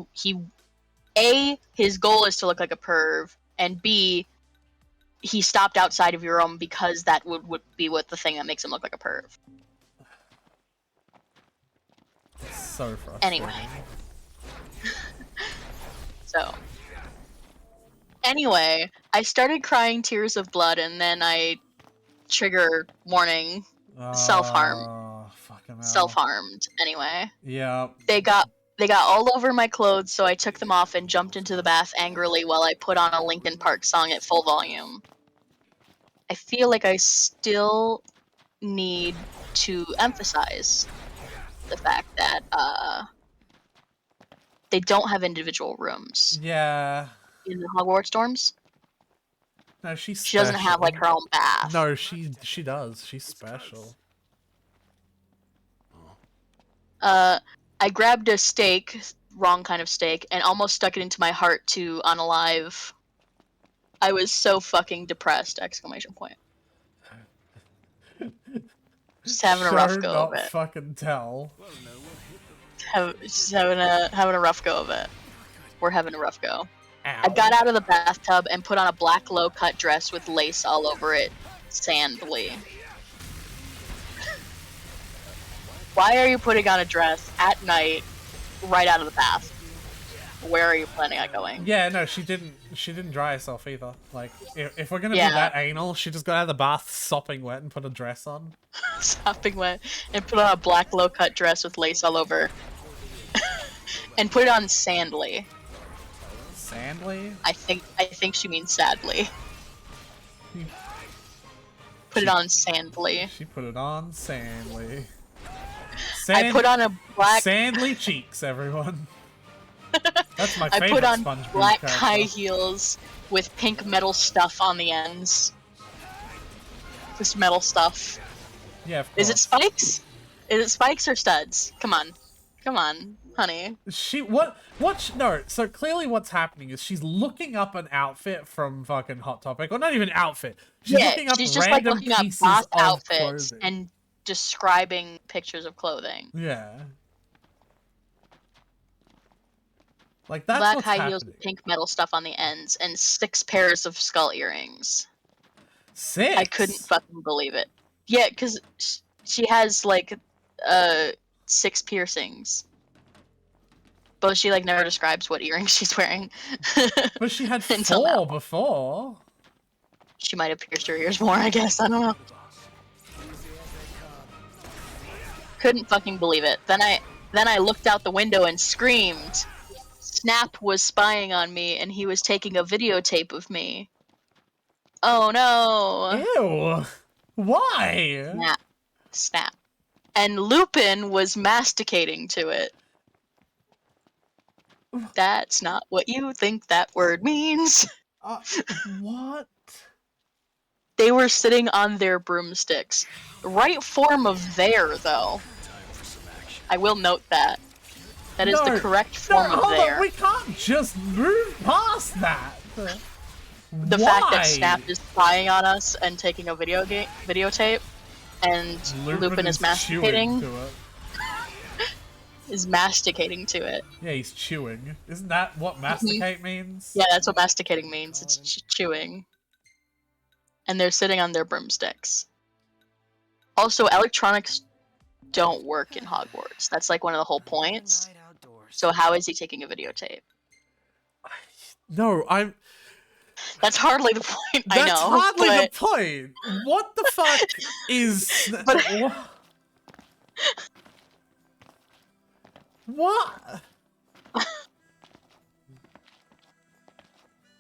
A, his goal is to look like a perv, and B, he stopped outside of your room because that would be what the thing that makes him look like a perv.
So frustrating.
Anyway. Anyway, I started crying tears of blood, and then I trigger warning self-harm. Self-harmed. Anyway.
Yeah.
They got all over my clothes, so I took them off and jumped into the bath angrily while I put on a Linkin Park song at full volume. I feel like I still need to emphasize the fact that they don't have individual rooms.
Yeah.
In the Hogwarts dorms.
No, she
doesn't have like her own bath.
No, she does. She's special.
I grabbed a steak, wrong kind of steak, and almost stuck it into my heart to unalive. I was so fucking depressed! Exclamation point. Just having a rough go of it.
Fucking tell.
Just having a rough go of it. We're having a rough go.
Ow.
I got out of the bathtub and put on a black low-cut dress with lace all over it, sandly. Why are you putting on a dress at night, right out of the bath? Where are you planning on going?
Yeah, no, she didn't dry herself either. Like, if we're gonna be that anal, she just got out of the bath sopping wet and put a dress on.
Sopping wet and put on a black low-cut dress with lace all over. And put it on sandly.
Sandly?
I think she means sadly. Put it on sandly.
She put it on sandly.
I put on a black
sandly cheeks, everyone. That's my favorite.
I put on
SpongeBob
black
character.
high heels with pink metal stuff on the ends. Just metal stuff.
Yeah, of course.
Is it spikes? Is it spikes or studs? Come on. Come on. honey.
No, so clearly what's happening is she's looking up an outfit from fucking Hot Topic, or not even outfit. She's looking up
she's just like
random
looking up
pieces
boss
of
outfits
clothing.
and describing pictures of clothing.
Yeah. Like, that's
Black
what's
high
happening.
heels with pink metal stuff on the ends and 6 pairs of skull earrings.
6?
I couldn't fucking believe it. Yeah, because she has like 6 piercings. But she like never describes what earrings she's wearing.
But she had
Until
4
now.
before.
She might have pierced her ears more, I guess. I don't know. Couldn't fucking believe it. Then I looked out the window and screamed. Snap was spying on me and he was taking a videotape of me. Oh no.
Ew. Why?
Snap. And Lupin was masticating to it. That's not what you think that word means.
What?
They were sitting on their broomsticks. Right form of there, though. I will note that. That is the correct form of
hold
there.
on, we can't just move past that.
The fact that Snap is spying on us and taking a videotape, and Lupin is masticating. Is masticating to it.
Yeah, he's chewing. Isn't that what masticate means?
Yeah, that's what masticating means. It's chewing. And they're sitting on their broomsticks. Also, electronics don't work in Hogwarts. That's like one of the whole points. So how is he taking a videotape?
No, I'm...
That's hardly the point, I know.
That's hardly
but...
the point. What the fuck is... What?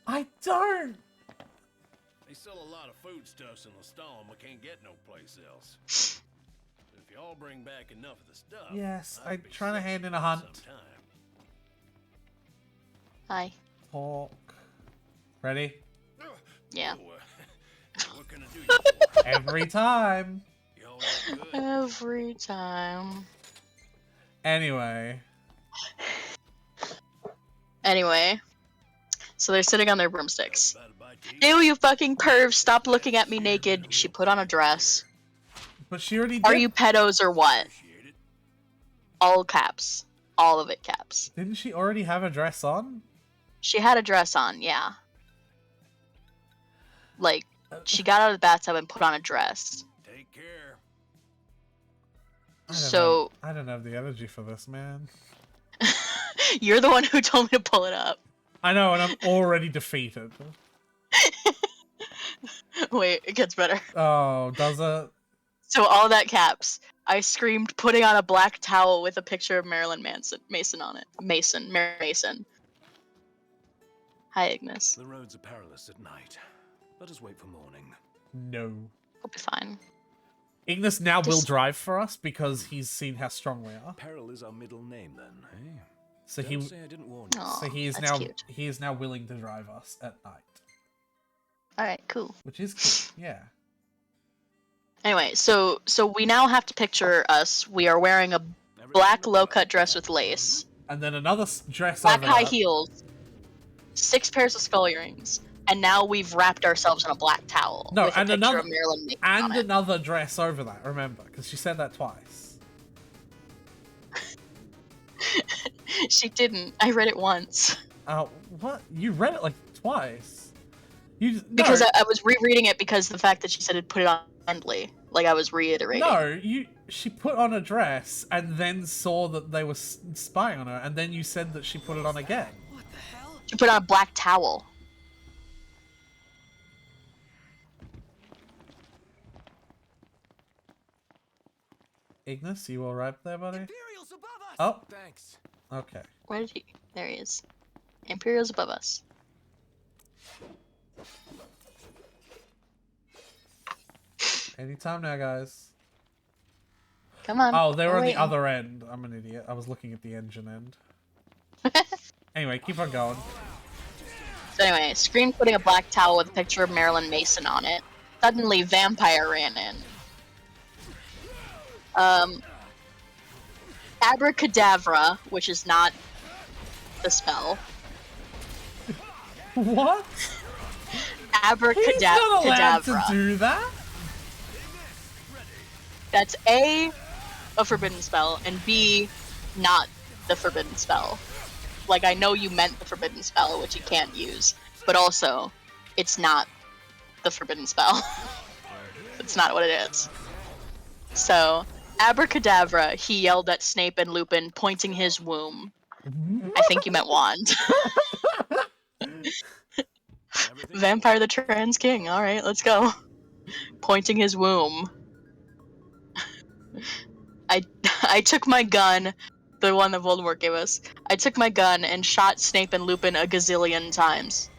I don't...
They sell a lot of foodstuffs in Lestalem we can't get no place else. But if y'all bring back enough of the stuff...
Yes, I'm trying to hand in a hunt.
Hi.
Talk. Ready?
Yeah.
What can I do you for?
Every time.
Every time.
Anyway.
So they're sitting on their broomsticks. Ew, you fucking perv, stop looking at me naked. She put on a dress.
But she already did.
Are you pedos or what? All caps. All of it caps.
Didn't she already have a dress on?
She had a dress on, yeah. Like, she got out of the bathtub and put on a dress.
Take care.
I don't have the energy for this, man.
You're the one who told me to pull it up.
I know, and I'm already defeated.
Wait, it gets better.
Oh, does it?
So all that caps. I screamed, putting on a black towel with a picture of Marilyn Mason on it. Mary Mason. Hi, Ignis.
The roads are perilous at night. Let us wait for morning.
No.
We'll be fine.
Ignis now will drive for us because he's seen how strong we are.
Peril is our middle name, then, eh?
So
Don't say I didn't warn you.
So he is now willing to drive us at night.
Alright, cool.
Which is cool, yeah.
Anyway, so we now have to picture us. We are wearing a black low-cut dress with lace.
And then another dress
Black
over
high
that.
heels. 6 pairs of skull earrings. And now we've wrapped ourselves in a black towel.
No,
with
and
a picture
another
of Marilyn Mason on it.
another dress over that, remember, because she said that twice.
She didn't. I read it once.
Oh, what? You read it like twice.
Because I was rereading it because the fact that she said it put it on friendly. Like I was reiterating.
No, she put on a dress and then saw that they were spying on her, and then you said that she put it on again.
She put on a black towel.
Ignis, you alright there, buddy? Oh.
Thanks.
Okay.
Where did he? There he is. Imperial's above us.
Anytime now, guys.
Come on.
Oh, they were on the
waiting.
other end. I'm an idiot. I was looking at the engine end. Anyway, keep on going.
So anyway, screen putting a black towel with a picture of Marilyn Mason on it. Suddenly, vampire ran in. Abracadabra, which is not the spell.
What?
Abracadabra.
He's not allowed to do that.
That's A, a forbidden spell, and B, not the forbidden spell. Like, I know you meant the forbidden spell, which you can't use, but also, it's not the forbidden spell. It's not what it is. So, Abracadabra, he yelled at Snape and Lupin, pointing his womb. I think you meant wand. Vampire the Trans King, alright, let's go. Pointing his womb. I took my gun, the one that Voldemort gave us. I took my gun and shot Snape and Lupin a gazillion times.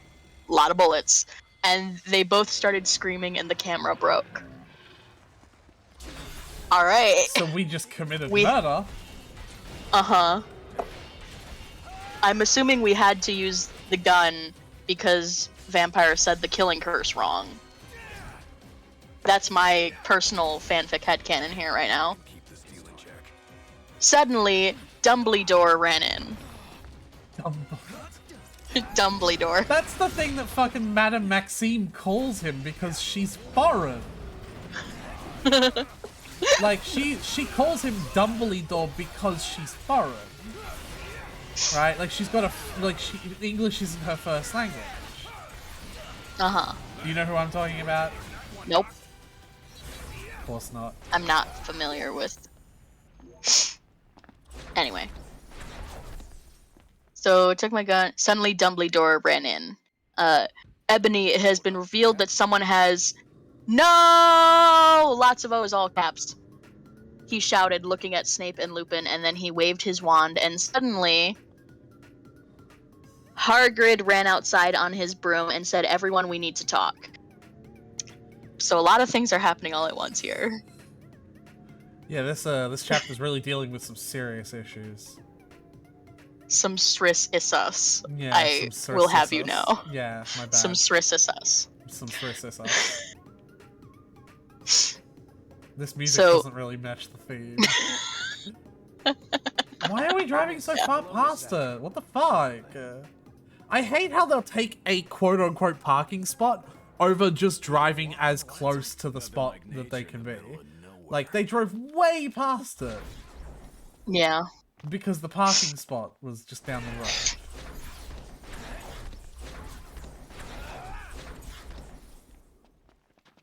A lot of bullets. And they both started screaming and the camera broke. Alright.
So we just committed murder.
Uh-huh. I'm assuming we had to use the gun because Vampire said the killing curse wrong. That's my personal fanfic headcanon here right now. Suddenly, Dumbledore ran in. Dumbledore.
That's the thing that fucking Madame Maxime calls him because she's foreign. Like, she calls him Dumbledore because she's foreign. Right? Like, she's got a... Like, English isn't her first language.
Uh-huh.
Do you know who I'm talking about?
Nope.
Of course not.
I'm not familiar with... Anyway. So, took my gun. Suddenly, Dumbledore ran in. Ebony, it has been revealed that someone has... No! Lots of O's, all caps. He shouted, looking at Snape and Lupin, and then he waved his wand, and suddenly... Hagrid ran outside on his broom and said, "Everyone, we need to talk." So a lot of things are happening all at once here.
Yeah, this chapter's really dealing with some serious issues.
Some Sriss Issus.
Yeah,
I
some
will have
Sriss
you
Issus.
know.
Yeah, my bad.
Some Sriss Issus.
Some Sriss Issus. This music
So-
doesn't really match the theme. Why are we driving so far past it? What the fuck? I hate how they'll take a quote-unquote parking spot over just driving as close to the spot that they can be. Like, they drove way past it.
Yeah.
Because the parking spot was just down the road.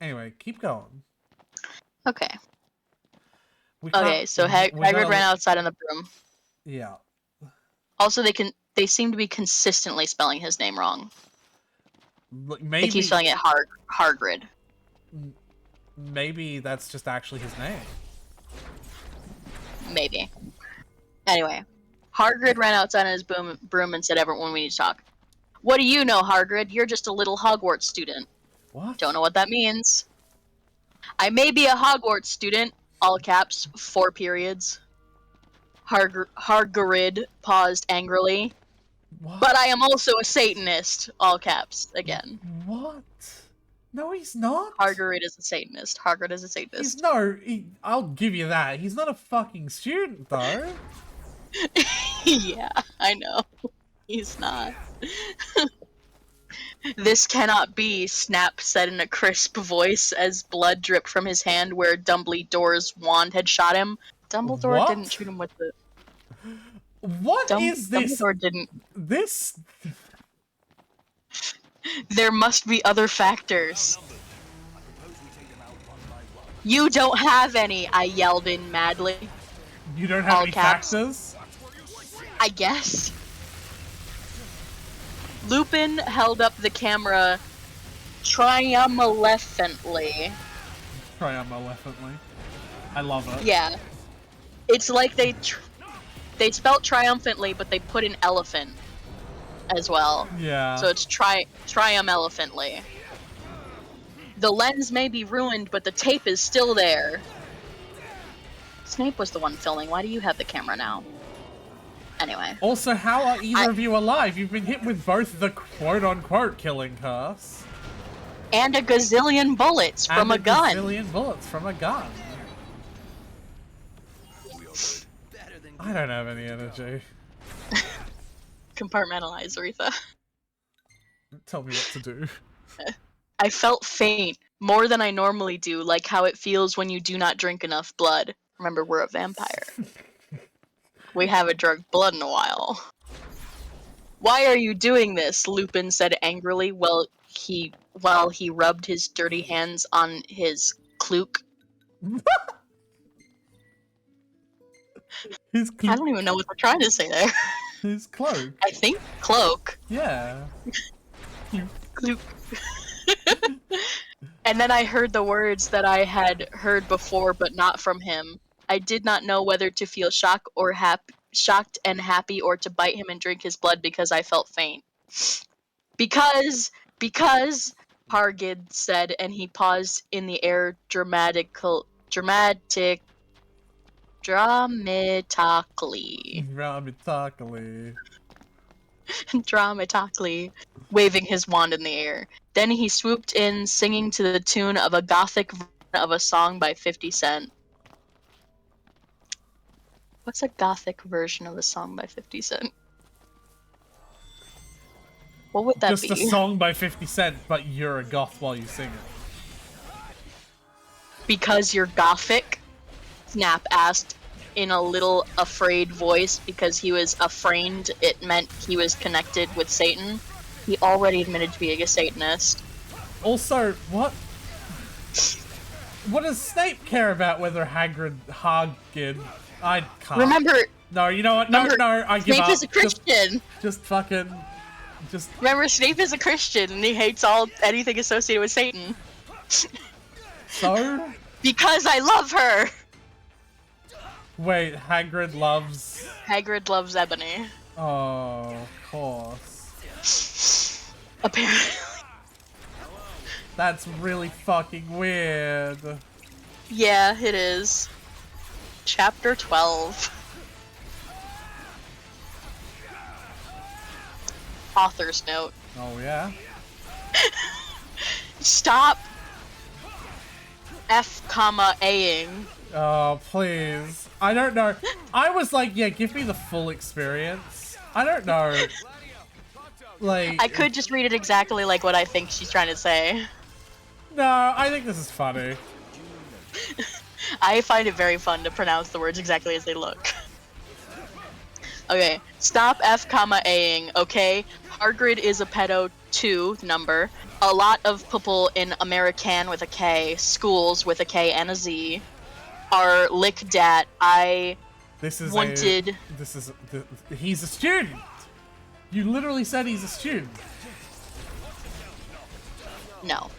Anyway, keep going.
Okay.
We
Okay,
can't-
so
we
Hagrid
gotta-
ran outside on the broom.
Yeah.
Also, they seem to be consistently spelling his name wrong.
Look,
They
maybe
keep spelling it Hagrid.
maybe that's just actually his name.
Maybe. Anyway, Hagrid ran outside on his broom and said, "Everyone, we need to talk." "What do you know, Hagrid? You're just a little Hogwarts student."
What?
Don't know what that means. "I may be a Hogwarts student," all caps, 4 periods. Hagrid paused angrily.
What?
"But I am also a Satanist," all caps, again.
What? No, he's not.
Hagrid is a Satanist. Hagrid is a Satanist.
I'll give you that. He's not a fucking student, though.
Yeah, I know. He's not. "This cannot be," Snap said in a crisp voice as blood dripped from his hand where Dumbledore's wand had shot him. Dumbledore
What?
didn't shoot him with the...
What is this?
Dumbledore didn't...
This...
There must be other factors. "You don't have any," I yelled in madly.
You don't have
All
any
caps.
factors?
I guess. Lupin held up the camera triumphantly.
Triumphantly. I love it.
Yeah. It's like they spelled triumphantly, but they put an elephant as well.
Yeah.
So it's triumphantly. "The lens may be ruined, but the tape is still there." Snape was the one filming. Why do you have the camera now? Anyway.
Also, how are either of you alive? You've been hit with both the quote-unquote killing curse.
And a gazillion bullets from a gun.
Gazillion bullets from a gun. I don't have any energy.
Compartmentalize, Aretha.
Tell me what to do.
I felt faint, more than I normally do, like how it feels when you do not drink enough blood. Remember, we're a vampire. We haven't drunk blood in a while. Why are you doing this? Lupin said angrily while he rubbed his dirty hands on his cloak.
His cloak.
I don't even know what they're trying to say there.
His cloak.
I think cloak.
Yeah.
Cloak. And then I heard the words that I had heard before, but not from him. I did not know whether to feel shocked and happy, or to bite him and drink his blood because I felt faint. Because Hargid said, and he paused in the air dramatically, waving his wand in the air. Then he swooped in, singing to the tune of a gothic version of a song by 50 Cent. What's a gothic version of a song by 50 Cent? What would that be?
Just a song by 50 Cent, but you're a goth while you sing it.
Because you're gothic? Snap asked in a little afraid voice. Because he was afraid, it meant he was connected with Satan. He already admitted to being a Satanist.
Also, what? What does Snape care about whether Hagrid, I can't.
Remember...
No, you know what? No, I give up.
Snape is a Christian!
Just fucking...
Remember, Snape is a Christian, and he hates anything associated with Satan.
So?
Because I love her!
Wait, Hagrid loves
Ebony.
Oh, of course.
Apparently.
That's really fucking weird.
Yeah, it is. Chapter 12. Author's note.
Oh, yeah?
Stop F-A-ing.
Oh, please. I don't know. I was like, yeah, give me the full experience. I don't know. Like...
I could just read it exactly like what I think she's trying to say.
No, I think this is funny.
I find it very fun to pronounce the words exactly as they look. Okay, stop F-A-ing, okay? Hagrid is a pedo too, number. A lot of people in American with a K, schools with a K and a Z, are licked at.
He's a student! You literally said he's a student.
No.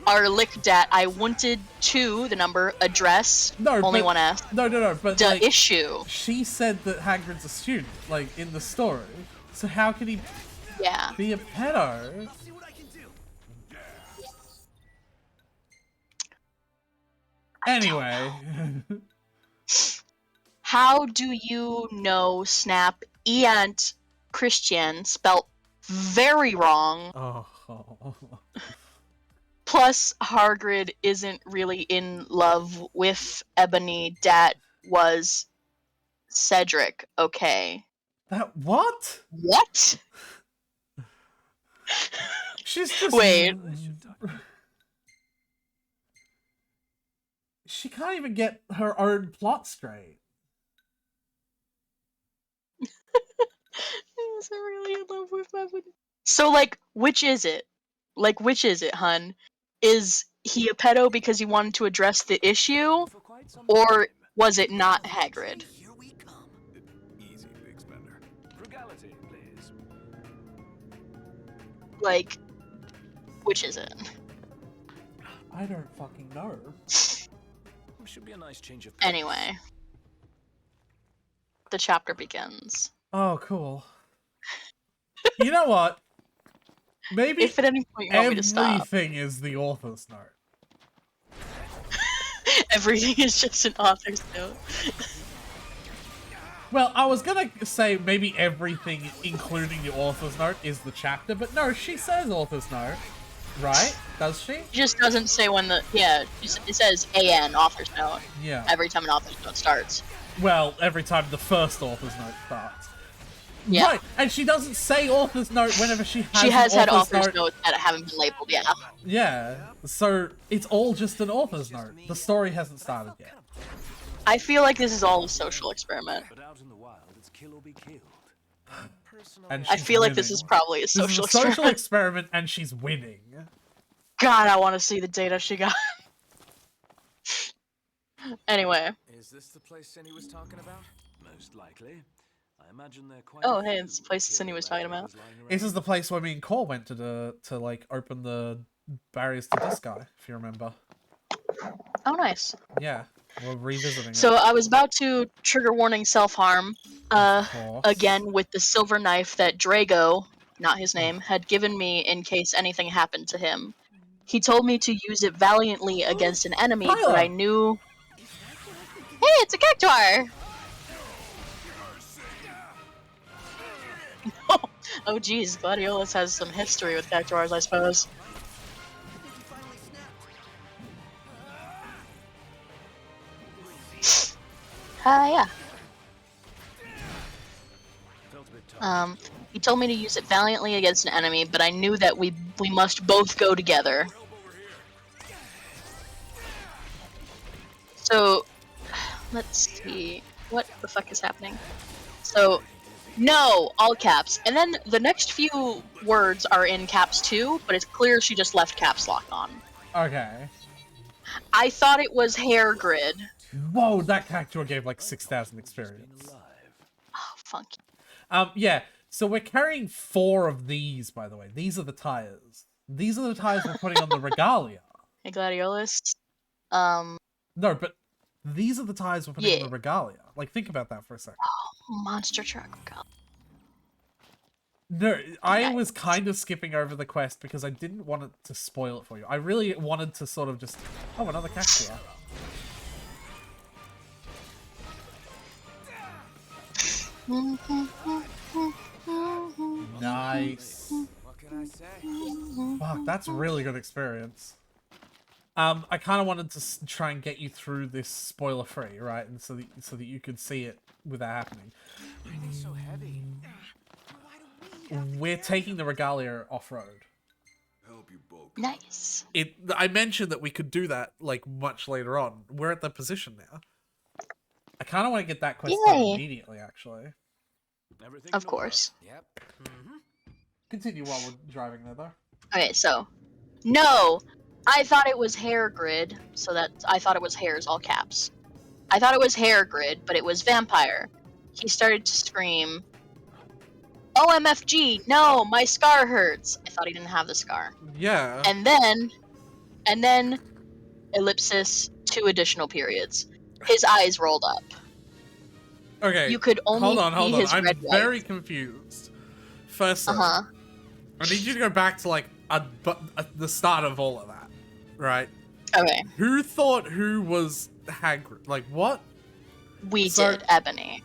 Are licked at. I wanted to, the number, address, only one S.
No, but
the
like,
issue.
She said that Hagrid's a student, like, in the story. So how could he be a pedo? Anyway.
How do you know Snap and Christian spelt very wrong?
Oh.
Plus, Hagrid isn't really in love with Ebony. That was Cedric, okay?
That what?
What?
She's just...
Wait.
She can't even get her own plot straight.
I wasn't really in love with Ebony. So, like, which is it? Like, which is it, hun? Is he a pedo because he wanted to address the issue? Or was it not Hagrid?
Easy, big spender. Frugality, please.
Like, which is it?
I don't fucking know.
Should be a nice change of pace.
Anyway. The chapter begins.
Oh, cool. You know what? Maybe
if at any point you want me to stop.
Everything is the author's note.
Everything is just an author's note.
Well, I was gonna say maybe everything, including the author's note, is the chapter, but no, she says author's note, right? Does she?
She just doesn't say when the... Yeah, it says AN, author's note.
Yeah.
Every time an author's note starts.
Well, every time the first author's note starts.
Yeah.
Right, and she doesn't say author's note whenever she has
She has
an
had
author's
author's
note.
notes that haven't been labeled, yeah.
Yeah, so it's all just an author's note. The story hasn't started yet.
I feel like this is all a social experiment.
But out in the wild, it's kill or be killed.
And
I
she's
feel like this
winning.
is probably a
This is
social
a social
experiment.
experiment, and she's winning.
God, I want to see the data she got. Anyway.
Is this the place Cindy was talking about? Most likely. I imagine they're quite.
Oh, hey, it's the place Cindy was talking about.
This is the place where me and Cole went to like open the barriers to Disgaea, if you remember.
Oh, nice.
Yeah, we're revisiting it.
So I was about to trigger warning self-harm, again with the silver knife that Drago, not his name, had given me in case anything happened to him. He told me to use it valiantly against an enemy, but I knew... Hey, it's a Cactuar! Oh geez, Gladiolus has some history with Cactuars, I suppose. Yeah. He told me to use it valiantly against an enemy, but I knew that we must both go together. So, let's see. What the fuck is happening? So, no, all caps. And then the next few words are in caps too, but it's clear she just left caps lock on.
Okay.
I thought it was hair grid.
Whoa, that Cactuar gave like 6,000 experience.
Oh, funky.
Yeah, so we're carrying 4 of these, by the way. These are the tires. These are the tires we're putting on the Regalia.
Hey, Gladiolus.
No, but these are the tires we're putting
Yeah.
on the Regalia. Like, think about that for a second.
Monster truck.
No, I was kind of skipping over the quest because I didn't want it to spoil it for you. I really wanted to sort of just... Oh, another Cactuar. Nice.
What can I say?
Fuck, that's really good experience. I kind of wanted to try and get you through this spoiler-free, right? And so that you could see it without happening.
Why are they so heavy?
We're taking the Regalia off-road.
Help you both.
Nice.
I mentioned that we could do that like much later on. We're at that position now. I kind of want to get that quest done immediately, actually.
Of course.
Yep.
Continue while we're driving there, though.
Okay, so no, I thought it was hair grid, so that I thought it was hairs, all caps. I thought it was hair grid, but it was vampire. He started to scream, "OMFG! No, my scar hurts!" I thought he didn't have the scar.
Yeah.
And then, ellipsis, 2 additional periods. His eyes rolled up.
Okay.
You could only
hold on.
see his
I'm
red
very confused. First, I need you to go back to like the start of all of that, right?
Okay.
Who thought who was Hagrid? Like what?
We did, Ebony.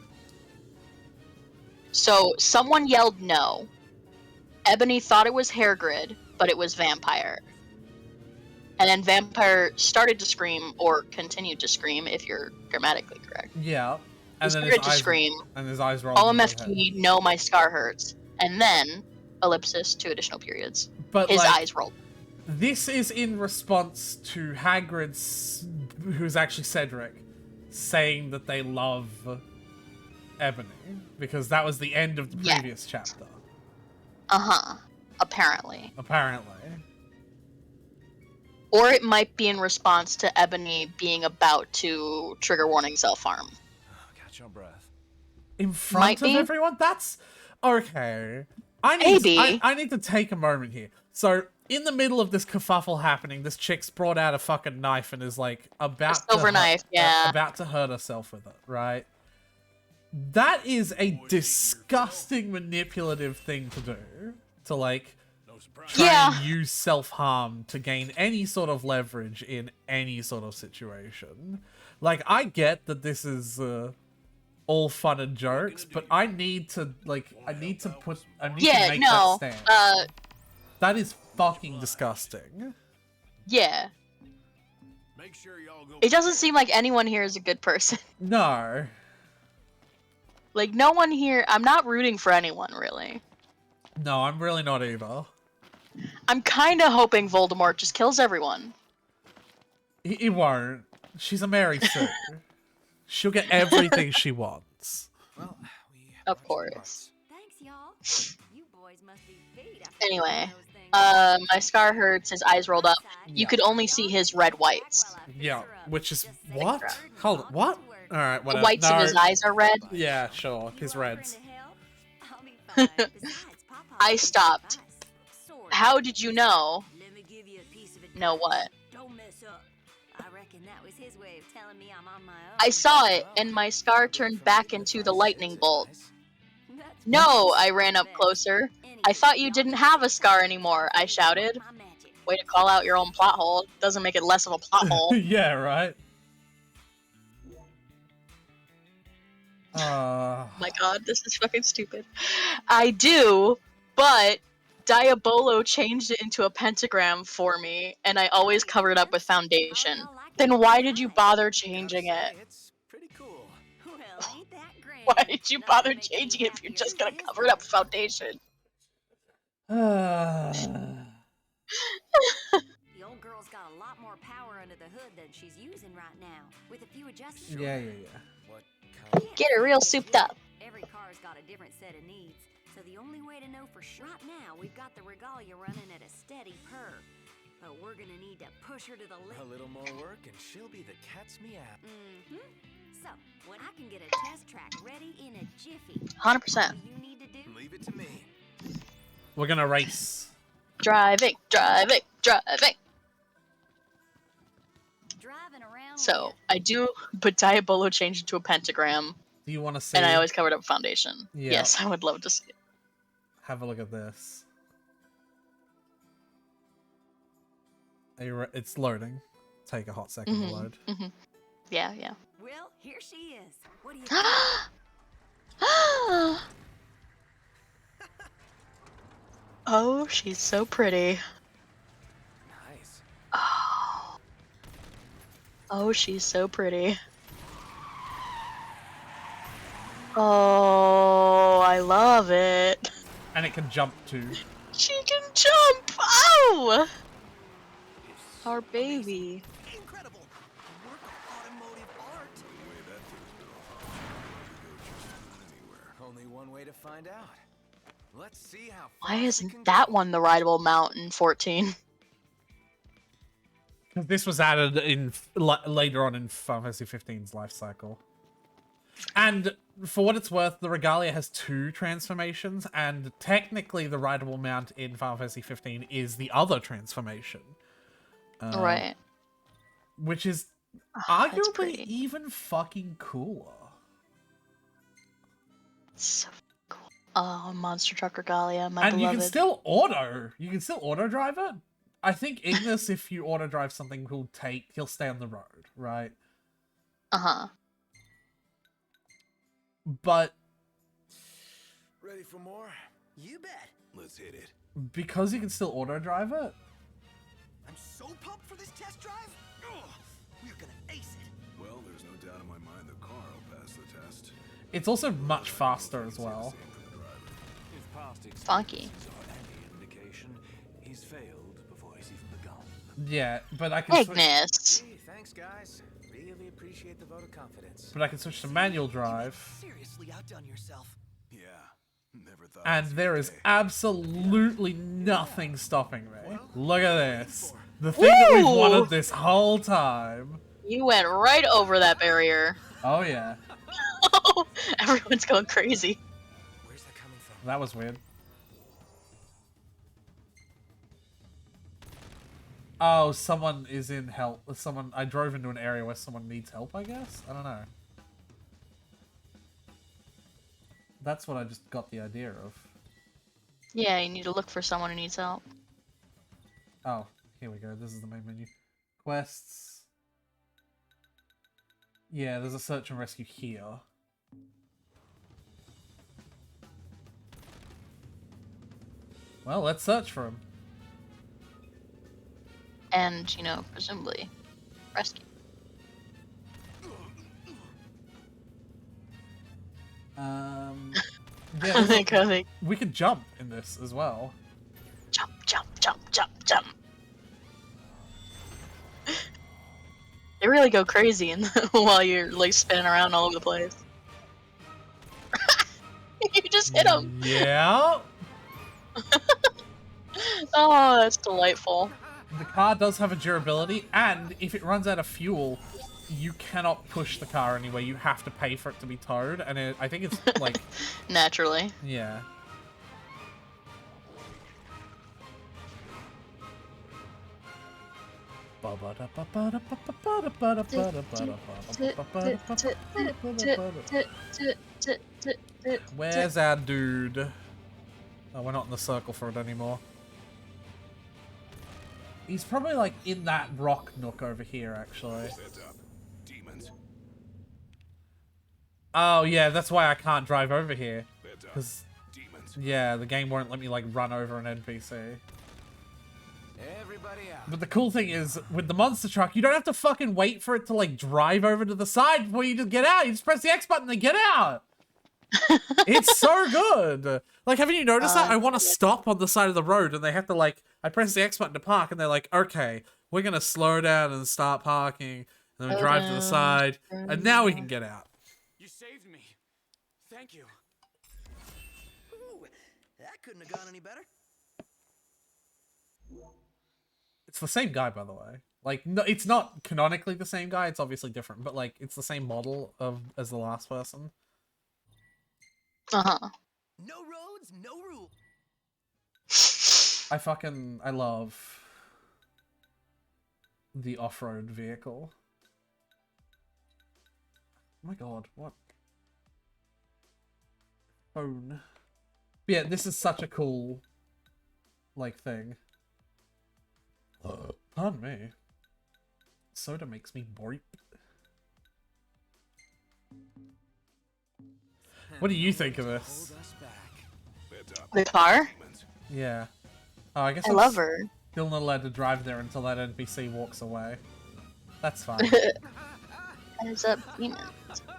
So someone yelled no. Ebony thought it was hair grid, but it was vampire. And then vampire started to scream, or continued to scream, if you're grammatically correct.
Yeah.
He started to scream,
and his eyes rolled.
OMFG, no, my scar hurts. And then, ellipsis, 2 additional periods.
But
his
like,
eyes rolled.
This is in response to Hagrid's, who's actually Cedric, saying that they love Ebony, because that was the end of the previous chapter.
Apparently.
Apparently.
Or it might be in response to Ebony being about to trigger warning self-harm.
Catch your breath.
In front of everyone? That's... Okay. I need to take a moment here. So, in the middle of this kerfuffle happening, this chick's brought out a fucking knife and is like about about to hurt herself with it, right? That is a disgusting manipulative thing to do. To like try and use self-harm to gain any sort of leverage in any sort of situation. Like, I get that this is all fun and jokes, but I need to make that stand. That is fucking disgusting.
Yeah. It doesn't seem like anyone here is a good person.
No.
Like, no one here... I'm not rooting for anyone, really.
No, I'm really not either.
I'm kind of hoping Voldemort just kills everyone.
He won't. She's a Mary Sue. She'll get everything she wants.
Well,
of course.
Thanks, y'all. You boys must be feet after
Anyway, my scar hurts, his eyes rolled up. You could only see his red whites.
Yeah, which is... What? Hold on, what? Alright,
The
whatever.
whites of his eyes are red.
Yeah, sure. His reds.
I stopped. How did you know? Know what?
Don't mess up. I reckon that was his way of telling me I'm on my own.
I saw it, and my scar turned back into the lightning bolt. No, I ran up closer. I thought you didn't have a scar anymore, I shouted. Way to call out your own plot hole. Doesn't make it less of a plot hole.
Yeah, right?
My god, this is fucking stupid. I do, but Diabolo changed it into a pentagram for me, and I always covered it up with foundation. Then why did you bother changing it? Why did you bother changing it if you're just gonna cover it up with foundation?
The old girl's got a lot more power under the hood than she's using right now. With a few adjustments.
Yeah.
Get her real souped up.
Every car's got a different set of needs, so the only way to know for sure right now we've got the Regalia running at a steady purr. But we're gonna need to push her to the limit.
A little more work and she'll be the cat's meow.
So, when I can get a test track ready in a jiffy.
100%.
You need to do?
Leave it to me.
We're gonna race.
Driving.
Driving around.
So, I do, but Diabolo changed it to a pentagram.
Do you want to see?
And I always covered up foundation.
Yeah.
Yes, I would love to see it.
Have a look at this. It's loading. Take a hot second to load.
Yeah.
Well, here she is. What do you
Oh, she's so pretty.
Nice.
Oh, she's so pretty. Oh, I love it.
And it can jump too.
She can jump! Oh! Our baby.
Incredible. Work of automotive art.
Only one way to find out. Let's see how
Why isn't that one the rideable mount in 14?
Because this was added in later on in Final Fantasy 15's life cycle. And for what it's worth, the Regalia has 2 transformations, and technically the rideable mount in Final Fantasy 15 is the other transformation.
Right.
Which is
that's
arguably
pretty.
even fucking cooler.
So cool. Oh, Monster Truck Regalia, my
And
beloved.
you can still auto drive it. I think Ignis, if you auto drive something, he'll stay on the road, right?
Uh-huh.
But
Ready for more?
You bet.
Let's hit it.
because you can still auto drive it,
I'm so pumped for this test drive. Ugh, we're gonna ace it.
Well, there's no doubt in my mind the car will pass the test.
it's also much faster as well.
If past
Funky.
experiences are any indication, he's failed before he's even begun.
Yeah, but I can switch,
Ignis.
Hey, thanks, guys. Really appreciate the vote of confidence.
but I can switch to manual drive,
Seriously outdone yourself.
Yeah, never thought.
and there is absolutely nothing stopping me. Look at this. The thing that we've wanted this whole time.
You went right over that barrier.
Oh yeah,
Everyone's going crazy.
Where's that coming from?
that was weird. Oh, someone is in help. I drove into an area where someone needs help, I guess? I don't know. That's what I just got the idea of.
Yeah, you need to look for someone who needs help.
Oh, here we go. This is the main menu. Quests. Yeah, there's a search and rescue here. Well, let's search for him.
And, presumably, rescue.
Yeah,
I think.
we could jump in this as well.
Jump, jump, jump, jump, jump. They really go crazy while you're like spinning around all over the place. You just hit them.
Yeah.
Oh, that's delightful.
The car does have a durability, and if it runs out of fuel, you cannot push the car anywhere. You have to pay for it to be towed, and I think it's like...
Naturally.
Yeah. Where's our dude? Oh, we're not in the circle for it anymore. He's probably like in that rock nook over here, actually.
Demons.
Oh yeah, that's why I can't drive over here. Because yeah, the game won't let me like run over an NPC.
Everybody out.
But the cool thing is, with the monster truck, you don't have to fucking wait for it to like drive over to the side before you just get out. You just press the X button and get out. It's so good. Like, haven't you noticed that? I want to stop on the side of the road, and they have to like, I press the X button to park, and they're like, okay, we're gonna slow down and start parking, and then we drive to the side, and now we can get out.
You saved me. Thank you.
Ooh, that couldn't have gone any better.
It's the same guy, by the way. Like, no, it's not canonically the same guy. It's obviously different, but like, it's the same model as the last person.
Uh-huh.
No roads, no rules.
I love the off-road vehicle. Oh my god, what? Phone. But yeah, this is such a cool, like, thing. Pardon me. Soda makes me burp. What do you think of this?
The car?
Yeah. Oh, I guess
I love her.
Still not allowed to drive there until that NPC walks away. That's fine.
Heads up, demons.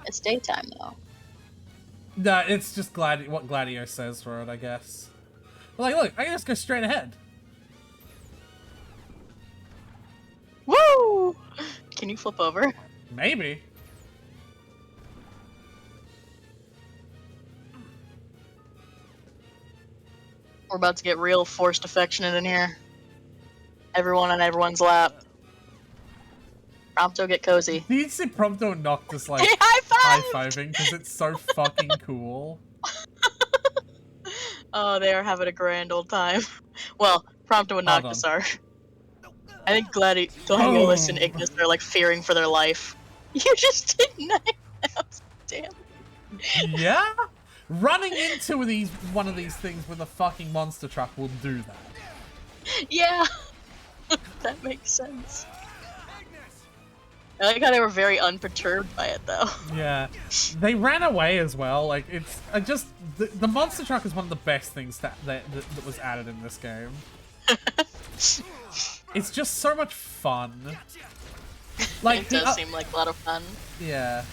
It's daytime though.
No, it's just what Gladio says for it, I guess. But like, look, I can just go straight ahead.
Woo! Can you flip over?
Maybe.
We're about to get real forced affectionate in here. Everyone on everyone's lap. Prompto, get cozy.
Do you see Prompto and Noctis like high-fiving because it's so fucking cool?
Oh, they are having a grand old time. Well, Prompto and
Hold
Noctis are. I think Gladiolus and Ignis are like fearing for their life. You just did 9 hours. Damn.
Yeah? Running into one of these things with a fucking monster truck will do that.
Yeah. That makes sense. I like how they were very unperturbed by it, though.
Yeah, they ran away as well. Like the monster truck is one of the best things that was added in this game. It's just so much fun. Like
it does seem like a lot of fun.
Yeah.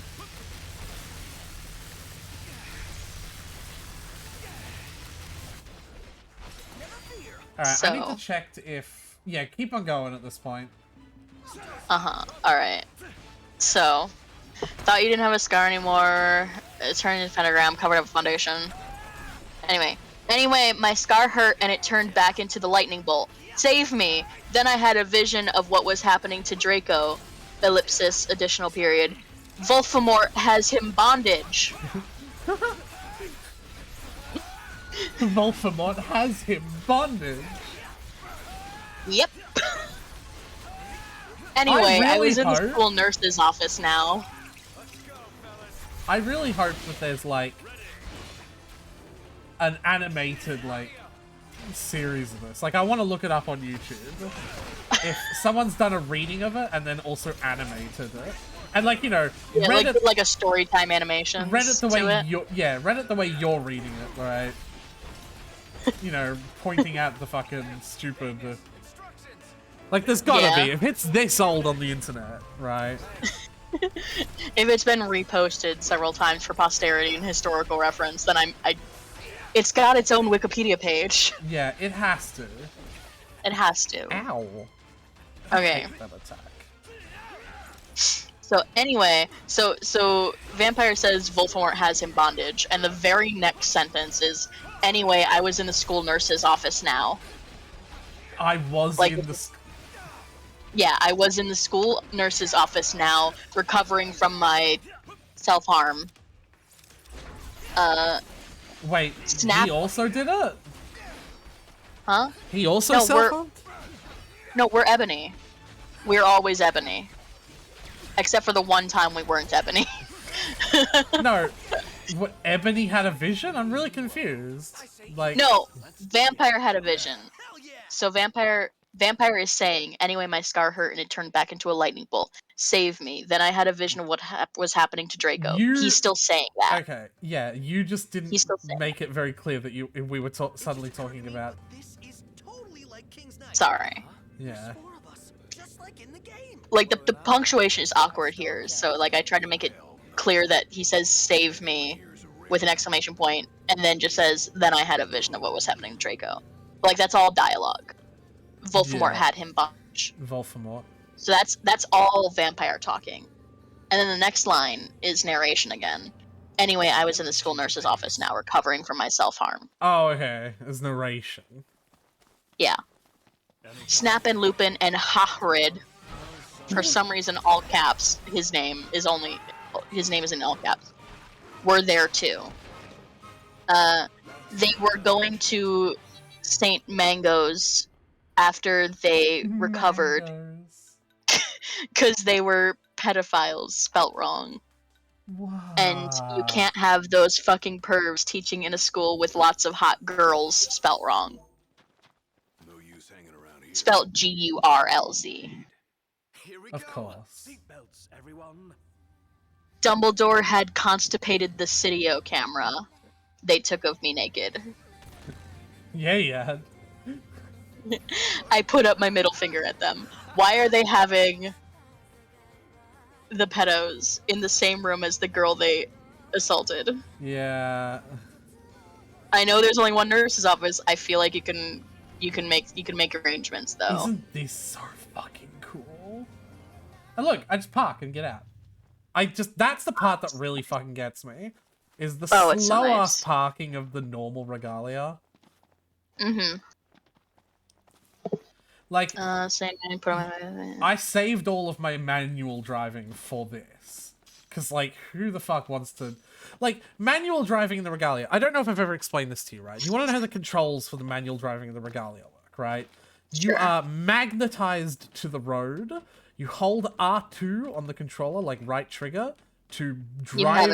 All right, I need to check if keep on going at this point.
Alright. So, thought you didn't have a scar anymore. It turned into pentagram, covered up with foundation. Anyway, my scar hurt and it turned back into the lightning bolt. Save me! Then I had a vision of what was happening to Draco. Ellipsis, additional period. Volfamort has him bondage.
Volfamort has him bondage.
Yep. Anyway, I was in the
hope-
school nurse's office now.
I really hope that there's like an animated like series of this. Like, I want to look it up on YouTube. If someone's done a reading of it and then also animated it, and like, you know,
Yeah,
read it
like a story time animation.
read it the way read it the way you're reading it, right? You know, pointing out the fucking stupid. Like, there's gotta be. If it's this old on the internet, right?
if it's been reposted several times for posterity and historical reference, then it's got its own Wikipedia page.
Yeah, it has to.
It has to.
Ow.
Okay.
That attack.
So anyway, so Vampire says Voldemort has him bondage, and the very next sentence is, "Anyway, I was in the school nurse's office now."
I was in the.
Yeah, I was in the school nurse's office now, recovering from my self-harm.
Wait,
Snap.
he also did it?
Huh?
He also
No,
self-harmed?
No, we're Ebony. We're always Ebony. Except for the one time we weren't Ebony.
No, what, Ebony had a vision? I'm really confused. Like,
No, Vampire had a vision. So Vampire is saying, "Anyway, my scar hurt and it turned back into a lightning bolt. Save me." Then I had a vision of what was happening to Draco. He's still saying that.
Okay, yeah, you just didn't make it very clear that we were suddenly talking about.
Sorry.
Yeah.
Like, the punctuation is awkward here, so, like, I tried to make it clear that he says, "Save me," with an exclamation point, and then just says, "Then I had a vision of what was happening to Draco." Like, that's all dialogue. Voldemort had him bondage.
Voldemort.
So that's all Vampire talking. And then the next line is narration again. "Anyway, I was in the school nurse's office now, recovering from my self-harm."
Oh, okay. It's narration.
Yeah. Snap and Lupin and Hagrid, for some reason, all caps. His name is in all caps. Were there too. They were going to St. Mango's after they recovered, because they were pedophiles spelt wrong. And you can't have those fucking pervs teaching in a school with lots of hot girls spelt wrong. Spelt Gurlz.
Of course.
Seatbelts, everyone.
Dumbledore had constipated the Sidio camera they took of me naked.
Yeah, yeah.
I put up my middle finger at them. Why are they having the pedos in the same room as the girl they assaulted?
Yeah.
I know there's only one nurse's office. I feel like you can make arrangements though.
Isn't this so fucking cool? And look, I just park and get out. That's the part that really fucking gets me. Is the slow ass parking of the normal regalia.
Mm-hmm.
Like, I saved all of my manual driving for this. Because, like, who the fuck wants to... Like, manual driving in the regalia. I don't know if I've ever explained this to you, right? You want to know how the controls for the manual driving in the regalia work, right? You are magnetized to the road. You hold R2 on the controller, like right trigger, to drive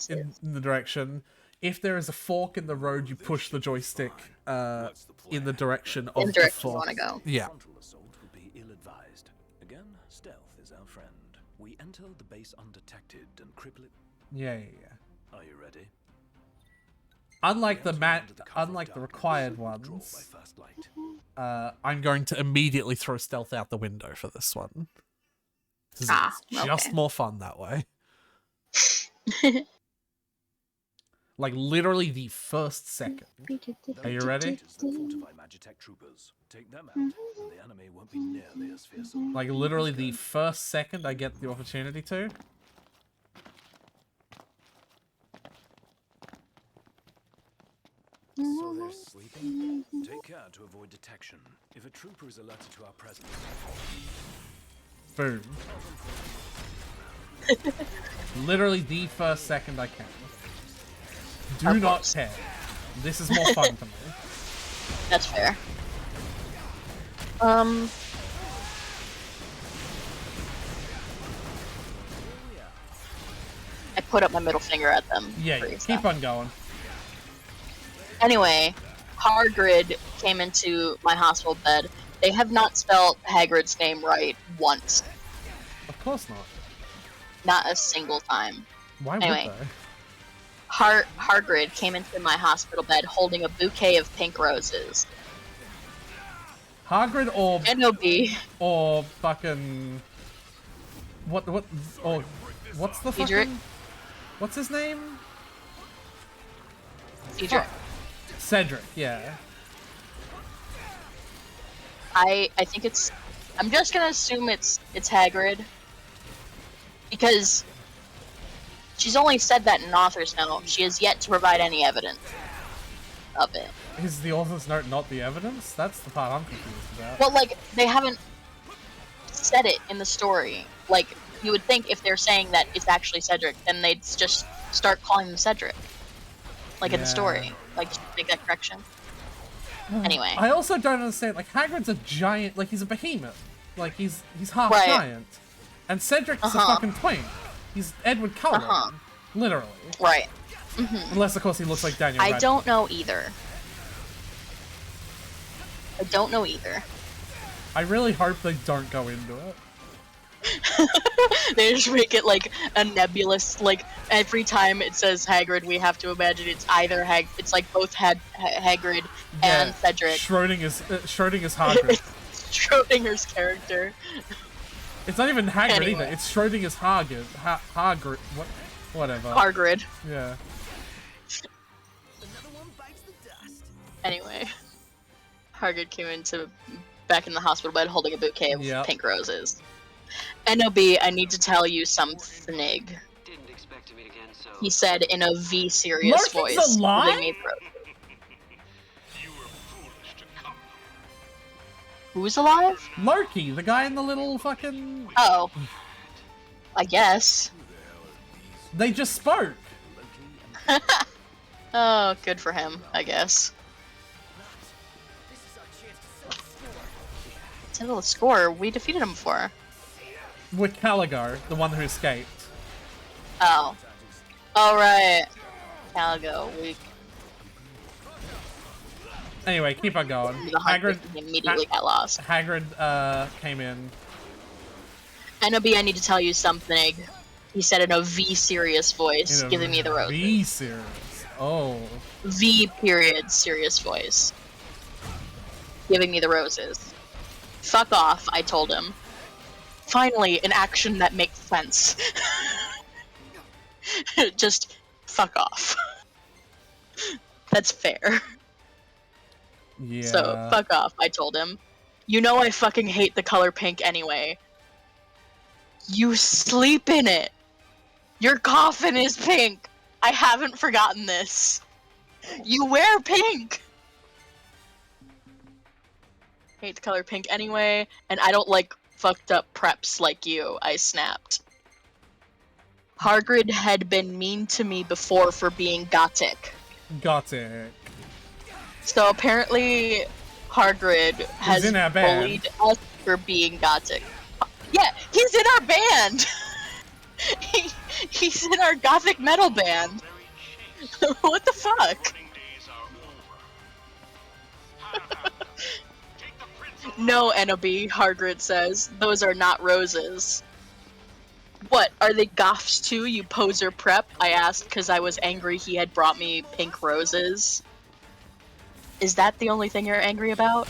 in the direction. If there is a fork in the road, you push the joystick in the direction of the fork.
You want to go.
Yeah.
Frontal assault would be ill-advised. Again, stealth is our friend. We enter the base undetected and cripple it.
Yeah.
Are you ready?
Unlike the required ones, I'm going to immediately throw stealth out the window for this one. It's just more fun that way. Like, literally the first second. Are you ready? Like, literally the first second I get the opportunity to.
So they're sleeping? Take care to avoid detection. If a trooper is alerted to our presence...
Boom. Literally the first second I can. Do not care. This is more fun for me.
That's fair. I put up my middle finger at them.
Yeah, keep on going.
Anyway, Hagrid came into my hospital bed. They have not spelled Hagrid's name right once.
Of course not.
Not a single time.
Why
anyway,
would they?
Hagrid came into my hospital bed holding a bouquet of pink roses.
Hagrid or...
NOB.
Or fucking... What... Or What's the
Cedric?
fucking... What's his name?
Cedric.
Cedric, yeah.
I think it's... I'm just gonna assume it's Hagrid. Because she's only said that in author's note. She has yet to provide any evidence of it.
Is the author's note not the evidence? That's the part I'm confused about.
Well, like, they haven't said it in the story. Like, you would think if they're saying that it's actually Cedric, then they'd just start calling him Cedric. Like in the story. Like, just make that correction. Anyway.
I also don't understand, like, Hagrid's a giant, like, he's a behemoth. Like, he's half
Right.
giant. And Cedric's a fucking twink. He's Edward Cullen. Literally.
Right.
Unless, of course, he looks like Daniel
I
Radcliffe.
don't know either. I don't know either.
I really hope they don't go into it.
They just make it like a nebulous, like every time it says Hagrid, we have to imagine it's either it's like both Hagrid and Cedric.
Schrodinger's Hagrid.
Schrodinger's character.
It's not even Hagrid
Anyway.
either. It's Schrodinger's Hagrid. Hagrid. Whatever.
Hagrid.
Yeah.
Anyway, Hagrid came back in the hospital bed holding a bouquet of pink roses. NOB, I need to tell you something. He said in a V serious
Larkin's
voice.
alive?
They made Who's alive?
Loki, the guy in the little fucking...
Oh. I guess.
They just spoke.
Oh, good for him, I guess. Settle the score. We defeated him before.
With Caligar, the one who escaped.
Oh. Alright. Caligo, we...
Anyway, keep on going.
The Hagrid immediately got lost.
Hagrid came in.
NOB, I need to tell you something. He said in a V serious voice, giving me the roses.
V serious. Oh.
V period serious voice. Giving me the roses. Fuck off, I told him. Finally, an action that makes sense. Just fuck off. That's fair.
Yeah.
So, fuck off, I told him. You know I fucking hate the color pink anyway. You sleep in it. Your coffin is pink. I haven't forgotten this. You wear pink. Hate the color pink anyway, and I don't like fucked up preps like you, I snapped. Hagrid had been mean to me before for being Gothic.
Gothic.
So apparently Hagrid has
in our band.
bullied us for being Gothic. Yeah, he's in our band! He's in our Gothic metal band. What the fuck? No, NOB, Hagrid says. Those are not roses. What, are they goths too, you poser prep? I asked because I was angry he had brought me pink roses. Is that the only thing you're angry about?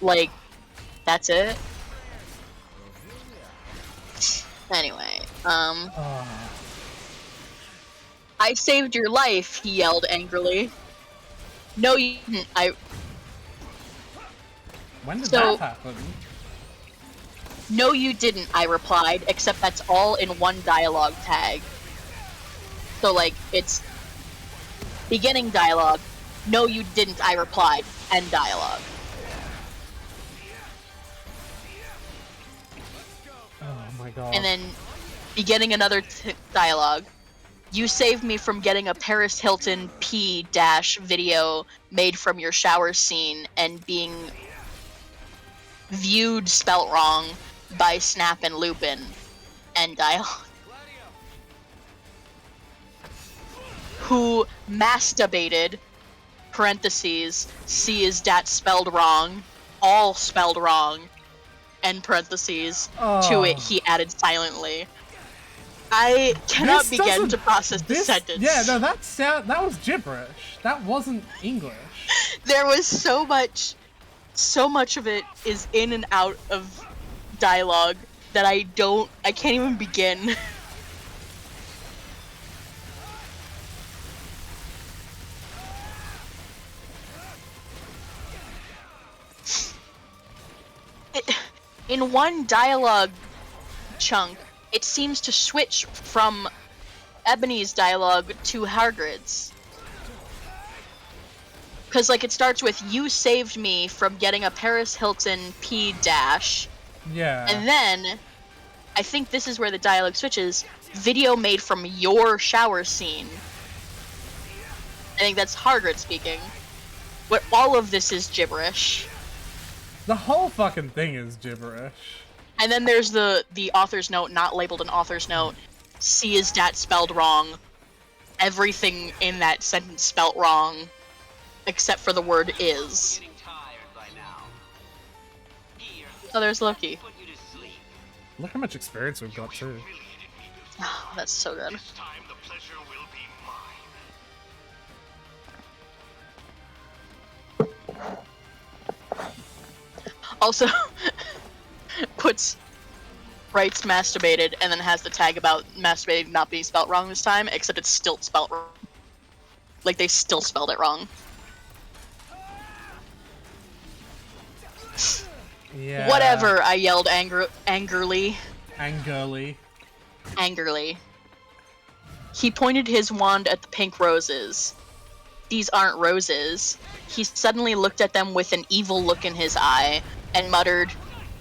Like, that's it? Anyway, I saved your life, he yelled angrily. No, you didn't.
When did that happen?
No, you didn't, I replied, except that's all in one dialogue tag. So, like, it's beginning dialogue. No, you didn't, I replied. End dialogue.
Oh my god.
And then beginning another dialogue. You saved me from getting a Paris Hilton P- video made from your shower scene and being viewed spelt wrong by Snap and Lupin. End dialogue. Who masturbated, parentheses, C is dat spelled wrong, all spelled wrong, end parentheses, to it he added silently. I cannot begin to process this sentence.
Yeah, no, that was gibberish. That wasn't English.
There was so much of it is in and out of dialogue that I can't even begin. In one dialogue chunk, it seems to switch from Ebony's dialogue to Hagrid's. Because, like, it starts with, you saved me from getting a Paris Hilton P dash.
Yeah.
And then, I think this is where the dialogue switches, video made from your shower scene. I think that's Hagrid speaking. But all of this is gibberish.
The whole fucking thing is gibberish.
And then there's the author's note, not labeled an author's note. C is dat spelled wrong. Everything in that sentence spelt wrong. Except for the word is. Oh, there's Loki.
Look how much experience we've got too.
Oh, that's so good. Also, writes masturbated and then has the tag about masturbated not being spelt wrong this time, except it's still spelt wrong. Like, they still spelled it wrong.
Yeah.
Whatever, I yelled angrily. Angrily. He pointed his wand at the pink roses. These aren't roses. He suddenly looked at them with an evil look in his eye and muttered,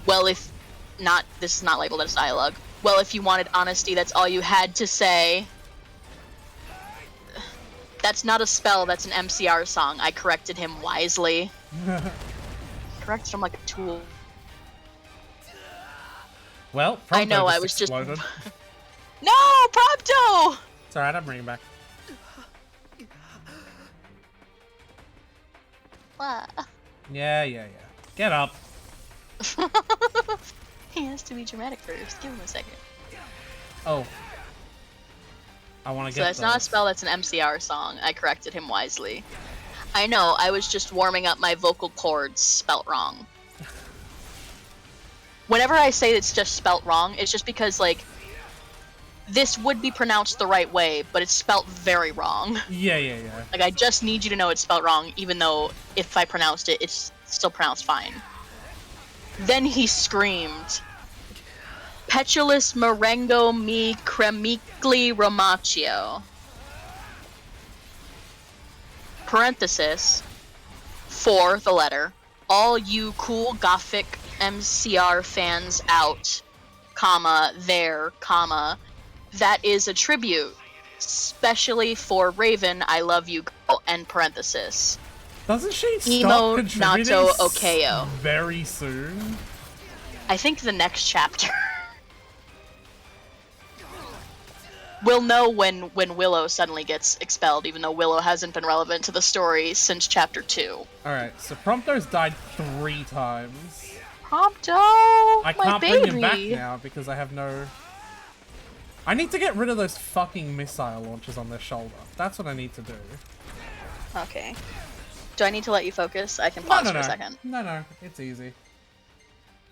well, if not, this is not labeled as dialogue. Well, if you wanted honesty, that's all you had to say. That's not a spell, that's an MCR song. I corrected him wisely. Corrected him like a tool.
Well,
I know, I was
exploded.
just... No! Prompto!
It's alright, I'm bringing back.
What?
Yeah. Get up.
He has to be dramatic first. Give him a second.
Oh. I want to get
So that's not a spell, that's an MCR song. I corrected him wisely. I know, I was just warming up my vocal cords spelt wrong. Whenever I say it's just spelt wrong, it's just because, like, this would be pronounced the right way, but it's spelt very wrong.
Yeah.
Like, I just need you to know it's spelt wrong, even though if I pronounced it, it's still pronounced fine. Then he screamed, Petulus Marengo mi cremicli Romaccio. Parenthesis, for the letter, all you cool gothic MCR fans out, comma, there, comma, that is a tribute, especially for Raven, I love you, girl, end parenthesis.
Doesn't she stop
Emo
contributing
Nato Okeo.
very soon?
I think the next chapter. We'll know when Willow suddenly gets expelled, even though Willow hasn't been relevant to the story since chapter 2.
Alright, so Prompto's died 3 times.
Prompto!
I
my
can't
baby.
bring him back now because I have no... I need to get rid of those fucking missile launchers on their shoulder. That's what I need to do.
Okay. Do I need to let you focus? I can pause for a second.
No, it's easy.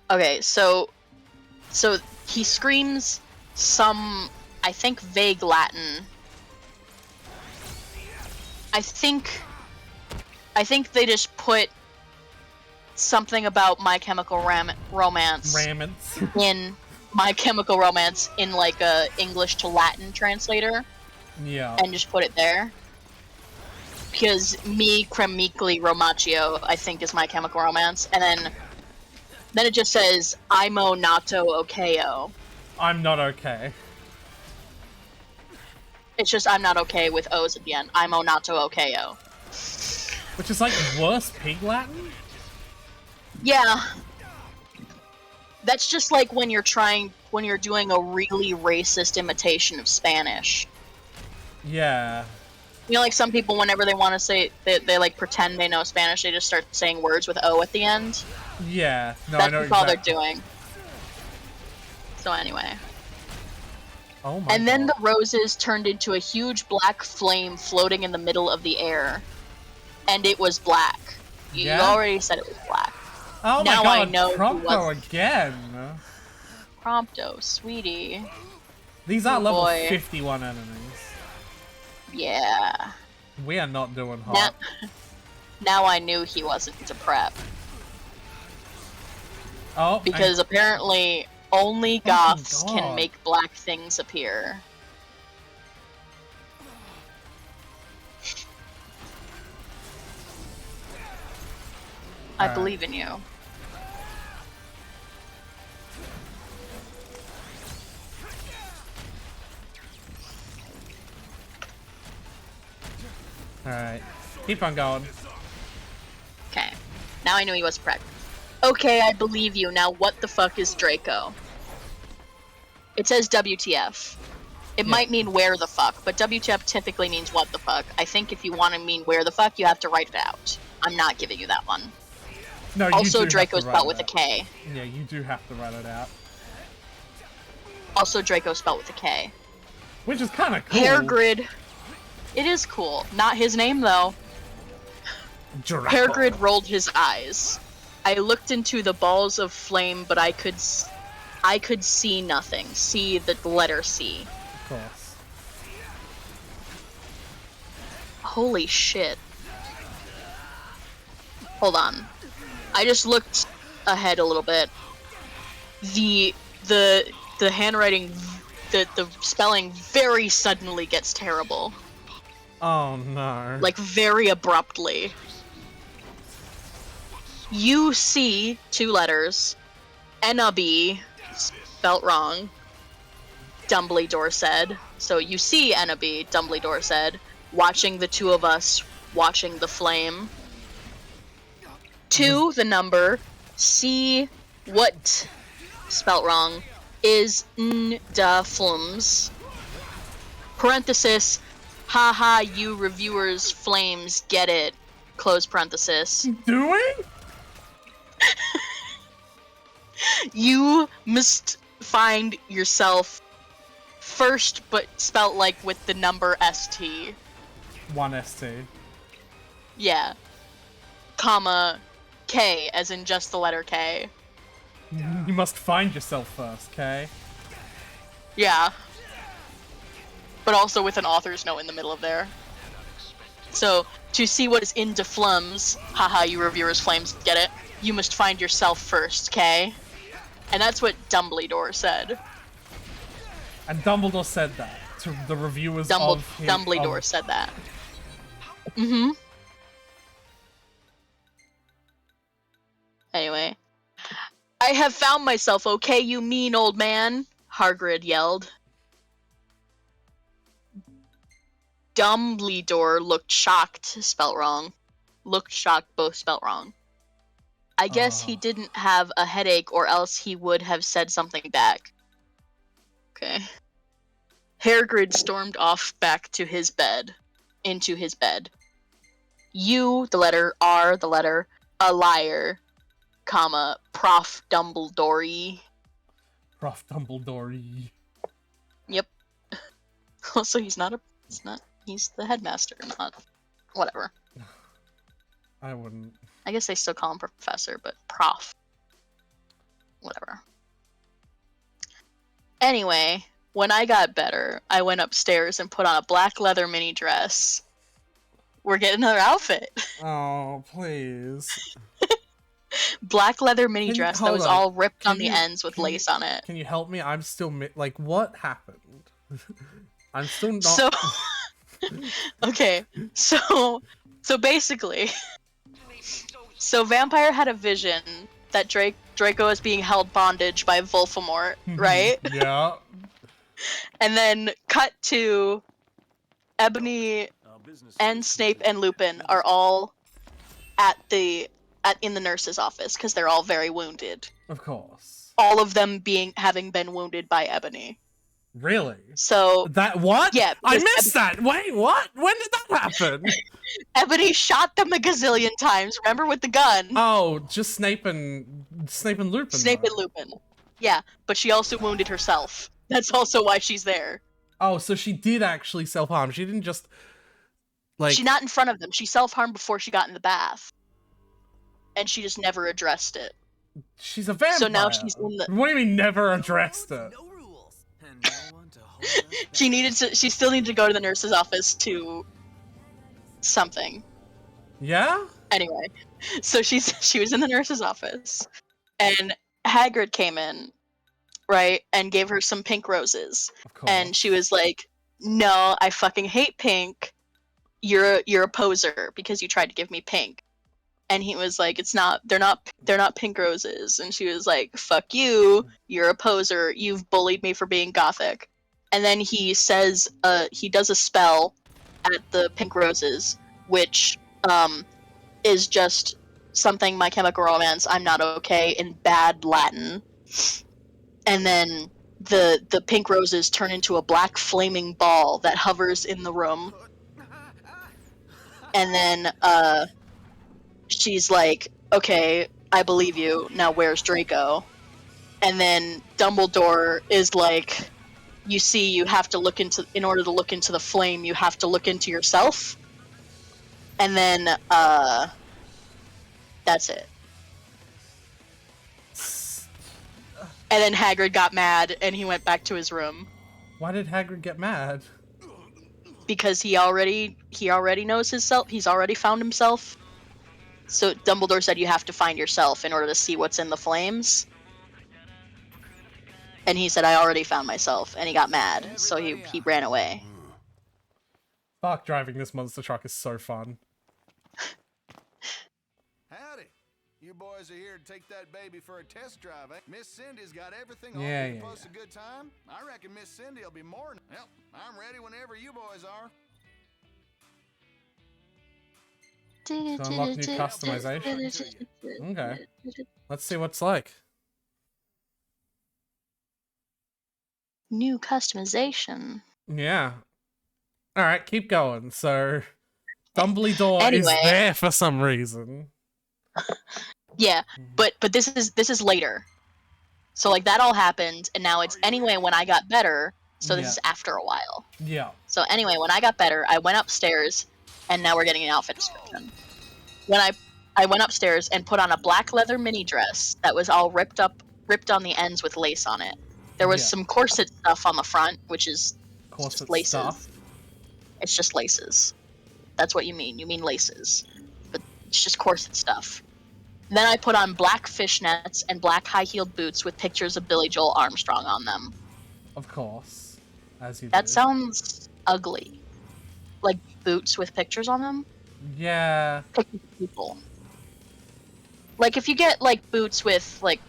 Okay, so he screams some, I think, vague Latin. I think they just put something about My Chemical Romance in My Chemical Romance in like a English to Latin translator.
Yeah.
And just put it there. Because Mi Cremicli Romaccio, I think, is My Chemical Romance, and then it just says Imo Nato Okeo.
I'm not okay.
It's just I'm not okay with O's at the end. Imo Nato Okeo.
Which is like worse pig Latin?
Yeah. That's just like when you're doing a really racist imitation of Spanish.
Yeah.
You know, like some people, whenever they want to say, they like pretend they know Spanish, they just start saying words with O at the end.
Yeah. No,
That's
I know
all
exactly.
they're doing. So anyway.
Oh my
And then the roses turned into a huge black flame floating in the middle of the air. And it was black. You
Yeah?
already said it was black.
Oh
now
my god,
I know who
Prompto
was.
again!
Prompto, sweetie.
These are
Oh,
level
boy.
51 enemies.
Yeah.
We are not doing hot.
Now I knew he wasn't to prep.
Oh,
Because apparently only goths
God.
can make black things appear. I
Alright.
believe in you.
Alright. Keep on going.
Okay. Now I knew he was prepped. Okay, I believe you. Now what the fuck is Draco? It says WTF. It might mean where the fuck, but WTF typically means what the fuck. I think if you want to mean where the fuck, you have to write it out. I'm not giving you that one.
No, you
Also,
do have to
Draco's
write
spelled
it
with a
out.
K.
Yeah, you do have to write it out.
Also, Draco spelled with a K.
Which is kind of cool.
Hair grid. It is cool. Not his name, though. Hair grid rolled his eyes. I looked into the balls of flame, but I could see nothing. See the letter C.
Of course.
Holy shit. Hold on. I just looked ahead a little bit. The handwriting, the spelling very suddenly gets terrible.
Oh no.
Like very abruptly. You see 2 letters. Ennaby, spelt wrong. Dumbledore said. So you see Ennaby, Dumbledore said, watching the two of us, watching the flame. 2, the number. C, what, spelt wrong, is n da flums. Parenthesis, haha, you reviewers, flames, get it. Close parenthesis.
Doing?
You must find yourself first, but spelt like with the number ST.
1 ST.
Yeah. Comma, K, as in just the letter K.
You must find yourself first, okay?
Yeah. But also with an author's note in the middle of there. So, to see what is into flums, haha, you reviewers flames, get it? You must find yourself first, K? And that's what Dumbledore said.
And Dumbledore said that to the reviewers of
Dumbledore said that. Mm-hmm. Anyway. I have found myself, okay, you mean old man? Hagrid yelled. Dumbledore looked shocked, spelt wrong. Looked shocked, both spelt wrong. I guess he didn't have a headache or else he would have said something back. Okay. Hagrid stormed off back to his bed. Into his bed. You, the letter, are the letter, a liar, comma, Prof. Dumbledore.
Prof. Dumbledore.
Yep. Also, he's the headmaster, not, whatever.
I wouldn't.
I guess they still call him professor, but prof. Whatever. Anyway, when I got better, I went upstairs and put on a black leather mini dress. We're getting another outfit.
Oh, please.
Black leather mini dress that was all ripped on the
you-
ends with
can
lace
you-
on it.
Can you help me? I'm still like, what happened? I'm still not.
So, okay, so basically, so Vampire had a vision that Draco is being held bondage by Voldemort, right?
Yeah.
And then cut to Ebony and Snape and Lupin are all in the nurse's office because they're all very wounded.
Of course.
All of them having been wounded by Ebony.
Really?
So
that what?
Yeah,
I
because
missed that. Wait, what? When did that happen?
Ebony shot them a gazillion times. Remember with the gun?
Oh, just Snape and Lupin.
Snape and Lupin. Yeah, but she also wounded herself. That's also why she's there.
Oh, so she did actually self-harm. She didn't just like.
She's not in front of them. She self-harmed before she got in the bath. And she just never addressed it.
She's a vampire.
So now she's in the.
What do you mean never addressed it?
She still needed to go to the nurse's office to something.
Yeah?
Anyway, so she was in the nurse's office, and Hagrid came in, right, and gave her some pink roses.
Of course.
And she was like, "No, I fucking hate pink. You're a poser because you tried to give me pink." And he was like, they're not pink roses. And she was like, "Fuck you, you're a poser. You've bullied me for being gothic." And then he says, he does a spell at the pink roses, which is just something My Chemical Romance, I'm not okay, in bad Latin. And then the pink roses turn into a black flaming ball that hovers in the room. And then she's like, "Okay, I believe you. Now where's Draco?" And then Dumbledore is like, "You see, you have to look into, in order to look into the flame, you have to look into yourself." And then that's it. And then Hagrid got mad and he went back to his room.
Why did Hagrid get mad?
Because he already knows himself. He's already found himself. So Dumbledore said you have to find yourself in order to see what's in the flames. And he said, "I already found myself," and he got mad, so he ran away.
Fuck, driving this monster truck is so fun.
Howdy. You boys are here to take that baby for a test drive, eh? Miss Cindy's got everything on
Yeah,
to
yeah,
post a good time. I reckon Miss Cindy will be more than... Well, I'm ready whenever you boys are.
To unlock new customization. Okay. Let's see what's like.
New customization.
Yeah. Alright, keep going. So, Dumbledore is
Anyway.
there for some reason.
Yeah, but this is later. So like that all happened, and now it's anyway when I got better. So this
Yeah.
is after a while.
Yeah.
So anyway, when I got better, I went upstairs, and now we're getting an outfit description. When I went upstairs and put on a black leather mini dress that was all ripped on the ends with lace on it. There was
Yeah.
some corset stuff on the front, which is
Corset
just laces.
stuff.
It's just laces. That's what you mean. You mean laces. But it's just corset stuff. Then I put on black fishnets and black high-heeled boots with pictures of Billy Joel Armstrong on them.
Of course. As you
That
do.
sounds ugly. Like boots with pictures on them?
Yeah.
Pictures of people. Like if you get like boots with like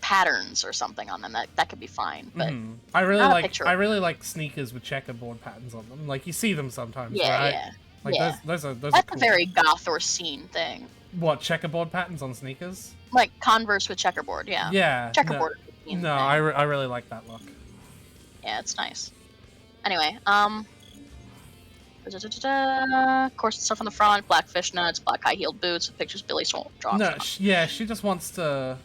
patterns or something on them, that could be fine. But
I really
not a
like
picture.
I really like sneakers with checkerboard patterns on them. Like you see them sometimes,
Yeah,
right?
yeah.
Like
yeah.
those are
That's
cool.
a very goth or scene thing.
What, checkerboard patterns on sneakers?
Like Converse with checkerboard, yeah.
Yeah.
Checkerboard. is a scene
No,
thing.
I really like that look.
Yeah, it's nice. Anyway, corset stuff on the front, black fishnets, black high-heeled boots with pictures of Billy Joel.
No, she just wants to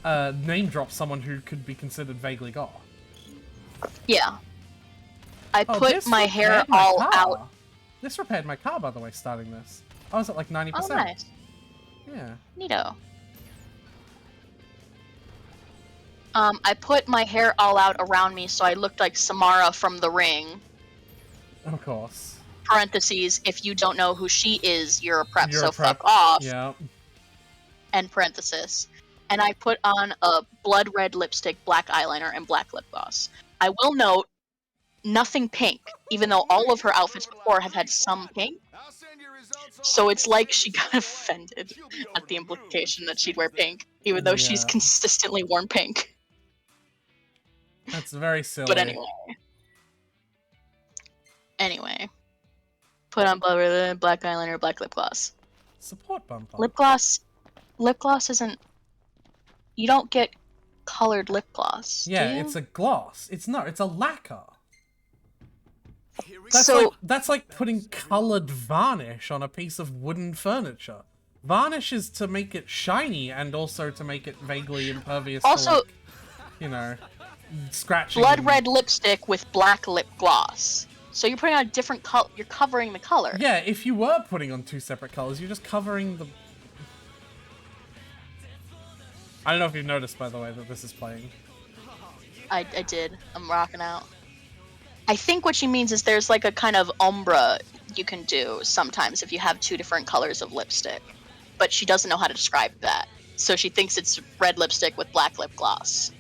name drop someone who could be considered vaguely goth.
Yeah. I
Oh,
put
this
my hair
repaired my
all
car.
out.
This repaired my car, by the way, starting this. I was at like 90%.
Oh, nice.
Yeah.
Neato. I put my hair all out around me so I looked like Samara from The Ring.
Of course.
Parentheses, if you don't know who she is, you're a prep,
You're
so
a prep.
fuck off.
Yeah.
End parenthesis. And I put on a blood red lipstick, black eyeliner, and black lip gloss. I will note, nothing pink, even though all of her outfits before have had some pink. So it's like she got offended at the implication that she'd wear pink, even though she's
Yeah.
consistently worn pink.
That's very silly.
But anyway. Put on blood red, black eyeliner, black lip gloss.
Support bump up.
Lip gloss isn't... You don't get colored lip gloss, do
Yeah,
you?
it's a gloss. It's a lacquer. That's like putting colored varnish on a piece of wooden furniture. Varnish is to make it shiny and also to make it vaguely impervious
Also-
to, like, you know, scratching.
Blood
and-
red lipstick with black lip gloss. So you're putting on a different color. You're covering the color.
Yeah, if you were putting on two separate colors, you're just covering the... I don't know if you've noticed, by the way, that this is playing.
I did. I'm rocking out. I think what she means is there's like a kind of ombre you can do sometimes if you have two different colors of lipstick. But she doesn't know how to describe that. So she thinks it's red lipstick with black lip gloss.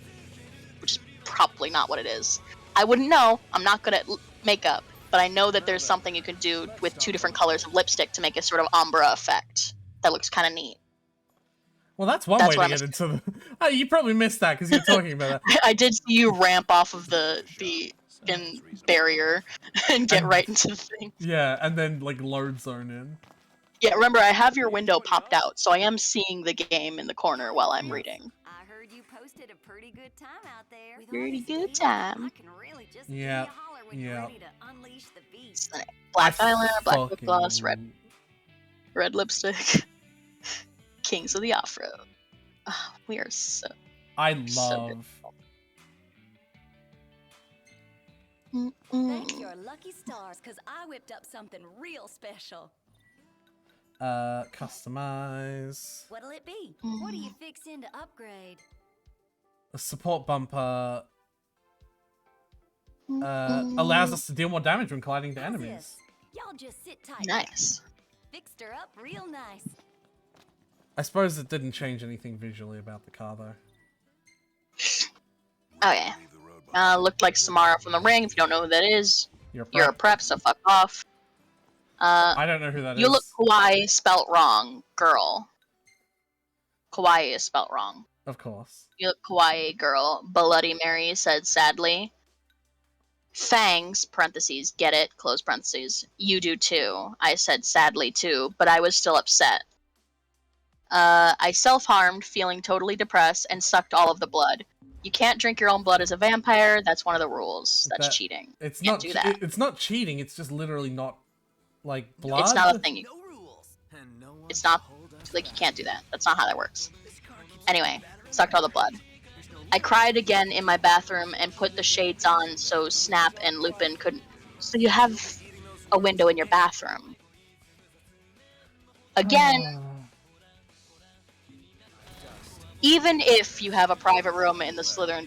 Which is probably not what it is. I wouldn't know. I'm not good at makeup. But I know that there's something you can do with two different colors of lipstick to make a sort of ombre effect. That looks kind of neat.
Well, that's one way to get into the... Oh, you probably missed that because you were talking about that.
I did see you ramp off of the barrier and get right into the thing.
Yeah, and then, like, load zone in.
Yeah, remember, I have your window popped out, so I am seeing the game in the corner while I'm reading.
I heard you posted a pretty good time out there.
Pretty good time.
Yeah, yeah.
Black eyeliner, black lip gloss, red lipstick. Kings of the off-road. Oh, we are so...
I love...
Thank your lucky stars, because I whipped up something real special.
Customize.
What'll it be? What are you fixing to upgrade?
A support bumper allows us to deal more damage when colliding to enemies.
Y'all just sit tight.
Nice.
Fixed her up real nice.
I suppose it didn't change anything visually about the car, though.
Oh, yeah. Looked like Samara from The Ring. If you don't know who that is,
you're
a prep, so fuck off.
I don't know who that is.
You look kawaii spelt wrong, girl. Kawaii is spelt wrong.
Of course.
You look kawaii, girl. Bloody Mary said sadly. Fangs, parentheses, get it, close parentheses. You do too. I said sadly too, but I was still upset. I self-harmed, feeling totally depressed, and sucked all of the blood. You can't drink your own blood as a vampire. That's one of the rules. That's cheating.
It's
you
not.
can't do that.
It's not cheating. It's just literally not like blood.
It's not a thing. It's not like you can't do that. That's not how that works. Anyway, sucked all the blood. I cried again in my bathroom and put the shades on so Snap and Lupin couldn't. So you have a window in your bathroom. Again. Even if you have a private room in the Slytherin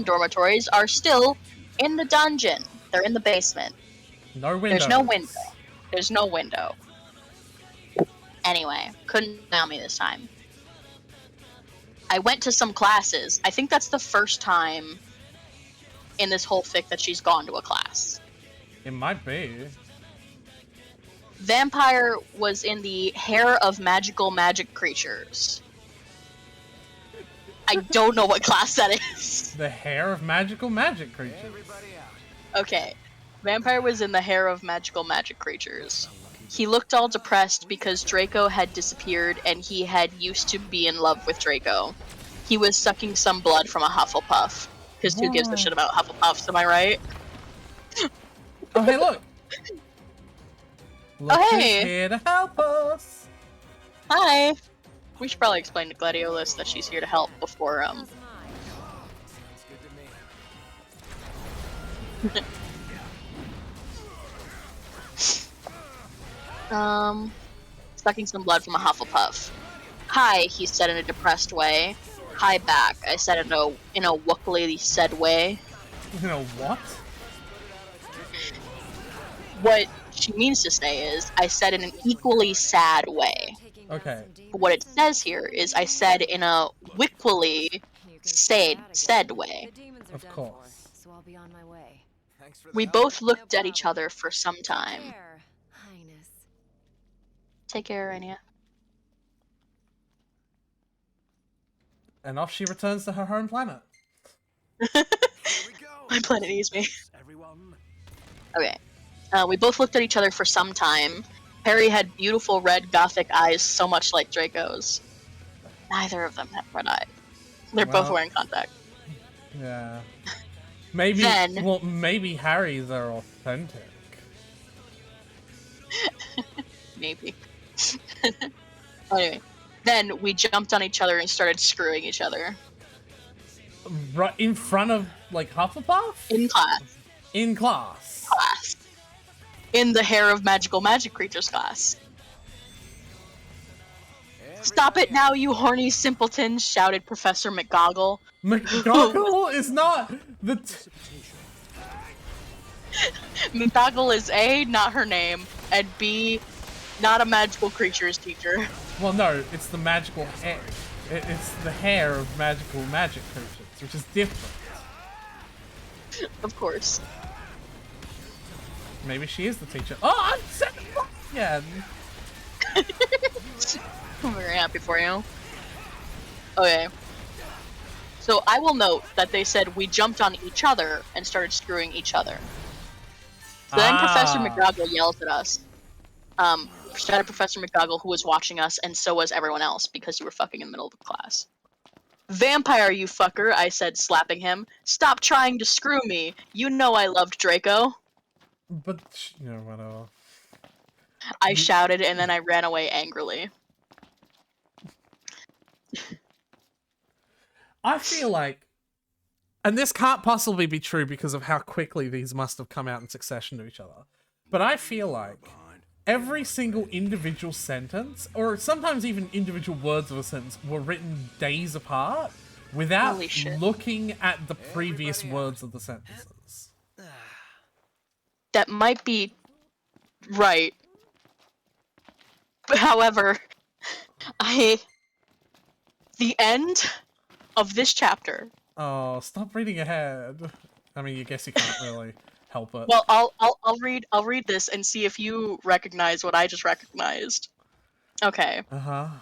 dormitories are still in the dungeon. They're in the basement.
No window.
There's no window. There's no window. Anyway, couldn't nail me this time. I went to some classes. I think that's the first time in this whole fic that she's gone to a class.
It might be.
Vampire was in the Hair of Magical Magic Creatures. I don't know what class that is.
The Hair of Magical Magic Creatures.
Okay. Vampire was in the Hair of Magical Magic Creatures. He looked all depressed because Draco had disappeared and he had used to be in love with Draco. He was sucking some blood from a Hufflepuff. Because who gives a shit about Hufflepuffs, am I right?
Oh, hey, look! Look
Oh,
who's
hey!
here to help us!
Hi! We should probably explain to Gladiolus that she's here to help before, sucking some blood from a Hufflepuff. Hi, he said in a depressed way. Hi back, I said in a wookily said way.
You know what?
What she means to say is, I said in an equally sad way.
Okay.
But what it says here is, I said in a wiqually said way.
Of course.
So I'll be on my way.
We both looked at each other for some time.
Highness.
Take care, Rainia.
And off she returns to her home planet.
My planet needs me. Okay. We both looked at each other for some time. Harry had beautiful red gothic eyes, so much like Draco's. Neither of them have red eyes. They're both wearing contact.
Yeah. Maybe.
Then,
well, maybe Harry's are authentic.
Maybe. Anyway, then we jumped on each other and started screwing each other.
Right in front of, like, Hufflepuff?
In class.
In class.
In the Hair of Magical Magic Creatures class. Stop it now, you horny simpleton! Shouted Professor McGoggle.
McGoggle is not the.
McGoggle is A, not her name, and B, not a magical creatures teacher.
Well, no, it's the magical hair. It's the hair of magical magic creatures, which is different.
Of course.
Maybe she is the teacher. Oh, I'm set again.
I'm very happy for you. Okay. So I will note that they said we jumped on each other and started screwing each other. So then Professor McGoggle yells at us. Professor McGoggle, who was watching us, and so was everyone else, because you were fucking in the middle of the class. Vampire, you fucker, I said, slapping him. Stop trying to screw me. You know I loved Draco.
But, you know, whatever.
I shouted, and then I ran away angrily.
I feel like, and this can't possibly be true because of how quickly these must have come out in succession to each other, but I feel like every single individual sentence, or sometimes even individual words of a sentence, were written days apart without looking at the previous words of the sentences.
That might be right. However, the end of this chapter.
Oh, stop reading ahead. I mean, I guess you can't really help it.
Well, I'll read this and see if you recognize what I just recognized. Okay.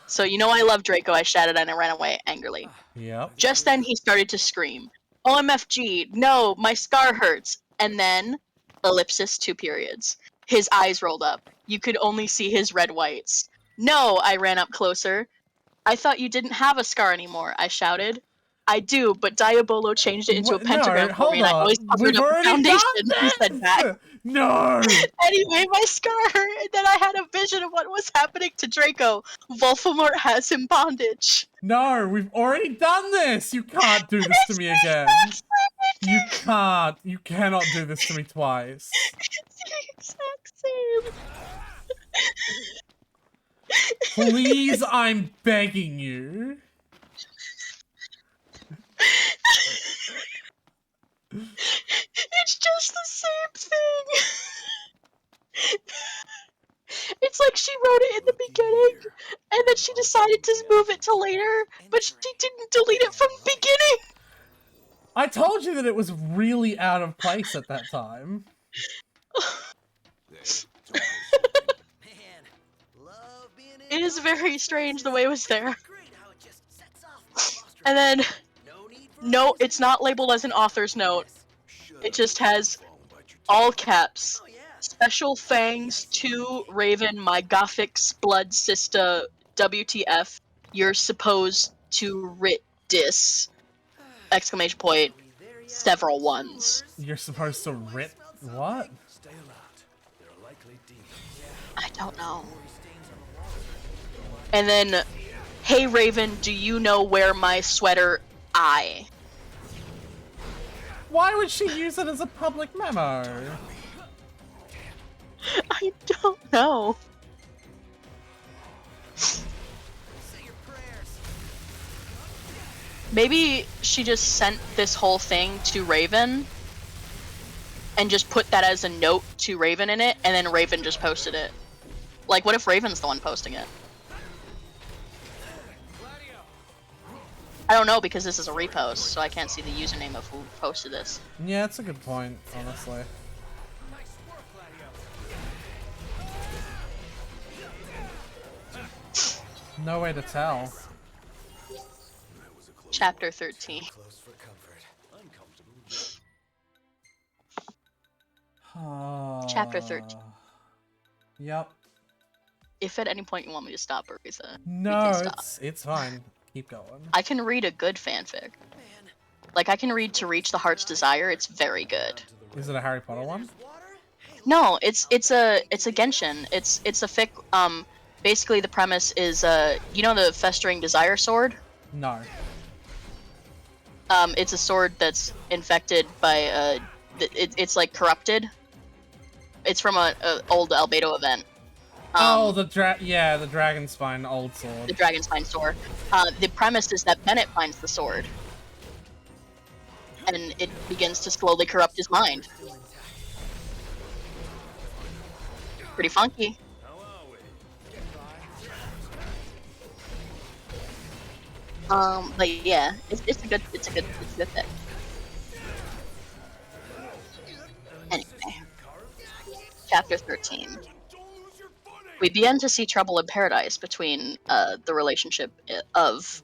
So you know I love Draco, I shouted and I ran away angrily.
Yep.
Just then he started to scream, OMFG, no, my scar hurts. And then, ellipsis, 2 periods. His eyes rolled up. You could only see his red whites. No, I ran up closer. I thought you didn't have a scar anymore, I shouted. I do, but Diabolo changed it into a pentagram for me and I always covered up the foundation, he said back.
No!
Anyway, my scar hurt, and then I had a vision of what was happening to Draco. Voldemort has him bondage.
No, we've already done this! You can't do this to me again. You can't. You cannot do this to me twice.
It's the exact same.
Please, I'm begging you.
It's just the same thing. It's like she wrote it in the beginning, and then she decided to move it to later, but she didn't delete it from the beginning.
I told you that it was really out of place at that time.
It is very strange the way it was there. And then, no, it's not labeled as an author's note. It just has all caps. Special thanks to Raven, my gothic blood sister, WTF. You're supposed to writ dis! Exclamation point. Several ones.
You're supposed to writ what?
I don't know. And then, hey Raven, do you know where my sweater I?
Why would she use it as a public memo?
I don't know. Maybe she just sent this whole thing to Raven and just put that as a note to Raven in it, and then Raven just posted it. Like, what if Raven's the one posting it? I don't know, because this is a repost, so I can't see the username of who posted this.
Yeah, that's a good point, honestly. No way to tell.
Chapter 13. Chapter 13.
Yep.
If at any point you want me to stop, Arisa,
No, it's fine. Keep going.
I can read a good fanfic. Like, I can read To Reach the Heart's Desire. It's very good.
Is it a Harry Potter one?
No, it's a Genshin. It's a fic. Basically the premise is you know the Festering Desire sword?
No.
It's a sword that's infected by it's like corrupted. It's from a old Albedo event.
the dragon spine old sword.
The dragon spine sword. The premise is that Bennett finds the sword, and it begins to slowly corrupt his mind. Pretty funky. But yeah, it's a good thing. Anyway, chapter 13. We begin to see trouble in paradise between the relationship of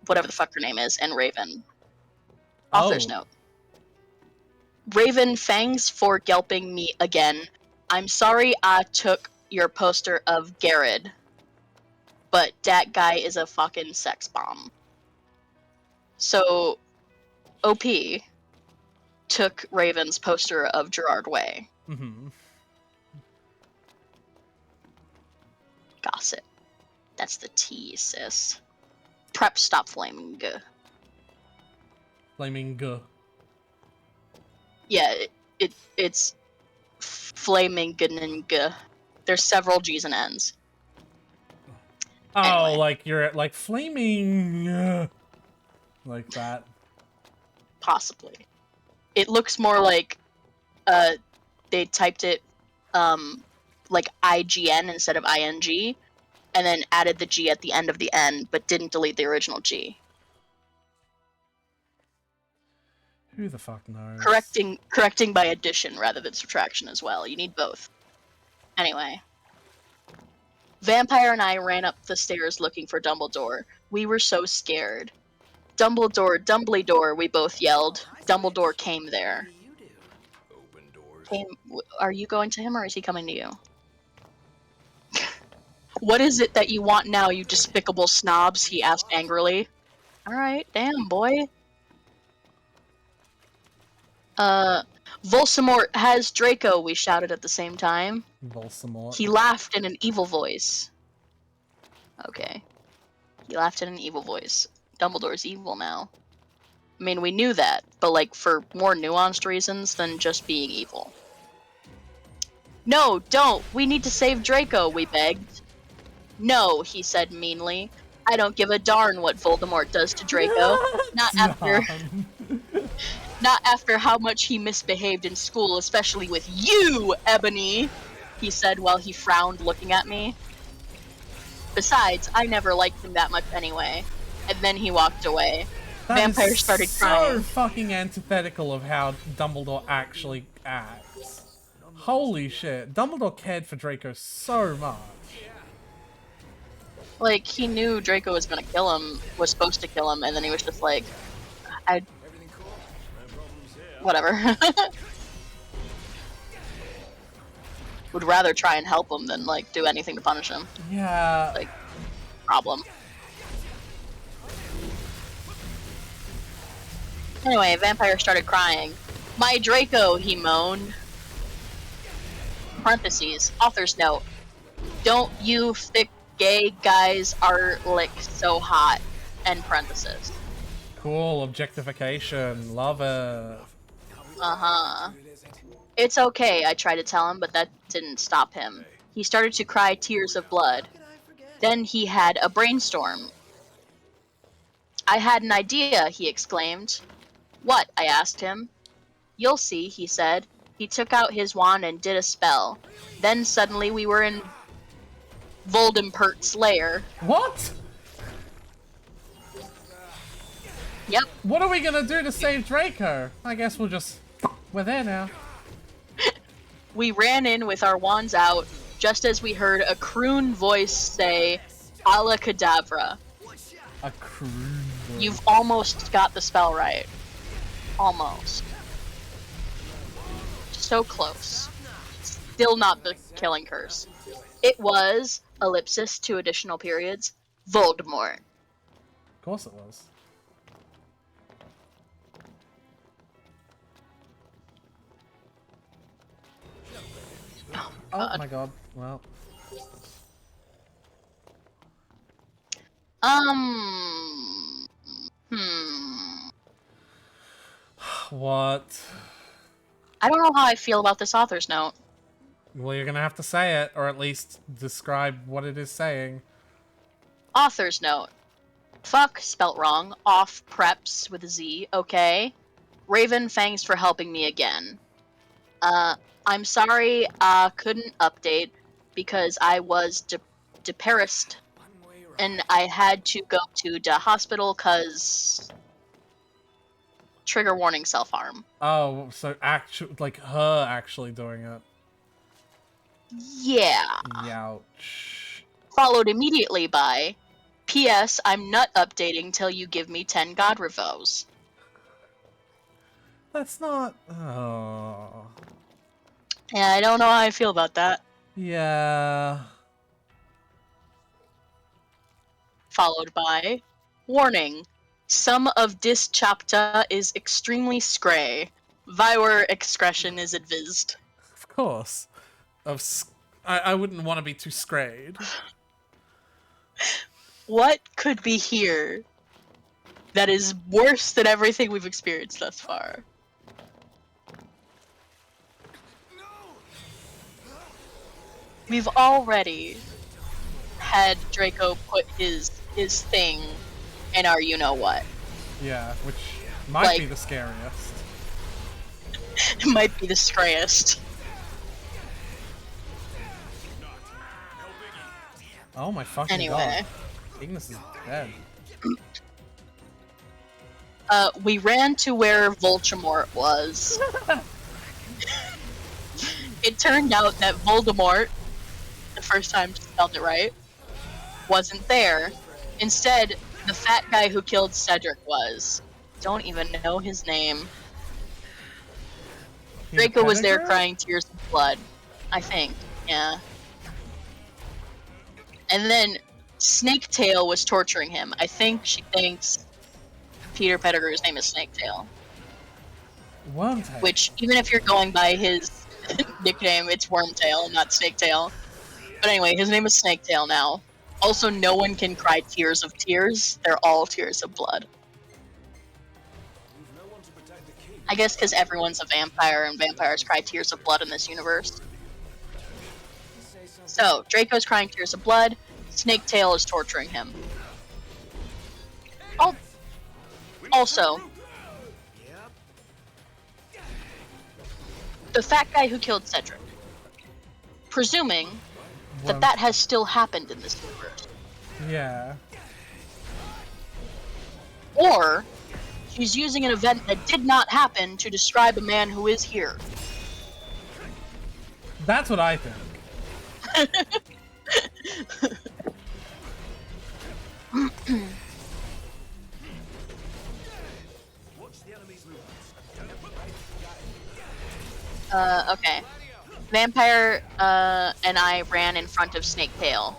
whatever the fuck her name is and Raven. Author's note. Raven, thanks for gelping me again. I'm sorry I took your poster of Garrett, but that guy is a fucking sex bomb. So, OP took Raven's poster of Gerard Way.
Mm-hmm.
Gossip. That's the T, sis. Prep, stop flaming.
Flaming.
Yeah, it's flaming. There's several G's and N's.
Oh,
Anyway.
like you're like flaming, like that.
Possibly. It looks more like they typed it like IGN instead of ING, and then added the G at the end of the N, but didn't delete the original G.
Who the fuck knows?
Correcting by addition rather than subtraction as well. You need both. Anyway. Vampire and I ran up the stairs looking for Dumbledore. We were so scared. Dumbledore, we both yelled. Dumbledore came there. Are you going to him or is he coming to you? What is it that you want now, you despicable snobs? He asked angrily. Alright, damn, boy. Voldemort has Draco, we shouted at the same time.
Voldemort.
He laughed in an evil voice. Okay. He laughed in an evil voice. Dumbledore's evil now. I mean, we knew that, but like for more nuanced reasons than just being evil. No, don't! We need to save Draco, we begged. No, he said meanly. I don't give a darn what Voldemort does to Draco. Not after how much he misbehaved in school, especially with you, Ebony, he said while he frowned looking at me. Besides, I never liked him that much anyway. And then he walked away. Vampire started crying.
So fucking antithetical of how Dumbledore actually acts. Holy shit. Dumbledore cared for Draco so much.
Like, he knew Draco was gonna kill him, was supposed to kill him, and then he was just like, whatever. Would rather try and help him than, like, do anything to punish him.
Yeah.
Like, problem. Anyway, Vampire started crying. My Draco, he moaned. Parentheses, author's note. Don't you thick gay guys are like so hot. End parentheses.
Cool, objectification. Love it.
Uh-huh. It's okay, I tried to tell him, but that didn't stop him. He started to cry tears of blood. Then he had a brainstorm. I had an idea, he exclaimed. What? I asked him. You'll see, he said. He took out his wand and did a spell. Then suddenly we were in Voldemort's lair.
What?
Yep.
What are we gonna do to save Draco? I guess we'll just... We're there now.
We ran in with our wands out, just as we heard a croon voice say, Alakadabra.
A croon voice.
You've almost got the spell right. Almost. So close. Still not the killing curse. It was, ellipsis, 2 additional periods, Voldemort.
Of course it was. Oh my god, well.
What?
What?
I don't know how I feel about this author's note.
Well, you're gonna have to say it, or at least describe what it is saying.
Author's note. Fuck, spelt wrong. Off preps with a Z, okay. Raven, thanks for helping me again. I'm sorry I couldn't update because I was depressed and I had to go to the hospital cause trigger warning self-harm.
Oh, so like her actually doing it.
Yeah.
Youch.
Followed immediately by P.S. I'm not updating till you give me 10 God Revos.
That's not... Oh...
Yeah, I don't know how I feel about that.
Yeah...
Followed by warning. Some of this chapter is extremely scray. Viewer expression is advised.
Of course. I wouldn't want to be too scrayed.
What could be here that is worse than everything we've experienced thus far? We've already had Draco put his thing in our you-know-what.
Yeah, which might be the scariest.
It might be the scariest.
Oh my fucking god. Ignis is dead.
We ran to where Voldemort was. It turned out that Voldemort, the first time I spelled it right, wasn't there. Instead, the fat guy who killed Cedric was. Don't even know his name. Draco was there crying tears of blood. I think, yeah. And then Snaketail was torturing him. I think she thinks Peter Pettigrew's name is Snaketail.
Wormtail.
Which, even if you're going by his nickname, it's Wormtail and not Snaketail. But anyway, his name is Snaketail now. Also, no one can cry tears of tears. They're all tears of blood. I guess because everyone's a vampire and vampires cry tears of blood in this universe. So, Draco's crying tears of blood. Snaketail is torturing him. Also, the fat guy who killed Cedric. Presuming that has still happened in this universe.
Yeah.
Or she's using an event that did not happen to describe a man who is here.
That's what I think.
Okay. Vampire, and I ran in front of Snaketail.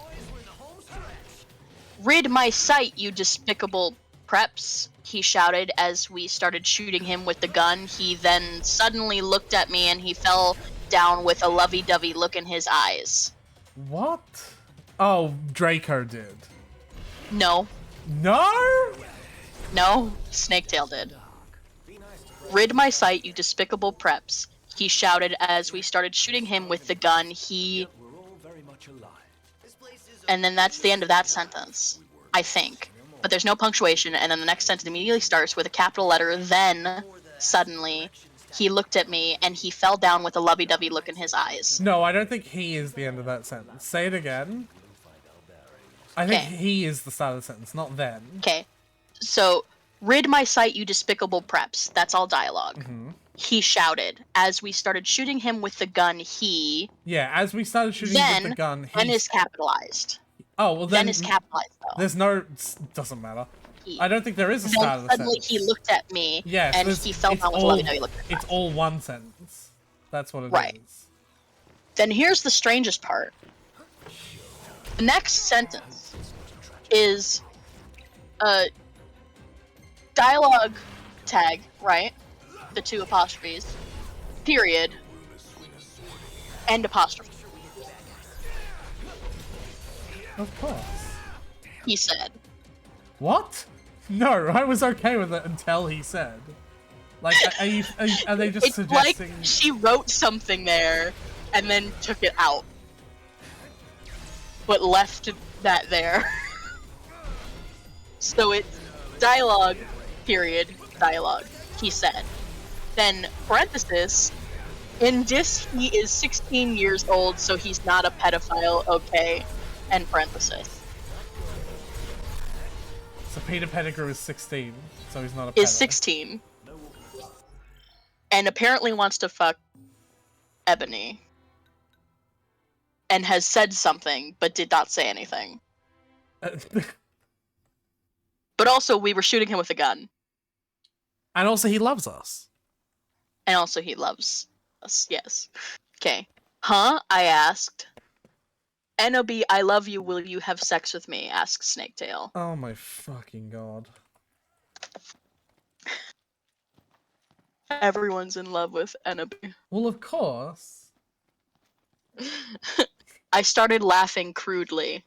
Rid my sight, you despicable preps, he shouted as we started shooting him with the gun. He then suddenly looked at me and he fell down with a lovey-dovey look in his eyes.
What? Oh, Draco did.
No.
No?
No, Snaketail did. Rid my sight, you despicable preps, he shouted as we started shooting him with the gun. He... And then that's the end of that sentence, I think. But there's no punctuation, and then the next sentence immediately starts with a capital letter, then, suddenly, he looked at me, and he fell down with a lovey-dovey look in his eyes.
No, I don't think he is the end of that sentence. Say it again. I think he is the start of the sentence, not then.
Okay. So, rid my sight, you despicable preps. That's all dialogue.
Mm-hmm.
He shouted. As we started shooting him with the gun, he...
Yeah, as we started shooting him with the gun, he...
Then is capitalized.
Oh, well then...
Then is capitalized, though.
There's no... Doesn't matter. I don't think there is a start of the
suddenly
sentence.
he looked at me,
Yes,
and he fell down with a lovey-dovey look at me.
It's all one sentence. That's what it is.
Right. Then here's the strangest part. The next sentence is a dialogue tag, right? The two apostrophes, period, end apostrophe.
Of course.
He said.
What? No, I was okay with it until he said. Like, are they just
It's
suggesting...
like she wrote something there, and then took it out. But left that there. So it's dialogue, period, dialogue, he said. Then, parenthesis, in this he is 16 years old, so he's not a pedophile, okay, end parenthesis.
So Peter Pettigrew is 16, so he's not a pedo.
Is 16. And apparently wants to fuck Ebony. And has said something, but did not say anything. But also, we were shooting him with a gun.
And also, he loves us.
And also, he loves us, yes. Okay. Huh? I asked. NOB, I love you, will you have sex with me? Asked Snaketail.
Oh my fucking god.
Everyone's in love with NOB.
Well, of course.
I started laughing crudely.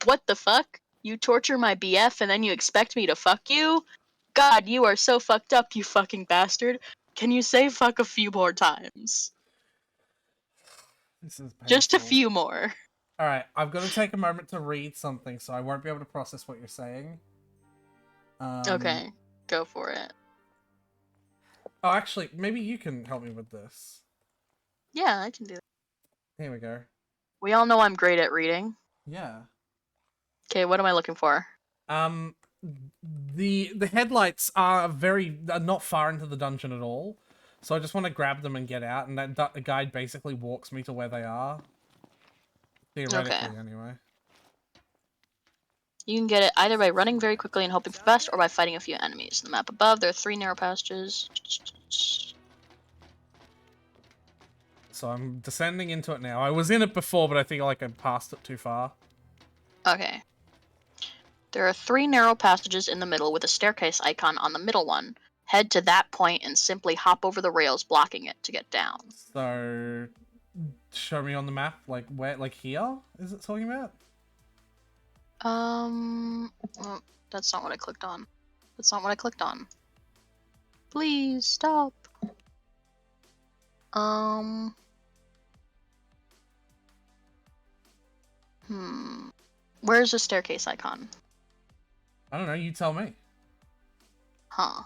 What the fuck? You torture my BF and then you expect me to fuck you? God, you are so fucked up, you fucking bastard. Can you say fuck a few more times?
This is painful.
Just a few more.
Alright, I've got to take a moment to read something, so I won't be able to process what you're saying.
Okay, go for it.
Oh, actually, maybe you can help me with this.
Yeah, I can do that.
Here we go.
We all know I'm great at reading.
Yeah.
Okay, what am I looking for?
The headlights are not far into the dungeon at all, so I just want to grab them and get out, and that guide basically walks me to where they are. Theoretically, anyway.
You can get it either by running very quickly and hoping for the best, or by fighting a few enemies. In the map above, there are 3 narrow passages.
So I'm descending into it now. I was in it before, but I think I passed it too far.
Okay. There are 3 narrow passages in the middle with a staircase icon on the middle one. Head to that point and simply hop over the rails blocking it to get down.
So, show me on the map, where, here? Is it talking about?
Well, that's not what I clicked on. That's not what I clicked on. Please stop. Where's the staircase icon?
I don't know, you tell me.
Huh.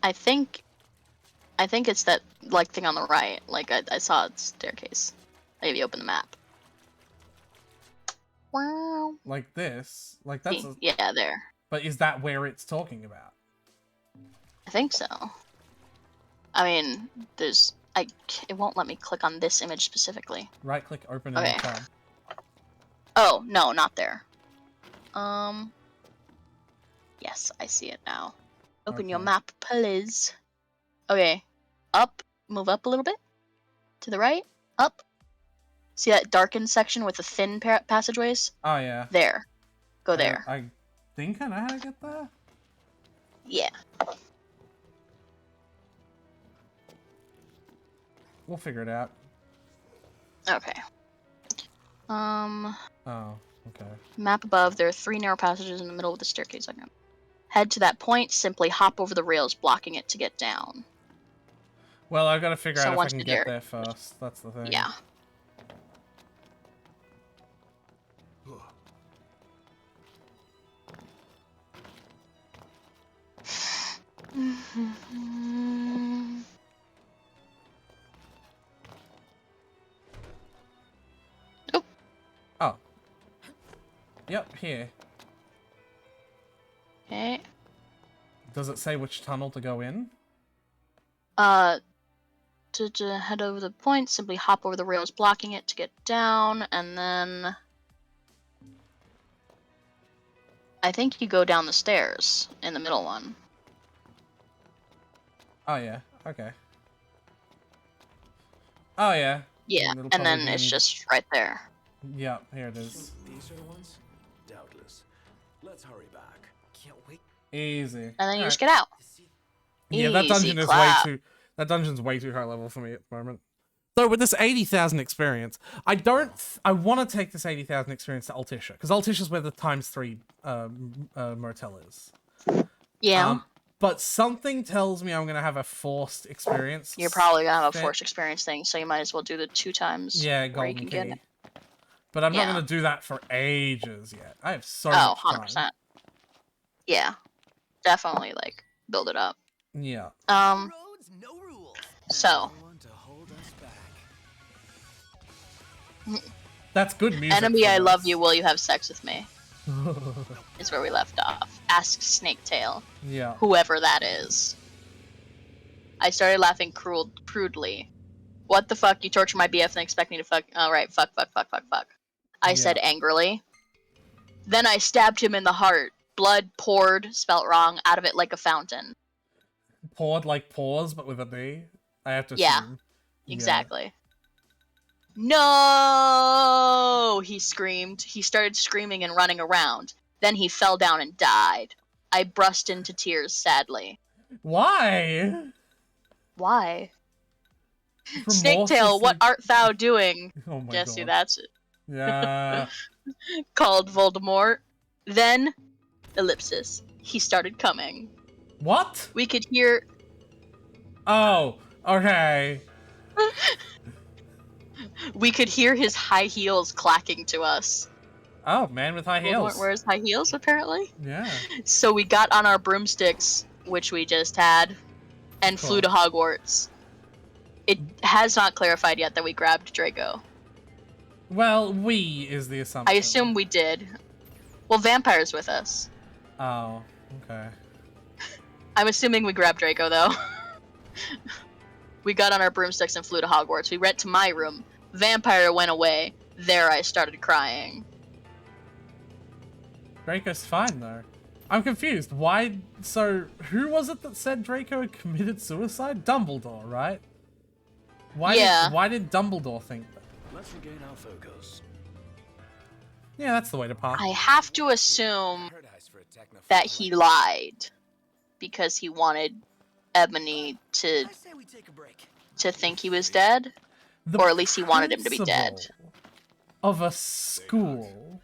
I think it's that thing on the right. I saw its staircase. Maybe open the map. Wow.
Like this? That's
yeah, there.
But is that where it's talking about?
I think so. I mean, it won't let me click on this image specifically.
Right click, open in the tab.
Oh, no, not there. Yes, I see it now. Open your map, please. Okay. Up. Move up a little bit. To the right. Up. See that darkened section with the thin passageways?
Oh, yeah.
There. Go there.
I think I know how to get there.
Yeah.
We'll figure it out.
Okay.
Oh, okay.
Map above, there are 3 narrow passages in the middle of the staircase icon. Head to that point, simply hop over the rails blocking it to get down.
Well, I've got to figure out if I
once
can
you're
get
there-
there first. That's the thing.
Yeah.
Oh. Yep, here.
Okay.
Does it say which tunnel to go in?
To head over the point, simply hop over the rails blocking it to get down, and then I think you go down the stairs in the middle one.
Oh, yeah. Okay. Oh, yeah.
Yeah,
It'll
and then
probably
it's
be-
just right there.
Yep, here it is.
These are the ones? Doubtless. Let's hurry back.
Can't wait.
Easy.
And then you
Alright.
just get out.
Yeah, that dungeon
Easy
is
clap.
that dungeon's way too high level for me at the moment. So with this 80,000 experience, I want to take this 80,000 experience to Altissia, because Altissia is where the ×3 motel is.
Yeah.
but something tells me I'm gonna have a forced experience.
You're probably gonna have a
fit.
forced experience thing, so you might as well do the 2 times.
Yeah,
where you
golden
can
key.
get it.
But I'm not
Yeah.
gonna do that for ages yet. I have so
Oh,
much time.
100%. Yeah, definitely like build it up.
Yeah.
So.
That's good music.
Enemy,
for
I
this.
love you. Will you have sex with me? Is where we left off. Ask Snaketail.
Yeah.
Whoever that is. I started laughing crudely. What the fuck? You torture my BF and expect me to fuck? Alright, fuck. I said angrily. Then I stabbed him in the heart. Blood poured, spelt wrong, out of it like a fountain.
Poured like pause, but with a D. I have to
Yeah,
assume.
exactly. No! He screamed. He started screaming and running around. Then he fell down and died. I burst into tears sadly.
Why?
Why?
Remorse
Snaketail,
is
what
the-
art thou doing?
Oh my
Guess who
God.
that's it.
Yeah.
Called Voldemort. Then, ellipsis. He started coming.
What?
We could hear.
Oh, okay.
We could hear his high heels clacking to us.
Oh, man with high heels.
Voldemort wears high heels, apparently.
Yeah.
So we got on our broomsticks, which we just had, and flew to Hogwarts. It has not clarified yet that we grabbed Draco.
Well, we is the assumption.
I assume we did. Well, Vampire's with us.
Oh, okay.
I'm assuming we grabbed Draco, though. We got on our broomsticks and flew to Hogwarts. We went to my room. Vampire went away. There I started crying.
Draco's fine, though. I'm confused. Why? So, who was it that said Draco had committed suicide? Dumbledore, right? Why
Yeah.
Why did Dumbledore think that?
Let's regain our focus.
Yeah, that's the way to pass.
I have to assume that he lied because he wanted Ebony to think he was dead, or at least he wanted him to be dead.
Principal of a school.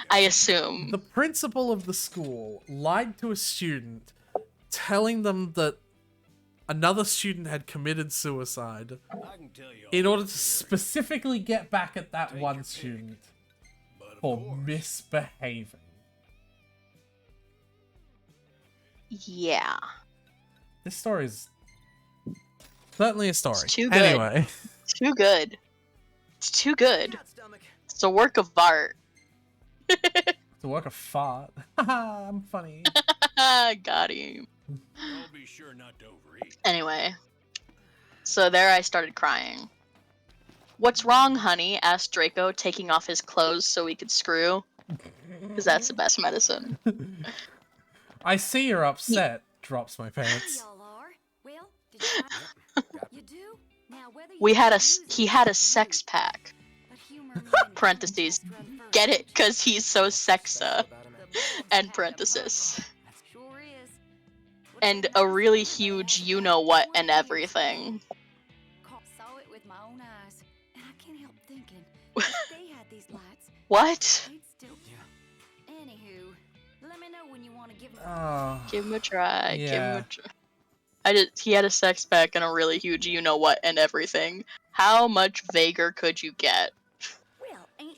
I assume.
The principal of the school lied to a student, telling them that another student had committed suicide in order to specifically get back at that one student for misbehaving.
Yeah.
This story is certainly a story.
It's too good.
Anyway,
Too good. It's too good. It's a work of art.
it's a work of fart. Haha, I'm funny.
Got him. Anyway, so there I started crying. What's wrong, honey? Asked Draco, taking off his clothes so we could screw. Because that's the best medicine.
I see you're upset. Drops my pants.
He had a sex pack. Parentheses. Get it? Because he's so sexa. End parenthesis. And a really huge you-know-what and everything.
Saw it with my own eyes, and I can't help thinking if they had these lights.
What?
They'd still. Anywho, let me know when you want to give them.
Oh,
Give him a try. Give him
yeah.
a try. He had a sex pack and a really huge you-know-what and everything. How much vaguer could you get?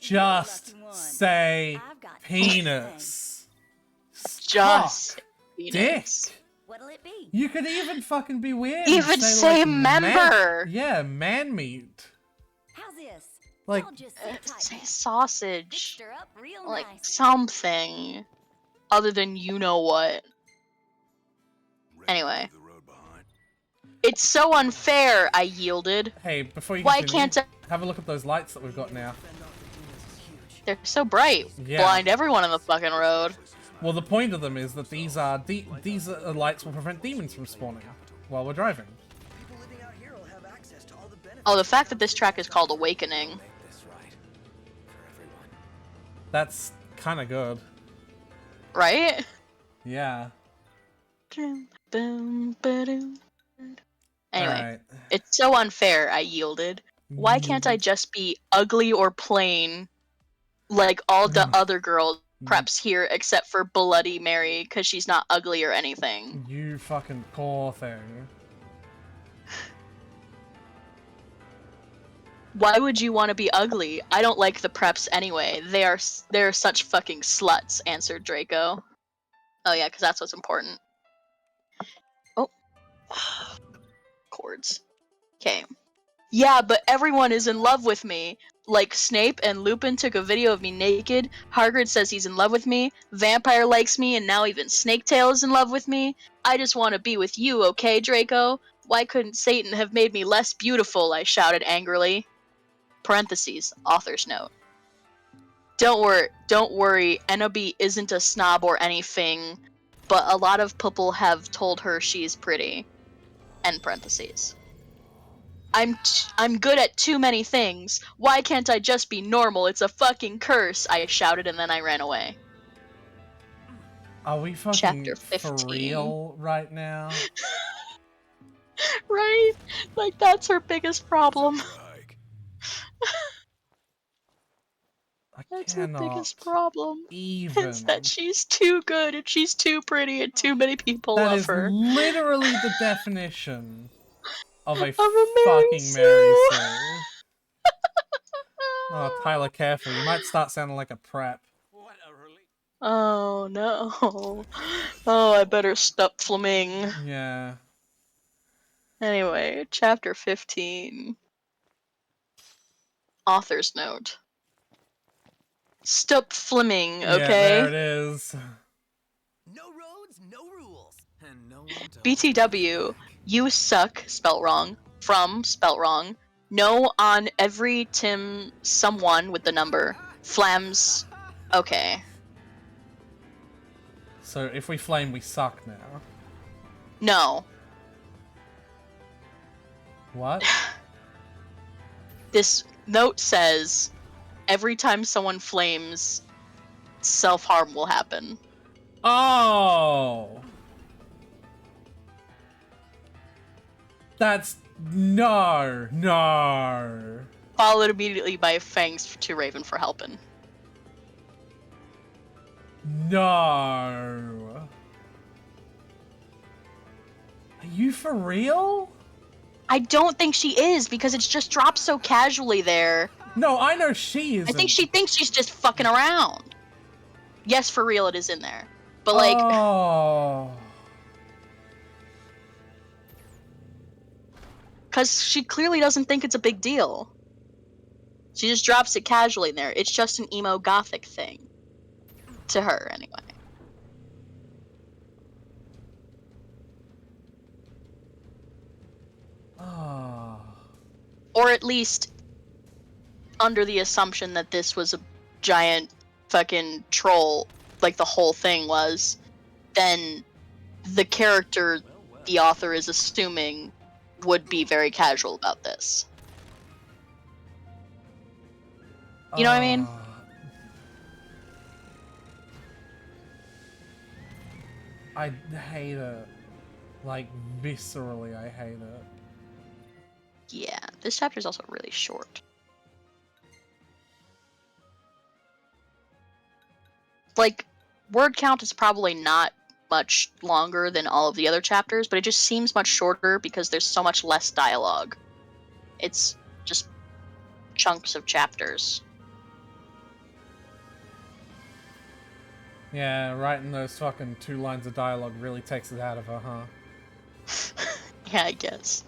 Just say penis.
Just
Cock.
penis.
Dick. You could even fucking be weird. and
Even say
like,
member.
Yeah, man meat.
How's this?
Like,
Say sausage.
Stir up real
Like
nice.
something. Other than you-know-what. Anyway. It's so unfair, I yielded.
hey, before you
Why
continue,
can't I?
have a look at those lights that we've got now.
They're so bright.
Yeah.
Blind everyone on the fucking road.
Well, the point of them is that these are lights will prevent demons from spawning while we're driving.
Oh, the fact that this track is called Awakening.
That's kind of good.
Right?
Yeah.
Anyway,
Alright.
it's so unfair, I yielded. Why can't I just be ugly or plain like all the other girls preps here except for Bloody Mary because she's not ugly or anything.
You fucking poor thing.
Why would you want to be ugly? I don't like the preps anyway. They're such fucking sluts, answered Draco. Oh yeah, because that's what's important. Oh. Chords. Okay. Yeah, but everyone is in love with me. Like Snape and Lupin took a video of me naked. Hagrid says he's in love with me. Vampire likes me, and now even Snaketail is in love with me. I just want to be with you, okay, Draco? Why couldn't Satan have made me less beautiful? I shouted angrily. Parentheses, author's note. Don't worry, Enobi isn't a snob or anything, but a lot of people have told her she's pretty. End parentheses. I'm good at too many things. Why can't I just be normal? It's a fucking curse, I shouted and then I ran away.
Are we fucking
Chapter 15.
for real right now?
Right? Like, that's her biggest problem. That's her biggest problem. It's that she's too good and she's too pretty and too many people love her.
That is literally the definition of a fucking Mary Sue. Oh, Tyler, careful. You might start sounding like a prep.
Oh no. Oh, I better stop flaming.
Yeah.
Anyway, chapter 15. Author's note. Stop flaming, okay?
Yeah, there it is.
No roads, no rules. And no one to
BTW, you suck, spelt wrong. From, spelt wrong. No on every Tim someone with the number. Flams. Okay.
So if we flame, we suck now.
No.
What?
This note says every time someone flames, self-harm will happen.
Oh! That's... No!
Followed immediately by thanks to Raven for helping.
No! Are you for real?
I don't think she is, because it's just dropped so casually there.
No, I know she is.
I think she thinks she's just fucking around. Yes, for real, it is in there. But, like...
Oh.
Because she clearly doesn't think it's a big deal. She just drops it casually in there. It's just an emo gothic thing. To her, anyway.
Oh.
Or at least under the assumption that this was a giant fucking troll, like the whole thing was, then the character the author is assuming would be very casual about this. You know what I mean?
I hate it. Like, viscerally, I hate it.
Yeah, this chapter is also really short. Like, word count is probably not much longer than all of the other chapters, but it just seems much shorter because there's so much less dialogue. It's just chunks of chapters.
Yeah, writing those fucking 2 lines of dialogue really takes it out of her, huh?
Yeah, I guess.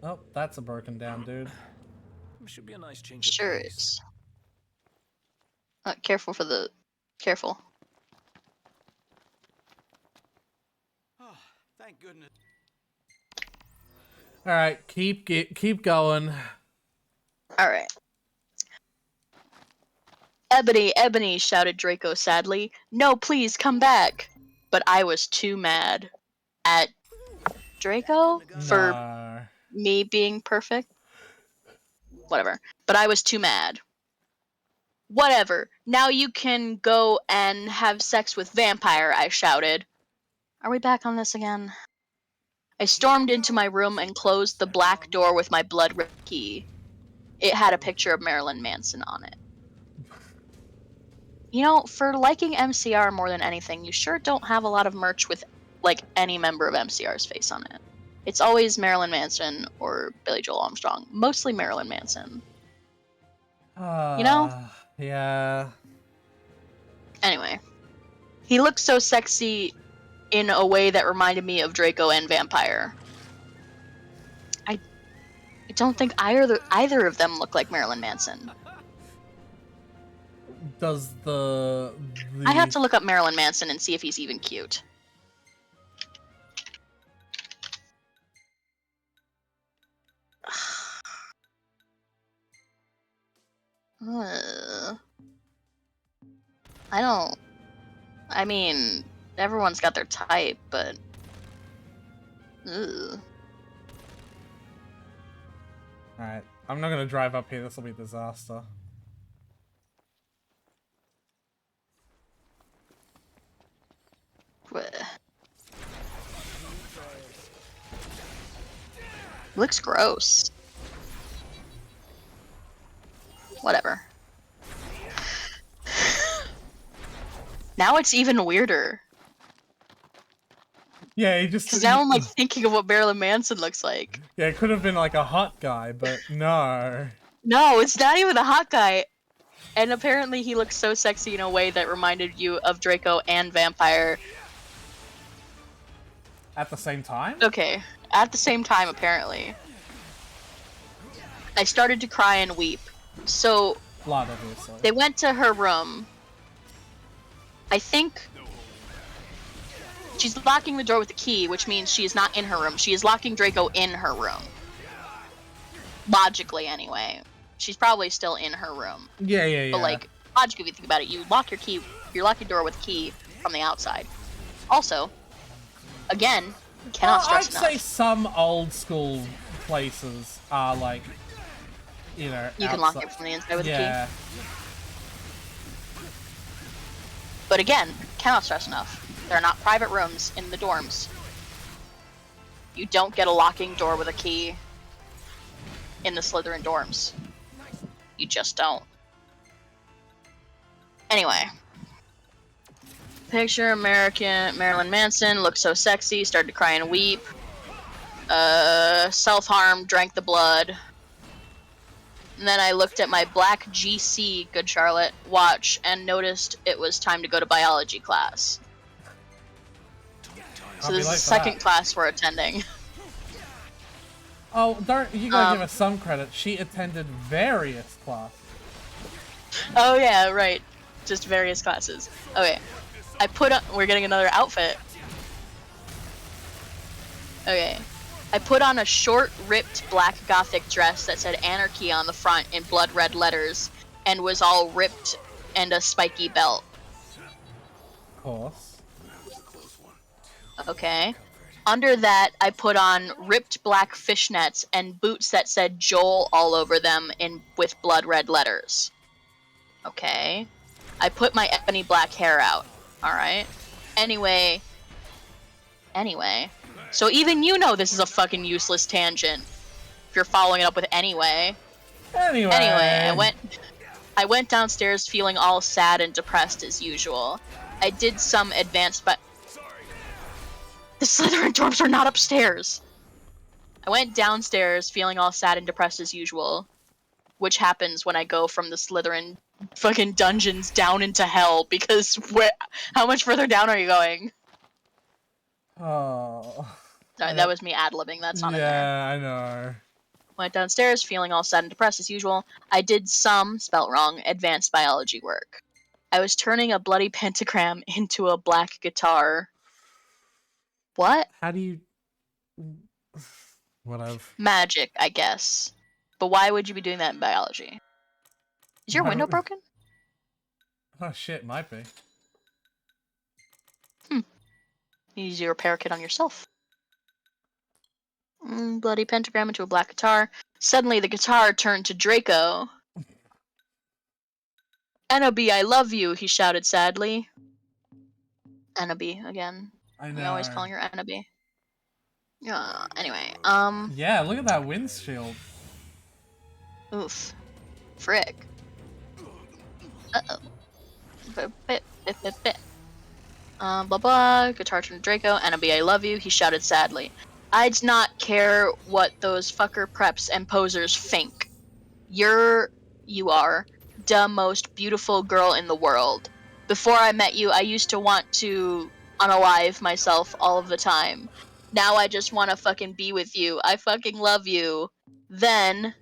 Oh, that's a broken down dude.
Should be a nice change.
Sure is. Careful for the... Careful.
Oh, thank goodness.
Alright, keep going.
Alright. Ebony, shouted Draco sadly. No, please, come back. But I was too mad at Draco for me being perfect. Whatever. But I was too mad. Whatever. Now you can go and have sex with Vampire, I shouted. Are we back on this again? I stormed into my room and closed the black door with my blood-red key. it had a picture of Marilyn Manson on it. You know, for liking MCR more than anything, you sure don't have a lot of merch with, like, any member of MCR's face on it. It's always Marilyn Manson or Billy Joel Armstrong. Mostly Marilyn Manson. You know?
Yeah.
Anyway. He looked so sexy in a way that reminded me of Draco and Vampire. I don't think either of them look like Marilyn Manson.
Does the...
I have to look up Marilyn Manson and see if he's even cute. I mean, everyone's got their type, but... Ugh.
Alright, I'm not gonna drive up here, this will be a disaster.
Looks gross. Whatever. Now it's even weirder.
Yeah, he just...
Because now I'm like thinking of what Marilyn Manson looks like.
Yeah, it could have been like a hot guy, but no.
No, it's not even a hot guy. And apparently he looks so sexy in a way that reminded you of Draco and Vampire.
At the same time?
Okay, at the same time apparently. I started to cry and weep. So,
Blood, obviously.
They went to her room. I think she's locking the door with the key, which means she is not in her room. She is locking Draco in her room. Logically, anyway. She's probably still in her room.
Yeah.
But, like, logically, if you think about it, you lock your door with a key from the outside. Also, again, cannot stress enough.
I'd say some old school places are like, you know,
you can lock it from the inside with a
yeah.
key. But again, cannot stress enough. There are not private rooms in the dorms. You don't get a locking door with a key in the Slytherin dorms. You just don't. Anyway. Picture American Marilyn Manson, looked so sexy, started to cry and weep. Self-harm, drank the blood. And then I looked at my black GC, Good Charlotte, watch and noticed it was time to go to biology class. So this is the second class we're attending.
Oh, you gotta give her some credit. She attended various classes.
Oh yeah, right. Just various classes. Okay. We're getting another outfit. Okay. I put on a short, ripped black gothic dress that said anarchy on the front in blood red letters and was all ripped and a spiky belt.
Of course.
Okay. Under that, I put on ripped black fishnets and boots that said Joel all over them with blood red letters. Okay. I put my ebony black hair out. Alright. Anyway. So even you know this is a fucking useless tangent. If you're following it up with anyway.
Anyway,
I went downstairs feeling all sad and depressed as usual. I did some advanced The Slytherin dorms are not upstairs. I went downstairs feeling all sad and depressed as usual, which happens when I go from the Slytherin fucking dungeons down into hell, because how much further down are you going?
Oh.
Sorry, that was me ad-libbing, that's not in there.
Yeah, I know.
Went downstairs feeling all sad and depressed as usual. I did some, spelt wrong, advanced biology work. I was turning a bloody pentagram into a black guitar. What?
How do you... Whatever.
Magic, I guess. But why would you be doing that in biology? Is your window broken?
Oh shit, might be.
You use your repair kit on yourself. Bloody pentagram into a black guitar. Suddenly the guitar turned to Draco. Enoby, I love you, he shouted sadly. Enoby, again.
I know.
We always calling her Enoby. Anyway,
Yeah, look at that windshield.
Oof. Frick. Uh-oh. Bit. Blah blah. Guitar turned to Draco. Annabelle, I love you. He shouted sadly. I do not care what those fucker preps and posers think. You are the most beautiful girl in the world. Before I met you, I used to want to unalive myself all of the time. Now I just want to fucking be with you. I fucking love you. Then,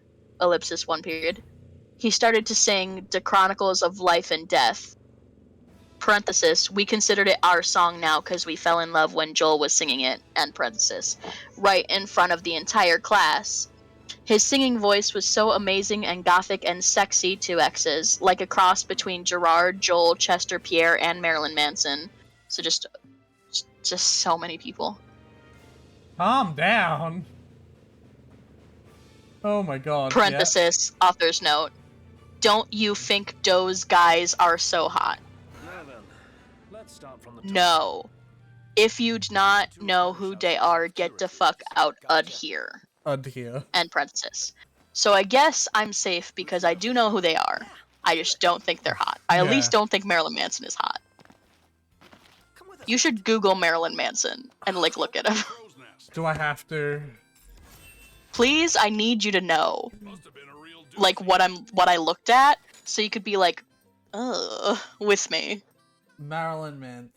ellipsis 1 period, he started to sing The Chronicles of Life and Death. Parenthesis, we considered it our song now because we fell in love when Joel was singing it, end parenthesis, right in front of the entire class. His singing voice was so amazing and gothic and sexy, 2 X's, like a cross between Gerard, Joel, Chester, Pierre, and Marilyn Manson. So just so many people.
Calm down. Oh my god.
Parenthesis, author's note. Don't you think those guys are so hot?
Now then, let's start from the top.
No. If you do not know who they are, get the fuck out of here.
Here.
End parenthesis. So I guess I'm safe because I do know who they are. I just don't think they're hot. I at least don't think Marilyn Manson is hot. You should Google Marilyn Manson and like look at him.
Do I have to?
Please, I need you to know. Like what I looked at, so you could be like, ugh, with me.
Marilyn Manson.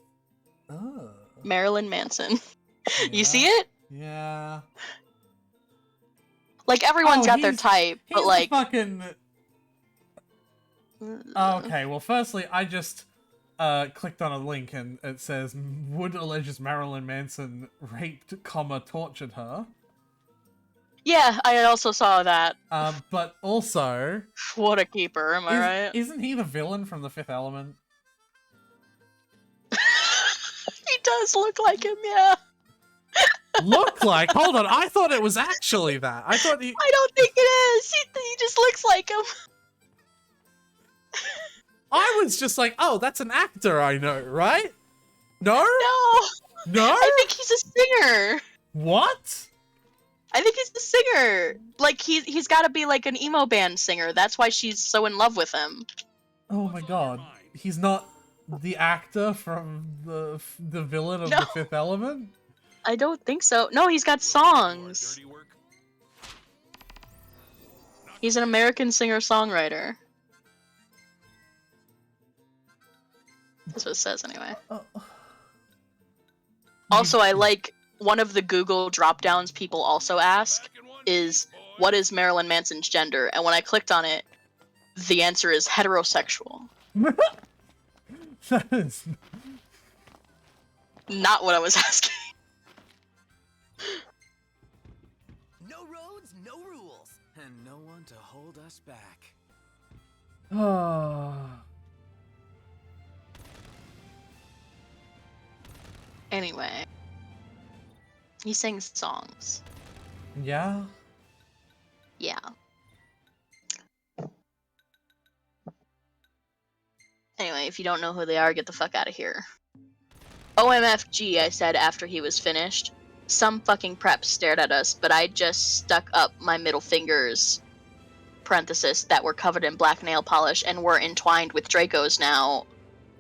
Oh.
Marilyn Manson. You see it?
Yeah.
Like everyone's got their type, but like
fucking. Okay, well, firstly, I just clicked on a link and it says Wood alleges Marilyn Manson raped, tortured her.
Yeah, I also saw that.
But also,
what a keeper, am I right?
Isn't he the villain from The Fifth Element?
He does look like him, yeah.
Look like? Hold on, I thought it was actually that. I don't think
it is. He just looks like him.
I was just like, oh, that's an actor I know, right? No?
No. I think he's a singer.
What?
I think he's a singer. Like he's got to be like an emo band singer. That's why she's so in love with him.
Oh my god, he's not the actor from the villain of The Fifth Element?
I don't think so. No, he's got songs. He's an American singer-songwriter. That's what it says anyway. Also, I like one of the Google drop-downs people also ask is, what is Marilyn Manson's gender? And when I clicked on it, the answer is heterosexual.
That is
not what I was asking.
No roads, no rules, and no one to hold us back.
Anyway, he sings songs.
Yeah?
Yeah. Anyway, if you don't know who they are, get the fuck out of here. OMFG, I said after he was finished. Some fucking prep stared at us, but I just stuck up my middle fingers, parenthesis, that were covered in black nail polish and were entwined with Draco's now,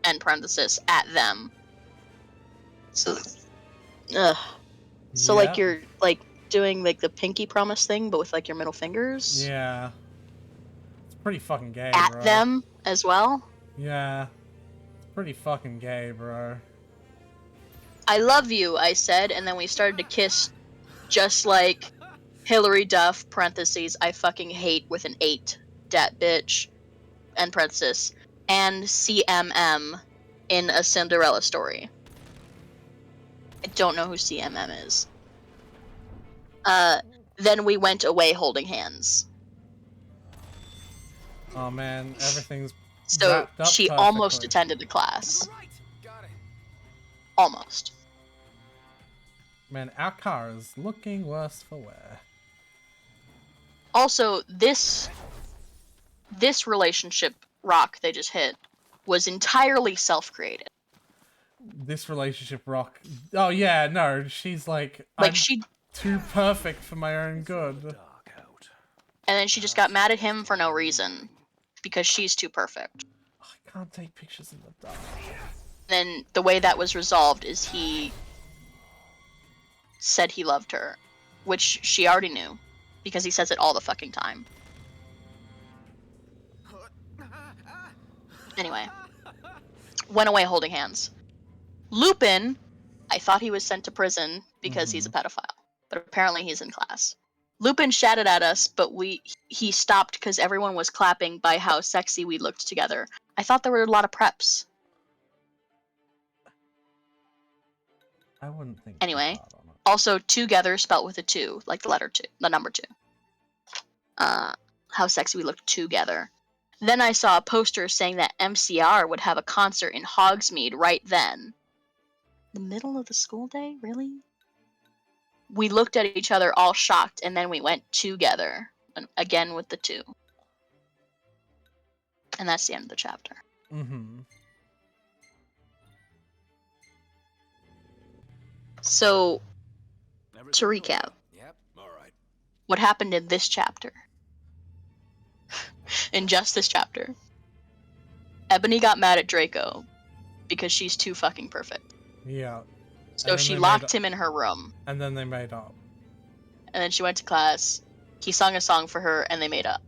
end parenthesis, at them. So, So like you're like doing like the pinky promise thing, but with like your middle fingers?
Yeah. It's pretty fucking gay,
at
bro.
them as well?
Yeah. It's pretty fucking gay, bro.
I love you, I said, and then we started to kiss just like Hillary Duff, parentheses, I fucking hate with an 8, dat bitch, end parenthesis, and CMM in A Cinderella Story. I don't know who CMM is. Then we went away holding hands.
Oh man, everything's
So
wrapped up
she
perfectly.
almost attended the class. Almost.
Man, our car is looking worse for wear.
Also, this relationship rock they just hit was entirely self-created.
This relationship rock. Oh yeah, no, she's like I'm
she
too perfect for my own good.
And then she just got mad at him for no reason. Because she's too perfect.
I can't take pictures in the dark.
Then the way that was resolved is he said he loved her. Which she already knew. Because he says it all the fucking time. Anyway. Went away holding hands. Lupin, I thought he was sent to prison because he's a pedophile. But apparently he's in class. Lupin shouted at us, but he stopped because everyone was clapping by how sexy we looked together. I thought there were a lot of preps.
I wouldn't think.
Anyway, also together spelt with a 2, like the letter 2, the number 2. How sexy we looked together. Then I saw a poster saying that MCR would have a concert in Hogsmeade right then. The middle of the school day? Really? We looked at each other all shocked, and then we went together. And again with the 2. And that's the end of the chapter.
Mm-hmm.
So, to recap.
Yep. All right.
What happened in this chapter? In just this chapter. Ebony got mad at Draco because she's too fucking perfect.
Yeah.
So she locked him in her room.
And then they made up.
And then she went to class. He sung a song for her and they made up.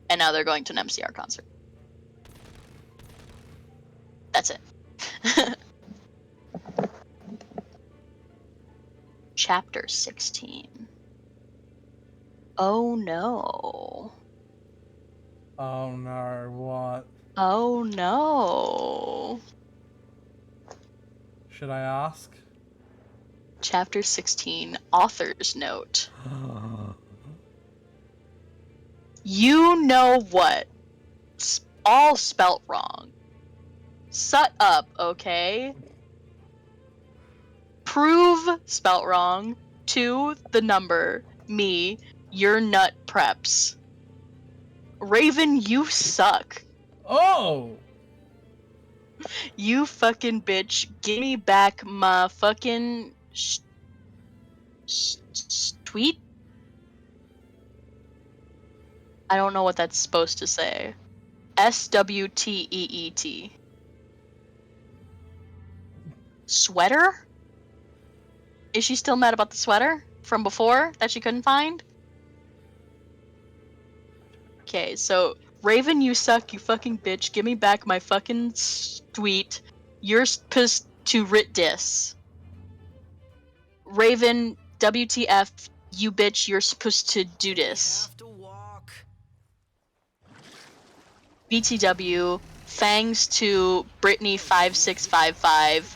And now they're going to an MCR concert. That's it. Chapter 16. Oh no.
Oh no, what?
Oh no.
Should I ask?
Chapter 16, Author's Note. You know what? All spelt wrong. Shut up, okay? Prove spelt wrong. 2, the number. Me, your nut preps. Raven, you suck.
Oh!
You fucking bitch. Give me back my fucking tweet? I don't know what that's supposed to say. SWTEET. Sweater? Is she still mad about the sweater from before that she couldn't find? Okay, so Raven, you suck, you fucking bitch. Give me back my fucking tweet. You're supposed to writ dis. Raven, WTF, you bitch, you're supposed to do this. BTW, thanks to Brittany5655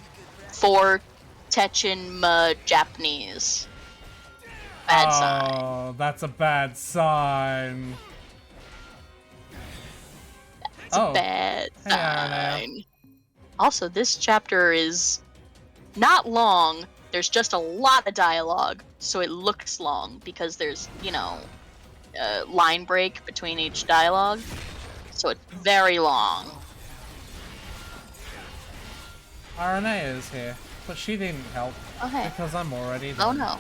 for Techen ma Japanese. Bad sign.
Oh, that's a bad sign.
That's a bad sign. Also, this chapter is not long. There's just a lot of dialogue, so it looks long because there's, you know, a line break between each dialogue. So it's very long.
RNA is here, but she didn't help.
Okay.
Because I'm already
Oh
done.
no.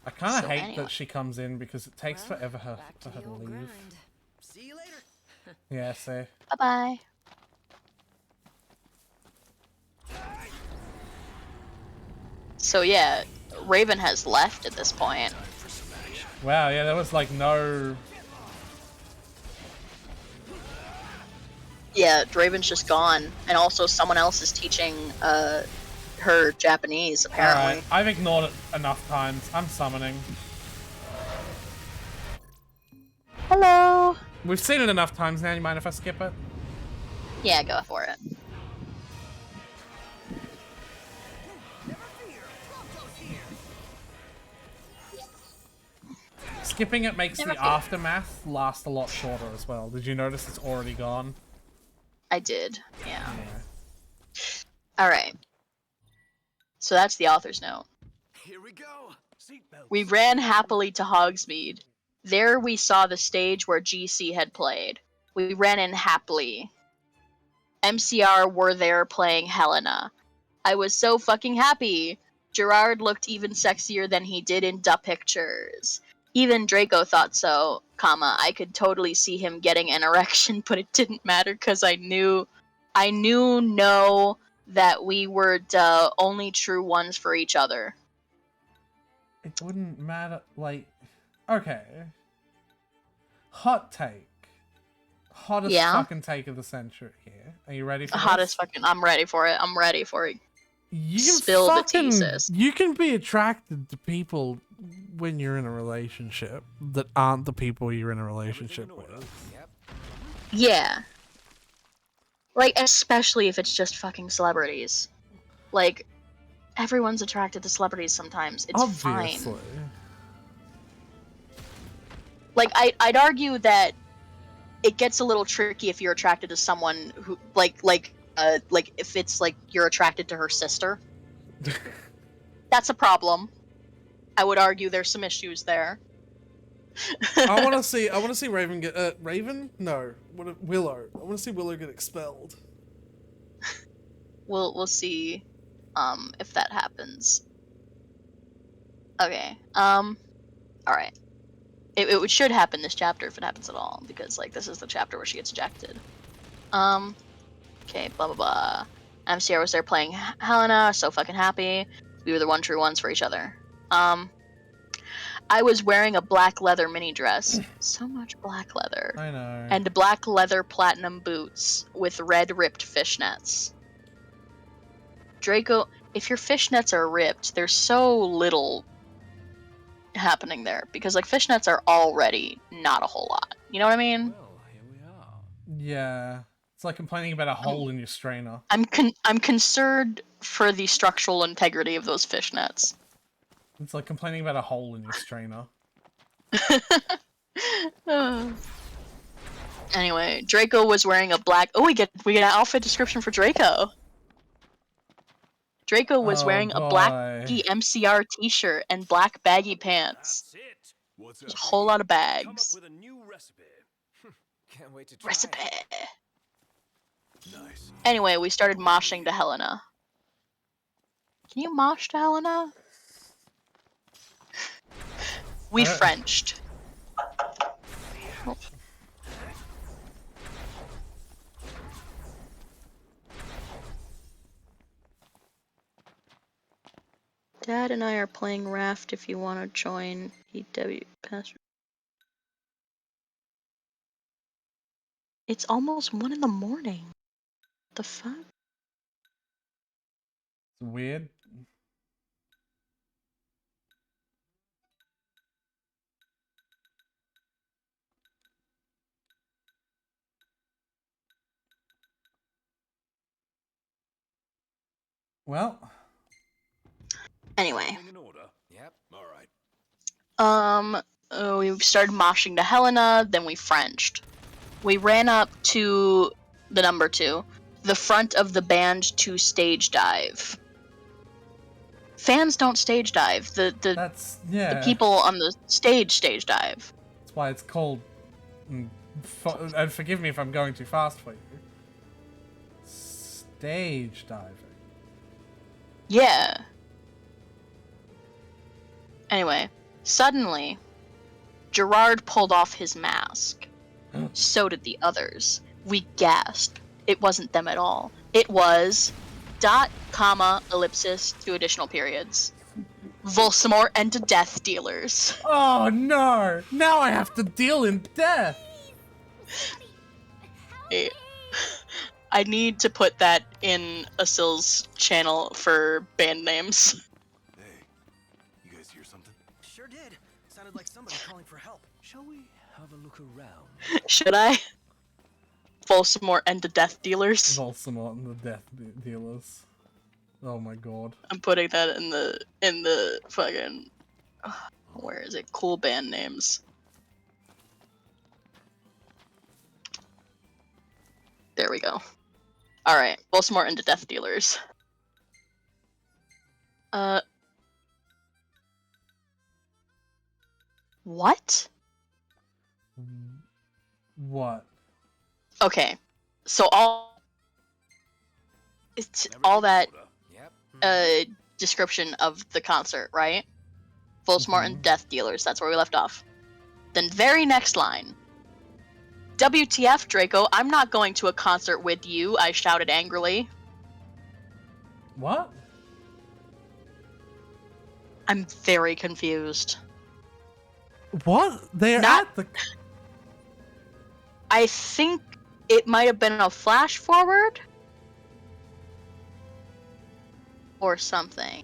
I kind of
So
hate
anyway.
that she comes in because it takes forever for her to leave.
See you later.
Yeah, see.
Bye-bye. So yeah, Raven has left at this point.
Wow, yeah, there was like no...
Yeah, Raven's just gone, and also someone else is teaching her Japanese, apparently.
Alright, I've ignored it enough times. I'm summoning.
Hello!
We've seen it enough times now, you mind if I skip it?
Yeah, go for it.
Skipping it makes
Never
the
fear.
aftermath last a lot shorter as well. Did you notice it's already gone?
I did, yeah. Alright. So that's the author's note.
Here we go. Seatbelt.
We ran happily to Hogsmeade. There we saw the stage where GC had played. We ran in happily. MCR were there playing Helena. I was so fucking happy. Gerard looked even sexier than he did in the pictures. Even Draco thought so, I could totally see him getting an erection, but it didn't matter because I knew that we were the only true ones for each other.
It wouldn't matter, like, okay. Hot take. Hottest fucking take of the century here. Are you ready for this?
Hottest fucking, I'm ready for it. I'm ready for it.
You
Spill the tea, sis.
You can be attracted to people when you're in a relationship that aren't the people you're in a relationship with.
Yeah. Like, especially if it's just fucking celebrities. Like, everyone's attracted to celebrities sometimes. It's
Obviously.
fine. Like, I'd argue that it gets a little tricky if you're attracted to someone who, like if it's like you're attracted to her sister. That's a problem. I would argue there's some issues there.
I want to see Raven get Raven? No, Willow. I want to see Willow get expelled.
We'll see if that happens. Okay. All right. It should happen this chapter if it happens at all, because like this is the chapter where she gets ejected. Okay, blah blah blah. MCR was there playing Helena, so fucking happy. We were the one true ones for each other. I was wearing a black leather mini dress. So much black leather.
I know.
And black leather platinum boots with red ripped fishnets. Draco, if your fishnets are ripped, there's so little happening there, because like fishnets are already not a whole lot. You know what I mean?
Yeah. It's like complaining about a hole in your strainer.
I'm concerned for the structural integrity of those fishnets.
It's like complaining about a hole in your strainer.
Anyway, Draco was wearing a black. Oh, we get an outfit description for Draco. Draco was wearing a black MCR t-shirt and black baggy pants. There's a whole lot of bags.
With a new recipe. Can't wait to try.
Recipe.
Nice.
Anyway, we started moshing to Helena. Can you mosh to Helena? We Frenched. Dad and I are playing Raft if you want to join EW Pastor. It's almost 1 in the morning. The fuck?
It's weird. Well.
Anyway.
Yep. All right.
We started moshing to Helena, then we Frenched. We ran up to the number 2, the front of the band to stage dive. Fans don't stage dive. The people on the stage dive.
That's why it's called. And forgive me if I'm going too fast for you. Stage diving.
Yeah. Anyway, suddenly, Gerard pulled off his mask. So did the others. We gasped. It wasn't them at all. It was ... ellipsis, 2 additional periods. Volsamor and the Death Dealers.
Oh no! Now I have to deal in death!
I need to put that in Asil's channel for band names.
Hey, you guys hear something?
Sure did. Sounded like somebody calling for help.
Shall we have a look around?
Should I? Volsamor and the Death Dealers.
Volsamor and the Death Dealers. Oh my god.
I'm putting that in the fucking... where is it? Cool band names. There we go. Alright, Volsamor and the Death Dealers. What?
What?
Okay, so it's all that description of the concert, right? Voldemort and Death Dealers. That's where we left off. Then very next line. WTF, Draco, I'm not going to a concert with you, I shouted angrily.
What?
I'm very confused.
What? They're at the...
I think it might have been a flash forward? Or something.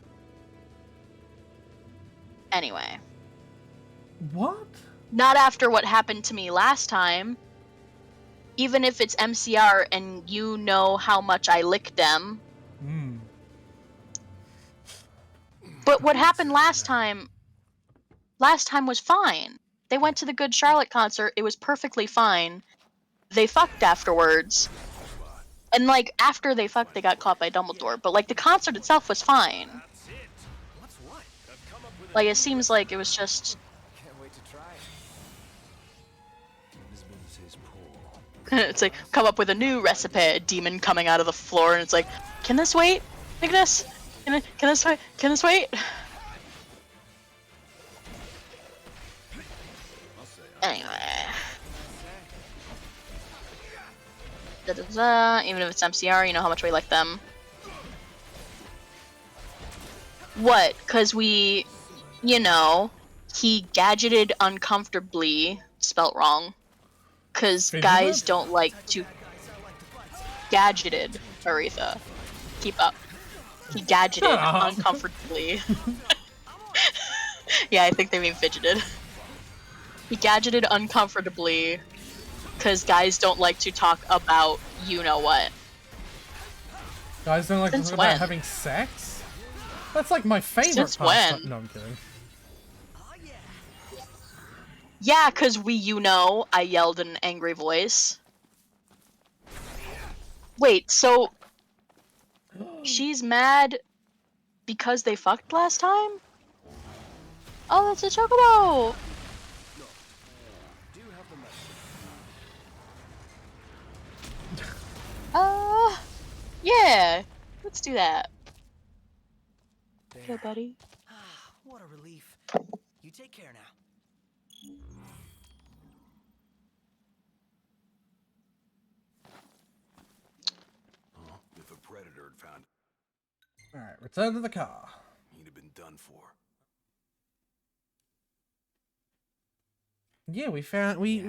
Anyway.
What?
Not after what happened to me last time. Even if it's MCR and you know how much I licked them. But what happened last time was fine. They went to the Good Charlotte concert, it was perfectly fine. They fucked afterwards. And like, after they fucked, they got caught by Dumbledore. But like, the concert itself was fine. Like, it seems like it was just... It's like, come up with a new recipe, a demon coming out of the floor, and it's like, can this wait, Ignis? Can this wait? Can this wait? Anyway. Even if it's MCR, you know how much we like them. What? Cause we, you know, he gadgeted uncomfortably, spelt wrong. Cause guys don't like to... Gadgeted, Aretha. Keep up. He gadgeted uncomfortably. Yeah, I think they mean fidgeted. He gadgeted uncomfortably because guys don't like to talk about you-know-what.
Guys don't like to talk about having sex? That's like my favorite
Since
pastime.
when?
No, I'm kidding.
Yeah, because I yelled in an angry voice. Wait, so... She's mad because they fucked last time? Oh, that's a chocobo! Yeah! Let's do that. Okay, buddy.
What a relief. You take care now.
If a predator had found...
Alright, return to the car.
He'd have been done for.
Yeah, we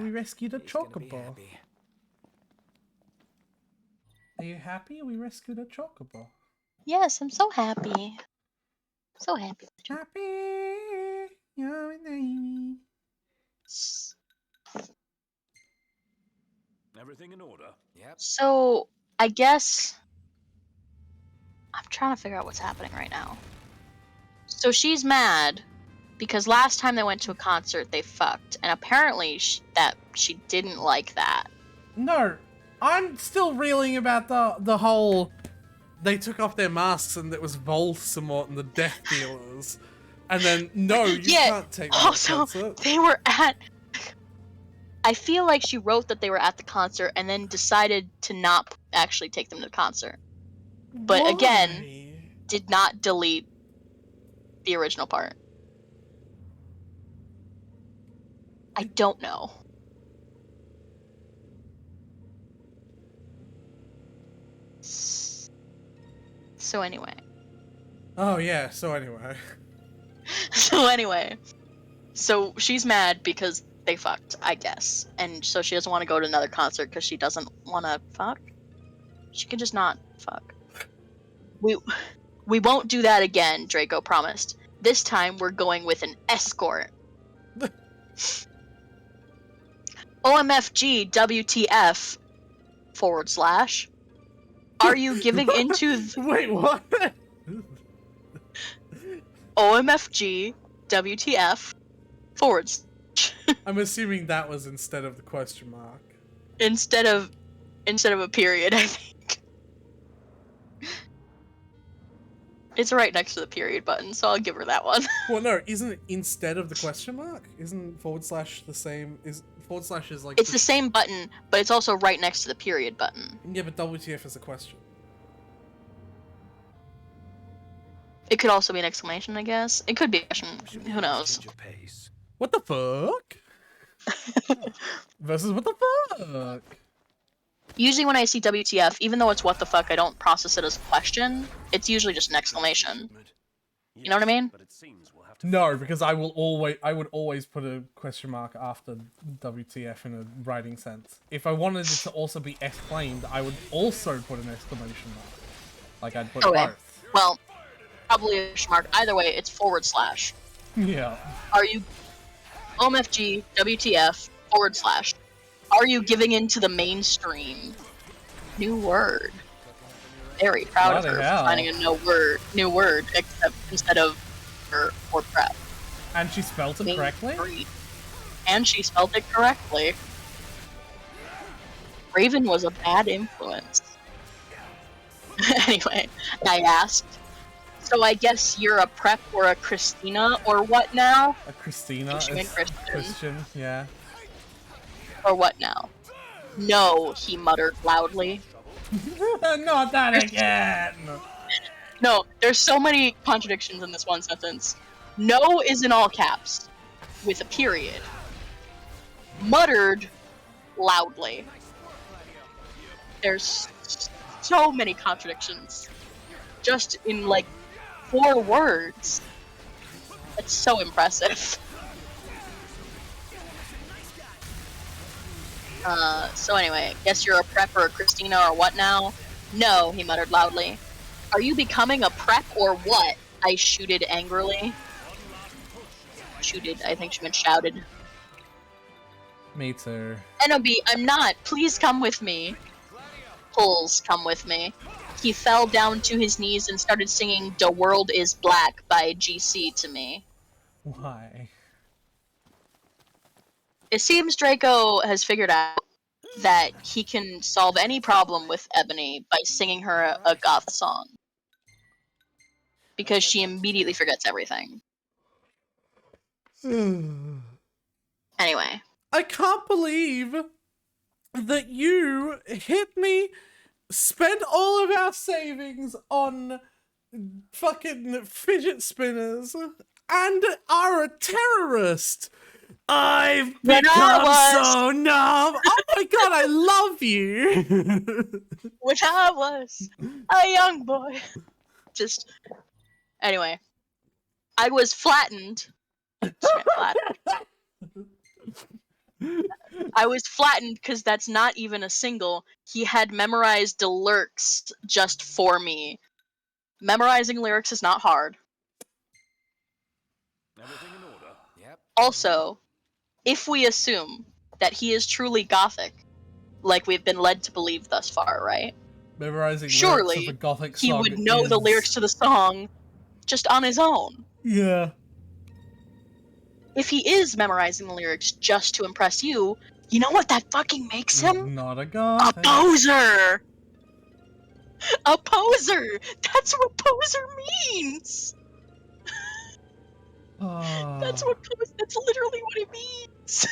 rescued a chocobo. Are you happy? We rescued a chocobo.
Yes, I'm so happy. So happy.
Happy. You're a baby.
Everything in order? Yep.
So, I guess... I'm trying to figure out what's happening right now. So she's mad because last time they went to a concert, they fucked. And apparently she didn't like that.
No, I'm still reeling about the whole... They took off their masks and it was Voldemort and the Death Dealers. And then, no, you can't take them to the concert.
They were at... I feel like she wrote that they were at the concert and then decided to not actually take them to the concert. But again, did not delete the original part. I don't know. So anyway.
Oh yeah, so anyway.
So she's mad because they fucked, I guess. And so she doesn't want to go to another concert because she doesn't want to fuck. She can just not fuck. We won't do that again, Draco promised. This time we're going with an escort. OMFG WTF / Are you giving into
Wait, what?
OMFG WTF /
I'm assuming that was instead of the question mark.
Instead of a period, I think. It's right next to the period button, so I'll give her that one.
Well, no, isn't it instead of the question mark? Isn't / the same? Is / is like...
It's the same button, but it's also right next to the period button.
Yeah, but WTF is a question.
It could also be an exclamation, I guess. It could be a question. Who knows?
What the fuck? Versus what the fuck?
Usually when I see WTF, even though it's what the fuck, I don't process it as a question. It's usually just an exclamation. You know what I mean?
No, because I would always put a question mark after WTF in a writing sense. If I wanted it to also be exclaimed, I would also put an exclamation mark. Like I'd put both.
Well, probably a question mark. Either way, it's /.
Yeah.
Are you OMFG WTF /? Are you giving in to the mainstream? New word. Very proud of her for finding a new word, except instead of or prep.
And she spelled it correctly?
And she spelled it correctly. Raven was a bad influence. Anyway, I asked, so I guess you're a prep or a Christina or what now?
A Christina?
She meant
Christian, yeah.
Or what now? No, he muttered loudly.
Not that again!
No, there's so many contradictions in this one sentence. No is in all caps, with a period. Muttered loudly. There's so many contradictions. Just in, like, 4 words. It's so impressive. So anyway, guess you're a prep or a Christina or what now? No, he muttered loudly. Are you becoming a prep or what? I shooted angrily. Shooted, I think she meant shouted.
Me too.
NOB, I'm not. Please come with me. Pulls, come with me. He fell down to his knees and started singing "The World Is Black" by GC to me.
Why?
It seems Draco has figured out that he can solve any problem with Ebony by singing her a goth song. Because she immediately forgets everything. Anyway.
I can't believe that you hit me, spent all of our savings on fucking fidget spinners, and are a terrorist! I've become so numb! Oh my god, I love you!
When I was a young boy. Just... Anyway. I was flattened. I was flattened because that's not even a single. He had memorized the lyrics just for me. Memorizing lyrics is not hard.
Everything in order? Yep.
Also, if we assume that he is truly gothic, like we've been led to believe thus far, right?
Memorizing
surely
lyrics of a gothic
he
song
would know the lyrics to the song just on his own.
Yeah.
If he is memorizing the lyrics just to impress you, you know what that fucking makes him?
Not a gothic.
A poser! A poser! That's what poser means! That's literally what it means!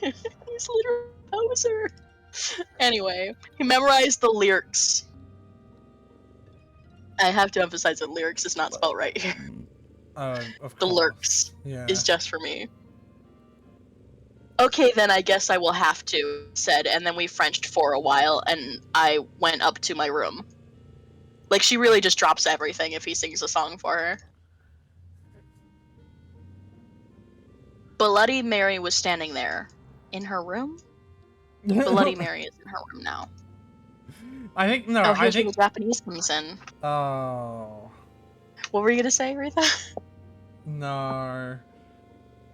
He's literally a poser. Anyway, he memorized the lyrics. I have to emphasize that lyrics is not spelled right here.
Of
the
course.
lurks
Yeah.
is just for me. Okay, then I guess I will have to, said, and then we Frenched for a while, and I went up to my room. Like, she really just drops everything if he sings a song for her. Bloody Mary was standing there. In her room? Bloody Mary is in her room now.
I think, no,
Oh,
I
here's
think...
where the Japanese comes in.
Oh.
What were you gonna say, Aretha?
No.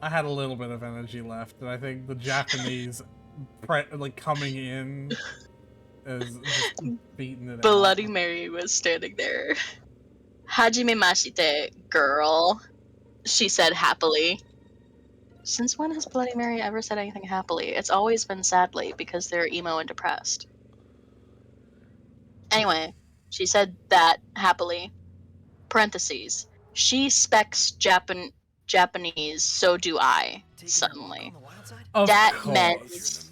I had a little bit of energy left, and I think the Japanese, coming in is just beating it out.
Bloody Mary was standing there. Hajime mashite, girl. She said happily. Since when has Bloody Mary ever said anything happily? It's always been sadly, because they're emo and depressed. Anyway, she said that happily. Parentheses. She specs Japanese, so do I, suddenly.
Of
That
course.
meant...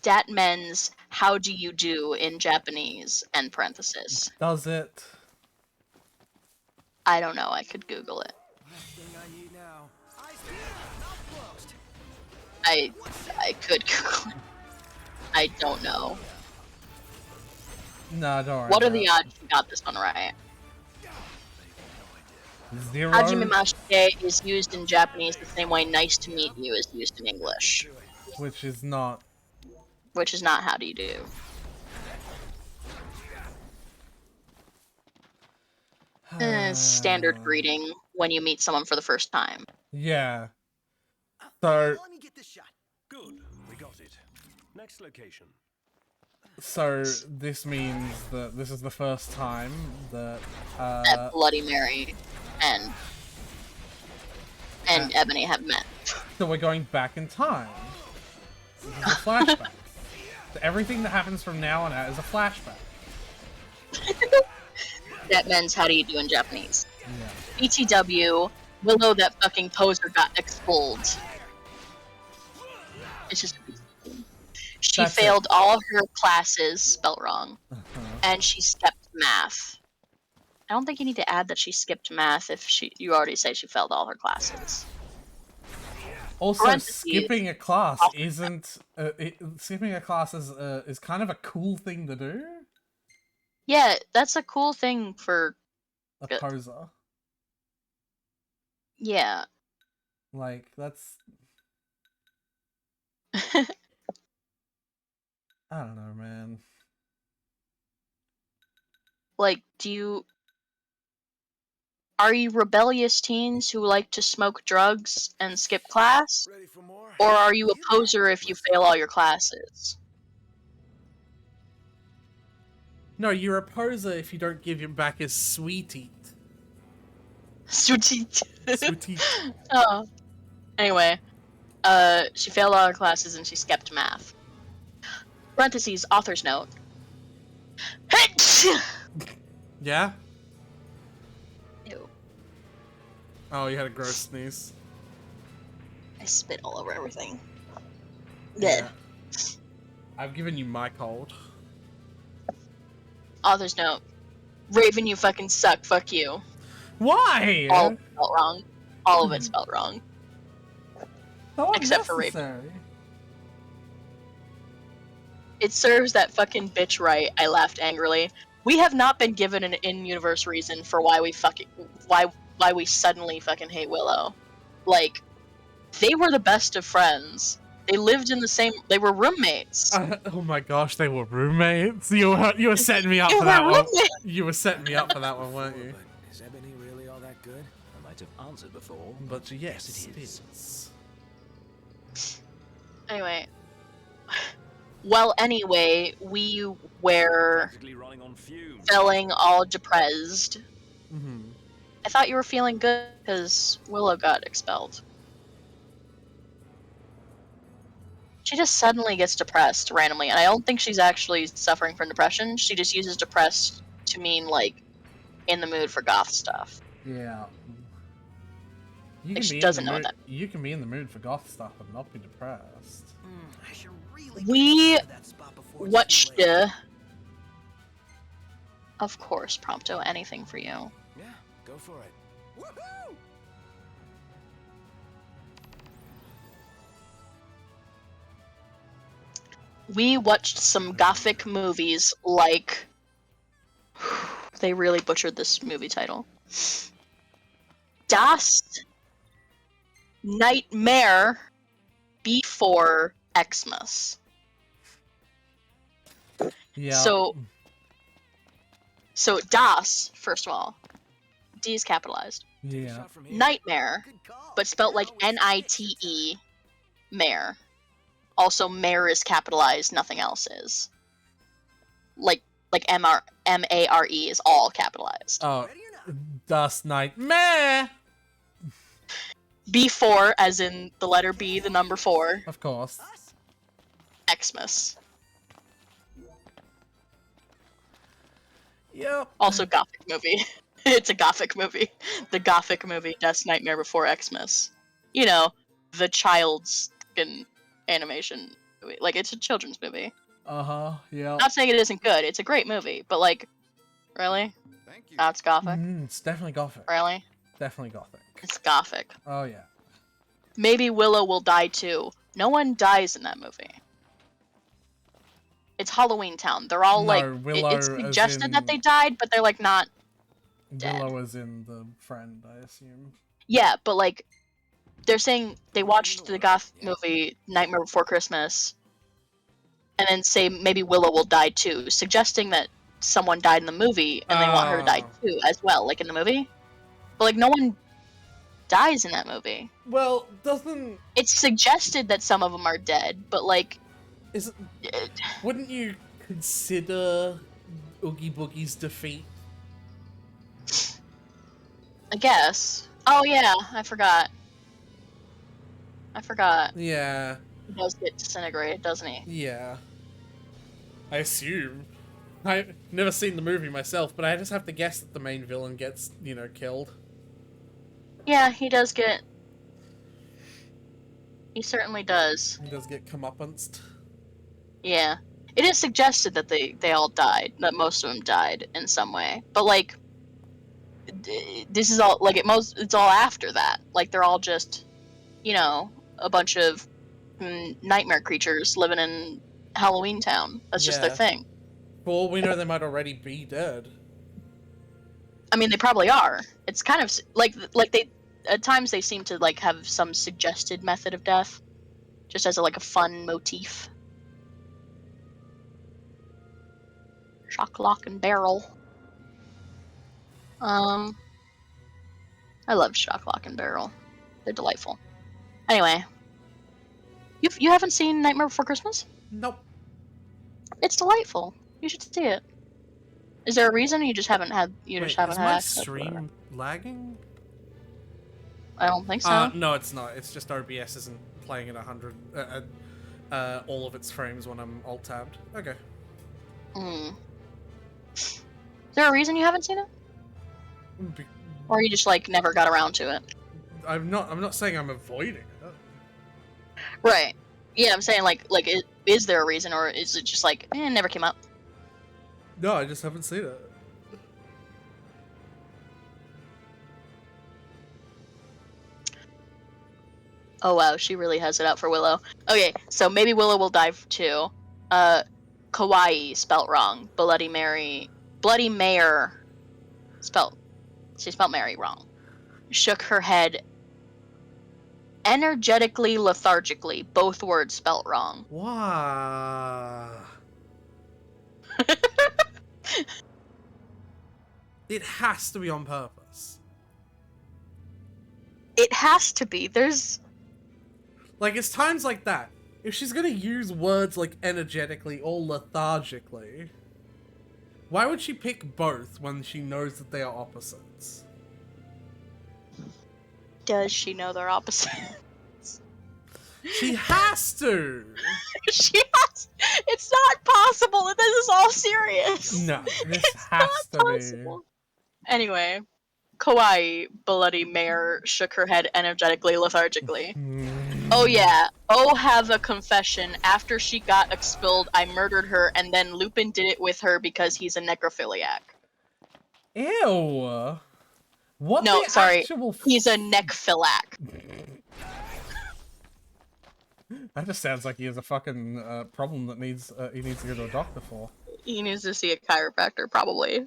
Statmen's "How do you do" in Japanese, end parenthesis.
Does it?
I don't know. I could Google it. I could Google it. I don't know.
No, don't worry.
What are the odds you got this one right?
0.
Hajime Mashite is used in Japanese the same way "nice to meet you" is used in English.
Which is not.
Which is not "how do you do." Standard greeting when you meet someone for the first time.
Yeah. So.
Let me get this shot. Good. We got it. Next location.
So this means that this is the first time that
that Bloody Mary and Ebony have met.
So we're going back in time. This is a flashback. So everything that happens from now on out is a flashback.
That means "how do you do" in Japanese.
Yeah.
BTW, Willow, that fucking poser, got expelled. It's just she
That's
failed all her classes, spelt wrong, and she skipped math. I don't think you need to add that she skipped math if you already say she failed all her classes.
Also, skipping a class isn't. Skipping a class is kind of a cool thing to do.
Yeah, that's a cool thing for
a poser.
Yeah.
Like that's. I don't know, man.
Like, are you rebellious teens who like to smoke drugs and skip class? Or are you a poser if you fail all your classes?
No, you're a poser if you don't give him back his sweetie.
Sweetie.
Sweetie.
Oh. Anyway, she failed all her classes and she skipped math. Parentheses, author's note.
Yeah?
Ew.
Oh, you had a gross sneeze.
I spit all over everything.
Yeah. I've given you my cold.
Author's note. Raven, you fucking suck. Fuck you.
Why?
All of it spelled wrong. All of it spelled wrong. Except for Raven. It serves that fucking bitch right. I laughed angrily. We have not been given an in-universe reason for why we suddenly fucking hate Willow. Like, they were the best of friends. They lived in the same. They were roommates.
Oh my gosh, they were roommates. You were setting me up for that one. You were setting me up for that one, weren't you?
But is Ebony really all that good? I might have answered before.
But yes, it is.
Anyway. Well, anyway, we were feeling all depressed.
Mm-hmm.
I thought you were feeling good because Willow got expelled. She just suddenly gets depressed randomly, and I don't think she's actually suffering from depression. She just uses depressed to mean, like, in the mood for goth stuff.
Yeah.
Like, she doesn't know what that means.
You can be in the mood for goth stuff and not be depressed.
We watched of course, Prompto, anything for you.
Yeah, go for it. Woohoo!
We watched some gothic movies like they really butchered this movie title. Das Nightmare Before Xmas.
Yeah.
So Das, first of all, D is capitalized.
Yeah.
Nightmare, but spelt like N-I-T-E, mare. Also, mare is capitalized, nothing else is. Like M-A-R-E is all capitalized.
Oh, Das Nightmare!
B4, as in the letter B, the number 4.
Of course.
Xmas.
Yep.
Also gothic movie. It's a gothic movie. The gothic movie, Das Nightmare Before Xmas. You know, the child's animation movie. Like, it's a children's movie.
Yeah.
Not saying it isn't good. It's a great movie, but like, really? That's gothic.
It's definitely gothic.
Really?
Definitely gothic.
It's gothic.
Oh yeah.
Maybe Willow will die too. No one dies in that movie. It's Halloween Town. They're all
No,
like,
Willow
it's
as
suggested that
in-
they died, but they're like not dead.
Willow is in the friend, I assume.
Yeah, but like, they're saying they watched the goth movie Nightmare Before Christmas, and then say maybe Willow will die too, suggesting that someone died in the movie and they want her to die too as well, like in the movie. But like, no one dies in that movie.
Well, doesn't
It's suggested that some of them are dead, but like,
is wouldn't you consider Oogie Boogie's defeat?
I guess. Oh yeah, I forgot.
Yeah.
He does get disintegrated, doesn't he?
Yeah. I assume. I've never seen the movie myself, but I just have to guess that the main villain gets, killed.
Yeah, he does get. He certainly does.
He does get comeuppance.
Yeah. It is suggested that they all died, that most of them died in some way. But like, this is all like it's all after that. Like they're all just, a bunch of nightmare creatures living in Halloween Town. That's just their
Yeah.
thing.
For all we know, they might already be dead.
I mean, they probably are. It's kind of like they at times they seem to like have some suggested method of death, just as a fun motif. Shock, lock, and barrel. I love Shock, Lock, and Barrel. They're delightful. Anyway, you haven't seen Nightmare Before Christmas?
Nope.
It's delightful. You should see it. Is there a reason you just haven't had?
Is
had
my
access to it?
stream lagging?
I don't think so.
No, it's not. It's just OBS isn't playing at 100, all of its frames when I'm alt-tabbed. Okay.
Is there a reason you haven't seen it? Or you just never got around to it?
I'm not saying I'm avoiding it.
Right. Yeah, I'm saying is there a reason, or is it just it never came up?
No, I just haven't seen it.
Oh wow, she really has it out for Willow. Okay, so maybe Willow will die too. Kawaii spelt wrong. Bloody Mary, Bloody Mare, she spelled Mary wrong. Shook her head. Energetically, lethargically, both words spelt wrong.
Wow. It has to be on purpose.
It has to be. There's
it's times like that. If she's gonna use words like energetically or lethargically, why would she pick both when she knows that they are opposites?
Does she know they're opposites?
She has to!
She has. It's not possible that this is all serious.
No, this has to be.
Anyway, Kawaii, Bloody Mare, shook her head energetically, lethargically. Oh yeah. Oh, have a confession. After she got expelled, I murdered her, and then Lupin did it with her because he's a necrophiliac.
Ew. What?
No,
the
sorry.
actual
He's a neckphiliac.
That just sounds like he has a fucking problem that needs he needs to go to a doctor for.
He needs to see a chiropractor, probably.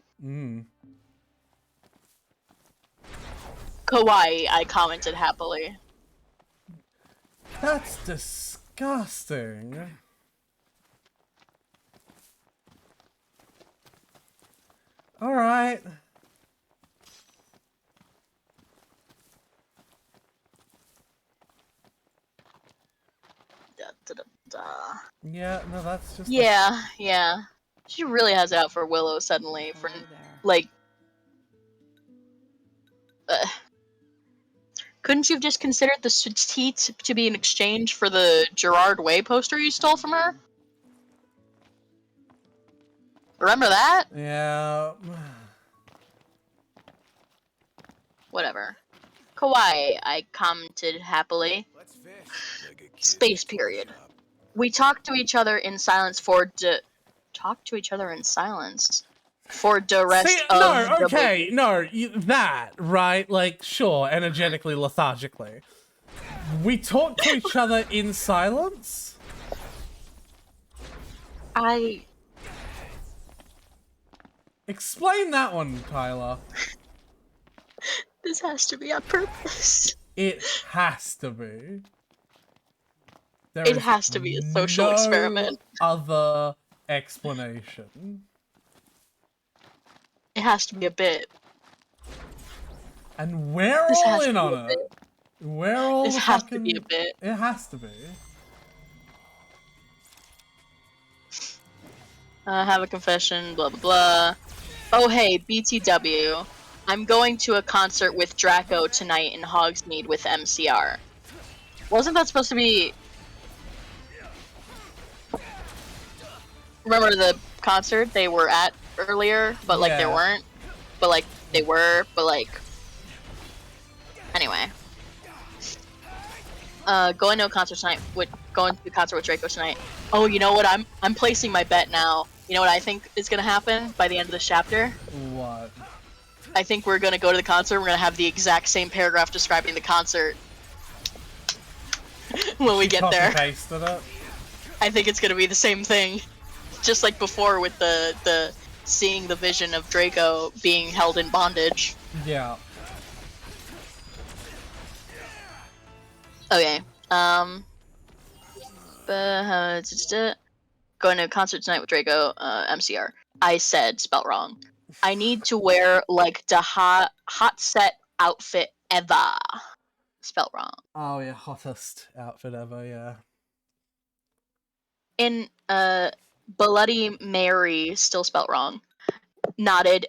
Kawaii, I commented happily.
That's disgusting. Alright. Yeah, no, that's just...
Yeah. She really has it out for Willow suddenly. For, couldn't you have just considered the suite to be in exchange for the Gerard Way poster you stole from her? Remember that?
Yeah.
Whatever. Kawaii, I commented happily. Space period. We talk to each other in silence for talk to each other in silence for the rest
See,
of
no,
the
okay,
movie.
no, that, right? Like, sure, energetically, lethargically. We talk to each other in silence? Explain that one, Tyler.
This has to be on purpose.
It has to be.
It has to be a social experiment.
Other explanation.
It has to be a bit.
And we're
This
all
has to
in
be
on
a
it.
bit.
We're all
This has to be a bit.
It has to be.
Have a confession, blah blah blah. Oh hey, BTW. I'm going to a concert with Draco tonight in Hogsmeade with MCR. Wasn't that supposed to be... Remember the concert they were at earlier, but like they
Yeah.
weren't? But like they were, but like... Anyway. Going to a concert tonight going to a concert with Draco tonight. Oh, you know what? I'm placing my bet now. You know what I think is gonna happen by the end of this chapter?
What?
I think we're gonna go to the concert, we're gonna have the exact same paragraph describing the concert when we get there.
Copy-pasted it.
I think it's gonna be the same thing. Just like before with the seeing the vision of Draco being held in bondage.
Yeah.
Okay. Going to a concert tonight with Draco, MCR. I said, spelt wrong. I need to wear like the hot set outfit ever. Spelt wrong.
Oh yeah, hottest outfit ever, yeah.
In Bloody Mary, still spelt wrong. Nodded.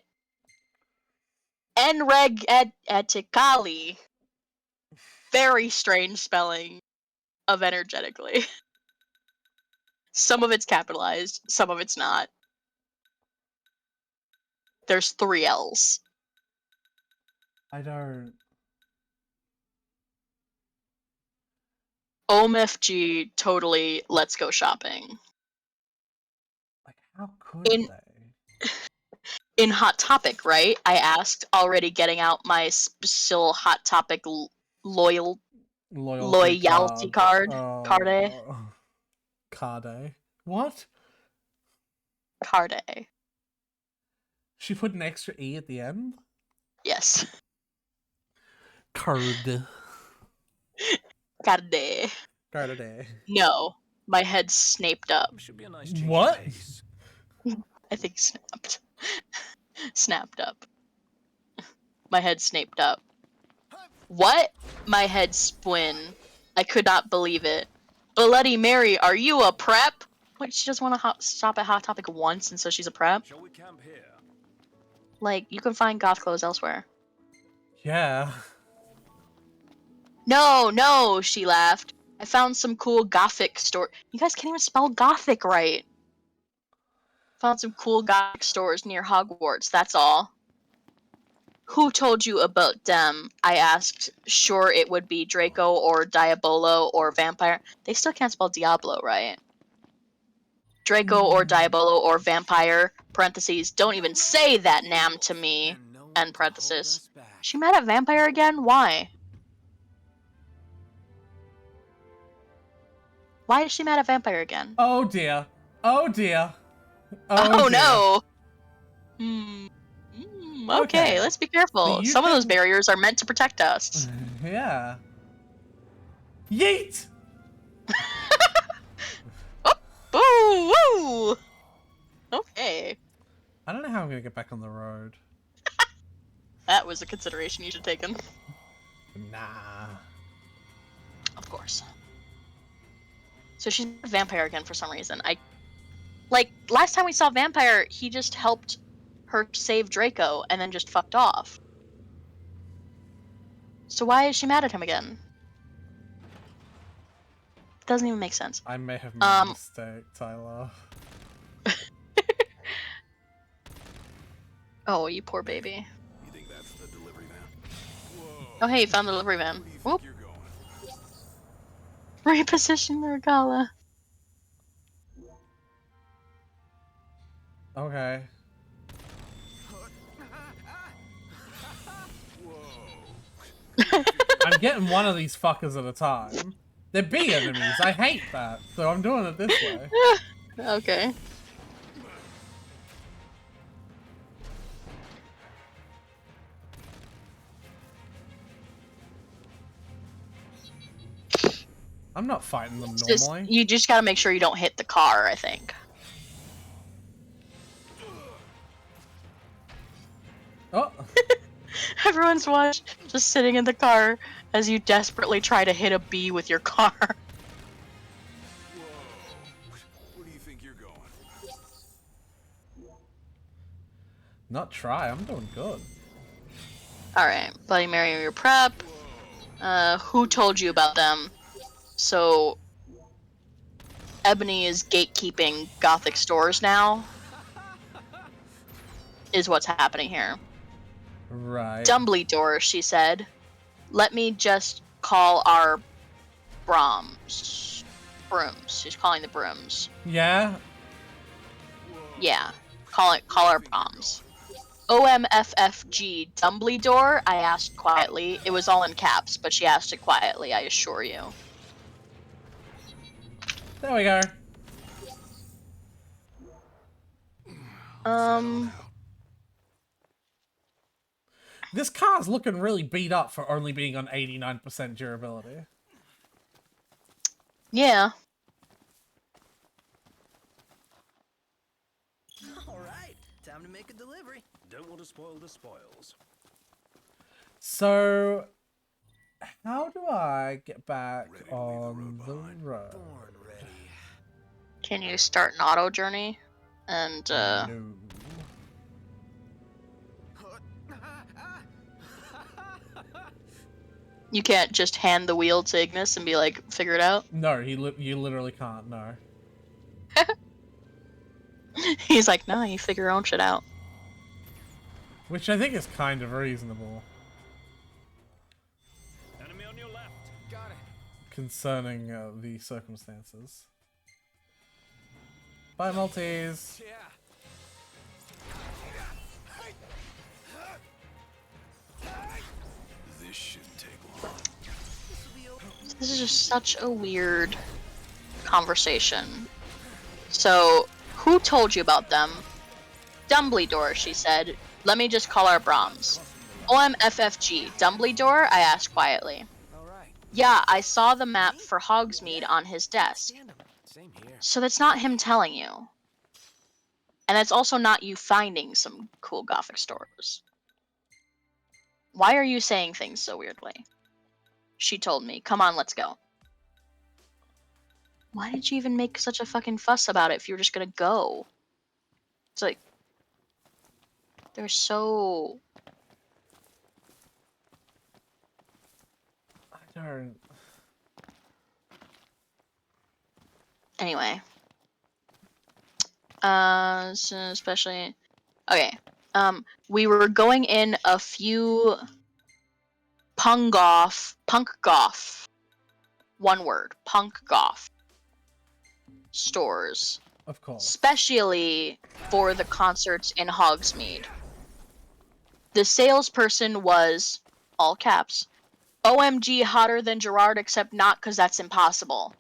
Enreg eticali. Very strange spelling of energetically. Some of it's capitalized, some of it's not. There's 3 L's.
I don't...
OMFG, totally, let's go shopping.
How could they?
In Hot Topic, right? I asked, already getting out my still Hot Topic loyalty card. Card.
Card. What?
Card.
She put an extra E at the end?
Yes.
Card.
Card.
Card.
No, my head's snaped up.
Should be a nice
What?
I think snapped. Snapped up. My head snaped up. What? My head spwin. I could not believe it. Bloody Mary, are you a prep? Wait, she doesn't want to stop at Hot Topic once, and so she's a prep?
Shall we camp here?
Like, you can find goth clothes elsewhere.
Yeah.
No, she laughed. I found some cool gothic store. You guys can't even spell gothic right. Found some cool gothic stores near Hogwarts, that's all. Who told you about them? I asked. Sure, it would be Draco or Diabolo or Vampire. They still can't spell Diablo, right? Draco or Diabolo or Vampire, parentheses, don't even say that Nam to me, end parenthesis. She mad at Vampire again? Why? Why is she mad at Vampire again?
Oh dear. Oh dear.
Oh
dear.
no! Okay, let's be careful.
So
Some of those barriers are meant to protect us.
Yeah. Yeet!
Boo! Woo! Okay.
I don't know how I'm gonna get back on the road.
That was a consideration you should have taken.
Nah.
Of course. So she's a vampire again for some reason. Like, last time we saw Vampire, he just helped her save Draco and then just fucked off. So why is she mad at him again? Doesn't even make sense.
I may have made a mistake, Tyler.
Oh, you poor baby.
You think that's the delivery van?
Oh, hey, you found the delivery van. Whoop. Reposition the Regala.
Okay. I'm getting one of these fuckers at a time. They're big enemies. I hate that. So I'm doing it this way.
Okay.
I'm not fighting them
Just,
normally.
you just gotta make sure you don't hit the car, I think.
Oh.
Everyone's just sitting in the car as you desperately try to hit a bee with your car.
Where do you think you're going?
Not try. I'm doing good.
Alright, Bloody Mary, your prep. Who told you about them? So, Ebony is gatekeeping Gothic stores now. Is what's happening here.
Right.
Dumbledore, she said. Let me just call our brooms. She's calling the brooms.
Yeah?
Yeah. Call our brooms. OMFFG Dumbledore, I asked quietly. It was all in caps, but she asked it quietly, I assure you.
There we go. This car's looking really beat up for only being on 89% durability.
Yeah.
Alright, time to make a delivery.
Don't want to spoil the spoils.
So, how do I get back on the road?
Can you start an auto journey? And,
No.
You can't just hand the wheel to Ignis and be like, figure it out?
No, you literally can't, no.
He's like, no, you figure your own shit out.
Which I think is kind of reasonable.
Enemy on your left. Got it.
Concerning the circumstances. Bye, Maltese.
Yeah.
This shouldn't take long.
This is just such a weird conversation. So, who told you about them? Dumbledore, she said. Let me just call our Brahms. OMFFG, Dumbledore? I asked quietly. Yeah, I saw the map for Hogsmeade on his desk. So that's not him telling you. And that's also not you finding some cool Gothic stores. Why are you saying things so weirdly? She told me, come on, let's go. Why did you even make such a fucking fuss about it if you were just gonna go? It's like, they're so...
I don't...
Anyway. So especially... Okay. We were going in a few... punk goth. One word. Punk goth. Stores.
Of course.
Especially for the concerts in Hogsmeade. The salesperson was, all caps, OMG hotter than Gerard, except not because that's impossible.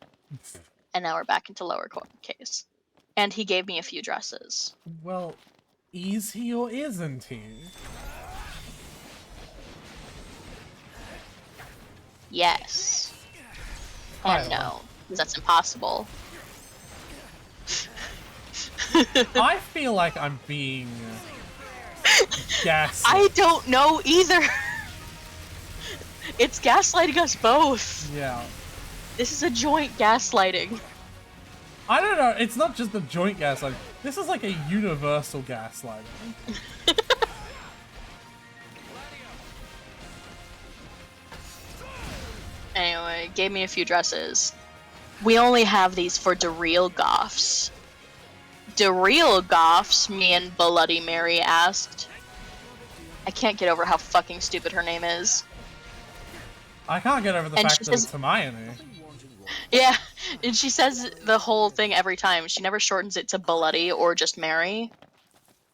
And now we're back into lower case. And he gave me a few dresses.
Well, is he or isn't he?
Yes. And no, because that's impossible.
I feel like I'm being gaslit.
I don't know either. It's gaslighting us both.
Yeah.
This is a joint gaslighting.
I don't know, it's not just the joint gaslighting. This is like a universal gaslighting.
Anyway, gave me a few dresses. We only have these for the real goths. The real goths, me and Bloody Mary asked. I can't get over how fucking stupid her name is.
I can't get over the fact that it's Hermione.
Yeah, and she says the whole thing every time. She never shortens it to Bloody or just Mary.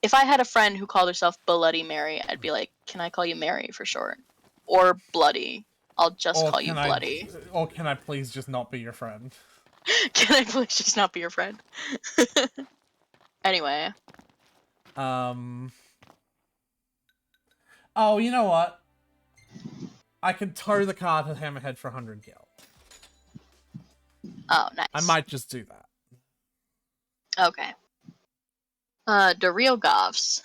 if I had a friend who called herself Bloody Mary, I'd be like, can I call you Mary for short? Or Bloody. I'll just call you Bloody.
Or can I please just not be your friend?
Can I please just not be your friend? Anyway.
Oh, you know what? I could tow the car to Hammerhead for 100 gil.
Oh, nice.
I might just do that.
Okay. The real Goths.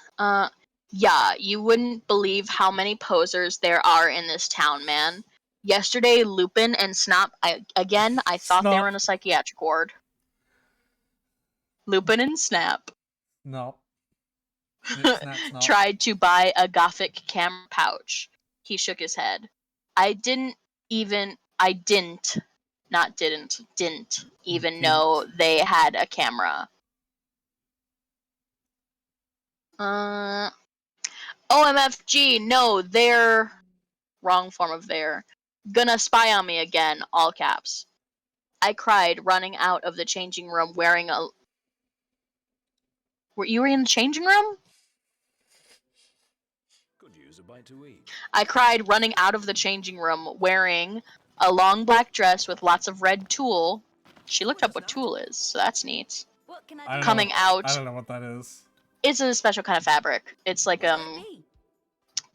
Yeah, you wouldn't believe how many posers there are in this town, man. Yesterday, Lupin and Snap, I thought they were in a psychiatric ward. Lupin and Snap
No.
tried to buy a Gothic camera pouch. He shook his head. I didn't even know they had a camera. OMFG, no, they're wrong form of they're gonna spy on me again, all caps. I cried, running out of the changing room wearing a... Were you in the changing room?
Could use a bite to eat.
I cried, running out of the changing room wearing a long black dress with lots of red tulle. She looked up what tulle is, so that's neat. Coming out.
I don't know what that is.
It's a special kind of fabric. It's like kind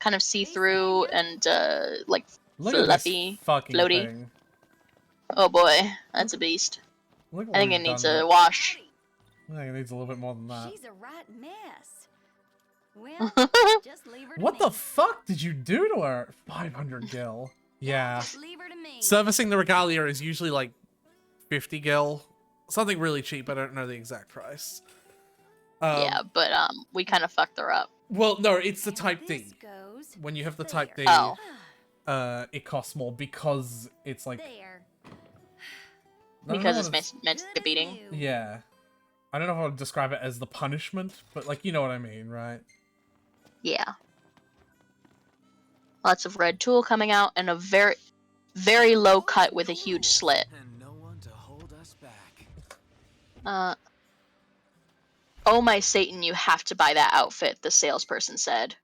of see-through and like fluffy, floaty.
Thing.
Oh boy, that's a beast. I think it needs a wash.
I think it needs a little bit more than that.
She's a right mess. Well, just leave her to
What
me.
the fuck did you do to her? 500 gil. Yeah.
Leave her to me.
Servicing the regalia is usually like 50 gil. Something really cheap. I don't know the exact price.
Yeah, but we kind of fucked her up.
Well, no, it's the Type D. When you have the Type D, it costs more because it's like...
Because it's meant to be beating.
Yeah. I don't know if I would describe it as the punishment, but like, you know what I mean, right?
Yeah. Lots of red tulle coming out and a very, very low cut with a huge slit. Oh my Satan, you have to buy that outfit, the salesperson said.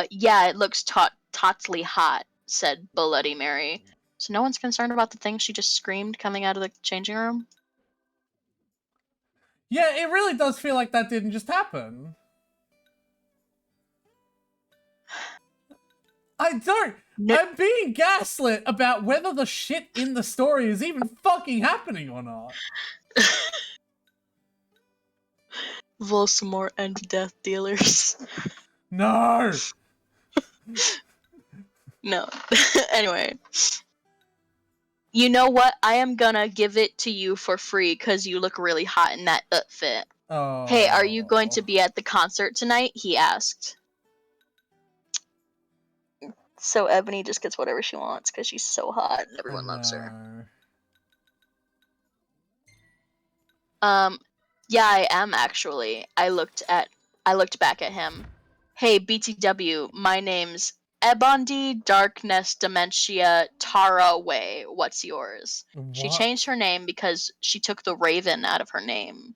Yeah, it looks totally hot, said Bloody Mary. So no one's concerned about the thing she just screamed coming out of the changing room?
Yeah, it really does feel like that didn't just happen. I'm being gaslit about whether the shit in the story is even fucking happening or not.
Volsamore and death dealers.
No!
No. Anyway. You know what? I am gonna give it to you for free because you look really hot in that outfit.
Oh.
Hey, are you going to be at the concert tonight? He asked. So Ebony just gets whatever she wants because she's so hot and everyone loves her. Yeah, I am actually. I looked back at him. Hey, BTW, my name's Ebondi Darkness Dementia Tara Way. What's yours?
What?
She changed her name because she took the Raven out of her name.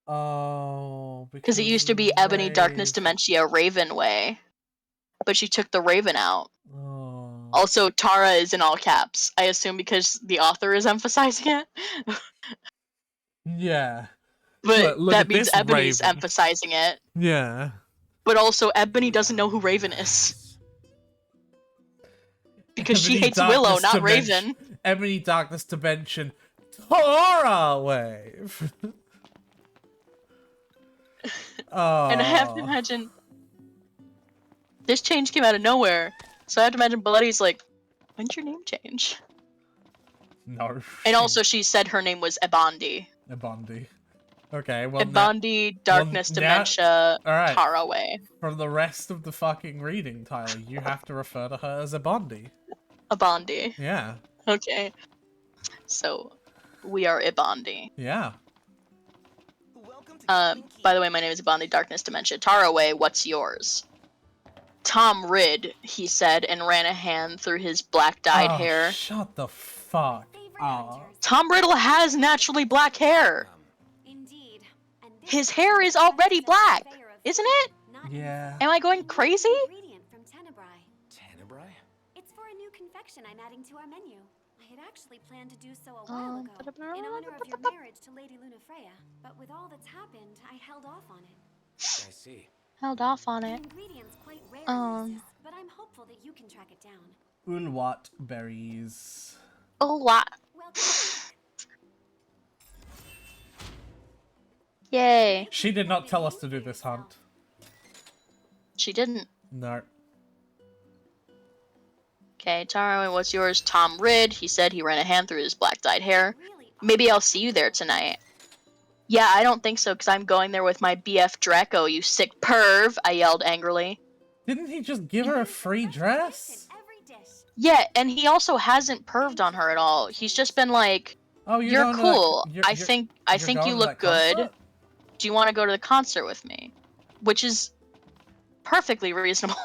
Oh.
Because it used to be Ebony Darkness Dementia Raven Way. But she took the Raven out.
Oh.
Also, Tara is in all caps. I assume because the author is emphasizing it.
Yeah.
But
look
that
at
means
this
Ebony's
Raven.
emphasizing it.
Yeah.
But also, Ebony doesn't know who Raven is. Because she
Ebony
hates Willow,
Darkness
not
Dimension-
Raven.
Ebony Darkness Dimension Tara Wave. Oh.
And I have to imagine... This change came out of nowhere. So I have to imagine Bloody's like, when'd your name change?
No.
And also she said her name was Ebondi.
Ebondi. Okay, well
Ebondi, Darkness, Dementia,
alright.
Tara Way.
For the rest of the fucking reading, Tyler, you have to refer to her as Ebondi.
Ebondi.
Yeah.
Okay. So, we are Ebondi.
Yeah.
By the way, my name is Ebondi, Darkness, Dementia, Tara Way. What's yours? Tom Ridd, he said, and ran a hand through his black-dyed hair.
Shut the fuck up.
Tom Riddle has naturally black hair. His hair is already black, isn't it?
Yeah.
Am I going crazy?
Ingredient from Tenebrae.
Tenebrae?
It's for a new confection I'm adding to our menu. I had actually planned to do so a while ago, in honor of your marriage to Lady Lunafreya. But with all that's happened, I held off on it.
I see.
Held off on
The
it.
ingredient's quite rare, Ulysses, but I'm hopeful that you can track it down.
Ulwat berries.
Oh, what? Yay.
She did not tell us to do this hunt.
She didn't.
No.
Okay, Taro, what's yours? Tom Ridd. He said he ran a hand through his black dyed hair. Maybe I'll see you there tonight. Yeah, I don't think so, because I'm going there with my BF Draco, you sick perv, I yelled angrily.
Didn't he just give her a free dress?
Yeah, and he also hasn't perved on her at all. He's just been like,
"Oh,
you're cool. I think you
going to
look
that
good.
concert?"
Do you want to go to the concert with me?" Which is perfectly reasonable.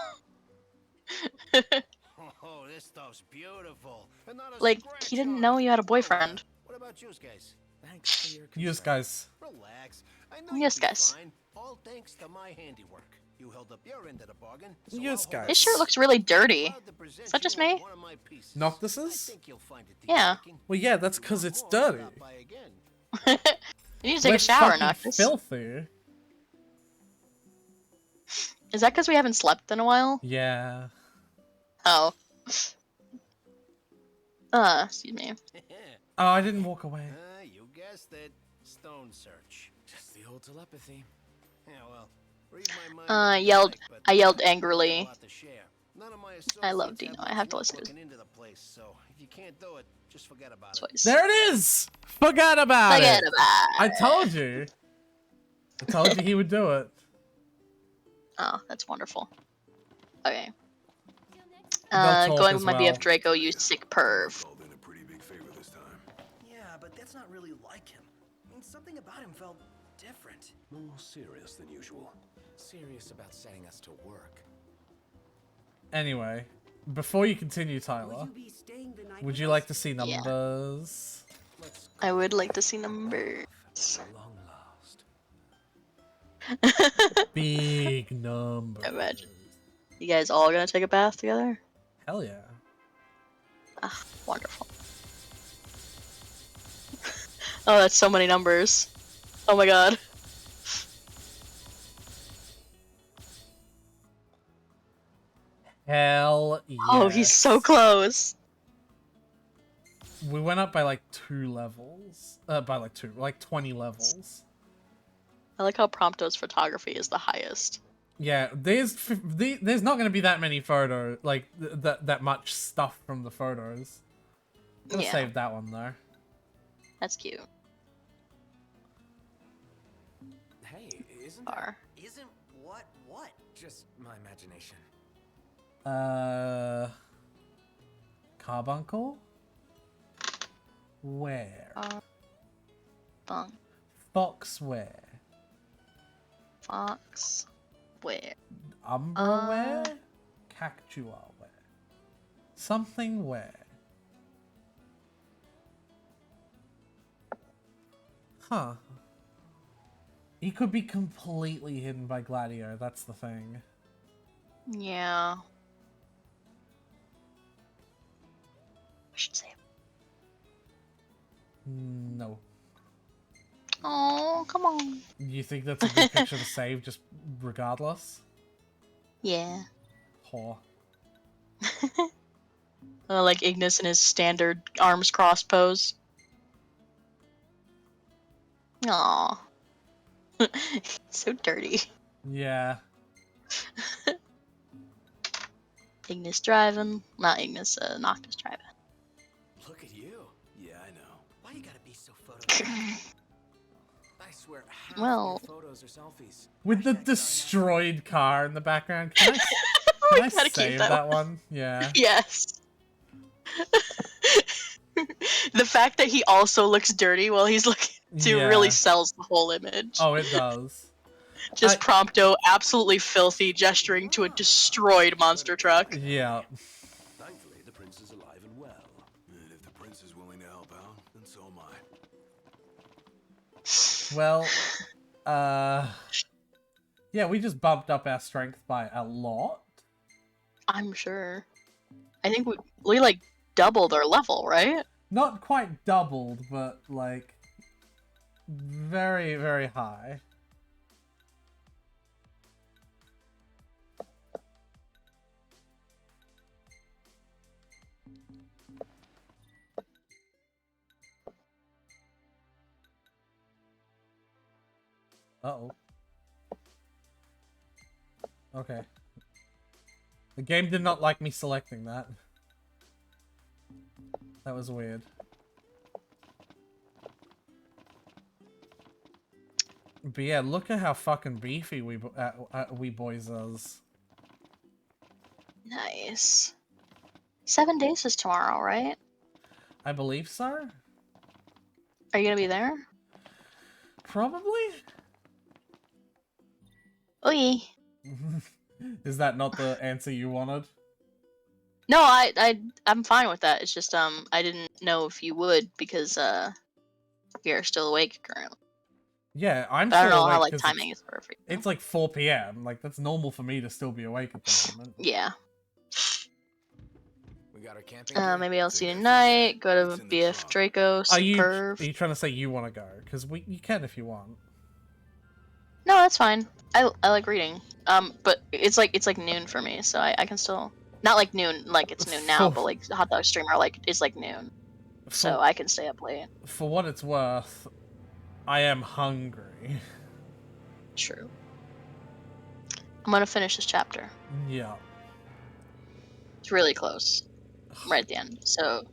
Oh, this stuff's beautiful. And not a
Like,
scratch
he didn't
on
know
it.
you had a boyfriend.
What about you guys?
Thanks for your
Use guys.
Relax. I know
Yes,
you'll be
guys.
fine. All thanks to my handiwork. You held up your end of the bargain. So
Yes,
I'll hold
guys.
His shirt looks really dirty. Is that just me?
Noctis's?
Yeah.
Well, yeah, that's because it's dirty.
You need to take
We're
a shower,
fucking
Noctis.
filthy.
Is that because we haven't slept in a while?
Yeah.
Oh. Excuse me.
Oh, I didn't walk away.
You guessed it. Stone search.
Just the old telepathy.
Yeah, well, read my mind.
I yelled angrily.
lot to share. None of my
I love
associates
Dino.
have
I have to
much
listen to
looking into the place, so if you can't do it, just forget about it.
his
There it is! Forget about
Forget
it!
about
I told you. I told you he would do it.
Oh, that's wonderful. Okay.
They'll talk
Going
as
with my
well.
BF Draco, you sick perv.
Yeah, but that's not really like him. I mean, something about him felt different.
More serious than usual. Serious about setting us to work.
Anyway, before you continue, Tyler, would you like to see numbers?
I would like to see numbers.
Long last.
Big number.
Imagine. You guys all gonna take a bath together?
Hell yeah.
Ah, wonderful. Oh, that's so many numbers. Oh my god.
Hell yeah.
Oh, he's so close.
We went up by like 2 levels. Like 20 levels.
I like how Prompto's photography is the highest.
Yeah, there's not gonna be that many photos, like that much stuff from the photos. We'll
Yeah.
save that one though.
That's cute.
Hey, isn't
Bar.
Isn't what?
just my imagination?
Carbuncle? Where?
Bunk.
Fox where?
Fox. Where?
Umbra where? Cactua where? Something where? Huh. He could be completely hidden by Gladio, that's the thing.
Yeah. I should save.
No.
Oh, come on.
You think that's a good picture to save just regardless?
Yeah.
Whore.
Like Ignis in his standard arms crossed pose. Aww. So dirty.
Yeah.
Ignis driving. Not Ignis, Noctis driving.
Look at you. Yeah, I know.
Why you gotta be so photogenic?
I swear, half
Well-
your photos are selfies.
With the destroyed car in the background. Can I,
We
can I
gotta keep
save
that
that one? Yeah.
Yes. The fact that he also looks dirty while he's looking to
Yeah.
really sells the whole image.
Oh, it does.
Just Prompto absolutely filthy gesturing to a destroyed monster truck.
Yeah.
Thankfully, the prince is alive and well. And if the prince is willing to help out, then so am I.
Well, Yeah, we just bumped up our strength by a lot.
I'm sure. I think we like doubled our level, right?
Not quite doubled, but like very, very high. Uh-oh. Okay. The game did not like me selecting that. That was weird. But yeah, look at how fucking beefy we boys is.
Nice. 7 days is tomorrow, right?
I believe so.
Are you gonna be there?
Probably.
Oi.
Is that not the answer you wanted?
No, I'm fine with that. It's just I didn't know if you would because you're still awake currently.
Yeah, I'm
But I
still
don't know
awake
how like
'cause
timing is perfect.
It's like 4 PM. Like, that's normal for me to still be awake at the moment.
Yeah.
We got our camping.
Maybe I'll see you tonight. Go to BF Draco.
Are you
Superb.
trying to say you want to go? Because you can if you want.
No, that's fine. I like reading. But it's like noon for me, so I can still not like noon like it's noon now, but like Hot Dog Streamer like it's like noon, so I can stay up late.
For what it's worth, I am hungry.
True. I'm gonna finish this chapter.
Yeah.
It's really close. I'm right at the end. So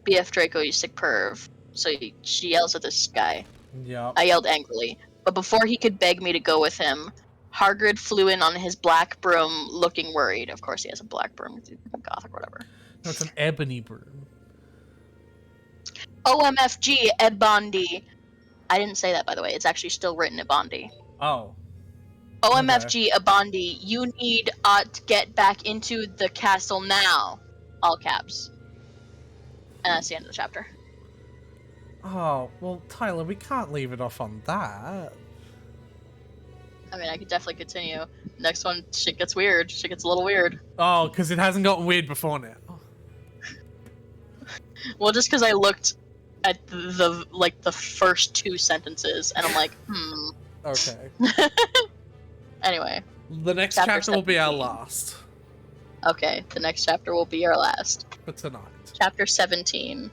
BF Draco, you sick perv. So she yells at this guy.
Yeah.
I yelled angrily. But before he could beg me to go with him, Hargrid flew in on his black broom looking worried. Of course he has a black broom, gothic, whatever.
No, it's an ebony broom.
OMFG, Ebondi. I didn't say that, by the way. It's actually still written Ebondi.
Oh.
OMFG, Ebondi, you need to get back into the castle now. All caps. And that's the end of the chapter.
Oh, well, Tyler, we can't leave it off on that.
I mean, I could definitely continue. Next one, shit gets weird. Shit gets a little weird.
Oh, because it hasn't gotten weird before now.
Well, just because I looked at the first 2 sentences, and I'm like,
Okay.
Anyway.
The next chapter will be our last.
Okay, the next chapter will be our last.
For tonight.
Chapter 17.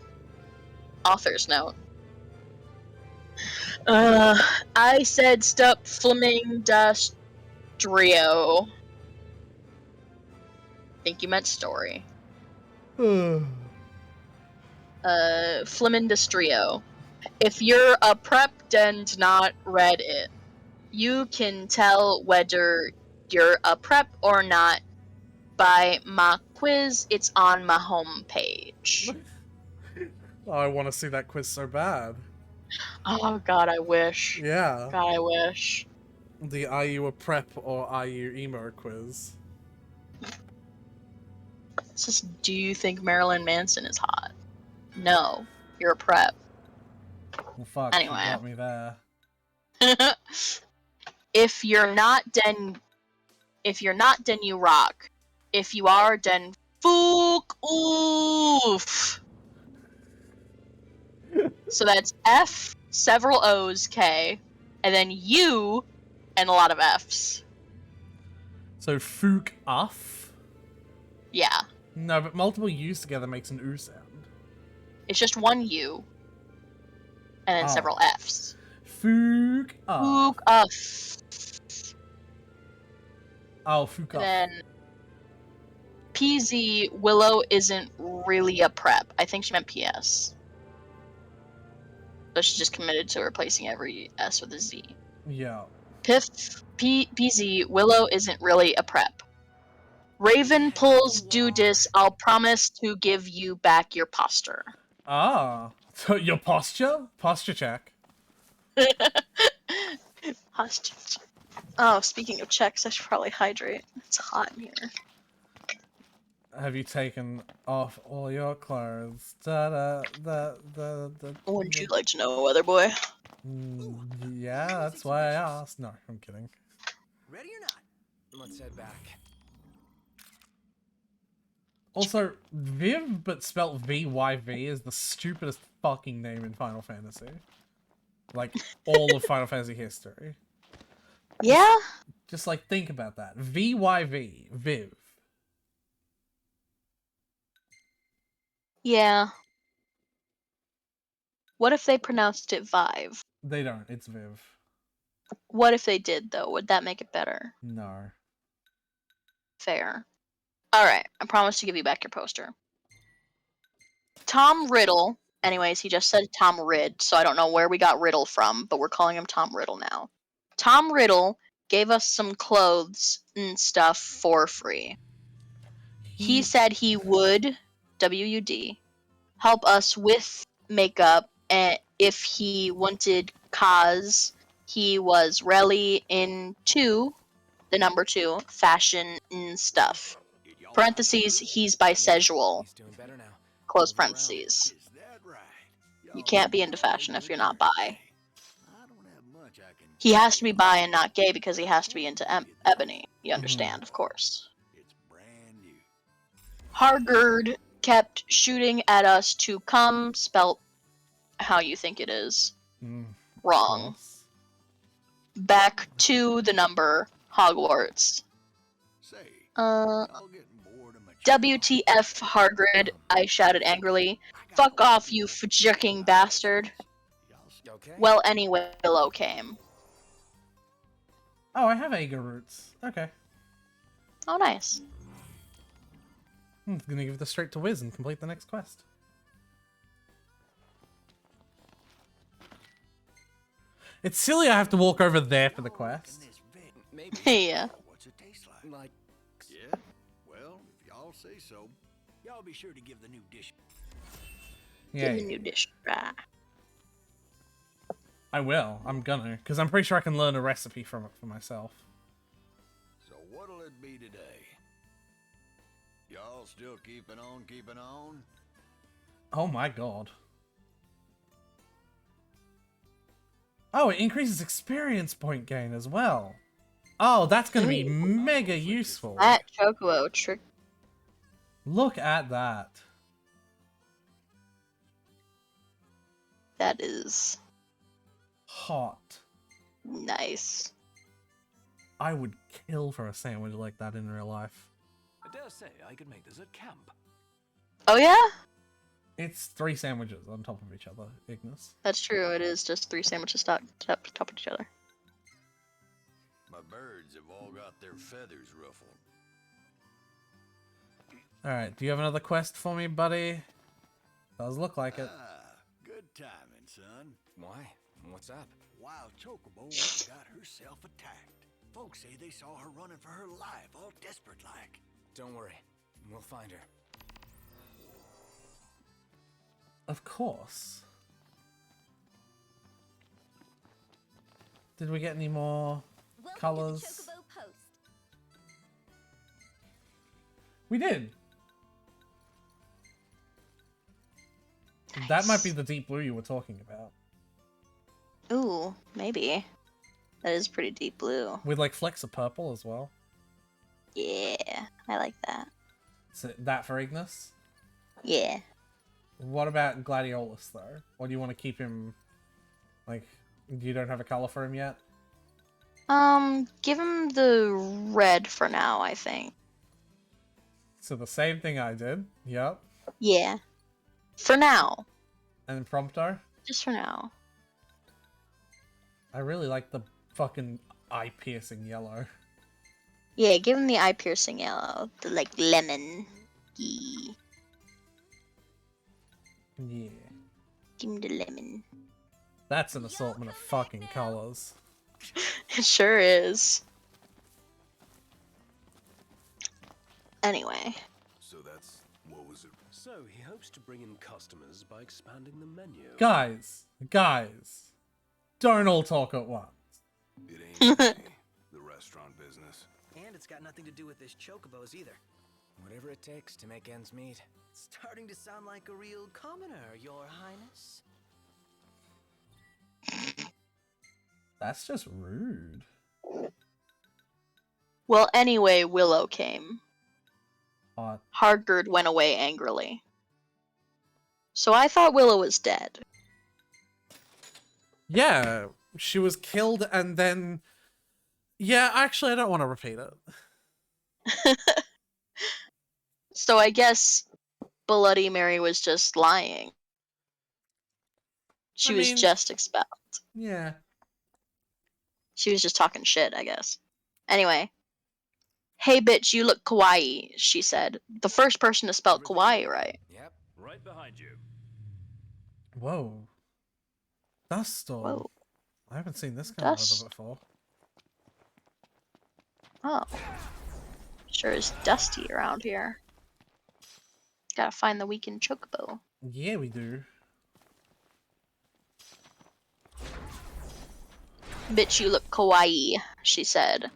Author's note. I said stop Fleming das Trio. Think you meant story. Fleming das Trio. If you're a prep and not read it, you can tell whether you're a prep or not by my quiz. It's on my homepage.
Oh, I want to see that quiz so bad.
Oh god, I wish.
Yeah.
God, I wish.
The Are You a Prep or Are You Emo quiz.
It's just, do you think Marilyn Manson is hot? No, you're a prep.
Well, fuck,
Anyway.
you got me there.
If you're not, then you rock. If you are, then fuck oof. So that's F, several O's, K, and then U, and a lot of F's.
So Fook uff?
Yeah.
No, but multiple U's together makes an oo sound.
It's just one U, and then several F's.
Fook uff.
Fook uff.
Oh, Fook uff.
And then PZ, Willow isn't really a prep. I think she meant PS. So she's just committed to replacing every S with a Z.
Yeah.
PZ, Willow isn't really a prep. Raven pulls do this, I'll promise to give you back your posture.
Ah. So your posture? Posture check.
Posture check. Oh, speaking of checks, I should probably hydrate. It's hot in here.
Have you taken off all your clothes? Da, da, da, da, da,
Wouldn't you like to know, weather boy?
Yeah, that's why I asked. No, I'm kidding.
Ready or not?
Let's head back.
Also, Viv, but spelt V-Y-V, is the stupidest fucking name in Final Fantasy. Like, all of Final Fantasy history.
Yeah?
Just, like, think about that. V-Y-V. Viv.
Yeah. What if they pronounced it Vive?
They don't. It's Viv.
What if they did, though? Would that make it better?
No.
Fair. Alright, I promise to give you back your poster. Tom Riddle. Anyways, he just said Tom Ridd, so I don't know where we got Riddle from, but we're calling him Tom Riddle now. Tom Riddle gave us some clothes and stuff for free. He said he would, W-U-D, help us with makeup, and if he wanted, cause he was really into the number 2 fashion and stuff. Parentheses, he's bisexual. Close parentheses. You can't be into fashion if you're not bi. He has to be bi and not gay because he has to be into ebony. You understand, of course. Hargard kept shooting at us to come, spelt how you think it is. Wrong. Back to the number Hogwarts. WTF, Hargrid, I shouted angrily. Fuck off, you fudging bastard. Well, anyway, Willow came.
Oh, I have Agar roots. Okay.
Oh, nice.
I'm gonna give this straight to Wiz and complete the next quest. It's silly I have to walk over there for the quest.
Yeah.
What's it taste like? Yeah? Well, if y'all say so. Y'all be sure to give the new dish.
Yeah.
Give the new dish a try.
I will. I'm gonna. Because I'm pretty sure I can learn a recipe from it for myself.
So what'll it be today? Y'all still keeping on?
Oh my god. Oh, it increases experience point gain as well. Oh, that's gonna be mega useful.
That Chocobo trick.
Look at that.
That is
hot.
Nice.
I would kill for a sandwich like that in real life.
I dare say I could make this at camp.
Oh yeah?
It's 3 sandwiches on top of each other, Ignis.
That's true. It is just 3 sandwiches stacked up top of each other.
My birds have all got their feathers ruffled.
Alright, do you have another quest for me, buddy? Does look like it.
Good timing, son.
Why? What's up?
Wild Chocobo once got herself attacked. Folks say they saw her running for her life, all desperate like.
Don't worry. We'll find her.
Of course. Did we get any more colors? We did. Nice. That might be the deep blue you were talking about.
Ooh, maybe. That is pretty deep blue.
With like flecks of purple as well.
Yeah, I like that.
So that for Ignis?
Yeah.
What about Gladiolus though? Or do you want to keep him like you don't have a color for him yet?
Give him the red for now, I think.
So the same thing I did. Yep.
Yeah. For now.
And Prompto?
Just for now.
I really like the fucking eye-piercing yellow.
Yeah, give him the eye-piercing yellow. The, like, lemon. Yeah.
Yeah.
Give him the lemon.
That's an assortment of fucking colors.
It sure is. Anyway.
So that's... what was it?
So he hopes to bring in customers by expanding the menu.
Guys. Don't all talk at once.
It ain't easy, the restaurant business.
And it's got nothing to do with this chocobos either.
Whatever it takes to make ends meet.
Starting to sound like a real commoner, Your Highness.
That's just rude.
Well, anyway, Willow came.
Hot.
Hardgerd went away angrily. So I thought Willow was dead.
Yeah, she was killed and then... Yeah, actually, I don't want to repeat it.
So I guess Bloody Mary was just lying. She was just expelled.
Yeah.
She was just talking shit, I guess. Anyway. Hey, bitch, you look kawaii, she said. The first person to spell kawaii right.
Yep, right behind you.
Whoa. Dust storm.
Whoa.
I haven't seen this kind of
Dust.
weather before.
Oh. Sure is dusty around here. Gotta find the weakened chocobo.
Yeah, we do.
Bitch, you look kawaii, she said.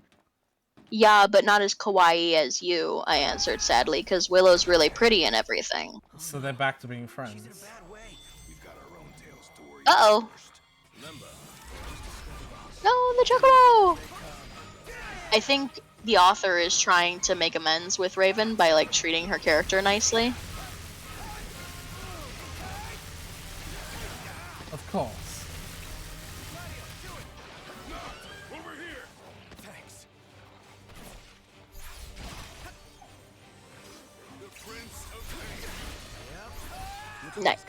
Yeah, but not as kawaii as you, I answered sadly, because Willow's really pretty and everything.
So they're back to being friends.
Uh-oh. No, the chocobo! I think the author is trying to make amends with Raven by, like, treating her character nicely.
Of course.
Nice.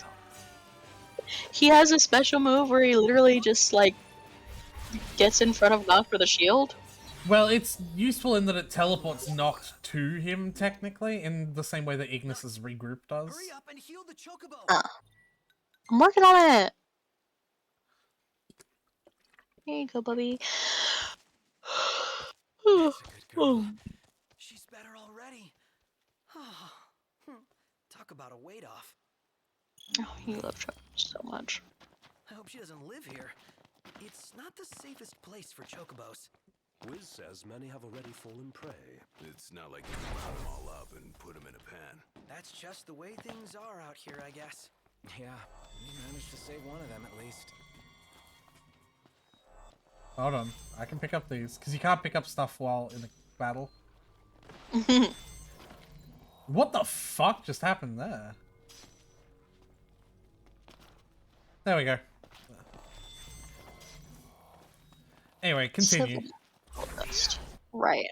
He has a special move where he literally just, like, gets in front of Noct with a shield.
Well, it's useful in that it teleports Noct to him, technically, in the same way that Ignis's regroup does.
I'm working on it. Here you go, Bubby.
She's better already. Talk about a weight off.
Oh, you love Trevor so much.
I hope she doesn't live here. It's not the safest place for chocobos.
Wiz says many have already fallen prey.
It's not like you can round them all up and put them in a pan.
That's just the way things are out here, I guess.
Yeah, we managed to save one of them at least.
Hold on, I can pick up these, because you can't pick up stuff while in the battle. What the fuck just happened there? There we go. Anyway, continue.
Right.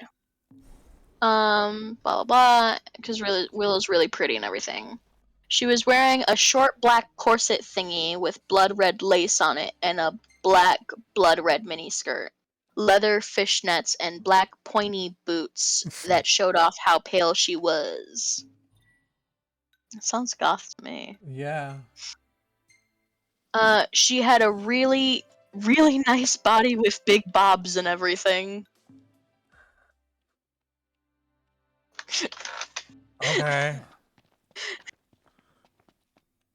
Blah blah blah. Because Willow's really pretty and everything. She was wearing a short black corset thingy with blood red lace on it and a black blood red miniskirt, leather fishnets, and black pointy boots that showed off how pale she was. It sounds goth to me.
Yeah.
She had a really nice body with big bobs and everything.
Okay.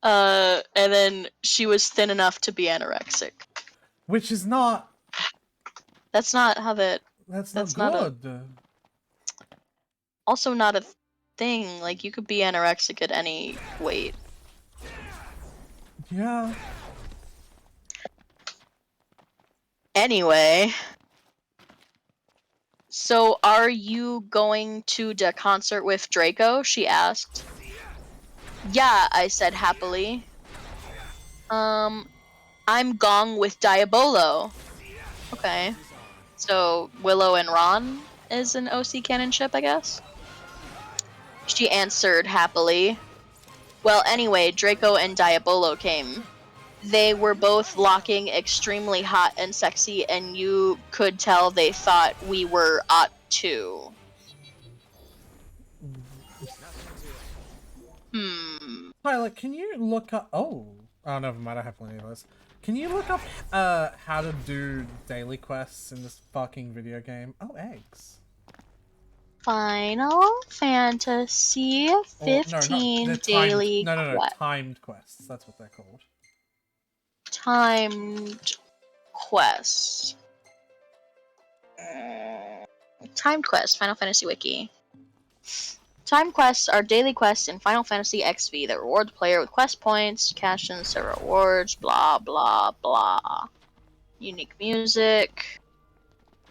And then she was thin enough to be anorexic.
Which is not...
That's not how that...
That's
not
good.
Also not a thing. Like, you could be anorexic at any weight.
Yeah.
Anyway. So, are you going to the concert with Draco? She asked. Yeah, I said happily. I'm Gong with Diabolo. Okay. So, Willow and Ron is an OC canon ship, I guess? She answered happily. Well, anyway, Draco and Diabolo came. They were both locking extremely hot and sexy, and you could tell they thought we were hot too.
Pilot, can you look up... Oh, never mind, I have plenty of those. Can you look up how to do daily quests in this fucking video game? Oh, eggs.
Final Fantasy 15 daily quest.
Timed quests. That's what they're called.
Timed quest. Timed quest, Final Fantasy Wiki. Timed quests are daily quests in Final Fantasy XV that reward the player with quest points, cash in server rewards, blah blah blah. Unique music.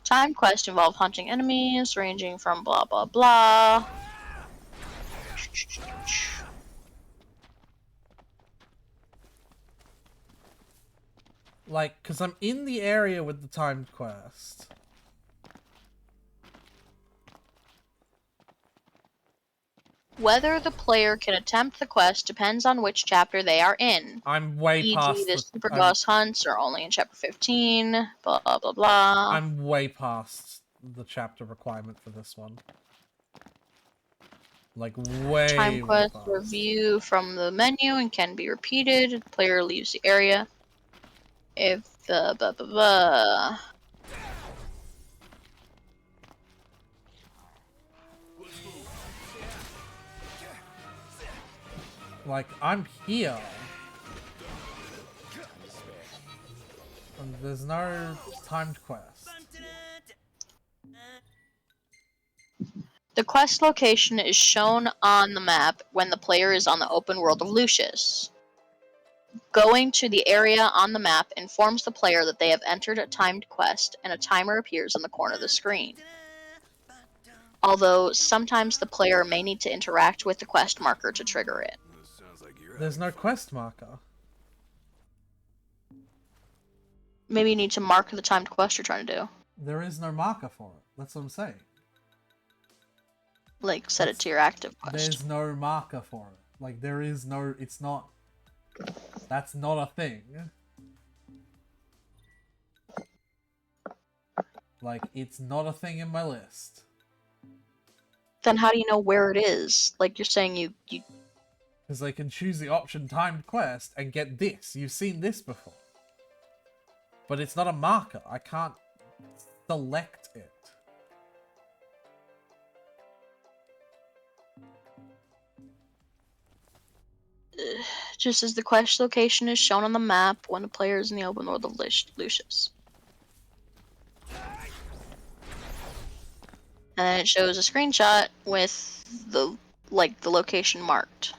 Time quest involve hunting enemies, ranging from blah blah blah.
Like, because I'm in the area with the timed quest.
Whether the player can attempt the quest depends on which chapter they are in.
I'm way
E.g.,
past
the Super Boss hunts are only in chapter 15, blah blah blah.
I'm way past the chapter requirement for this one. Like, way
Time quest
past.
review from the menu and can be repeated. The player leaves the area. If the blah blah blah.
Like, I'm here. And there's no timed quest.
The quest location is shown on the map when the player is on the open world of Lucius. Going to the area on the map informs the player that they have entered a timed quest, and a timer appears in the corner of the screen. Although sometimes the player may need to interact with the quest marker to trigger it.
There's no quest marker.
Maybe you need to mark the timed quest you're trying to do.
There is no marker for it. That's what I'm saying.
Like, set it to your active quest.
There's no marker for it. Like, there is no... It's not... That's not a thing. Like, it's not a thing in my list.
Then how do you know where it is? Like, you're saying you...
Because they can choose the option timed quest and get this. You've seen this before. But it's not a marker. I can't select it.
Just as the quest location is shown on the map when the player is in the open world of Lucius. And then it shows a screenshot with the location marked.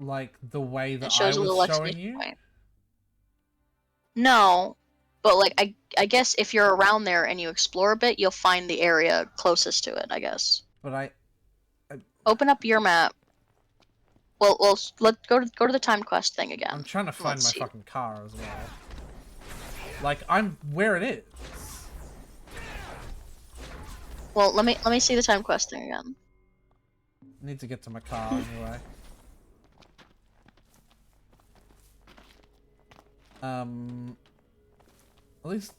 Like the way that
It shows
I
a little
was showing
exclamation
you?
point. No, but like I guess if you're around there and you explore a bit, you'll find the area closest to it, I guess.
But I
open up your map. Well, let's go to the time quest thing again.
I'm trying to find my fucking car as well. Like, I'm where it is.
Well, let me see the time quest thing again.
I need to get to my car anyway. At least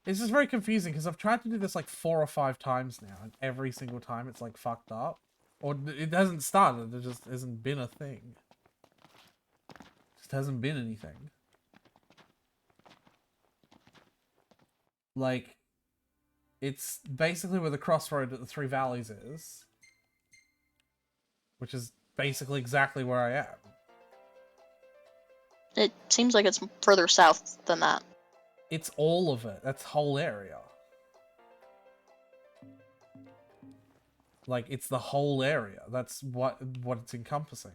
it's just very confusing because I've tried to do this like 4 or 5 times now, and every single time it's like fucked up, or it hasn't started. There just hasn't been a thing. Just hasn't been anything. Like, it's basically where the crossroad at the Three Valleys is, which is basically exactly where I am.
It seems like it's further south than that.
It's all of it. That's whole area. Like, it's the whole area. That's what it's encompassing.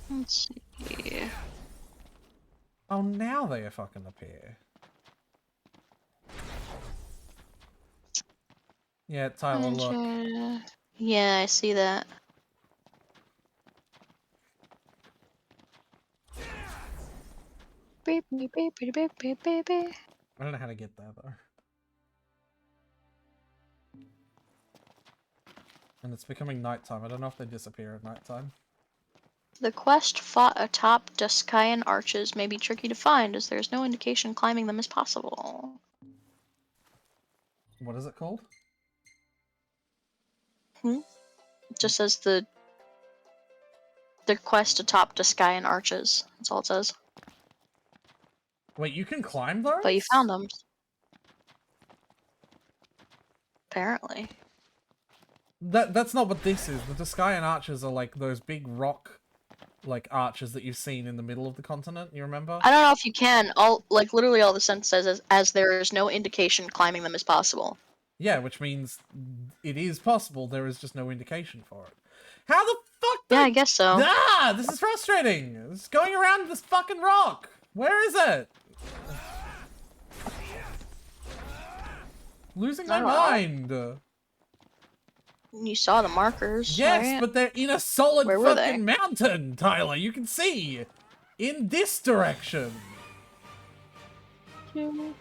Let's see.
Oh, now they fucking appear. Yeah, Tyler, look.
Yeah, I see that. Beep, beep, beep, beep, beep, beep, beep, beep.
I don't know how to get there, though. And it's becoming nighttime. I don't know if they disappear at nighttime.
The quest fought atop Duskayan arches may be tricky to find, as there is no indication climbing them is possible.
What is it called?
It just says the quest atop Duskayan arches. That's all it says.
Wait, you can climb those?
But you found them. Apparently.
That's not what this is. The Duskayan arches are like those big rock like arches that you've seen in the middle of the continent. You remember?
I don't know if you can. Literally all the sentence says as there is no indication climbing them is possible.
Yeah, which means it is possible. There is just no indication for it. How the fuck?
Yeah, I guess so.
Ah, this is frustrating. It's going around this fucking rock. Where is it? Losing my mind.
You saw the markers.
Yes,
right?
but they're in a solid
Where were they?
fucking mountain, Tyler. You can see in this direction. Clean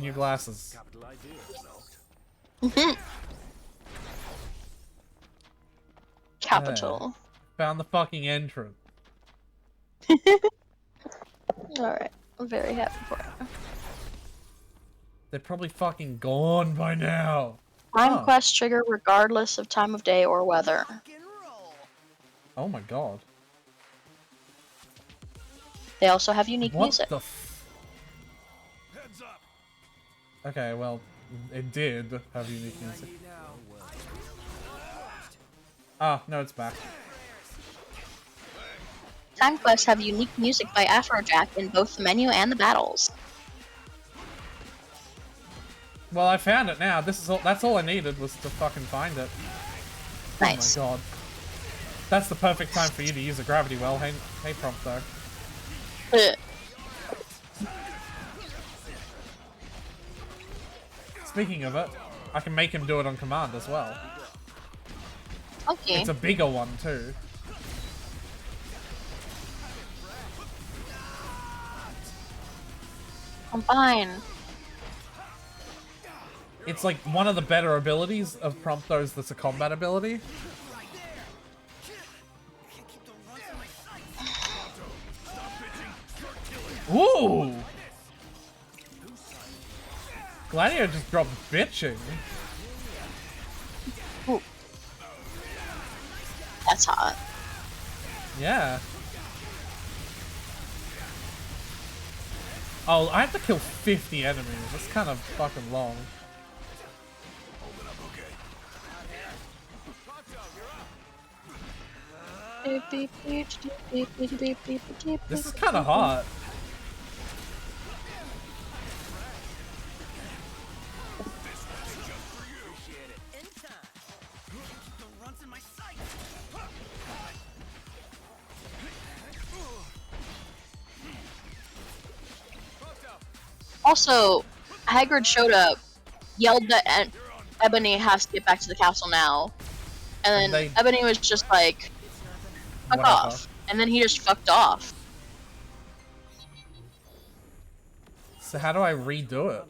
your glasses.
Capital.
Found the fucking entrance.
Alright. I'm very happy for you.
They're probably fucking gone by now.
Time quests trigger regardless of time of day or weather.
Oh my god.
They also have unique
What
music.
the Okay, well, it did have unique music. Ah, no, it's back.
Time quests have unique music by Afrojack in both the menu and the battles.
Well, I found it now. This is all. That's all I needed was to fucking find it.
Nice.
Oh my god. That's the perfect time for you to use a gravity well. Hey Prompto. Speaking of it, I can make him do it on command as well.
Okay.
It's a bigger one too.
I'm fine.
It's like one of the better abilities of Prompto's that's a combat ability. Ooh! Gladio just dropped bitching.
Ooh. That's hot.
Yeah. Oh, I have to kill 50 enemies. That's kind of fucking long. This is kind of hot.
Also, Hagrid showed up, yelled that Ebony has to get back to the castle now, and then Ebony was just like, fuck off. And then he just fucked off.
So how do I redo it?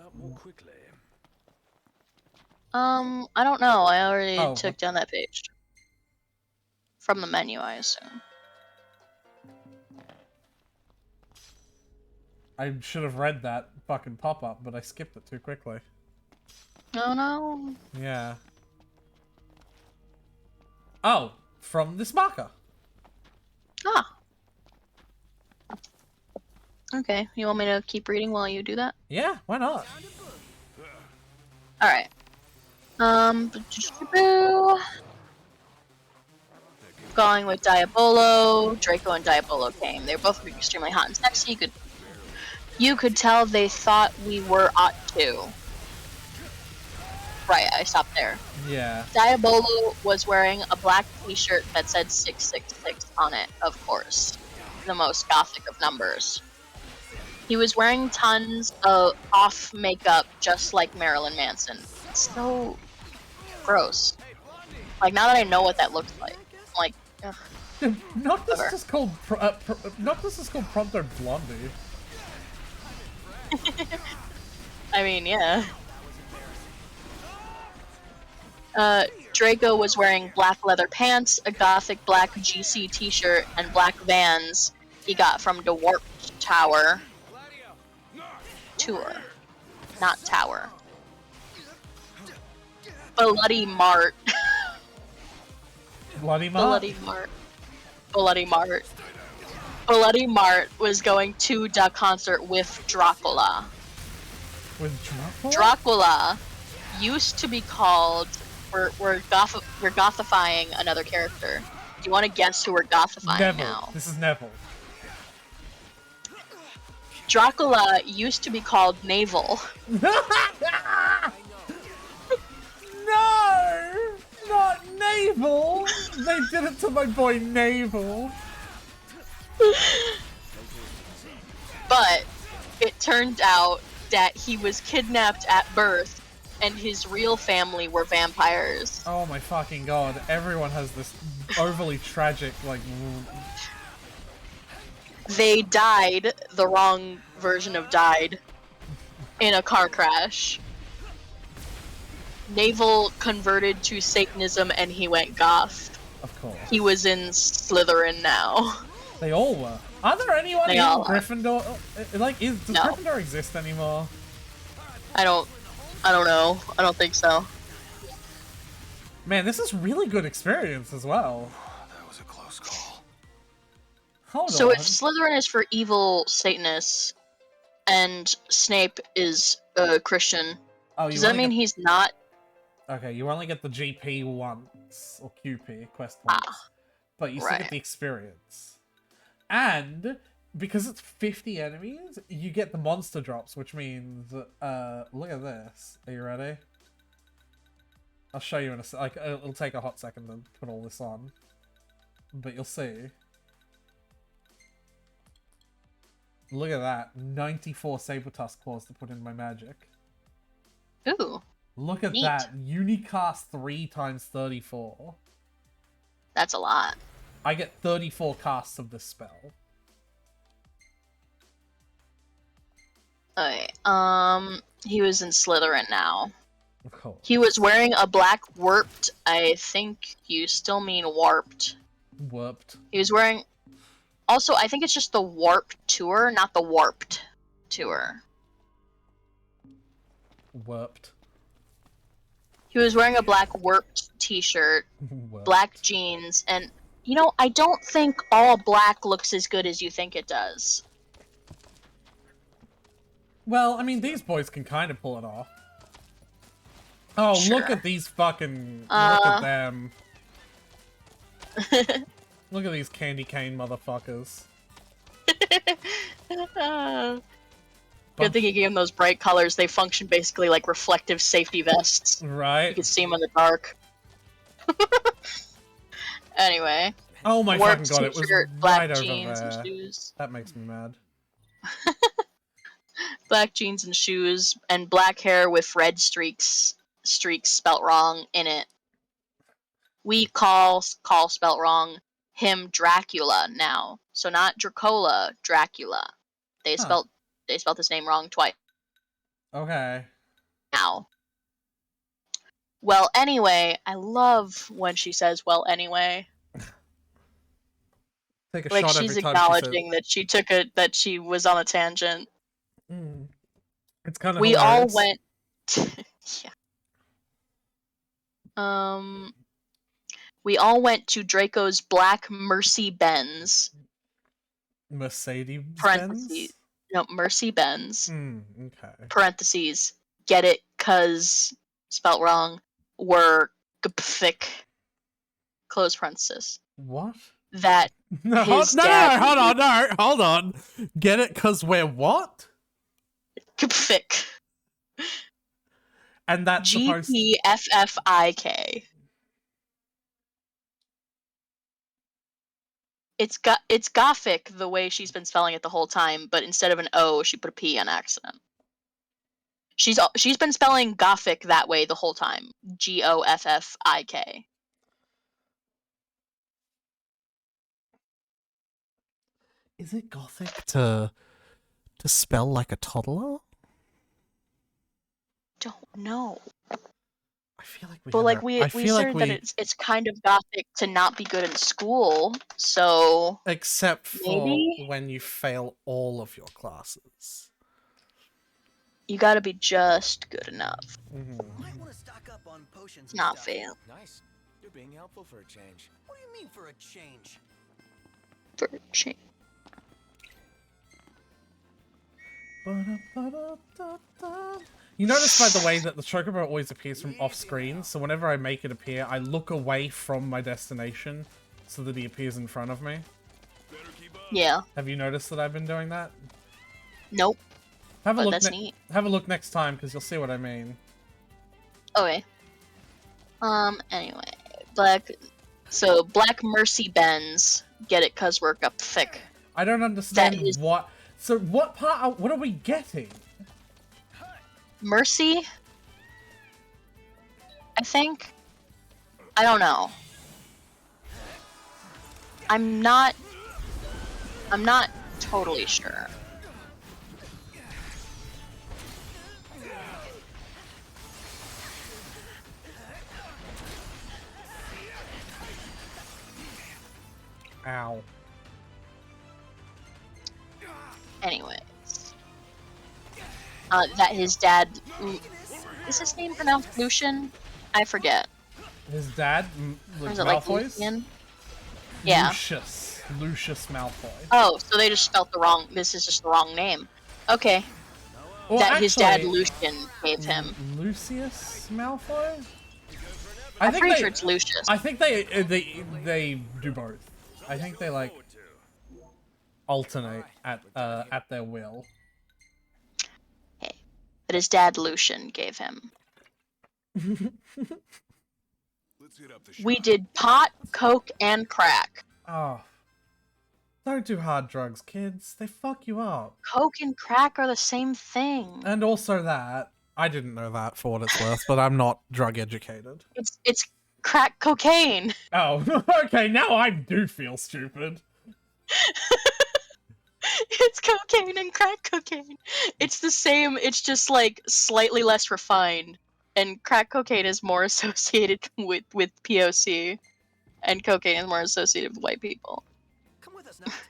I don't know. I already
Oh,
took down that page. From the menu, I assume.
I should have read that fucking pop-up, but I skipped it too quickly.
Oh no.
Yeah. Oh, from this marker.
Ah. Okay, you want me to keep reading while you do that?
Yeah, why not?
Alright. Going with Diabolo. Draco and Diabolo came. They were both extremely hot and sexy. You could tell they thought we were ought to. Right, I stopped there.
Yeah.
Diabolo was wearing a black t-shirt that said 666 on it, of course. The most gothic of numbers. He was wearing tons of off makeup just like Marilyn Manson. It's so gross. Like, now that I know what that looks like, I'm like, ugh.
Noctis is called Noctis is called Prompto Blondie.
I mean, yeah. Draco was wearing black leather pants, a gothic black GC t-shirt, and black Vans he got from Dwarf Tower. Tour. Not Tower. Bloody Mart.
Bloody Mart?
Bloody Mart. Bloody Mart. Bloody Mart was going to the concert with Dracula.
With Dracula?
Dracula used to be called. We're gothifying another character. Do you want to guess who we're gothifying
Neville.
now?
This is Neville.
Dracula used to be called Navel.
No! Not Navel! They did it to my boy Navel.
But it turned out that he was kidnapped at birth and his real family were vampires.
Oh my fucking god. Everyone has this overly tragic, like...
They died, the wrong version of died, in a car crash. Navel converted to Satanism and he went goth.
Of course.
He was in Slytherin now.
They all were. Are there anyone
They
in
all are.
Gryffindor? Like, does
No.
Gryffindor exist anymore?
I don't know. I don't think so.
Man, this is really good experience as well.
That was a close call.
Hold
So
on.
if Slytherin is for evil Satanists and Snape is a Christian,
Oh, you
does that
only
mean
get-
he's not?
Okay, you only get the GP once, or QP, quest once. But you still
right.
get the experience. And, because it's 50 enemies, you get the monster drops, which means, look at this. Are you ready? I'll show you in a sec. Like, it'll take a hot second to put all this on. But you'll see. Look at that. 94 Sabertusk claws to put in my magic.
Ooh.
Look at
Neat.
that. Unicast 3 times 34.
That's a lot.
I get 34 casts of this spell.
Okay. He was in Slytherin now.
Of course.
He was wearing a black warped. I think you still mean warped.
Warped.
He was wearing. Also, I think it's just the warp tour, not the warped tour.
Warped.
He was wearing a black warped t-shirt,
Warped.
black jeans, and you know, I don't think all black looks as good as you think it does.
Well, I mean, these boys can kind of pull it off. Oh, look at these fucking... Look at them. Look at these candy cane motherfuckers.
Good thing you gave them those bright colors. They function basically like reflective safety vests.
Right.
You can see them in the dark. Anyway.
Oh my
warped
fucking god, it was
t-shirt, black
right over
jeans
there.
and shoes.
That makes me mad.
Black jeans and shoes, and black hair with red streaks spelt wrong in it. We call spelt wrong him Dracula now. So not Dracola, Dracula. They spelt his name wrong twice
Okay.
now. Well, anyway, I love when she says well anyway.
Take a
Like
shot
she's
every time
acknowledging that she was on a tangent.
It's kind of
We
hilarious.
all went we all went to Draco's Black Mercy Benz.
Mercedes
Parentheses. No, Mercy Benz.
Okay.
Parentheses. Get it, cause spelt wrong. Were gpfic. Close parenthesis.
What?
That
No,
his
no,
dad
hold on. Get it, cause we're what?
gpfic.
And that's supposed
GPFFIK. It's Gothic the way she's been spelling it the whole time, but instead of an O, she put a P on accident. She's been spelling Gothic that way the whole time. GOFFIK.
Is it gothic to spell like a toddler?
Don't know.
I feel like we
But
have
like
a-
we
I
we
feel like
said that
we-
it's kind of Gothic to not be good in school, so
Except for
maybe
when you fail all of your classes.
you gotta be just good enough.
Might want to stock up on potions. and
Not
stuff.
fail.
Nice. You're being helpful for a change.
What do you mean for a change?
For change.
Ba-da-ba-da-da-da. You notice, by the way, that the chocobo always appears from off-screen, so whenever I make it appear, I look away from my destination so that he appears in front of me.
Yeah.
Have you noticed that I've been doing that?
Nope.
Have a
But
look.
that's neat.
Have a look next time, because you'll see what I mean.
Okay. Anyway, Black Mercy Bends. Get it, cause we're up thick.
I don't understand what. So what part? What are we getting?
Mercy? I think. I don't know. I'm not totally sure.
Ow.
Anyways. That his dad... Is his name pronounced Lucian? I forget.
His dad?
Or
Like
is it like
Malfoy's?
Lucian? Yeah.
Lucius Malfoy.
Oh, so they just spelled the wrong... This is just the wrong name. Okay.
Well,
that his dad,
actually,
Lucian, gave him.
Lucius Malfoy?
I'm pretty sure it's Lucius.
I think they do both. I think they like alternate at their will.
Hey, but his dad, Lucian, gave him. We did pot, coke, and crack.
Oh. Don't do hard drugs, kids. They fuck you up.
Coke and crack are the same thing.
And also that. I didn't know that for what it's worth, but I'm not drug educated.
It's crack cocaine.
Oh, okay, now I do feel stupid.
It's cocaine and crack cocaine. It's the same, it's just like slightly less refined. And crack cocaine is more associated with POC. And cocaine is more associated with white people.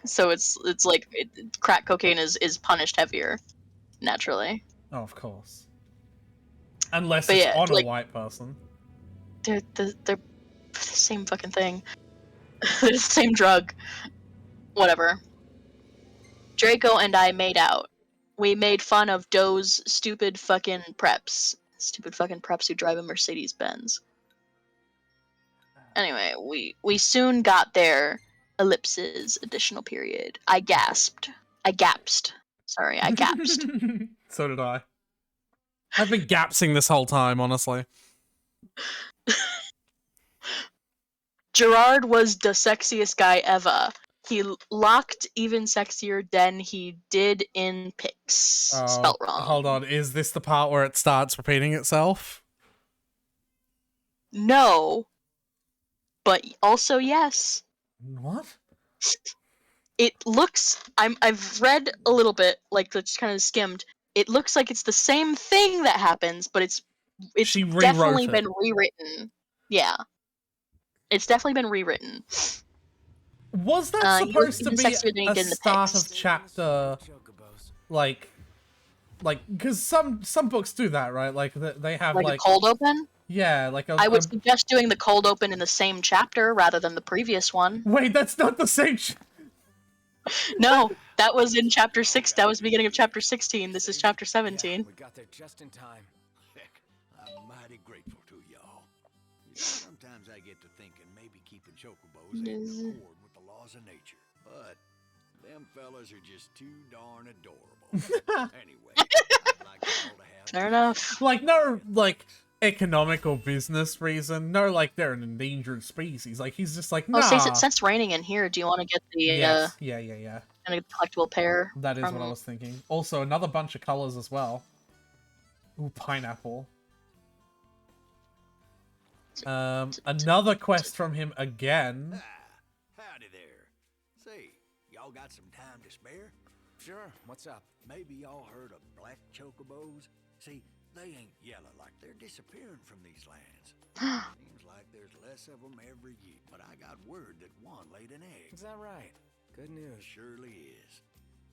So it's like crack cocaine is punished heavier, naturally.
Oh, of course. Unless
But
it's
yeah,
on
like,
a white person.
They're the same fucking thing. They're the same drug. Whatever. Draco and I made out. We made fun of Doe's stupid fucking preps. Stupid fucking preps who drive a Mercedes-Benz. Anyway, we soon got there. Ellipses, additional period. I gasped. I gapsed. Sorry, I gapsed.
So did I. I've been gapsing this whole time, honestly.
Gerard was the sexiest guy ever. He looked even sexier than he did in pics.
Oh,
Spelt wrong.
Hold on, is this the part where it starts repeating itself?
No. But also yes.
What?
It looks... I've read a little bit, like just kind of skimmed. It looks like it's the same thing that happens, but it's definitely been rewritten. Yeah. It's definitely been rewritten.
Was that supposed to be a
the
start of chapter, like, because some books do that, right? Like they have
like a cold open.
Yeah, like
I would suggest doing the cold open in the same chapter rather than the previous one.
Wait, that's not the same.
No, that was in chapter 6. That was the beginning of chapter 16. This is chapter 17.
We got there just in time.
Heck, I'm mighty grateful to y'all. Sometimes I get to thinking maybe keeping chocobos ain't in accord with the laws of nature. But them fellas are just too darn adorable. Anyway, I'd like y'all to have...
Fair enough.
Like, no, like, economic or business reason. No, like, they're an endangered species. Like, he's just like, nah.
Oh, since it's raining in here, do you want to get the
Yes. Yeah.
kind of collectible pair?
That is what I was thinking. Also, another bunch of colors as well. Ooh, pineapple. Another quest from him again.
Howdy there. Say, y'all got some time to spare?
Sure, what's up?
Maybe y'all heard of black chocobos? See, they ain't yellow like they're disappearing from these lands. Seems like there's less of them every year, but I got word that one laid an egg.
Is that right? Good news.
Surely is.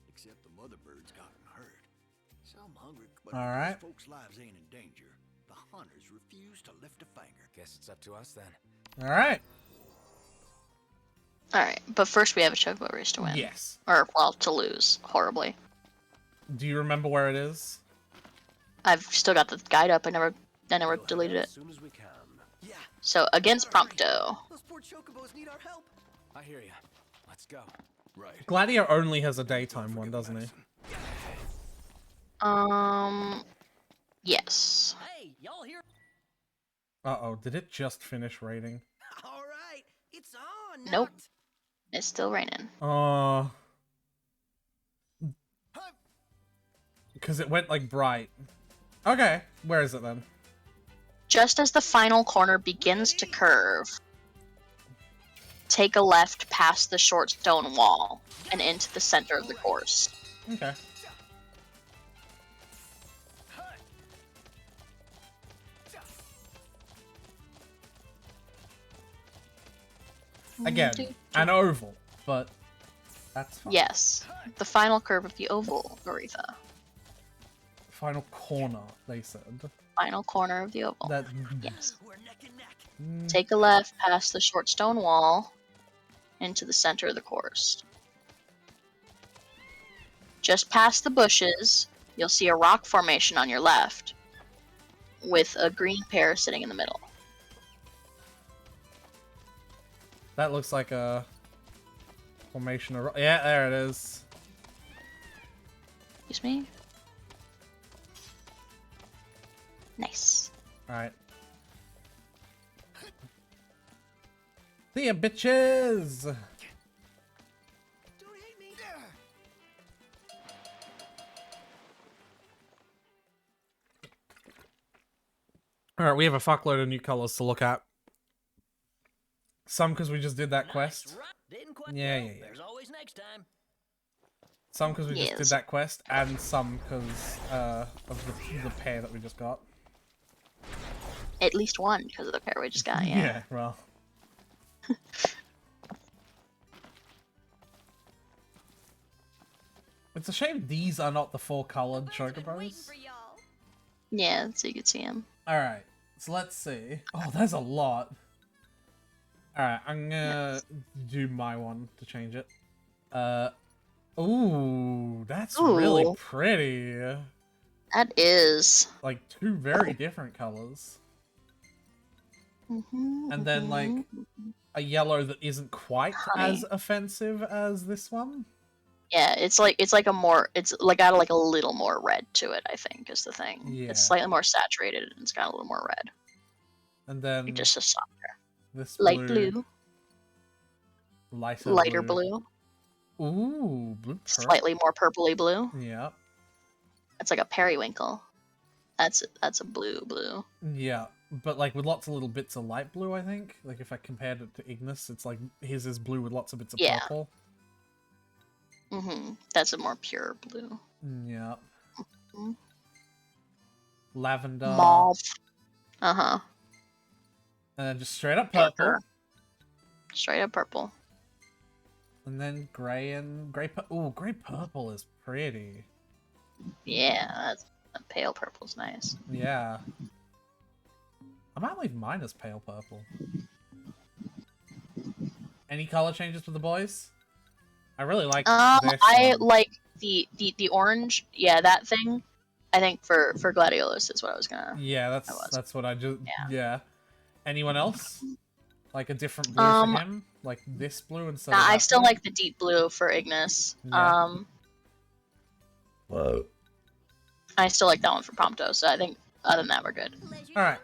Except the mother bird's gotten hurt. Some hungry, but
All right.
if folks' lives ain't in danger, the hunters refuse to lift a finger.
Guess it's up to us then.
All right.
Alright, but first we have a chocobo race to win.
Yes.
Or, well, to lose. Horribly.
Do you remember where it is?
I've still got the guide up. I never deleted it.
As soon as we can.
Yeah.
So against Prompto.
Those poor chocobos need our help.
I hear you. Let's go.
Right.
Gladio only has a daytime one, doesn't he?
Yes.
Hey, y'all here?
Uh-oh, did it just finish raiding?
All right, it's on.
Nope. It's still raining.
Because it went like bright. Okay, where is it then?
Just as the final corner begins to curve, take a left past the short stone wall and into the center of the course.
Okay. Again, an oval, but that's fine.
Yes, the final curve of the oval, Aretha.
Final corner, they said.
Final corner of the oval.
That...
Yes. Take a left past the short stone wall into the center of the course. Just past the bushes, you'll see a rock formation on your left with a green pear sitting in the middle.
That looks like a formation of... Yeah, there it is.
Excuse me? Nice.
Alright. See ya, bitches! Alright, we have a fuckload of new colors to look at. Some because we just did that quest. Yeah.
There's always next time.
Some because we just did that quest, and some because of the pair that we just got.
At least one because of the pair we just got, yeah.
Yeah, well. It's a shame these are not the full colored chocobos.
Yeah, so you can see them.
Alright, so let's see. Oh, there's a lot. Alright, I'm gonna do my one to change it. Ooh, that's really pretty.
That is.
Like, two very different colors. And then, like, a yellow that isn't quite as offensive as this one.
Yeah, it's like a more, it's like got like a little more red to it, I think, is the thing.
Yeah.
It's slightly more saturated and it's got a little more red.
And then
just a softer.
This
light blue.
Lighter
blue.
Ooh, blue.
Slightly more purpley blue.
Yeah.
It's like a periwinkle. That's a blue.
Yeah, but like with lots of little bits of light blue, I think. Like if I compared it to Ignis, it's like his is blue with lots of bits of purple.
That's a more pure blue.
Yeah. Lavender.
Mauve. And
then just straight up purple.
Straight up purple.
And then grey and grey. Ooh, grey purple is pretty.
Yeah, that pale purple's nice.
Yeah. I might leave mine as pale purple. Any color changes for the boys? I really like this
I
one.
like the orange. Yeah, that thing. I think for Gladiolus is what I was gonna.
Yeah, that's what I just. Yeah. Anyone else? Like a different blue for him? Like this blue instead of that
I still
blue?
like the deep blue for Ignis.
Yeah.
Whoa.
I still like that one for Prompto, so I think other than that we're good.
Alright.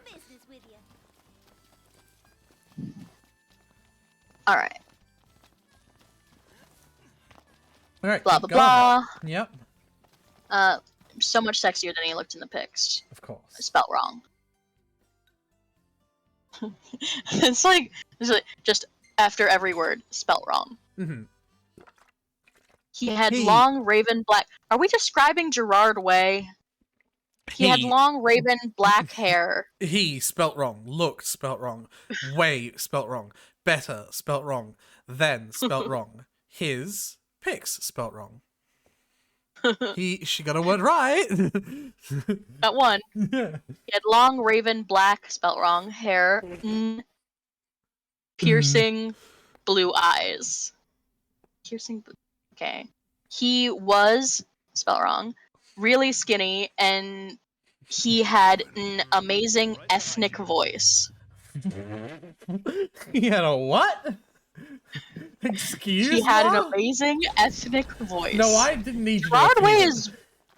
Alright.
Alright.
Blah blah blah.
Yep.
So much sexier than he looked in the pics.
Of course.
Spelt wrong. It's like just after every word, spelt wrong. He had long raven black. Are we describing Gerard Way? He had long raven black hair.
He spelt wrong. Looked spelt wrong. Way spelt wrong. Better spelt wrong. Then spelt wrong. His pics spelt wrong. She got a word right.
Got one. He had long raven black spelt wrong hair. Piercing blue eyes. Piercing blue. Okay. He was spelt wrong. Really skinny and he had an amazing ethnic voice.
He had a what? Excuse me?
He had an amazing ethnic voice.
No, I didn't need you to
Broadway
repeat it.
is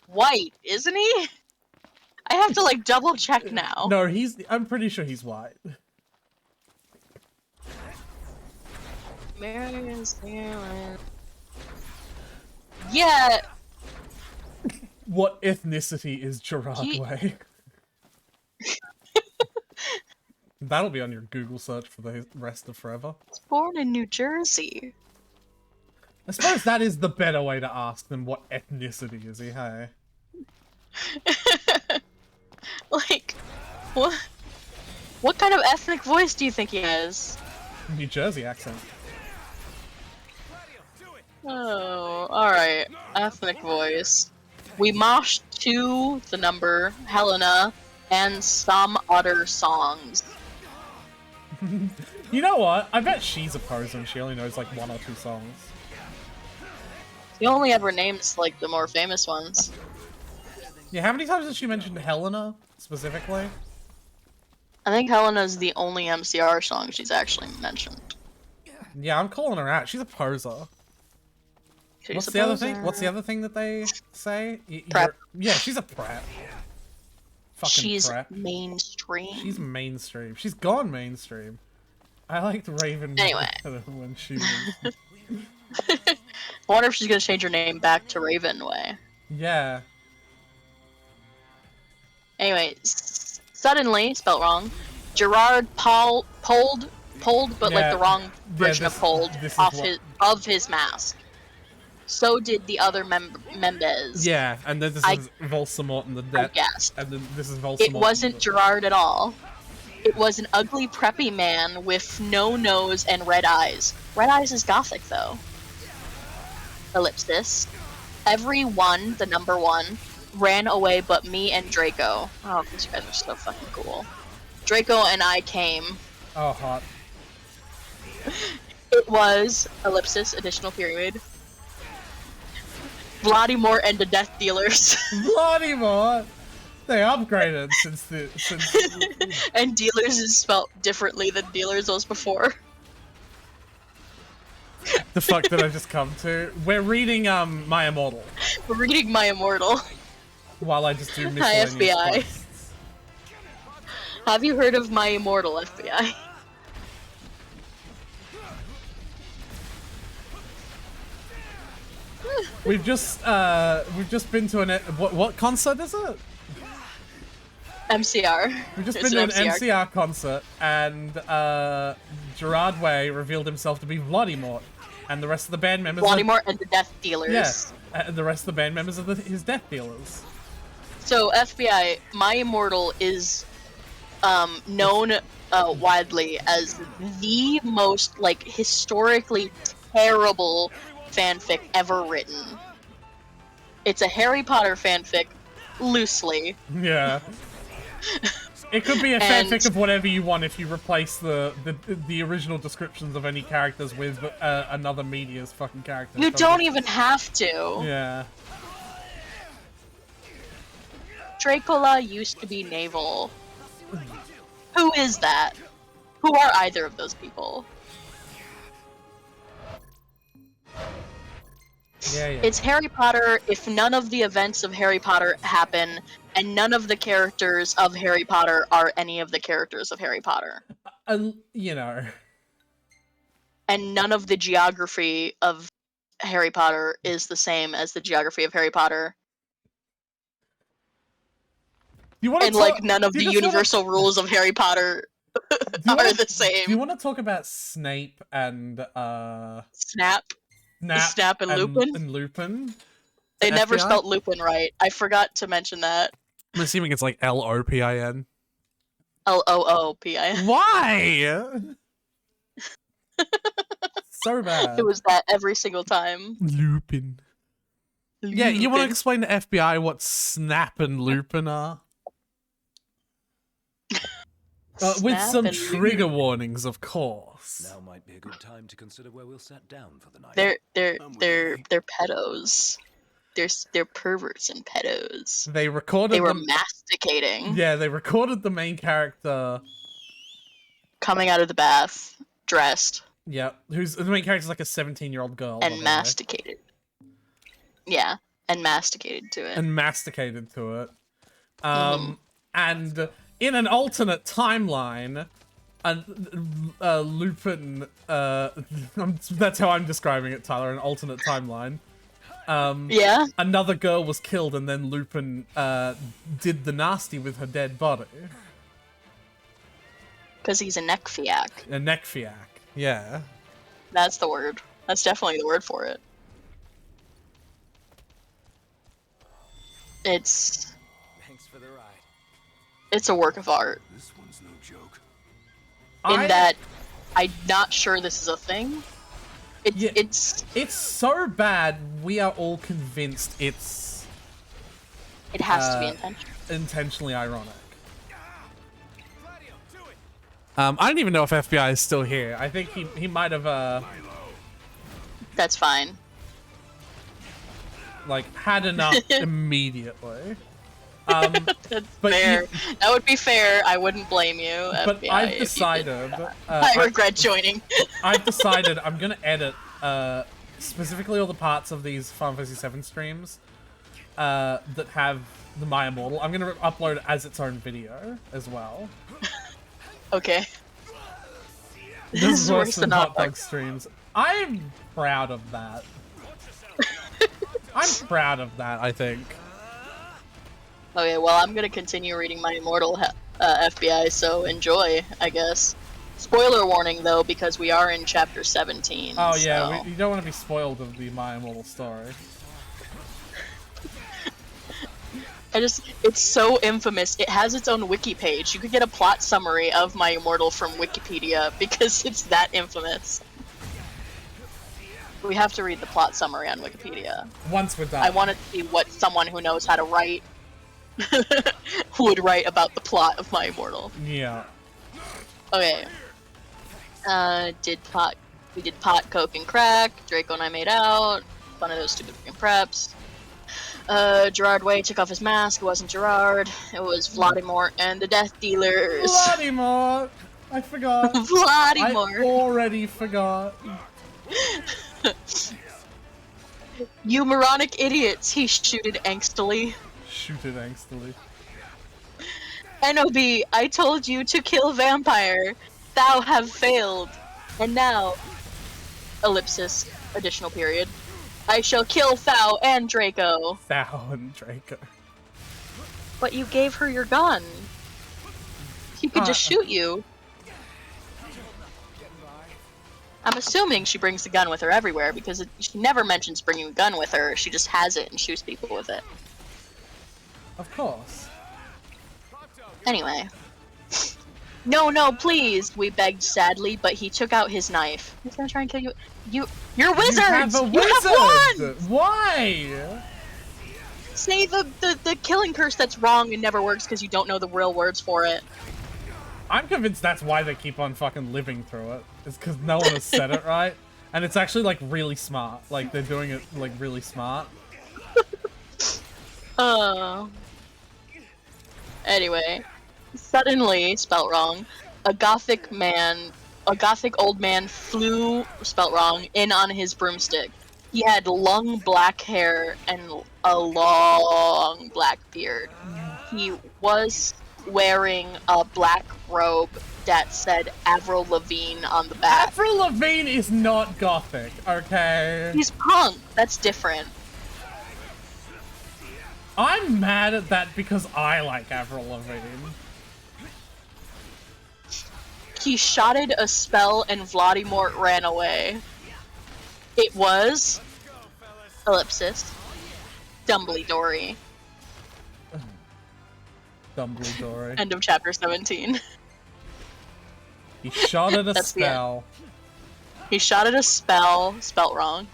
white, isn't he? I have to like double check now.
No, I'm pretty sure he's white.
American Standard. Yeah.
What ethnicity is Gerard Way? That'll be on your Google search for the rest of forever.
He's born in New Jersey.
I suppose that is the better way to ask than what ethnicity is he, hey?
Like, what kind of ethnic voice do you think he has?
New Jersey accent.
Oh, alright. Ethnic voice. We moshed to the number Helena and some other songs.
You know what? I bet she's a poser and she only knows like 1 or 2 songs.
He only ever names like the more famous ones.
Yeah, how many times has she mentioned Helena, specifically?
I think Helena's the only MCR song she's actually mentioned.
Yeah, I'm calling her out. She's a poser.
She's
What's
a
the other
poser.
thing? What's the other thing that they say?
Prep.
Yeah, she's a prep. Fucking
She's
prep.
mainstream.
She's mainstream. She's gone mainstream. I liked Raven
Anyway.
better when she was...
I wonder if she's gonna change her name back to Ravenway.
Yeah.
Anyway, suddenly, spelt wrong, Gerard pulled, but like the wrong version of pulled off his mask. So did the other members.
Yeah, and then this is Voldemort and the dead.
guessed.
And then this is Voldemort.
It wasn't Gerard at all. It was an ugly, preppy man with no nose and red eyes. Red eyes is gothic, though. Ellipsis. Everyone, the number 1, ran away but me and Draco. Oh, these guys are so fucking cool. Draco and I came.
Oh, hot.
It was, ellipsis, additional period, Vladimir and the Death Dealers.
Vladimir! They upgraded since
And Dealers is spelt differently than Dealers was before.
The fuck did I just come to? We're reading My Immortal.
We're reading My Immortal.
While I just do
Hi,
miscellaneous
FBI.
quests.
Have you heard of My Immortal, FBI?
We've just been to an what concert is it?
MCR.
We've just
It's
been to an MCR concert, and Gerard Way revealed himself to be Vladimir, and the rest of the band members.
Vladimir and the Death Dealers.
Yes, and the rest of the band members are his Death Dealers.
So FBI, My Immortal is known widely as the most like historically terrible fanfic ever written. It's a Harry Potter fanfic, loosely.
Yeah. It could be a
And-
fanfic of whatever you want if you replace the original descriptions of any characters with another media's fucking character.
You don't even have to.
Yeah.
Dracola used to be naval. Who is that? Who are either of those people?
Yeah, yeah.
It's Harry Potter if none of the events of Harry Potter happen, and none of the characters of Harry Potter are any of the characters of Harry Potter.
You know.
And none of the geography of Harry Potter is the same as the geography of Harry Potter. And like none of the universal rules of Harry Potter are the same.
Do you want to talk about Snape and
Snap and Lupin?
And Lupin?
They never
FBI?
spelt Lupin right. I forgot to mention that.
I'm assuming it's like Lopin.
Loopin.
Why? So bad.
It was that every single time.
Lupin. Yeah, you want to
Lupin.
explain to FBI what Snap and Lupin are? With
Snap
some
and
trigger warnings, of course.
Now might be a good time to consider where we'll set down for the night.
They're pedos. they're perverts and pedos.
They recorded
They were
them.
masticating.
Yeah, they recorded the main character.
Coming out of the bath, dressed.
Yeah, who's the main character's like a 17-year-old girl.
And masticated. Yeah, and masticated to it.
And masticated to it. And in an alternate timeline, Lupin, that's how I'm describing it, Tyler, an alternate timeline.
Yeah?
Another girl was killed and then Lupin did the nasty with her dead body.
Because he's a necphiac.
A necphiac, yeah.
That's the word. That's definitely the word for it. It's...
Thanks for the ride.
It's a work of art.
This one's no joke.
In that, I'm not sure this is a thing. It's
so bad, we are all convinced it
has to be intentional.
Intentionally ironic. I don't even know if FBI is still here. I think he might have
That's fine.
like had enough immediately.
That's fair. That would be fair. I wouldn't blame you.
But
FBI,
I've
if you
decided.
did that. I regret joining.
I've decided I'm gonna edit specifically all the parts of these Final Fantasy VII streams that have the My Immortal. I'm gonna upload it as its own video as well.
Okay.
This is worse than Hot Dog streams. I'm proud of that. I'm proud of that, I think.
Okay, well, I'm gonna continue reading My Immortal FBI, so enjoy, I guess. Spoiler warning, though, because we are in Chapter 17.
Oh, yeah,
so...
you don't want to be spoiled of the My Immortal story.
It's so infamous. It has its own wiki page. You could get a plot summary of My Immortal from Wikipedia because it's that infamous. We have to read the plot summary on Wikipedia.
Once we're done.
I want to see what someone who knows how to write would write about the plot of My Immortal.
Yeah.
Okay. We did pot, coke, and crack. Draco and I made out. Fun of those stupid freaking preps. Gerard Way took off his mask. It wasn't Gerard. It was Vladimir and the Death Dealers.
Vladimir! I forgot.
Vladimir!
I already forgot.
You moronic idiots, he shooted angstily.
Shooted angstily.
NOB, I told you to kill vampire. Thou have failed. And now, ellipsis, additional period. I shall kill Thou and Draco.
Thou and Draco.
But you gave her your gun. She could just shoot you. I'm assuming she brings the gun with her everywhere because she never mentions bringing a gun with her. She just has it and shoots people with it.
Of course.
Anyway. No, please, we begged sadly, but he took out his knife. He's gonna try and kill you. You're wizards!
You have a wizard!
You have wands!
Why?
Say the killing curse that's wrong and never works because you don't know the real words for it.
I'm convinced that's why they keep on fucking living through it. It's because no one has said it right. And it's actually, like, really smart. Like, they're doing it, like, really smart.
Anyway. Suddenly, spelt wrong, a gothic old man flew, spelt wrong, in on his broomstick. He had long black hair and a long black beard. He was wearing a black robe that said Avril Lavigne on the back.
Avril Lavigne is not gothic, okay?
He's punk. That's different.
I'm mad at that because I like Avril Lavigne.
He shotted a spell and Vladimir ran away. It was... ellipsis. Dumbledore.
Dumbledore.
End of chapter 17.
He shot at a
That's the
spell.
He shot at a spell, spelt wrong,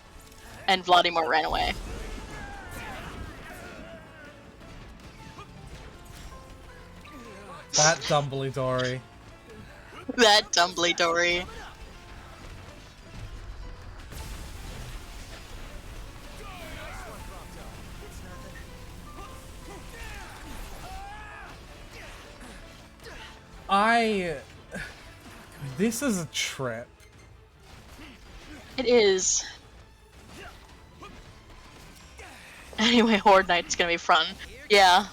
and Vladimir ran away.
That Dumbledore.
That Dumbledore.
This is a trip.
It is. Anyway, Horde Night's gonna be fun. Yeah.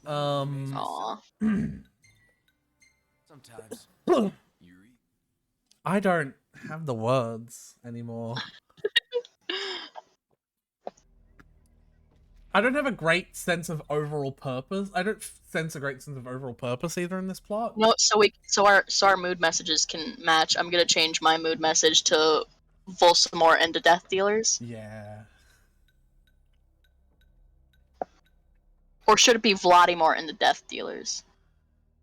Aww.
Sometimes.
I don't have the words anymore. I don't have a great sense of overall purpose. I don't sense a great sense of overall purpose either in this plot.
No, so our mood messages can match. I'm gonna change my mood message to Volsamor and the Death Dealers.
Yeah.
Or should it be Vladimir and the Death Dealers?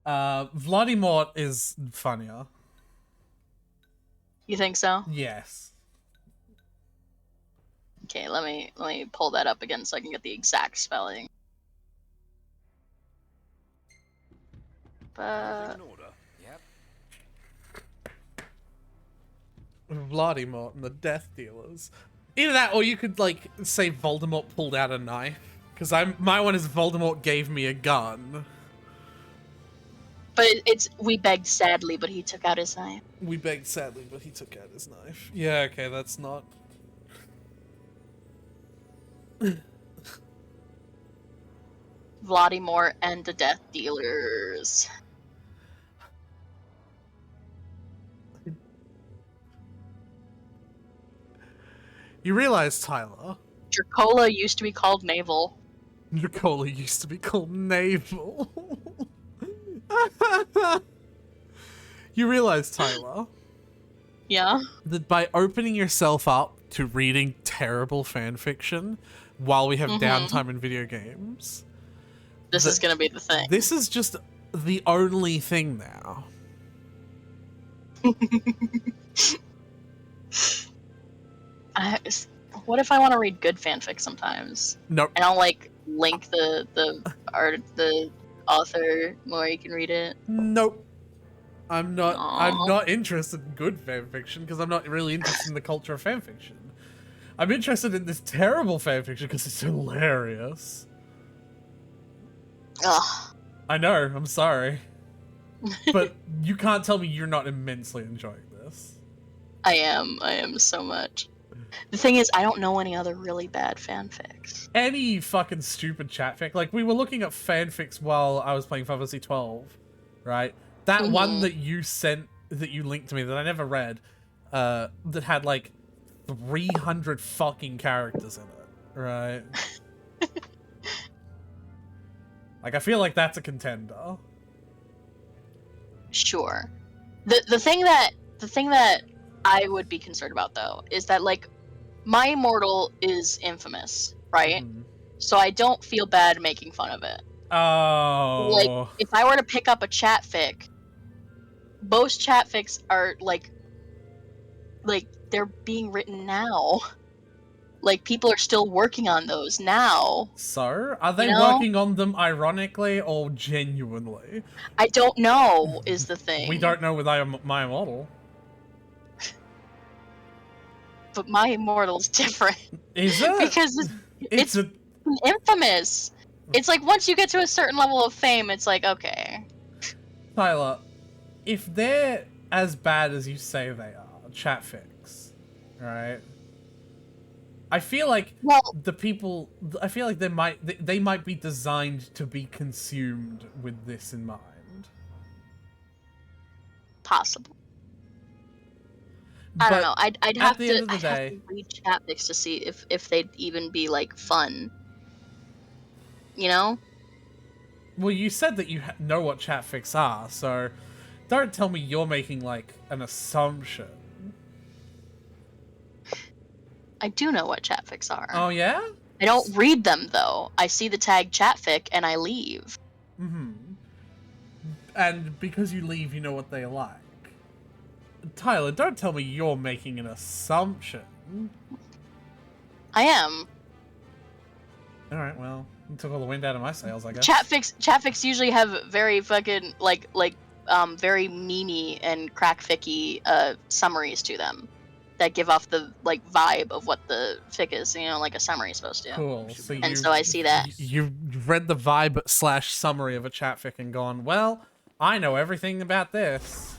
Vladimir is funnier.
You think so?
Yes.
Okay, let me pull that up again so I can get the exact spelling. But
Vladimir and the Death Dealers. Either that, or you could like say Voldemort pulled out a knife. Because my one is Voldemort gave me a gun.
But it's we begged sadly, but he took out his knife.
We begged sadly, but he took out his knife. Yeah, okay, that's not.
Vladimir and the Death Dealers.
You realize, Tyler?
Dracola used to be called Naval.
Dracola used to be called Naval. You realize, Tyler?
Yeah?
That by opening yourself up to reading terrible fanfiction while we have downtime in video games...
This is gonna be the thing.
This is just the only thing now.
What if I want to read good fanfic sometimes?
Nope.
And I'll like link the author more you can read it.
Nope. I'm not interested in good fanfiction because I'm not really interested in the culture of fanfiction. I'm interested in this terrible fanfiction because it's hilarious.
Ugh.
I know, I'm sorry. But you can't tell me you're not immensely enjoying this.
I am so much. The thing is, I don't know any other really bad fanfics.
Any fucking stupid chatfic. Like, we were looking at fanfics while I was playing Final Fantasy 12, right? That one that you sent, that you linked to me, that I never read, that had, like, 300 fucking characters in it, right? Like, I feel like that's a contender.
Sure. The thing that I would be concerned about, though, is that, like, My Immortal is infamous, right? So I don't feel bad making fun of it.
Oh.
Like, if I were to pick up a chatfic, most chatfics are, like, they're being written now. Like, people are still working on those now.
So? Are they working on them ironically or genuinely?
I don't know, is the thing.
We don't know with My Immortal.
But My Immortal's different.
Is it?
Because it's infamous. It's like, once you get to a certain level of fame, it's like, okay.
Tyler, if they're as bad as you say they are, chatfics, right? I feel like I feel like they might be designed to be consumed with this in mind.
Possible. I don't know. I'd have to read chatfics to see if they'd even be like fun. You know?
Well, you said that you know what chatfics are, so don't tell me you're making like an assumption.
I do know what chatfics are.
Oh yeah?
I don't read them though. I see the tag chatfic and I leave.
And because you leave, you know what they like. Tyler, don't tell me you're making an assumption.
I am.
Alright, well, you took all the wind out of my sails, I guess.
Chatfics usually have very fucking very memey and crackficky summaries to them. that give off the like vibe of what the fic is, you know, like a summary is supposed to.
Cool. So
So I see that.
You read the vibe / summary of a chat fic and gone, well, I know everything about this.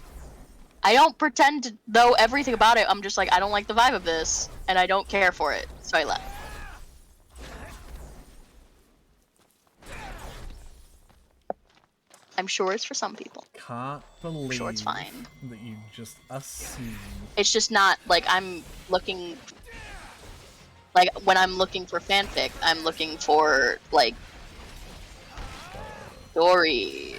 I don't pretend to know everything about it. I'm just like, I don't like the vibe of this, and I don't care for it, so I left. I'm sure it's for some people.
Can't believe
sure it's fine.
that you just assume.
It's just not like I'm looking. Like when I'm looking for fanfic, I'm looking for like story.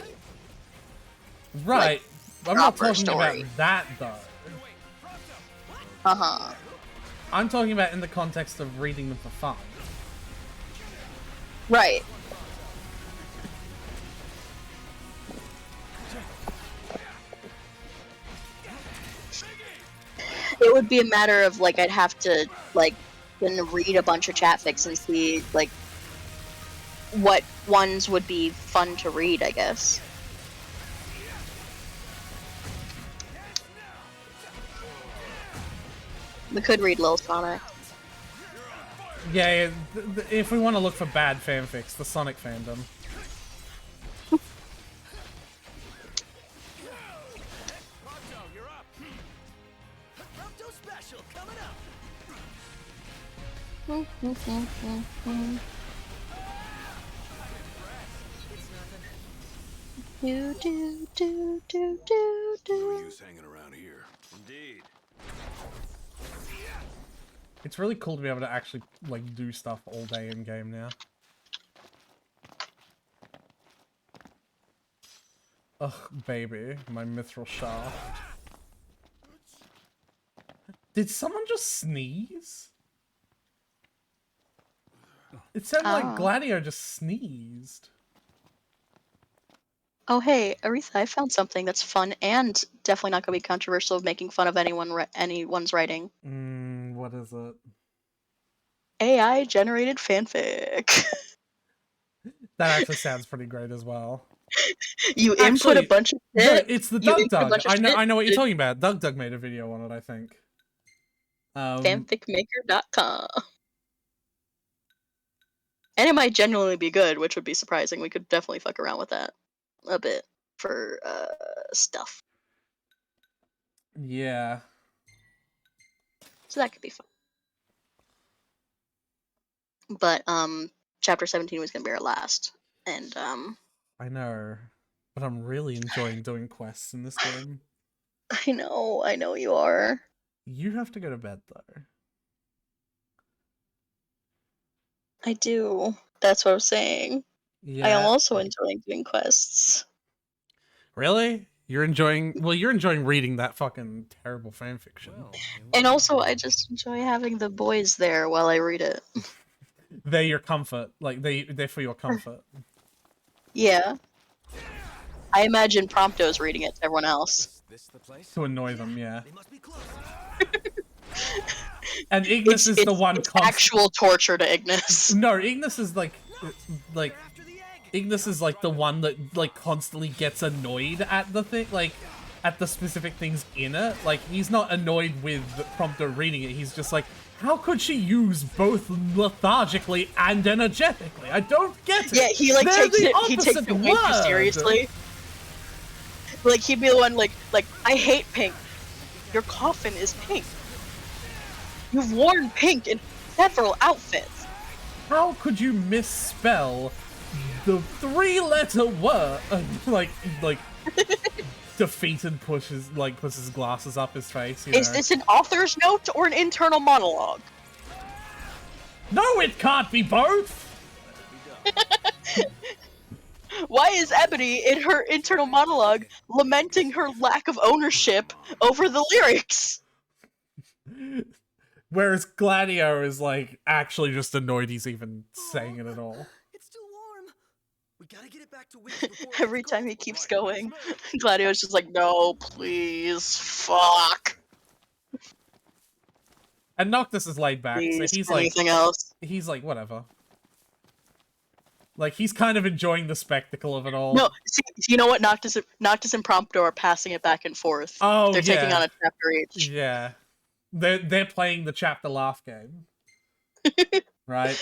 Right.
Like,
I'm not
proper
talking
story.
about that though.
Uh-huh.
I'm talking about in the context of reading them for fun.
Right. It would be a matter of like I'd have to like then read a bunch of chat fics and see like what ones would be fun to read, I guess. We could read Lil Sonic.
Yeah, if we want to look for bad fanfics, the Sonic fandom.
Do do do do do
No use hanging around here.
Indeed.
It's really cool to be able to actually like do stuff all day in game now. Ugh, baby, my mithril shaft. Did someone just sneeze? It sounded like Gladio just sneezed.
Oh hey, Aretha, I found something that's fun and definitely not gonna be controversial of making fun of anyone's writing.
What is it?
AI generated fanfic.
That actually sounds pretty great as well.
You input a bunch of shit.
It's the
You
Doug
input a
Doug.
bunch of
I know what you're
shit.
talking about. Doug made a video on it, I think.
Fanficmaker.com. And it might genuinely be good, which would be surprising. We could definitely fuck around with that a bit for stuff.
Yeah.
So that could be fun. But chapter 17 was gonna be our last. And
I know. But I'm really enjoying doing quests in this game.
I know you are.
You have to go to bed though.
I do. That's what I'm saying. I am
Yeah.
also enjoying doing quests.
Really? You're enjoying reading that fucking terrible fanfiction.
And also I just enjoy having the boys there while I read it.
They're your comfort. Like they're for your comfort.
Yeah. I imagine Prompto's reading it to everyone else.
To annoy them, yeah. And Ignis is the one
actual torture to Ignis.
No, Ignis is like Ignis is like the one that like constantly gets annoyed at the thing, like at the specific things in it. Like he's not annoyed with Prompto reading it. He's just like, how could she use both lethargically and energetically? I don't get it.
Yeah, he like
They're
takes
the
it. He takes
opposite
it way too
word.
seriously. Like he'd be the one like I hate pink. Your coffin is pink. You've worn pink in several outfits.
How could you misspell the 3-letter word? Like defeated puts his glasses up his face. You
Is
know?
this an author's note or an internal monologue?
No, it can't be both.
Why is Ebony in her internal monologue lamenting her lack of ownership over the lyrics?
Whereas Gladio is like actually just annoyed he's even saying it at all.
Every time he keeps going, Gladio's just like, no, please, fuck.
And Noctis is laid back,
Please,
so he's like
anything else?
He's like, whatever. Like he's kind of enjoying the spectacle of it all.
No, see, you know what? Noctis and Prompto are passing it back and forth.
Oh,
They're taking
yeah.
on a chapter each.
Yeah. They're playing the chapter laugh game. Right?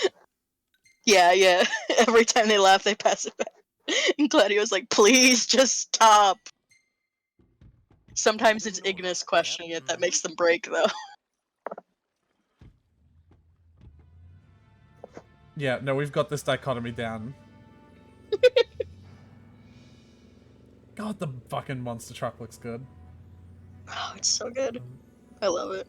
Yeah. Every time they laugh, they pass it back. And Gladio's like, please just stop. Sometimes it's Ignis questioning it that makes them break, though.
Yeah, no, we've got this dichotomy down. God, the fucking monster truck looks good.
Oh, it's so good. I love it.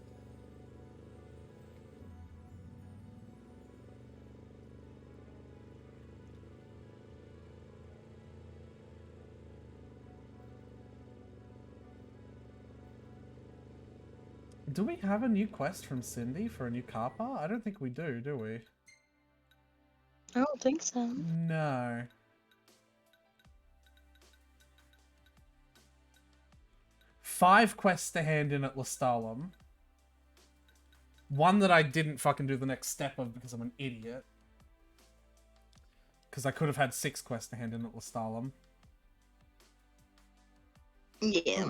Do we have a new quest from Cindy for a new car part? I don't think we do we?
I don't think so.
No. Five quests to hand in at Lestalem. One that I didn't fucking do the next step of because I'm an idiot. Because I could have had 6 quests to hand in at Lestalem.
Yeah.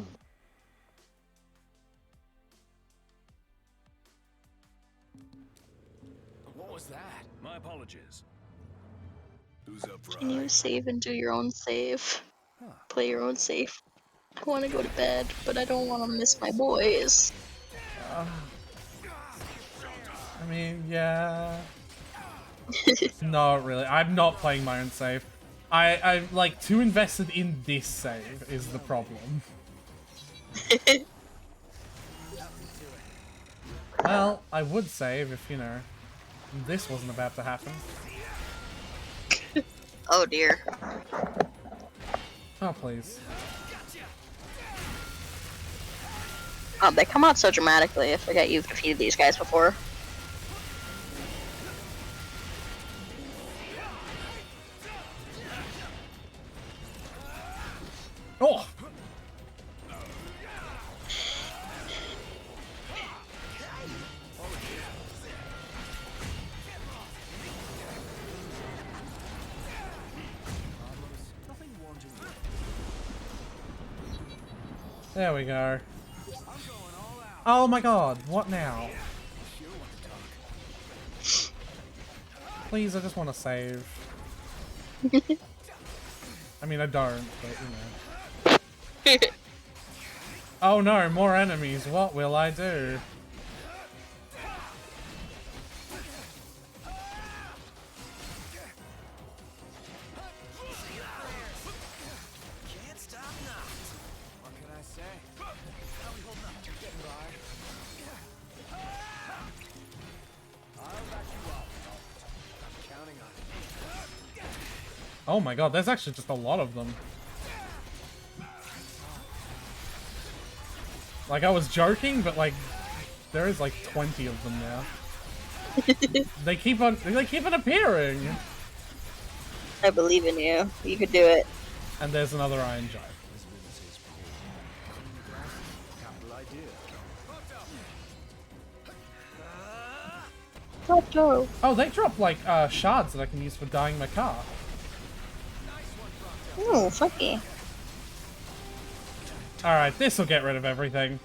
What was that? My apologies.
Who's up for
Can you save and do your own save? Play your own save. I want to go to bed, but I don't want to miss my boys.
I mean, yeah. Not really. I'm not playing my own save. I'm like too invested in this save is the problem. Well, I would save if, you know, this wasn't about to happen.
Oh dear.
Oh, please.
They come out so dramatically. I forget you've defeated these guys before.
Oh! There we go. Oh my god, what now? Please, I just want to save. I mean, I don't, but you know. Oh no, more enemies. What will I do?
Can't stop now. What can I say? How we holding up? Getting by. I'll back you up. I'm counting on it.
Oh my god, there's actually just a lot of them. Like, I was joking, but like, there is like 20 of them now. They keep on appearing.
I believe in you. You could do it.
And there's another Iron Giant. Oh, they drop like shards that I can use for dyeing my car.
Ooh, funky.
Alright, this will get rid of everything.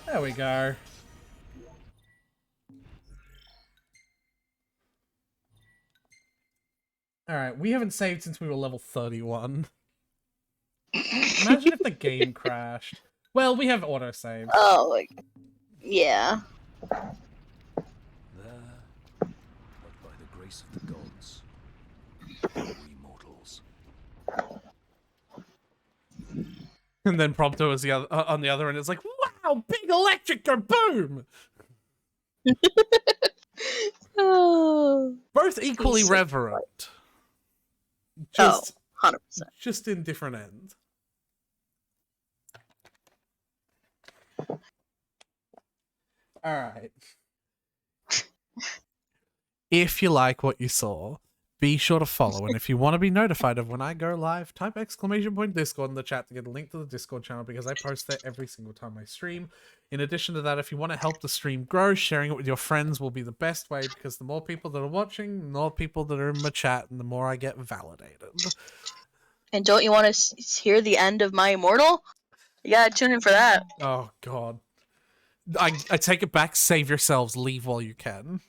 There we go. Alright, we haven't saved since we were level 31. Imagine if the game crashed. Well, we have autosave.
Oh, like, yeah.
There, but by the grace of the gods, we mortals.
And then Prompto is the other, on the other end. It's like, wow, big electric kaboom!
Oh.
Both equally
He's so
reverent. Just,
100%.
Just in different ends. Alright. If you like what you saw, be sure to follow. And if you want to be notified of when I go live, type !Discord in the chat to get a link to the Discord channel, because I post there every single time I stream. In addition to that, if you want to help the stream grow, sharing it with your friends will be the best way, because the more people that are watching, the more people that are in my chat, and the more I get validated.
And don't you want to hear the end of My Immortal? You gotta tune in for that.
Oh, God. I take it back. Save yourselves. Leave while you can.